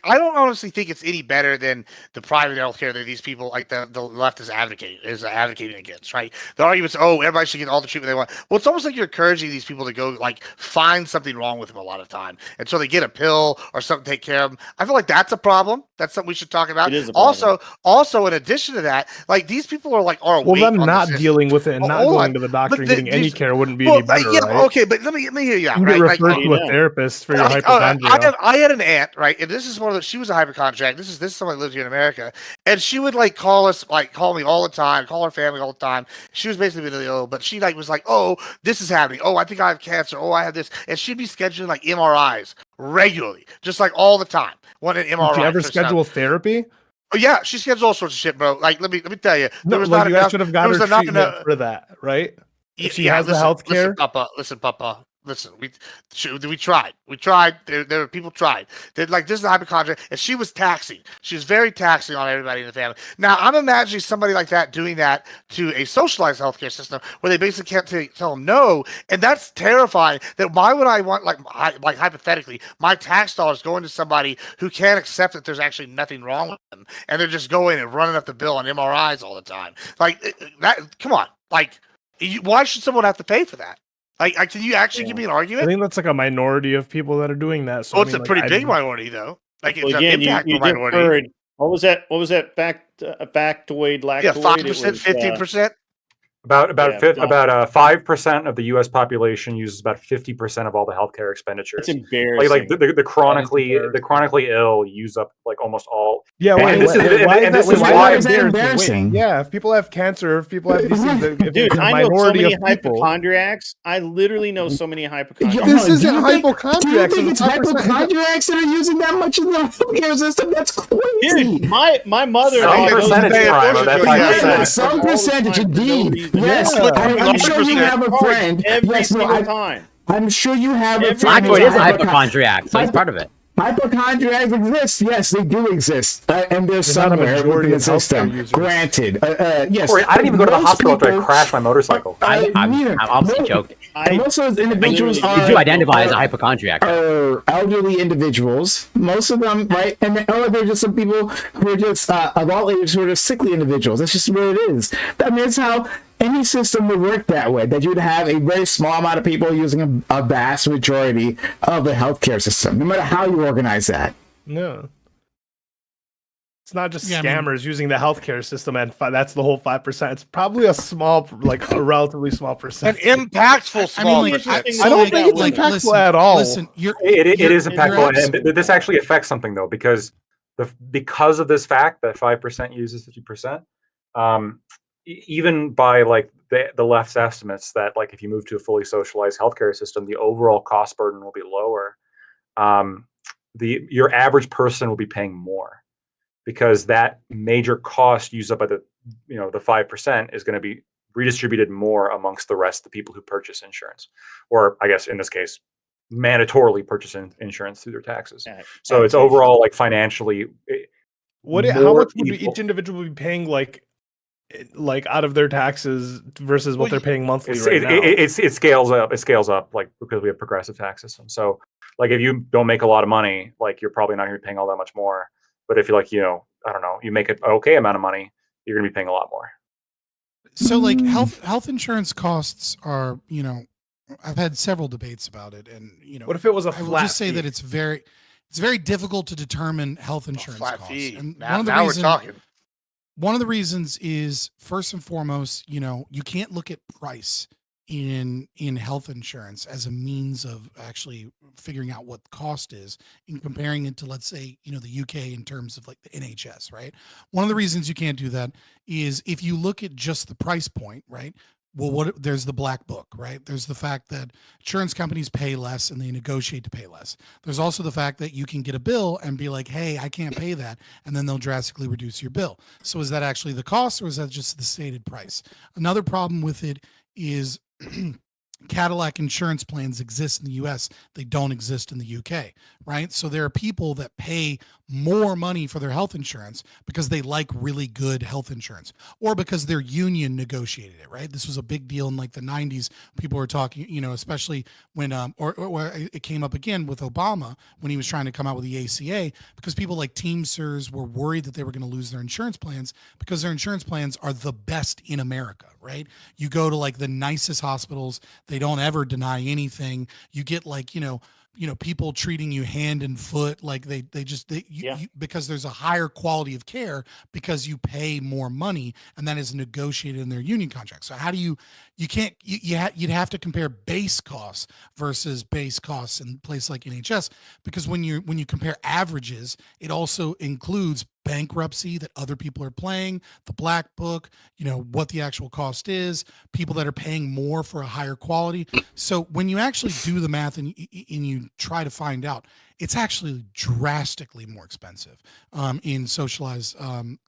don't honestly think it's any better than the private healthcare that these people like the left is advocating against, right? The argument's, oh, everybody should get all the treatment they want. Well, it's almost like you're encouraging these people to go like find something wrong with them a lot of time, and so they get a pill or something to take care of them. I feel like that's a problem. That's something we should talk about. It is a problem. Also, in addition to that, like these people are like, them not dealing with it and not going to the doctor and getting any care wouldn't be any better, right? Okay, but let me hear you out. You get referred to a therapist for your hypochondria. I had an aunt, right, and this is one of the. She was a hypochondriac. This is someone that lived here in America, and she would like call me all the time, call her family all the time. She was basically really ill, but she like was like, oh, this is happening. Oh, I think I have cancer. Oh, I have this, and she'd be scheduling like MRIs regularly, just like all the time. One an MRI. Did you ever schedule therapy? Oh yeah, she schedules all sorts of shit, bro. Like let me tell you, there was not enough. You should have got her treatment for that, right? If she has the health care. Listen, Papa. Listen, we tried. There were people tried. They're like, this is a hypochondriac, and she was taxing. She was very taxing on everybody in the family. Now, I'm imagining somebody like that doing that to a socialized healthcare system where they basically can't tell them no, and that's terrifying. That why would I want like hypothetically my tax dollars going to somebody who can't accept that there's actually nothing wrong with them, and they're just going and running up the bill on MRIs all the time? Like that. Come on, like why should someone have to pay for that? Like, can you actually give me an argument? I think that's like a minority of people that are doing that. So it's a pretty big minority, though. Like, it's an impactful minority. Heard, what was that? Factoid, lactoid? Yeah, 5%, 15%. About Yeah, about 5% of the U.S. population uses about 50% of all the healthcare expenditures. It's embarrassing. Like the chronically embarrassing. ill use up like almost all. Yeah, And this is why is that embarrassing? embarrassing? Yeah, if people have cancer, if people have these things, if Dude, it's a I know so minority many of people. hypochondriacs. I literally know so many hypochondriacs. This Do isn't you think- hypochondriacs. Do you think it's 5%. hypochondriacs that are using that much of the healthcare system? That's crazy. Dude, my mother. Some percentage prime of that Yeah, 5%. some percentage, indeed. Yes, Yeah. I'm sure you have a friend. Every Yes, no, single time. I'm sure you have a Every friend. Blackboard who's is a hypochondriac, so it's part of it. Hypochondriacs exist. Yes, they do exist, and there's not a somewhere majority within the of healthcare system. users. Granted, yes. Corey, I didn't even go to the most hospital after I people- crashed my motorcycle. I'm obviously joking. Most of those individuals literally are. You do identify as a hypochondriac. Are elderly individuals, most of them, right? And then, there's just some people who are just of all ages who are just sickly individuals. That's just what it is. I mean, it's how any system would work that way. That you'd have a very small amount of people using a vast majority of the healthcare system, no matter how you organize that. No. It's not just Yeah, I mean- scammers using the healthcare system, and that's the whole 5%. It's probably a small, like a relatively small An percent. impactful small I percentage. don't think it's impactful at all. Listen, It is impactful, you're and this actually affects something though, because of this fact that 5% uses 50%. Even by like the left's estimates that like if you move to a fully socialized healthcare system, the overall cost burden will be lower. Your average person will be paying more because that major cost used up by the 5% is going to be redistributed more amongst the rest of the people who purchase insurance, or I guess in this case, mandatorily purchase insurance through their taxes. So it's overall like financially. How much would each individual be paying like out of their taxes versus what they're paying monthly right now? It scales up. It scales up like because we have progressive tax system. So like if you don't make a lot of money, like you're probably not going to be paying all that much more. But if you like, I don't know, you make an okay amount of money, you're going to be paying a lot more. So like health insurance costs are, I've had several debates about it, and What if it was a I will flat just say fee? that it's very difficult to determine health insurance Flat costs. fee. And Now we're talking. one of the reasons is, first and foremost, you can't look at price in health insurance as a means of actually figuring out what the cost is and comparing it to, let's say, the UK in terms of like the NHS, right? One of the reasons you can't do that is if you look at just the price point, right? Well, there's the black book, right? There's the fact that insurance companies pay less and they negotiate to pay less. There's also the fact that you can get a bill and be like, hey, I can't pay that. And then they'll drastically reduce your bill. So is that actually the cost, or is that just the stated price? Another problem with it is Cadillac insurance plans exist in the US. They don't exist in the UK, right? So there are people that pay more money for their health insurance because they like really good health insurance, or because their union negotiated it, right? This was a big deal in like the 90s. People were talking, especially when or it came up again with Obama when he was trying to come out with the ACA, because people like Teamsters were worried that they were going to lose their insurance plans because their insurance plans are the best in America, right? You go to like the nicest hospitals, they don't ever deny anything. You get like, people treating you hand and foot, like because there's a higher quality of care because you pay more money, and that is negotiated in their union contract. So how do you'd have to compare base costs versus base costs in a place like NHS, because when you compare averages, it also includes bankruptcy that other people are playing, the black book, what the actual cost is, people that are paying more for a higher quality. So when you actually do the math and you try to find out, it's actually drastically more expensive in socialized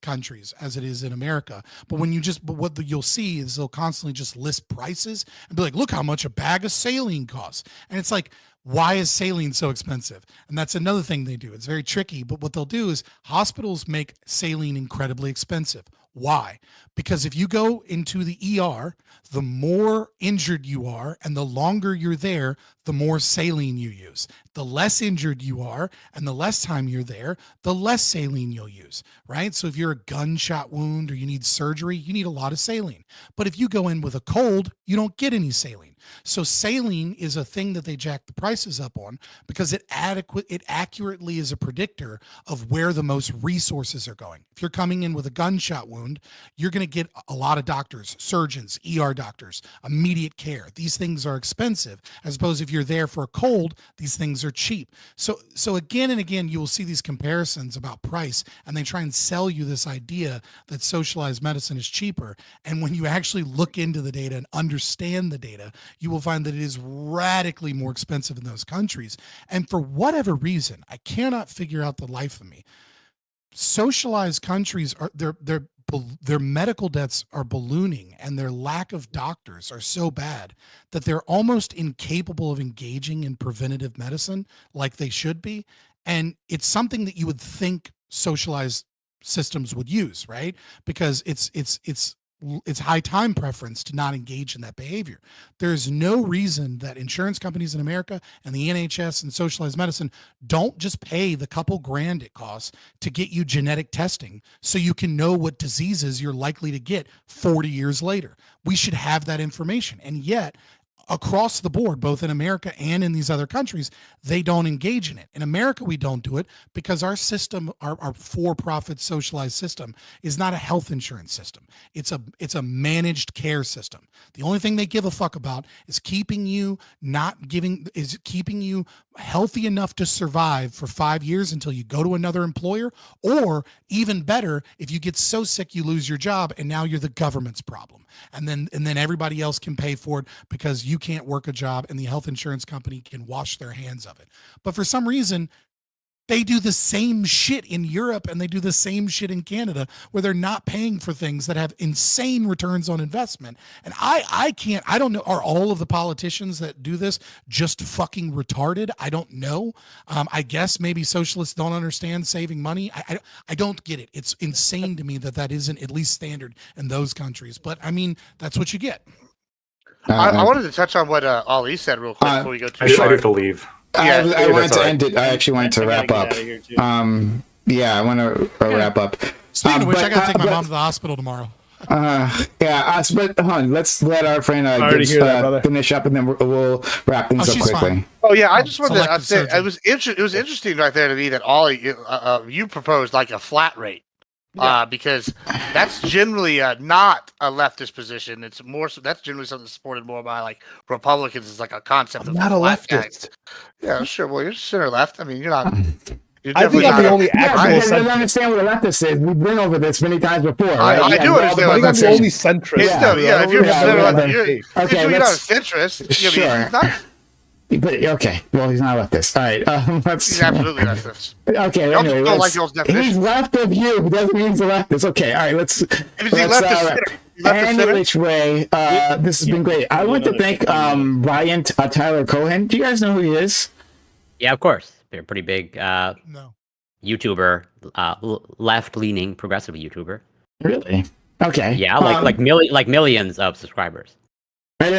countries as it is in America. But what you'll see is they'll constantly just list prices and be like, look how much a bag of saline costs. And it's like, why is saline so expensive? And that's another thing they do. It's very tricky, but what they'll do is hospitals make saline incredibly expensive. Why? Because if you go into the ER, the more injured you are and the longer you're there, the more saline you use. The less injured you are and the less time you're there, the less saline you'll use, right? So if you're a gunshot wound or you need surgery, you need a lot of saline. But if you go in with a cold, you don't get any saline. So saline is a thing that they jack the prices up on because it accurately is a predictor of where the most resources are going. If you're coming in with a gunshot wound, you're going to get a lot of doctors, surgeons, ER doctors, immediate care. These things are expensive, as opposed if you're there for a cold, these things are cheap. So again and again, you will see these comparisons about price, and they try and sell you this idea that socialized medicine is cheaper. And when you actually look into the data and understand the data, you will find that it is radically more expensive in those countries. And for whatever reason, I cannot figure out the life of me. Socialized countries are their medical deaths are ballooning, and their lack of doctors are so bad that they're almost incapable of engaging in preventative medicine like they should be. And it's something that you would think socialized systems would use, right? Because it's high time preference to not engage in that behavior. There's no reason that insurance companies in America and the NHS and socialized medicine don't just pay the couple grand it costs to get you genetic testing so you can know what diseases you're likely to get 40 years later. We should have that information. And yet, across the board, both in America and in these other countries, they don't engage in it. In America, we don't do it because our system, our for-profit socialized system, is not a health insurance system. It's a managed care system. The only thing they give a fuck about is keeping you healthy enough to survive for 5 years until you go to another employer, or even better, if you get so sick you lose your job and now you're the government's problem. And then everybody else can pay for it because you can't work a job and the health insurance company can wash their hands of it. But for some reason, they do the same shit in Europe and they do the same shit in Canada where they're not paying for things that have insane returns on investment. And I don't know, are all of the politicians that do this just fucking retarded? I don't know. I guess maybe socialists don't understand saving money. I don't get it. It's insane to me that isn't at least standard in those countries. But I mean, that's what you get. I wanted to touch on what Ali said real quick before we go too far. I have to leave. I wanted to end it. I actually wanted to wrap up. I want to wrap up. Speaking of which, I got to take my mom to the hospital tomorrow. But hold on, let's let our friend finish up, and then we'll wrap things up quickly. Fine. Oh yeah, I just wanted to say it was interesting right there to me that Ollie, you proposed like a flat rate. Because that's generally not a leftist position. It's more so that's generally something supported more by like Republicans. It's like a concept of not a leftist. Tax. Yeah, sure. Well, you're center left. I mean, you're not. You're I think I'm the only actual. I don't understand what a leftist is. We've been over this many times before. Right? I do understand. I think I'm the only centrist. If you're center left, you're not a centrist. Sure. But okay, well, he's not leftist. All right, he's absolutely leftist. Okay, anyway, he's left of you. Doesn't mean he's a leftist. Okay, all right, let's and which way. This has been great. I want to thank Ryan Tyler Cohen. Do you guys know who he is? Yeah, of course. They're a pretty big YouTuber, left-leaning progressive YouTuber. Really? Okay. Yeah, like millions of subscribers. I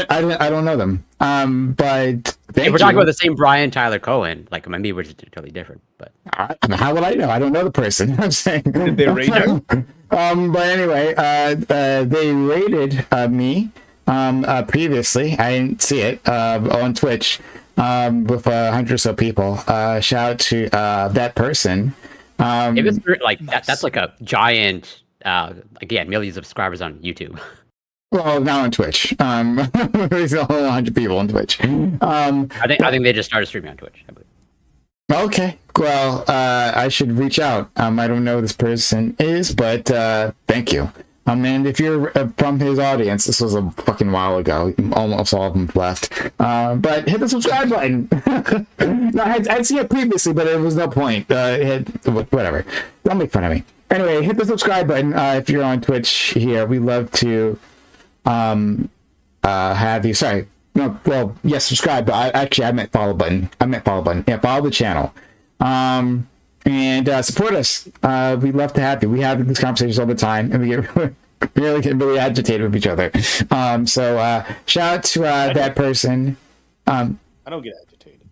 don't know them. But we're talking about the same Brian Tyler Cohen. Like maybe we're just totally different. But how would I know? I don't know the person. I'm saying. Did they rate you? But anyway, they rated me previously. I didn't see it on Twitch with 100 or so people. Shout out to that person. It was like that's like a giant. Again, millions of subscribers on YouTube. Well, now on Twitch. There's a whole 100 people on Twitch. I think they just started streaming on Twitch, I believe. Okay. Well, I should reach out. I don't know who this person is, but thank you. And if you're from his audience, this was a fucking while ago. Almost all of them left. But hit the subscribe button. No, I'd seen it previously, but there was no point. Whatever. Don't make fun of me. Anyway, hit the subscribe button if you're on Twitch here. We love to have you. Sorry. No, well, yes, subscribe, but I meant follow button. Yeah, follow the channel. And support us. We'd love to have you. We have these conversations all the time, and we get really agitated with each other. So shout out to that person. I don't get agitated.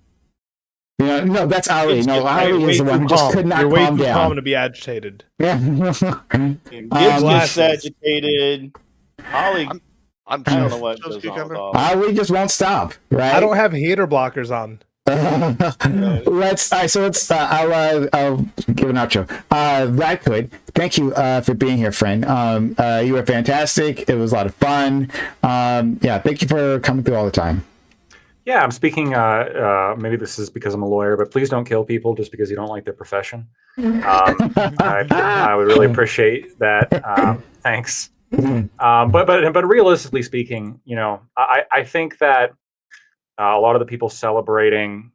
No, that's Ali. No, Ali is the one who just could not calm down. You're way too calm to be agitated. Yeah. Gibbs gets agitated. Ollie I don't know what goes on with all. We just won't stop, right? I don't have hater blockers on. Let's I'll give an outro. Radcoid, thank you for being here, friend. You were fantastic. It was a lot of fun. Thank you for coming through all the time. Yeah, I'm speaking. Maybe this is because I'm a lawyer, but please don't kill people just because you don't like their profession. I would really appreciate that. Thanks. But realistically speaking, I think that a lot of the people celebrating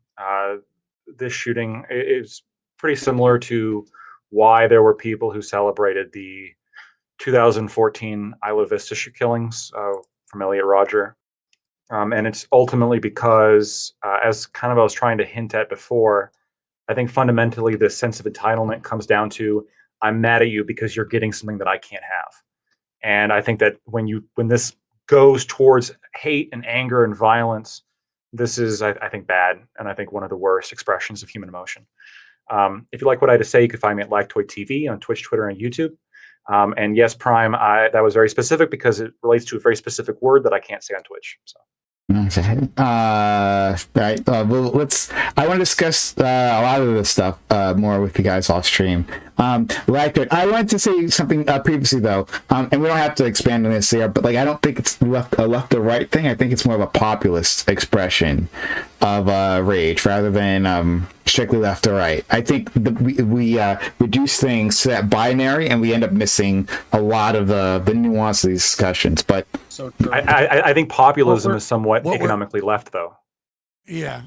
this shooting is pretty similar to why there were people who celebrated the 2014 Isla Vista killings from Elliot Rodger. And it's ultimately because, as kind of I was trying to hint at before, I think fundamentally this sense of entitlement comes down to, I'm mad at you because you're getting something that I can't have. And I think that when this goes towards hate and anger and violence, this is, I think, bad, and I think one of the worst expressions of human emotion. If you like what I had to say, you can find me at Lactoid TV on Twitch, Twitter, and YouTube. And yes, Prime, that was very specific because it relates to a very specific word that I can't say on Twitch. So. Okay. Right. Well, I want to discuss a lot of this stuff more with you guys off stream. Lactoid, I wanted to say something previously though, and we don't have to expand on this here, but I don't think it's left or right thing. I think it's more of a populist expression of rage rather than strictly left or right. I think we reduce things to that binary, and we end up missing a lot of the nuance of these discussions. But so true. I think populism is somewhat economically left, though. Yeah.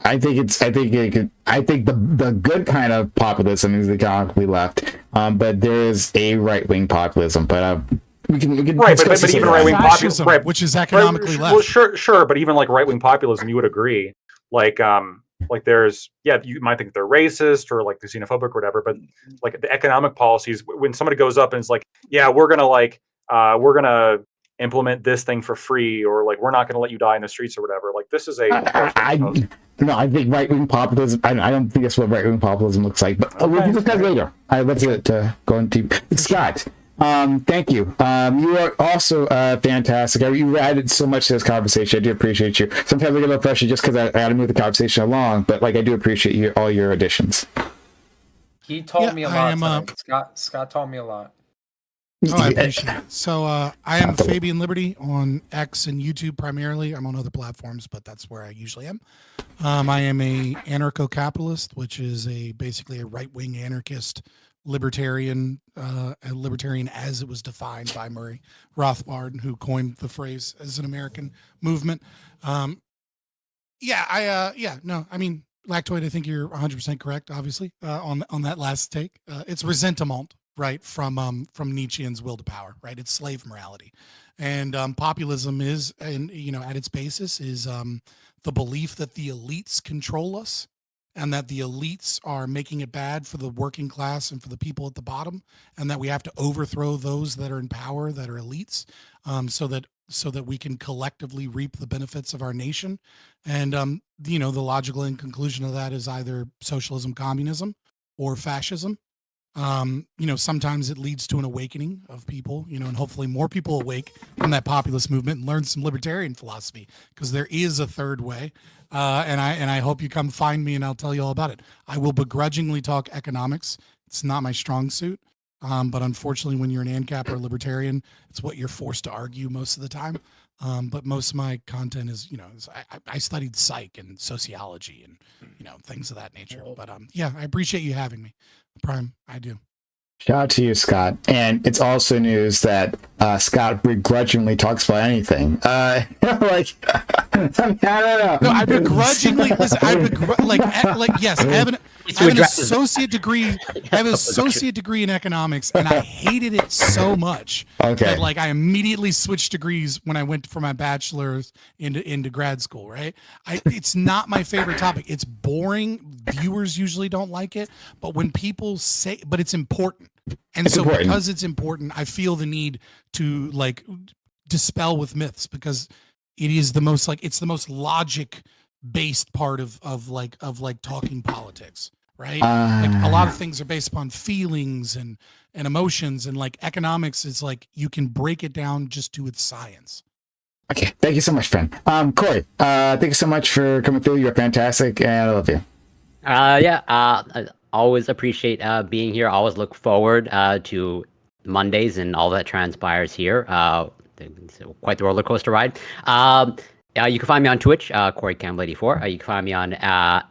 I think the good kind of populism is economically left, but there is a right wing populism. But we can right, but even right wing populism, right, which is economically left. Well, sure, but even right wing populism, you would agree, there's you might think they're racist or they're xenophobic or whatever, but the economic policies, when somebody goes up and is we're gonna implement this thing for free, or we're not going to let you die in the streets or whatever. This is I think right-wing populism, I don't think that's what right-wing populism looks like, but we'll discuss later. Let's get to go into Scott. Thank you. You are also fantastic. You added so much to this conversation. I do appreciate you. Sometimes I get a little pressure just because I got to move the conversation along, but I do appreciate all your additions. He taught me a lot. Scott taught me a lot. Oh, I appreciate it. So I am Fabian Liberty on X and YouTube primarily. I'm on other platforms, but that's where I usually am. I am a anarcho-capitalist, which is basically a right-wing anarchist libertarian, as it was defined by Murray Rothbard, who coined the phrase as an American movement. Lactoid, I think you're 100% correct, obviously, on that last take. It's resentment. Right, from Nietzschean's will to power, right? It's slave morality, and populism is, and at its basis is the belief that the elites control us, and that the elites are making it bad for the working class and for the people at the bottom, and that we have to overthrow those that are in power, that are elites, so that we can collectively reap the benefits of our nation. And the logical end conclusion of that is either socialism, communism, or fascism. Sometimes it leads to an awakening of people, and hopefully more people awake from that populist movement and learn some libertarian philosophy, because there is a third way. And I hope you come find me and I'll tell you all about it. I will begrudgingly talk economics. It's not my strong suit. But unfortunately, when you're an ANCAP or a libertarian, it's what you're forced to argue most of the time. But most of my content is, I studied psych and sociology and, things of that nature. But I appreciate you having me. Prime, I do. Shout out to you, Scott. And it's also news that Scott begrudgingly talks about anything. I don't know. No, I begrudgingly listen. Yes, I have an associate degree. I have an associate degree in economics, and I hated it so much that I immediately switched degrees when I went for my bachelor's into grad school. Right? It's not my favorite topic. It's boring. Viewers usually don't like it, but when people say, but it's important. And it's important. Because it's important, I feel the need to dispel with myths, because it is the most it's the most logic based part of talking politics, right? Like a lot of things are based upon feelings and emotions, and like economics is like you can break it down just to its science. Okay, thank you so much, friend. Corey, thank you so much for coming through. You're fantastic, and I love you. I always appreciate being here. Always look forward to Mondays and all that transpires here. It's quite the roller coaster ride. You can find me on Twitch, Corey Campbell 84. You can find me on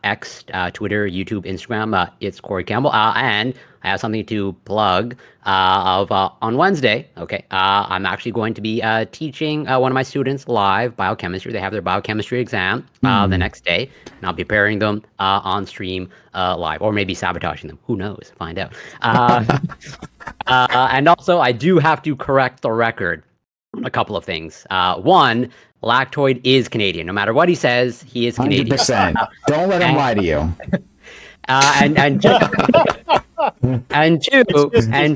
X, Twitter, YouTube, Instagram. It's Corey Campbell. And I have something to plug on Wednesday. Okay, I'm actually going to be teaching one of my students live biochemistry. They have their biochemistry exam the next day, and I'll be preparing them on stream live, or maybe sabotaging them. Who knows? Find out. And also, I do have to correct the record on a couple of things. One, Lactoid is Canadian. No matter what he says, he is Canadian. 100%. Don't let him lie to you. And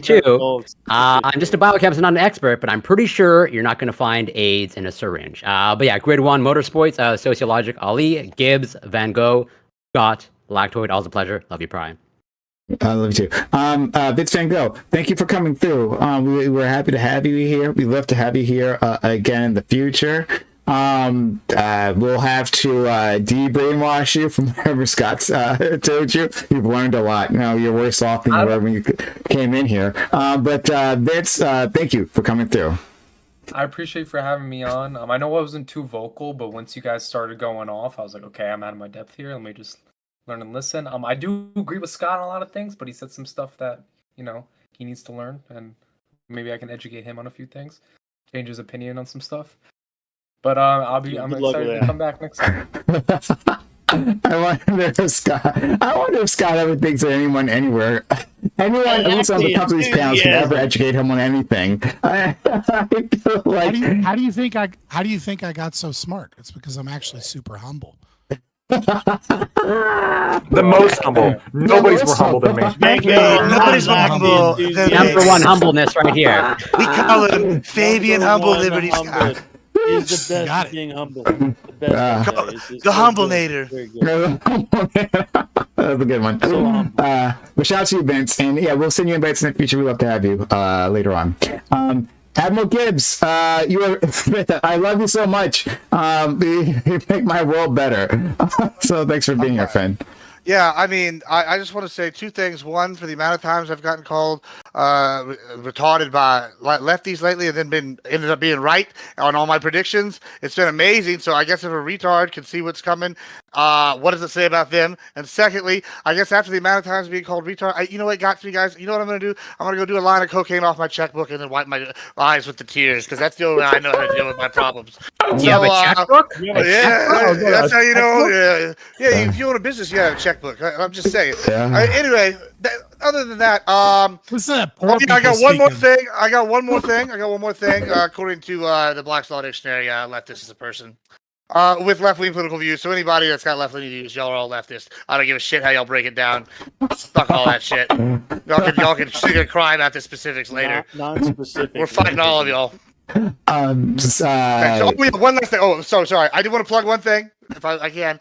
two, I'm just a biochemist, not an expert, but I'm pretty sure you're not going to find AIDS in a syringe. But yeah, Grid 1, Motorsports, Sociologic, Ali, Gibbs, Van Gogh, Scott, Lactoid, always a pleasure. Love you, Brian. I love you too. Vince Van Gogh, thank you for coming through. We're happy to have you here. We'd love to have you here again in the future. We'll have to de-brainwash you from whatever Scott's told you. You've learned a lot. You know, you're worse off than you were when you came in here. But Vince, thank you for coming through. I appreciate for having me on. I know I wasn't too vocal, but once you guys started going off, I was like, okay, I'm out of my depth here. Let me just learn and listen. I do agree with Scott on a lot of things, but he said some stuff that, you know, he needs to learn, and maybe I can educate him on a few things, change his opinion on some stuff. But I'm excited to come back next time. I wonder if Scott ever thinks that anyone anywhere, anyone who's on the company's panels can ever educate him on anything. I feel like, how do you think I got so smart? It's because I'm actually super humble. The most humble. Nobody's more humble than me. Nobody's more humble. Number one humbleness right here. We call him Fabian Humble Liberty Scott. He's the best at being humble. The best. The Humblenator. That's a good one. But shout out to you, Vince. And yeah, we'll send you invites in the future. We'd love to have you later on. Admiral Gibbs, I love you so much. You make my world better. So thanks for being here, friend. Yeah, I mean, I just want to say two things. One, for the amount of times I've gotten called retarded by lefties lately, and then ended up being right on all my predictions. It's been amazing. So I guess if a retard can see what's coming, what does it say about them? And secondly, I guess after the amount of times being called retard, you know what got to me, guys? You know what I'm going to do? I'm going to go do a line of cocaine off my checkbook and then wipe my eyes with the tears, because that's the only way I know how to deal with my problems. You have a checkbook? Yeah, that's how you know. Yeah, if you own a business, you have a checkbook. I'm just saying. Anyway, other than that, I got one more thing. I got one more thing. According to the Black's Law Dictionary, leftist is a person with left-wing political views. So anybody that's got left-wing views, y'all are all leftist. I don't give a shit how y'all break it down. Fuck all that shit. Y'all can sit and cry about the specifics later. Non-specific. We're fighting all of y'all. One last thing. Oh, so sorry. I do want to plug one thing, if I can.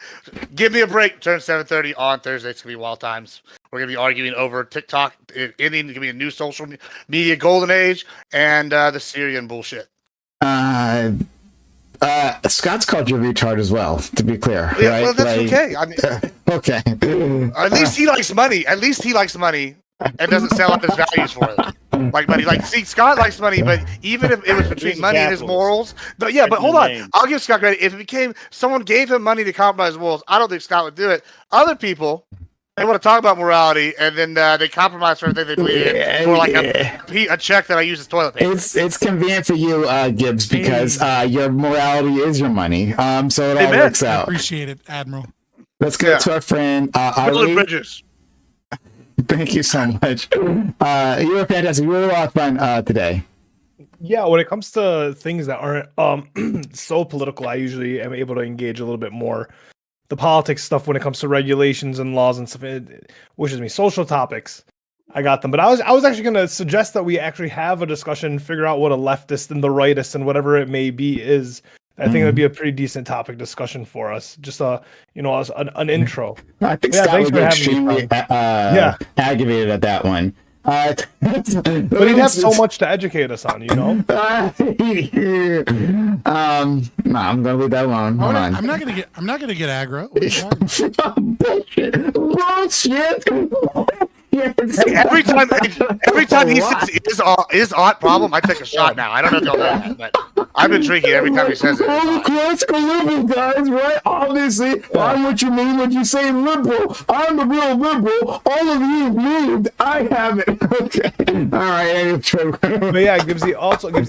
Give me a break. Turn 7:30 on Thursday. It's gonna be wild times. We're gonna be arguing over TikTok. Ending gonna be a new social media golden age, and the Syrian bullshit. Scott's called you a retard as well, to be clear. Yeah, right? well, that's okay. I mean, okay. At least he likes money. And doesn't sell out his values for it. Like money. Like, see, Scott likes money, but even if it was between money and his morals, but hold on. I'll give Scott credit. If it became someone gave him money to compromise morals, I don't think Scott would do it. Other people, they want to talk about morality, and then they compromise for everything they believe in for like a check that I use as toilet paper. It's convenient for you, Gibbs, because your morality is your money. So it all works out. I appreciate it, Admiral. Let's go to our friend Ali. Bridges. Thank you so much. You were fantastic. You were a lot of fun today. Yeah, when it comes to things that aren't so political, I usually am able to engage a little bit more. The politics stuff when it comes to regulations and laws and stuff, social topics. I got them. But I was actually going to suggest that we actually have a discussion, figure out what a leftist and the rightist and whatever it may be is. I think that'd be a pretty decent topic discussion for us. Just an intro. I think Yeah, Scott thanks would for be having me, extremely aggravated at that one. But he'd have so much to educate us on, No, I'm gonna leave that alone. Hold on. I'm not gonna get aggro. What are you talking about? Bullshit. Every time he says is aught problem, I take a shot now. I don't know if y'all know that, but I've been drinking every time he says it. I'm a classical liberal, guys, right? Obviously, I'm what you mean when you say liberal. I'm a real liberal. All of you moved. I haven't. Okay. All right. But yeah, Gibbsy.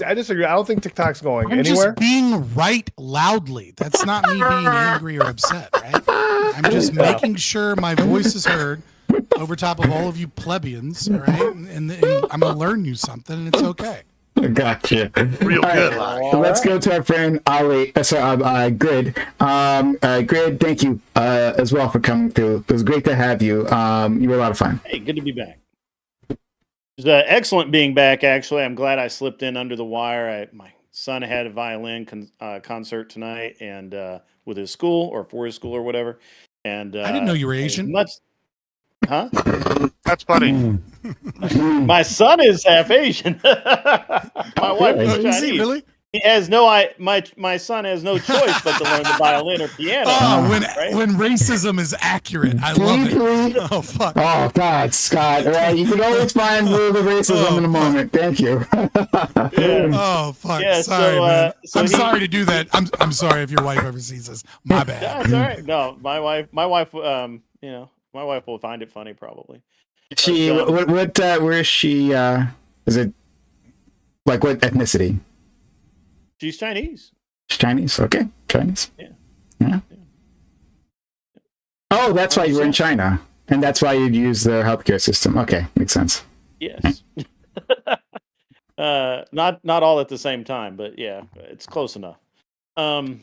I disagree. I don't think TikTok's going I'm anywhere. just being right loudly. That's not me being angry or upset, right? I'm just making sure my voice is heard over top of all of you plebeians, all right? And I'm gonna learn you something, and it's okay. Gotcha. Real good. So let's go to our friend Ali. Grid. Grid, thank you as well for coming through. It was great to have you. You were a lot of fun. Hey, good to be back. It was excellent being back, actually. I'm glad I slipped in under the wire. My son had a violin concert tonight and with his school or for his school or whatever. And I didn't know you were Asian. Huh? That's funny. My son is half Asian. My wife is Chinese. Is he really? He has my son has no choice but to learn the violin or piano. Oh, right? when racism is accurate, I love it. Oh fuck. Oh God, Scott. Right, you can always find the racism in a moment. Thank you. Yeah. Oh fuck. Yeah, sorry, man. I'm sorry to do that. I'm sorry if your wife ever sees this. My bad. That's all right. No, my wife, my wife will find it funny probably. She where is she? Is it like what ethnicity? She's Chinese. She's Chinese. Okay, Chinese. Yeah. Oh, that's why you were in China, and that's why you'd use their healthcare system. Okay, makes sense. Yes. Not all at the same time, but yeah, it's close enough. So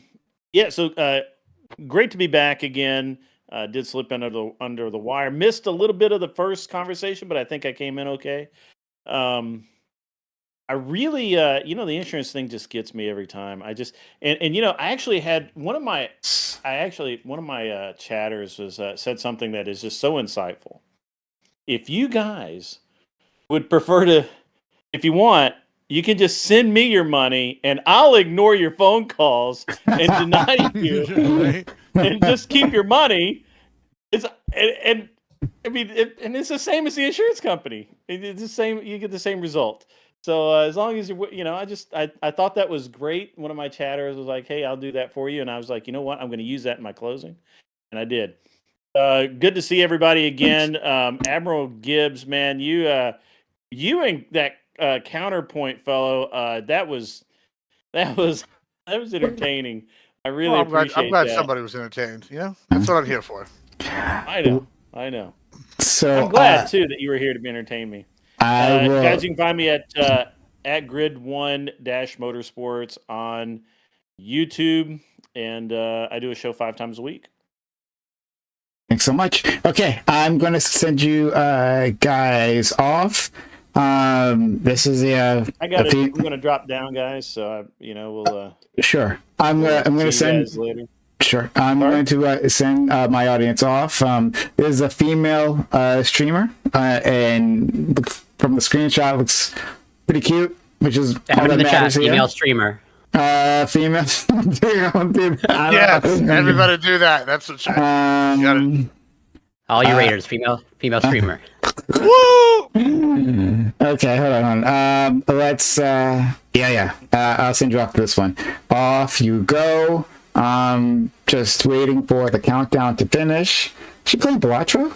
great to be back again. Did slip under the wire. Missed a little bit of the first conversation, but I think I came in okay. I really, the insurance thing just gets me every time. I actually had one of my chatters was said something that is just so insightful. If you guys would prefer to, if you want, you can just send me your money and I'll ignore your phone calls and deny you and just keep your money. It's the same as the insurance company. It's the same. You get the same result. So as long as I thought that was great. One of my chatters was like, "Hey, I'll do that for you," and I was like, "You know what? I'm going to use that in my closing," and I did. Good to see everybody again, Admiral Gibbs. Man, you and that counterpoint fellow. That was entertaining. I really appreciate I'm glad that. somebody was entertained. That's what I'm here for. I know. So I'm glad too that you were here to entertain me. Guys, you can find me at Grid1-Motorsports on YouTube, and I do a show 5 times a week. Thanks so much. Okay, I'm going to send you guys off. This is I'm going to drop down, guys. So we'll. Sure. I'm going to send. Later. Sure. I'm going to send my audience off. There's a female streamer, and from the screenshot, looks pretty cute, which is all that matters here. Female streamer. Female. Yes, everybody do that. That's what you got. All you raiders, female streamer. Woo! Okay, hold on. Let's. I'll send you off to this one. Off you go. Just waiting for the countdown to finish. She playing Bellatra?